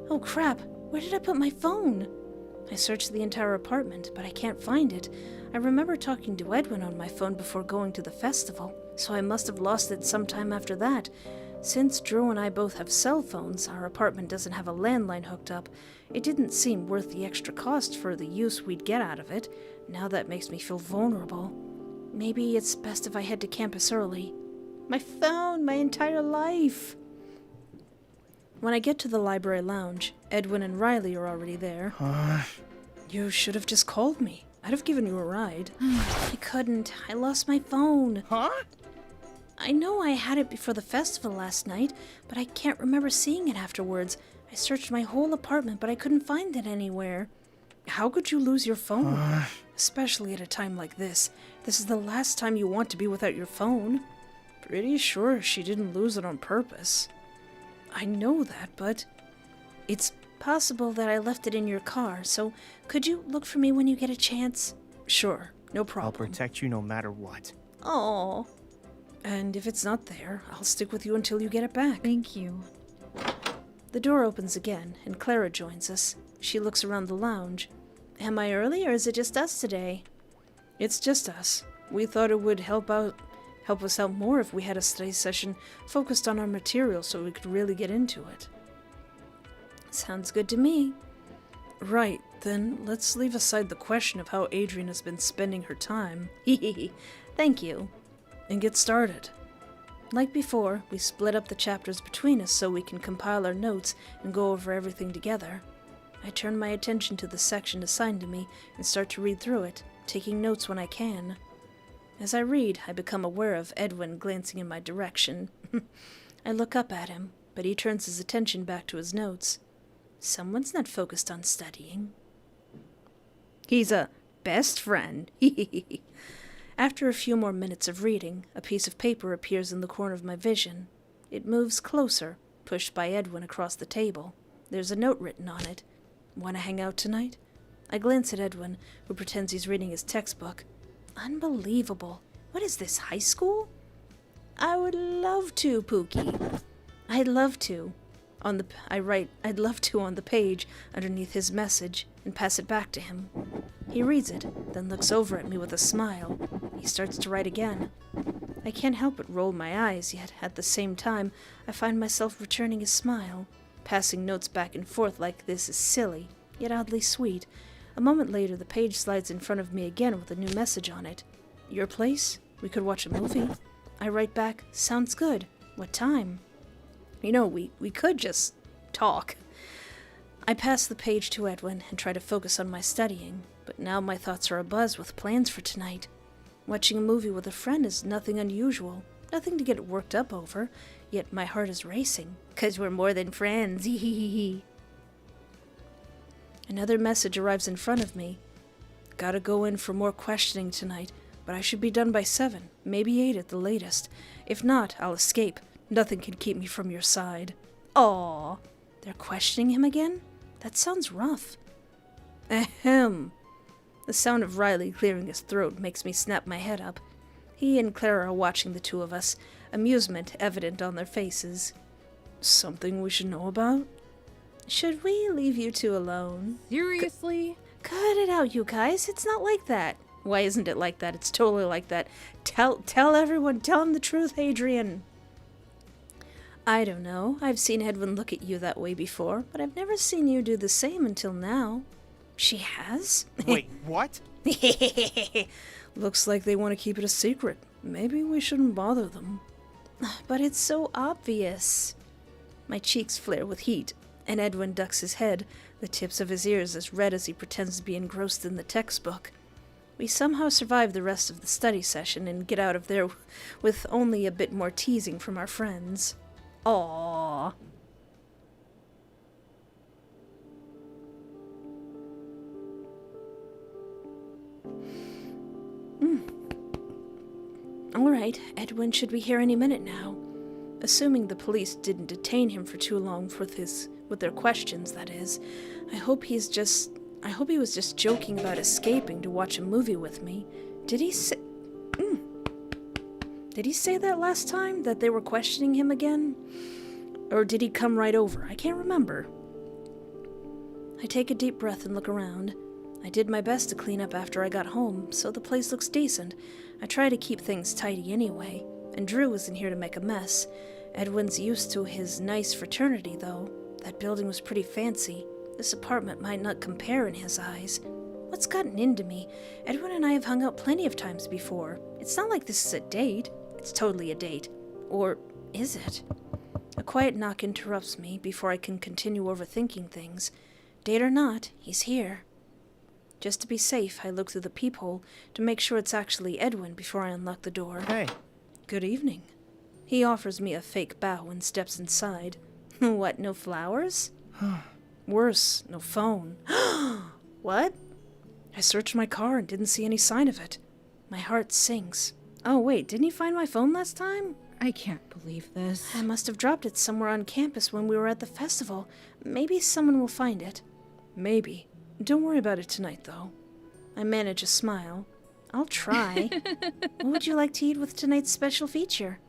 Oh crap, where did I put my phone? I searched the entire apartment, but I can't find it. I remember talking to Edwin on my phone before going to the festival, so I must have lost it sometime after that. Since Drew and I both have cell phones, our apartment doesn't have a landline hooked up. It didn't seem worth the extra cost for the use we'd get out of it. Now that makes me feel vulnerable. Maybe it's best if I head to campus early. My phone, my entire life! When I get to the library lounge, Edwin and Riley are already there. You should have just called me. I'd have given you a ride. I couldn't. I lost my phone. I know I had it before the festival last night, but I can't remember seeing it afterwards. I searched my whole apartment, but I couldn't find it anywhere. How could you lose your phone? Especially at a time like this. This is the last time you want to be without your phone. Pretty sure she didn't lose it on purpose. I know that, but it's possible that I left it in your car, so could you look for me when you get a chance? Sure, no problem. I'll protect you no matter what. Aww. And if it's not there, I'll stick with you until you get it back. Thank you. The door opens again, and Clara joins us. She looks around the lounge. Am I early, or is it just us today? It's just us. We thought it would help us out more if we had a study session focused on our material so we could really get into it. Sounds good to me. Right, then let's leave aside the question of how Adrian has been spending her time. Thank you. And get started. Like before, we split up the chapters between us so we can compile our notes and go over everything together. I turn my attention to the section assigned to me and start to read through it, taking notes when I can. As I read, I become aware of Edwin glancing in my direction. I look up at him, but he turns his attention back to his notes. Someone's not focused on studying. He's a best friend. After a few more minutes of reading, a piece of paper appears in the corner of my vision. It moves closer, pushed by Edwin across the table. There's a note written on it. Want to hang out tonight? I glance at Edwin, who pretends he's reading his textbook. Unbelievable. What is this, high school? I would love to, Pookie. I'd love to. I write, I'd love to on the page underneath his message and pass it back to him. He reads it, then looks over at me with a smile. He starts to write again. I can't help but roll my eyes, yet at the same time, I find myself returning his smile. Passing notes back and forth like this is silly, yet oddly sweet. A moment later, the page slides in front of me again with a new message on it. Your place? We could watch a movie. I write back, sounds good. What time? You know, we could just talk. I pass the page to Edwin and try to focus on my studying, but now my thoughts are abuzz with plans for tonight. Watching a movie with a friend is nothing unusual, nothing to get worked up over, yet my heart is racing, 'cause we're more than friends, Another message arrives in front of me. Gotta go in for more questioning tonight, but I should be done by 7, maybe 8 at the latest. If not, I'll escape. Nothing can keep me from your side. Aww. They're questioning him again? That sounds rough. Ahem. The sound of Riley clearing his throat makes me snap my head up. He and Clara are watching the two of us, amusement evident on their faces. Something we should know about? Should we leave you two alone? Seriously? Cut it out, you guys. It's not like that. Why isn't it like that? It's totally like that. Tell everyone. Tell him the truth, Adrian. I don't know. I've seen Edwin look at you that way before, but I've never seen you do the same until now. She has? Wait, what? Looks like they want to keep it a secret. Maybe we shouldn't bother them. But it's so obvious. My cheeks flare with heat, and Edwin ducks his head, the tips of his ears as red as he pretends to be engrossed in the textbook. We somehow survive the rest of the study session and get out of there with only a bit more teasing from our friends. Aww. Alright, Edwin should be here any minute now. Assuming the police didn't detain him for too long with their questions, that is. I hope he was just joking about escaping to watch a movie with me. Did he say that last time, that they were questioning him again? Or did he come right over? I can't remember. I take a deep breath and look around. I did my best to clean up after I got home, so the place looks decent. I try to keep things tidy anyway, and Drew isn't here to make a mess. Edwin's used to his nice fraternity, though. That building was pretty fancy. This apartment might not compare in his eyes. What's gotten into me? Edwin and I have hung out plenty of times before. It's not like this is a date. It's totally a date. Or is it? A quiet knock interrupts me before I can continue overthinking things. Date or not, he's here. Just to be safe, I look through the peephole to make sure it's actually Edwin before I unlock the door. Hey. Good evening. He offers me a fake bow and steps inside. What, no flowers? Worse, no phone. What? I searched my car and didn't see any sign of it. My heart sinks. Oh wait, didn't he find my phone last time? I can't believe this. I must have dropped it somewhere on campus when we were at the festival. Maybe someone will find it. Maybe. Don't worry about it tonight, though. I manage a smile. I'll try. What would you like to eat with tonight's special feature?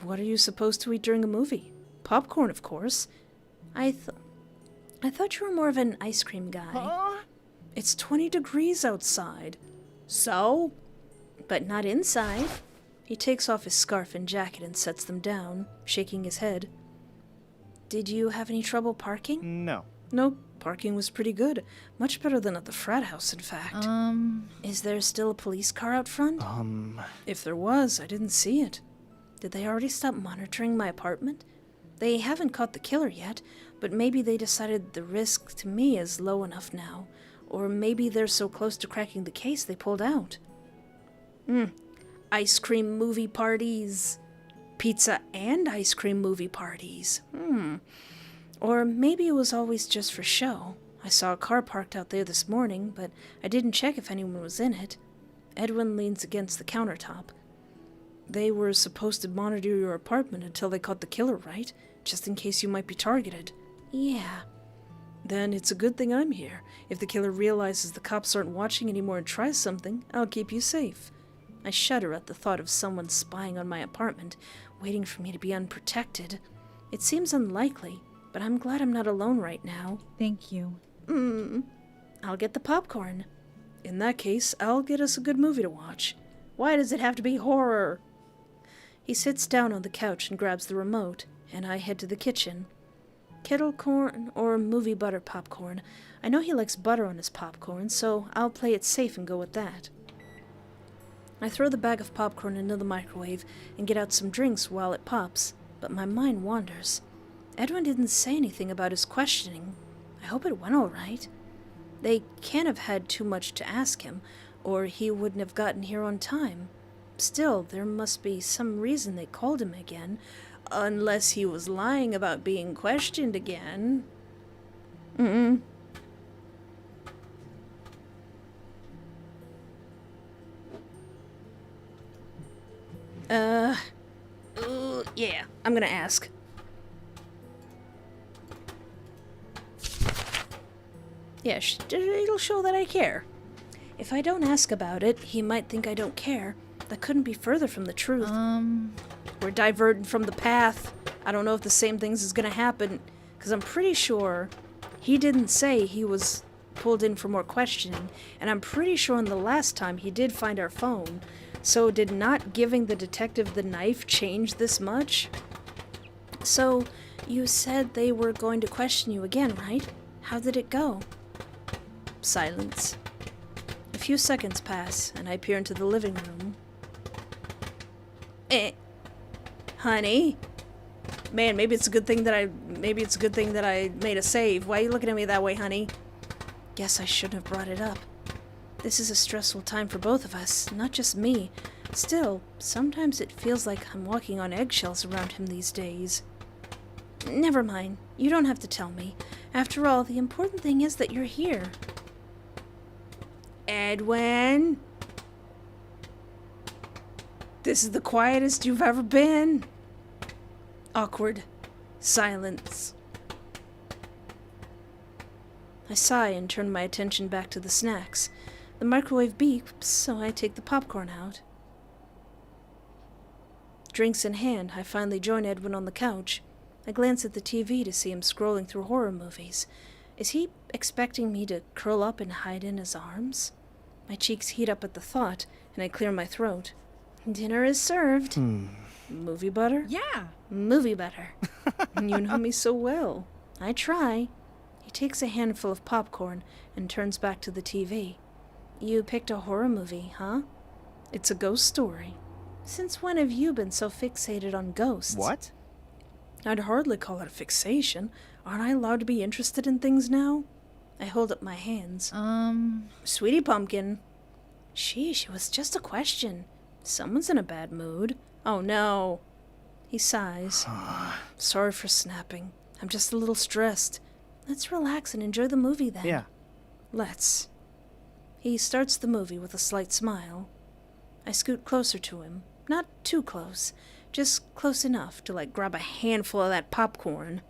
What are you supposed to eat during a movie? Popcorn, of course. I thought you were more of an ice cream guy. Huh? It's 20 degrees outside. So? But not inside. He takes off his scarf and jacket and sets them down, shaking his head. Did you have any trouble parking? No. Nope, parking was pretty good. Much better than at the frat house, in fact. Is there still a police car out front? If there was, I didn't see it. Did they already stop monitoring my apartment? They haven't caught the killer yet, but maybe they decided the risk to me is low enough now. Or maybe they're so close to cracking the case they pulled out. Ice cream movie parties. Pizza and ice cream movie parties. Or maybe it was always just for show. I saw a car parked out there this morning, but I didn't check if anyone was in it. Edwin leans against the countertop. They were supposed to monitor your apartment until they caught the killer, right? Just in case you might be targeted. Yeah. Then it's a good thing I'm here. If the killer realizes the cops aren't watching anymore and tries something, I'll keep you safe. I shudder at the thought of someone spying on my apartment, waiting for me to be unprotected. It seems unlikely, but I'm glad I'm not alone right now. Thank you. I'll get the popcorn. In that case, I'll get us a good movie to watch. Why does it have to be horror? He sits down on the couch and grabs the remote, and I head to the kitchen. Kettle corn or movie butter popcorn. I know he likes butter on his popcorn, so I'll play it safe and go with that. I throw the bag of popcorn into the microwave and get out some drinks while it pops, but my mind wanders. Edwin didn't say anything about his questioning. I hope it went all right. They can't have had too much to ask him, or he wouldn't have gotten here on time. Still, there must be some reason they called him again, unless he was lying about being questioned again. Yeah, I'm gonna ask. Yeah, it'll show that I care. If I don't ask about it, he might think I don't care. That couldn't be further from the truth. We're diverting from the path. I don't know if the same things is gonna happen, because I'm pretty sure he didn't say he was pulled in for more questioning, and I'm pretty sure in the last time he did find our phone. So did not giving the detective the knife change this much? So, you said they were going to question you again, right? How did it go? Silence. A few seconds pass, and I peer into the living room. Honey? Man, maybe it's a good thing that I made a save. Why are you looking at me that way, honey? Guess I shouldn't have brought it up. This is a stressful time for both of us, not just me. Still, sometimes it feels like I'm walking on eggshells around him these days. Never mind. You don't have to tell me. After all, the important thing is that you're here. Edwin? This is the quietest you've ever been. Awkward. Silence. I sigh and turn my attention back to the snacks. The microwave beeps, so I take the popcorn out. Drinks in hand, I finally join Edwin on the couch. I glance at the TV to see him scrolling through horror movies. Is he expecting me to curl up and hide in his arms? My cheeks heat up at the thought, and I clear my throat. Dinner is served. Movie butter? Yeah. Movie butter. You know me so well. I try. He takes a handful of popcorn and turns back to the TV. You picked a horror movie, huh? It's a ghost story. Since when have you been so fixated on ghosts? What? I'd hardly call it a fixation. Aren't I allowed to be interested in things now? I hold up my hands. Sweetie Pumpkin. Sheesh, it was just a question. Someone's in a bad mood. Oh no. He sighs. Sorry for snapping. I'm just a little stressed. Let's relax and enjoy the movie then. Yeah. Let's. He starts the movie with a slight smile. I scoot closer to him. Not too close. Just close enough to, grab a handful of that popcorn.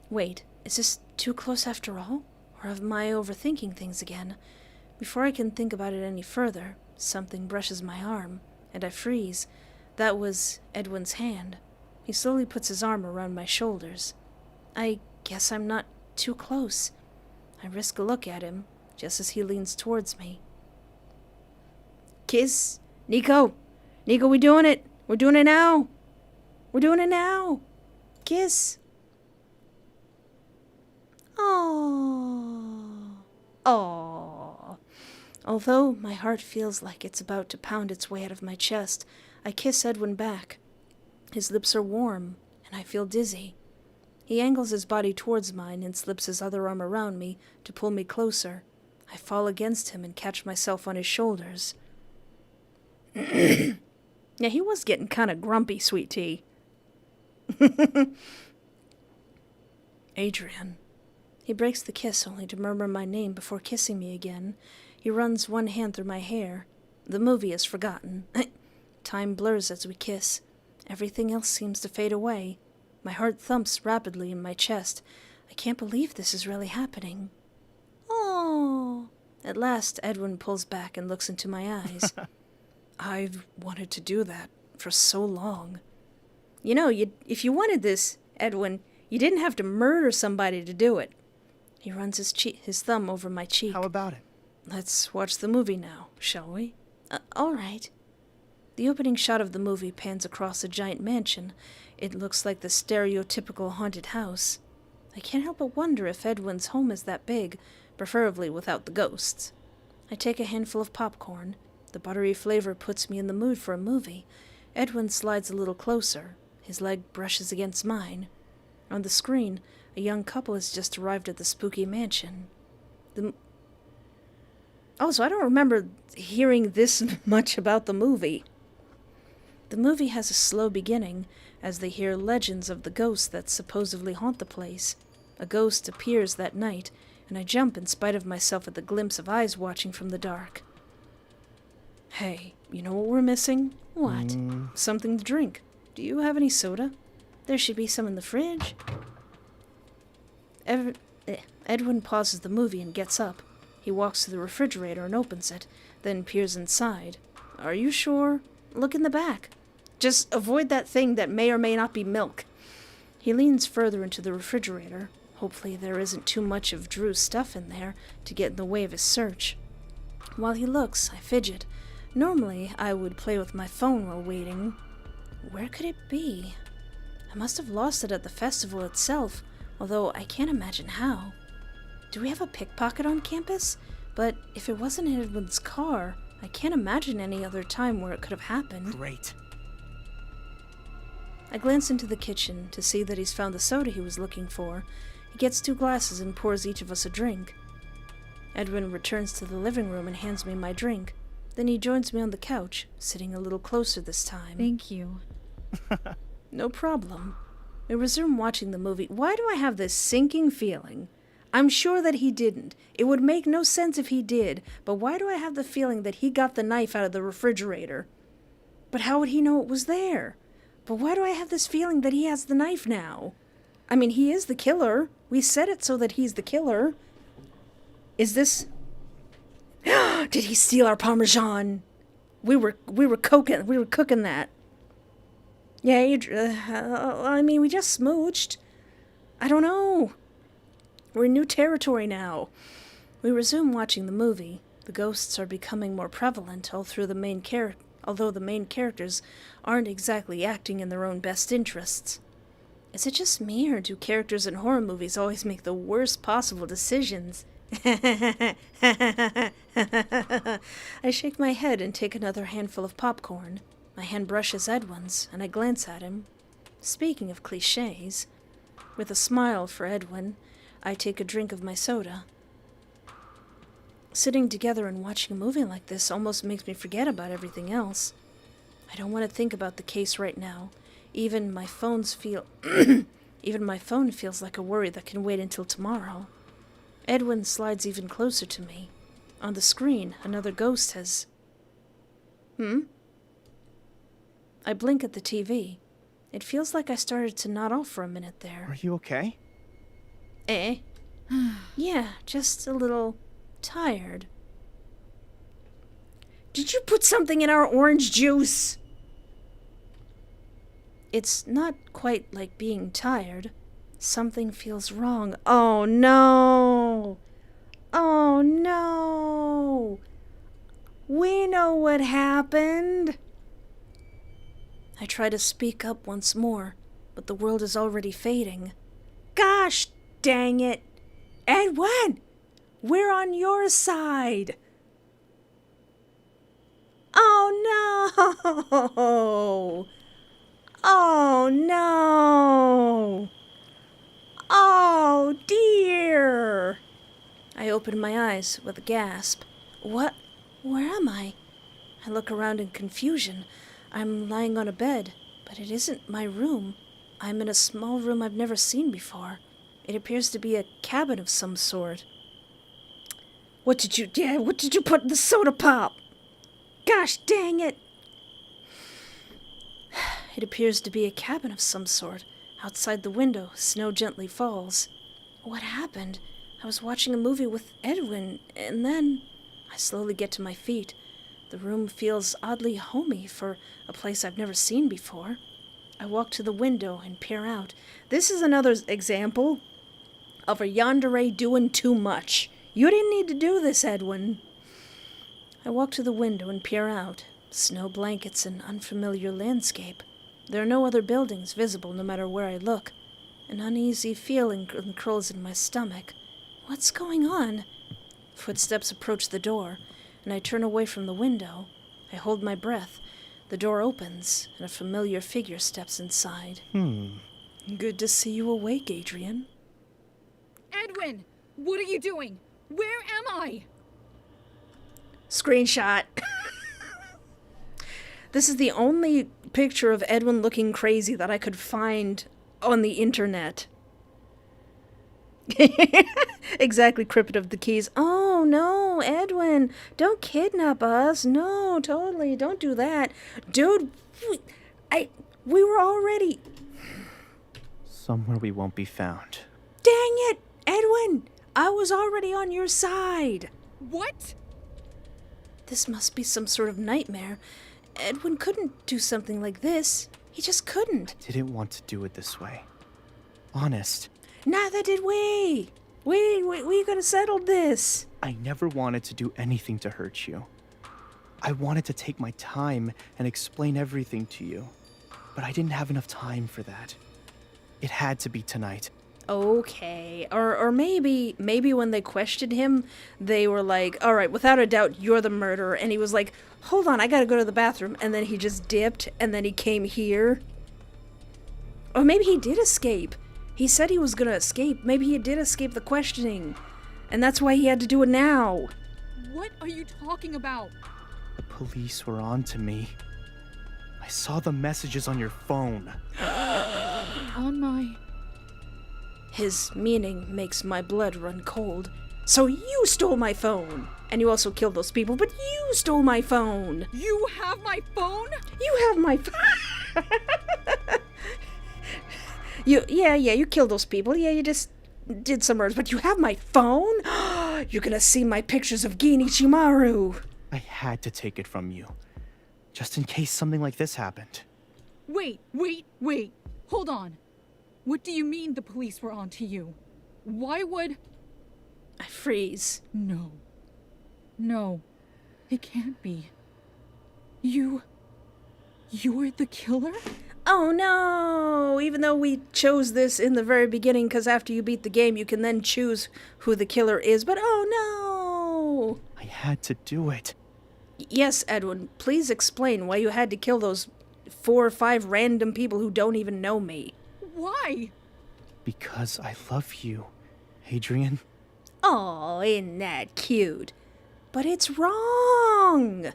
Wait, is this too close after all? Or am I overthinking things again? Before I can think about it any further, something brushes my arm, and I freeze. That was Edwin's hand. He slowly puts his arm around my shoulders. I guess I'm not too close. I risk a look at him, just as he leans towards me. Kiss? Nico! Nico, we doing it! We're doing it now! We're doing it now! Kiss! Aww. Aww. Although my heart feels like it's about to pound its way out of my chest, I kiss Edwin back. His lips are warm, and I feel dizzy. He angles his body towards mine and slips his other arm around me to pull me closer. I fall against him and catch myself on his shoulders. Yeah, he was getting kind of grumpy, sweet tea. Adrian. He breaks the kiss only to murmur my name before kissing me again. He runs one hand through my hair. The movie is forgotten. Time blurs as we kiss. Everything else seems to fade away. My heart thumps rapidly in my chest. I can't believe this is really happening. Oh! At last, Edwin pulls back and looks into my eyes. I've wanted to do that for so long. You know, if you wanted this, Edwin, you didn't have to murder somebody to do it. He runs his thumb over my cheek. How about it? Let's watch the movie now, shall we? All right. The opening shot of the movie pans across a giant mansion. It looks like the stereotypical haunted house. I can't help but wonder if Edwin's home is that big, preferably without the ghosts. I take a handful of popcorn. The buttery flavor puts me in the mood for a movie. Edwin slides a little closer. His leg brushes against mine. On the screen, a young couple has just arrived at the spooky mansion. So I don't remember hearing this much about the movie. The movie has a slow beginning as they hear legends of the ghosts that supposedly haunt the place. A ghost appears that night, and I jump in spite of myself at the glimpse of eyes watching from the dark. Hey, you know what we're missing? What? Something to drink. Do you have any soda? There should be some in the fridge. Edwin pauses the movie and gets up. He walks to the refrigerator and opens it, then peers inside. Are you sure? Look in the back. Just avoid that thing that may or may not be milk. He leans further into the refrigerator. Hopefully there isn't too much of Drew's stuff in there to get in the way of his search. While he looks, I fidget. Normally, I would play with my phone while waiting. Where could it be? I must have lost it at the festival itself, although I can't imagine how. Do we have a pickpocket on campus? But if it wasn't in Edwin's car, I can't imagine any other time where it could have happened. Great. I glance into the kitchen to see that he's found the soda he was looking for. He gets 2 glasses and pours each of us a drink. Edwin returns to the living room and hands me my drink. Then he joins me on the couch, sitting a little closer this time. Thank you. No problem. We resume watching the movie. Why do I have this sinking feeling? I'm sure that he didn't. It would make no sense if he did, but why do I have the feeling that he got the knife out of the refrigerator? But how would he know it was there? But why do I have this feeling that he has the knife now? I mean, he is the killer. We said it so that he's the killer. Is this... Did he steal our Parmesan? We were cooking that. Yeah, I mean, we just smooched. I don't know. We're in new territory now. We resume watching the movie. The ghosts are becoming more prevalent although the main characters aren't exactly acting in their own best interests. Is it just me, or do characters in horror movies always make the worst possible decisions? I shake my head and take another handful of popcorn. My hand brushes Edwin's, and I glance at him. Speaking of cliches, with a smile for Edwin, I take a drink of my soda. Sitting together and watching a movie like this almost makes me forget about everything else. I don't want to think about the case right now. Even my phone feels like a worry that can wait until tomorrow. Edwin slides even closer to me. On the screen, another ghost has... I blink at the TV. It feels like I started to nod off for a minute there. Are you okay? Yeah, just a little tired. Did you put something in our orange juice? It's not quite like being tired. Something feels wrong. Oh no! Oh no! We know what happened! I try to speak up once more, but the world is already fading. Gosh dang it! Edwin! We're on your side! Oh no! Oh no! Oh dear! I open my eyes with a gasp. What? Where am I? I look around in confusion. I'm lying on a bed, but it isn't my room. I'm in a small room I've never seen before. It appears to be a cabin of some sort. What did you put in the soda pop? Gosh dang it! It appears to be a cabin of some sort. Outside the window, snow gently falls. What happened? I was watching a movie with Edwin, and then... I slowly get to my feet. The room feels oddly homey for a place I've never seen before. I walk to the window and peer out. This is another example of a yandere doing too much. You didn't need to do this, Edwin. I walk to the window and peer out. Snow blankets and unfamiliar landscape. There are no other buildings visible no matter where I look. An uneasy feeling crawls in my stomach. What's going on? Footsteps approach the door, and I turn away from the window. I hold my breath. The door opens, and a familiar figure steps inside. Good to see you awake, Adrian. Edwin, what are you doing? Where am I? Screenshot. This is the only picture of Edwin looking crazy that I could find on the internet. Exactly, Cryptid of the Keys. Oh no, Edwin, don't kidnap us. No, totally, don't do that. Dude, we were already... Somewhere we won't be found. Dang it, Edwin, I was already on your side. What? This must be some sort of nightmare. Edwin couldn't do something like this. He just couldn't. Didn't want to do it this way. Honest. Neither did we. We could have settled this. I never wanted to do anything to hurt you. I wanted to take my time and explain everything to you. But I didn't have enough time for that. It had to be tonight. Okay. Or maybe when they questioned him, they were like, all right, without a doubt, you're the murderer. And he was like, hold on, I gotta go to the bathroom. And then he just dipped, and then he came here. Or maybe he did escape. He said he was gonna escape. Maybe he did escape the questioning. And that's why he had to do it now. What are you talking about? The police were on to me. I saw the messages on your phone. On my... His meaning makes my blood run cold. So you stole my phone. And you also killed those people, but you stole my phone. You have my phone? You have my phone. You killed those people. Yeah, you just did some murders, but you have my phone? You're gonna see my pictures of Gin Ichimaru. I had to take it from you. Just in case something like this happened. Wait. Hold on. What do you mean the police were on to you? Why would... I freeze. No. It can't be. You're the killer? Oh no! Even though we chose this in the very beginning, because after you beat the game, you can then choose who the killer is, but oh no! I had to do it. Yes, Edwin, please explain why you had to kill those 4 or 5 random people who don't even know me. Why? Because I love you, Adrian. Oh, isn't that cute? But it's wrong!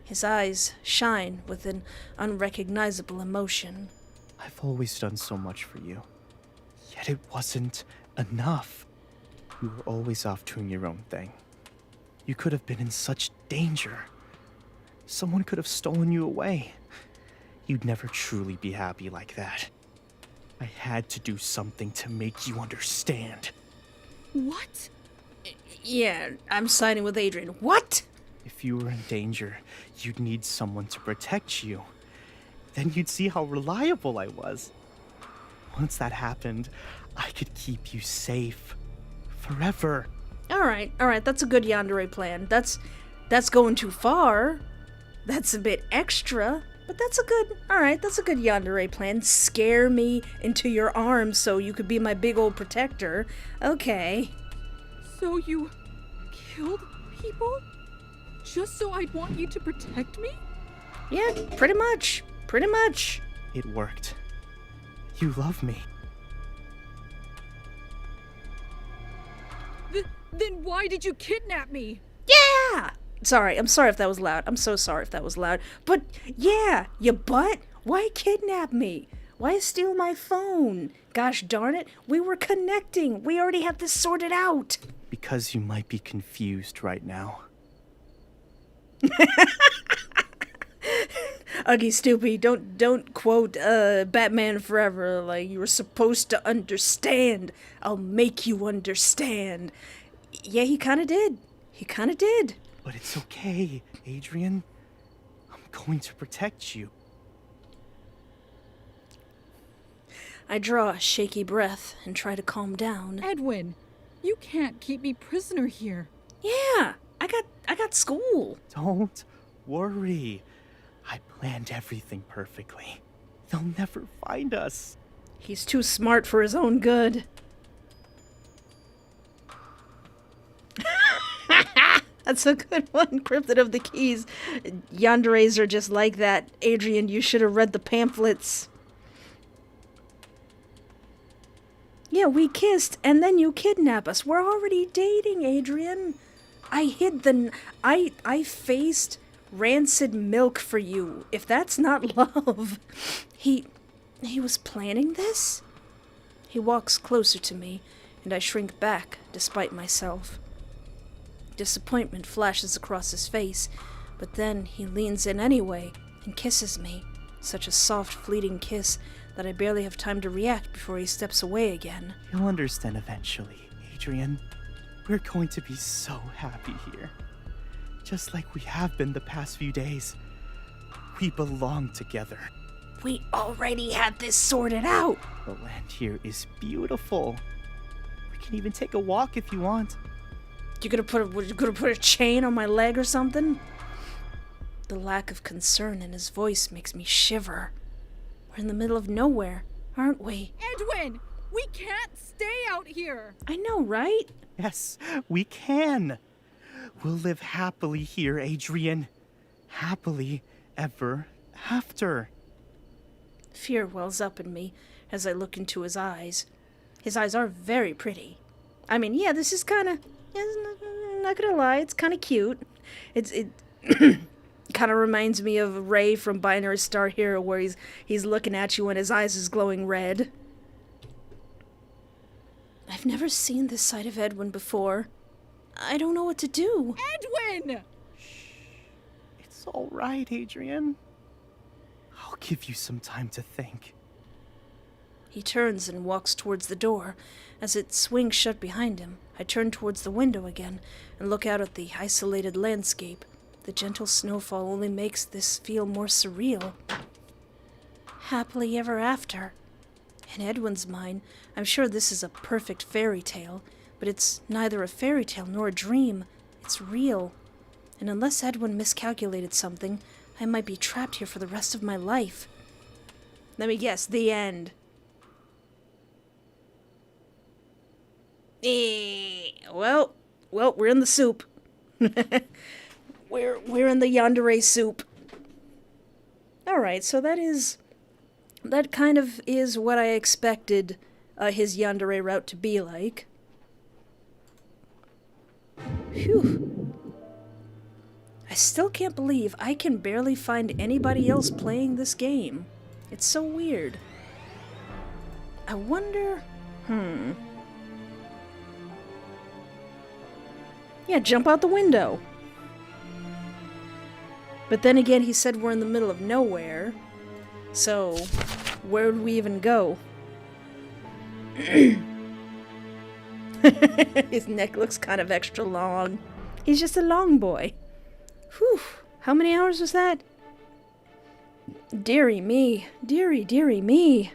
His eyes shine with an unrecognizable emotion. I've always done so much for you. Yet it wasn't enough. You were always off doing your own thing. You could have been in such danger. Someone could have stolen you away. You'd never truly be happy like that. I had to do something to make you understand. What? Yeah, I'm siding with Adrian. What? If you were in danger, you'd need someone to protect you. Then you'd see how reliable I was. Once that happened, I could keep you safe. Forever. Alright, that's a good Yandere plan. That's going too far. That's a bit extra, but that's a good Yandere plan. Scare me into your arms so you could be my big old protector. Okay. So you killed people? Just so I'd want you to protect me? Yeah, pretty much. It worked. You love me. Then why did you kidnap me? Yeah! I'm sorry if that was loud. I'm so sorry if that was loud. But yeah, you butt. Why kidnap me? Why steal my phone? Gosh darn it, we were connecting. We already have this sorted out. Because you might be confused right now. Uggy Stoopy, don't quote Batman Forever like you were supposed to understand. I'll make you understand. Yeah, he kinda did. But it's okay, Adrian. I'm going to protect you. I draw a shaky breath and try to calm down. Edwin, you can't keep me prisoner here. Yeah, I got school. Don't worry. I planned everything perfectly. They'll never find us. He's too smart for his own good. That's a good one, Cryptid of the Keys. Yanderes are just like that. Adrian, you should have read the pamphlets. Yeah, we kissed, and then you kidnap us. We're already dating, Adrian. I faced rancid milk for you. If that's not love. He was planning this? He walks closer to me, and I shrink back, despite myself. Disappointment flashes across his face, but then he leans in anyway and kisses me. Such a soft, fleeting kiss that I barely have time to react before he steps away again. You'll understand eventually, Adrian. We're going to be so happy here. Just like we have been the past few days. We belong together. We already had this sorted out. The land here is beautiful. We can even take a walk if you want. You gonna put a chain on my leg or something? The lack of concern in his voice makes me shiver. We're in the middle of nowhere, aren't we? Edwin! We can't stay out here! I know, right? Yes, we can. We'll live happily here, Adrian. Happily ever after. Fear wells up in me as I look into his eyes. His eyes are very pretty. I mean, yeah, this is kind of... not gonna lie, it's kind of cute. It kind of reminds me of Ray from Binary Star Hero, where he's looking at you and his eyes is glowing red. I've never seen this side of Edwin before. I don't know what to do. Edwin! It's all right, Adrian. I'll give you some time to think. He turns and walks towards the door. As it swings shut behind him, I turn towards the window again and look out at the isolated landscape. The gentle snowfall only makes this feel more surreal. Happily ever after. In Edwin's mind, I'm sure this is a perfect fairy tale, but it's neither a fairy tale nor a dream. It's real. And unless Edwin miscalculated something, I might be trapped here for the rest of my life. Let me guess, the end. Well, we're in the soup. we're in the Yandere soup. Alright, so that kind of is what I expected his Yandere route to be like. Phew. I still can't believe I can barely find anybody else playing this game. It's so weird. I wonder... Yeah, jump out the window. But then again, he said we're in the middle of nowhere. So, where would we even go? His neck looks kind of extra long. He's just a long boy. Whew. How many hours was that? Dearie me. Dearie me.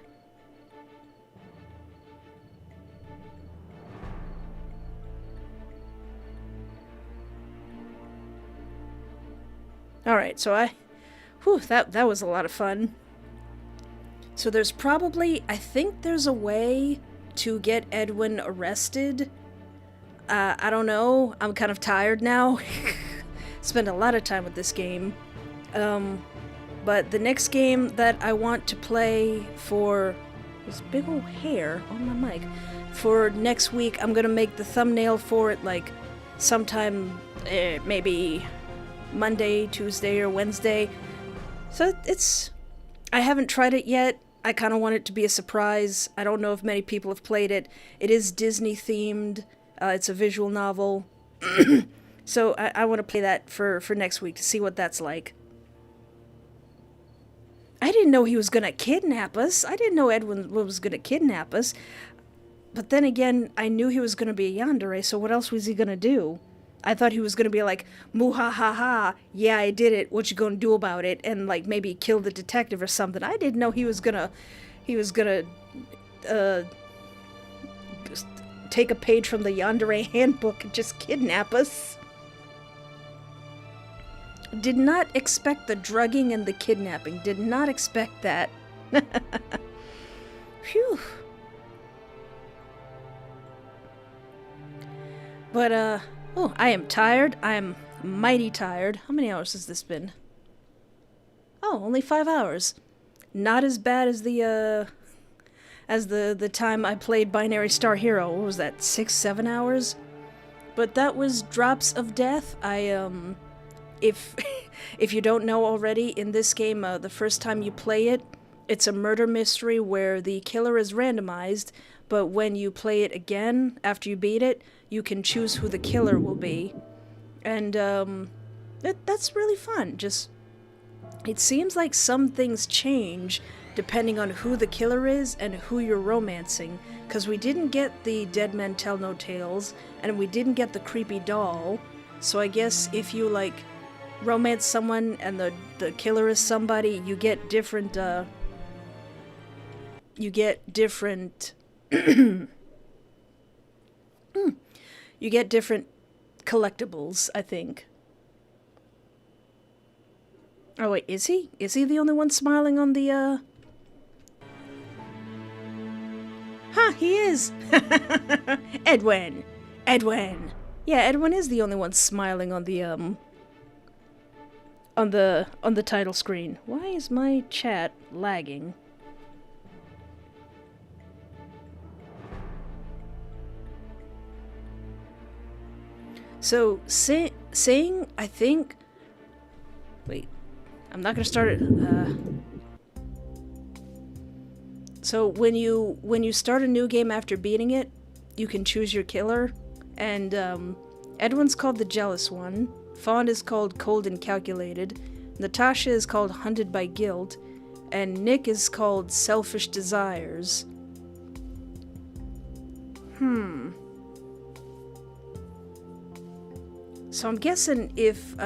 Alright, so that was a lot of fun. So there's probably, I think there's a way to get Edwin arrested. I don't know, I'm kind of tired now. Spent a lot of time with this game. But the next game that I want to play for this big old hair on my mic, for next week, I'm gonna make the thumbnail for it like sometime, maybe Monday, Tuesday, or Wednesday. So I haven't tried it yet. I kind of want it to be a surprise. I don't know if many people have played it. It is Disney themed. It's a visual novel. So I want to play that for next week to see what that's like. I didn't know he was going to kidnap us. I didn't know Edwin was going to kidnap us. But then again, I knew he was going to be a yandere, so what else was he going to do? I thought he was going to be like, "Moo-ha-ha-ha, yeah, I did it, what you gonna do about it?" And like maybe kill the detective or something. I didn't know he was gonna just take a page from the Yandere handbook and just kidnap us. Did not expect the drugging and the kidnapping. Did not expect that. Phew. But, oh, I am tired. I'm mighty tired. How many hours has this been? Oh, only 5 hours. Not as bad as the time I played Binary Star Hero. What was that, 6, 7 hours? But that was Drops of Death. If you don't know already, in this game, the first time you play it, it's a murder mystery where the killer is randomized, but when you play it again, after you beat it, you can choose who the killer will be. And, that's really fun. Just, it seems like some things change depending on who the killer is and who you're romancing, because we didn't get the Dead Men Tell No Tales, and we didn't get the creepy doll, so I guess if you, like, romance someone and the killer is somebody, you get different, you get different collectibles, I think. Oh wait, is he? Is he the only one smiling on the, Huh, he is! Edwin! Edwin! Yeah, Edwin is the only one smiling on the, on the title screen. Why is my chat lagging? So, saying, I think... Wait, I'm not gonna start it, So, when you start a new game after beating it, you can choose your killer, and, Edwin's called the Jealous One, Fawn is called Cold and Calculated, Natasha is called Hunted by Guilt, and Nick is called Selfish Desires. So I'm guessing if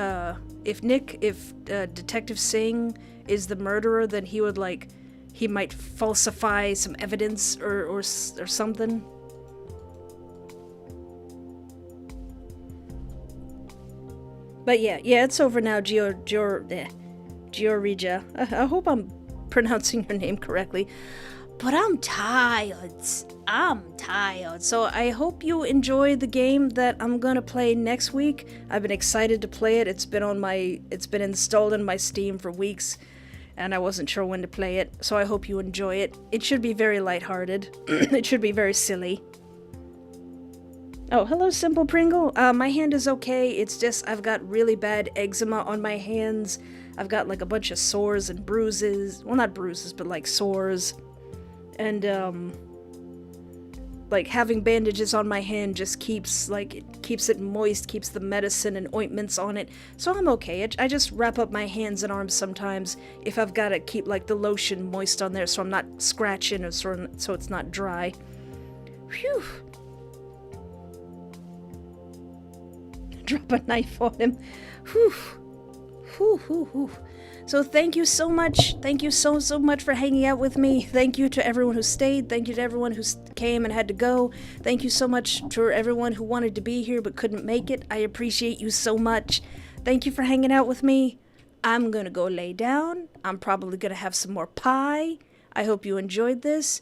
Detective Singh is the murderer, then he would, like, he might falsify some evidence or something. But yeah, it's over now, Giorgia. I hope I'm pronouncing your name correctly. But I'm tired. So I hope you enjoy the game that I'm gonna play next week. I've been excited to play it. It's been installed in my Steam for weeks, and I wasn't sure when to play it. So I hope you enjoy it. It should be very lighthearted. It should be very silly. Oh, hello, Simple Pringle. My hand is okay. It's just I've got really bad eczema on my hands. I've got like a bunch of sores and bruises. Well, not bruises, but like sores. And, like, having bandages on my hand just keeps it moist, keeps the medicine and ointments on it. So I'm okay. I just wrap up my hands and arms sometimes if I've got to keep, like, the lotion moist on there so I'm not scratching or so it's not dry. Phew. Drop a knife on him. Whew. Whew, whew, whew. So thank you so much. Thank you so much for hanging out with me. Thank you to everyone who stayed. Thank you to everyone who came and had to go. Thank you so much to everyone who wanted to be here but couldn't make it. I appreciate you so much. Thank you for hanging out with me. I'm gonna go lay down. I'm probably gonna have some more pie. I hope you enjoyed this.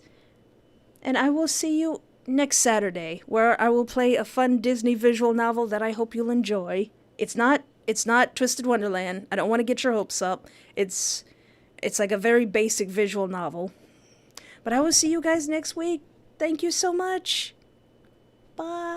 And I will see you next Saturday, where I will play a fun Disney visual novel that I hope you'll enjoy. It's not Twisted Wonderland. I don't want to get your hopes up. It's like a very basic visual novel. But I will see you guys next week. Thank you so much. Bye.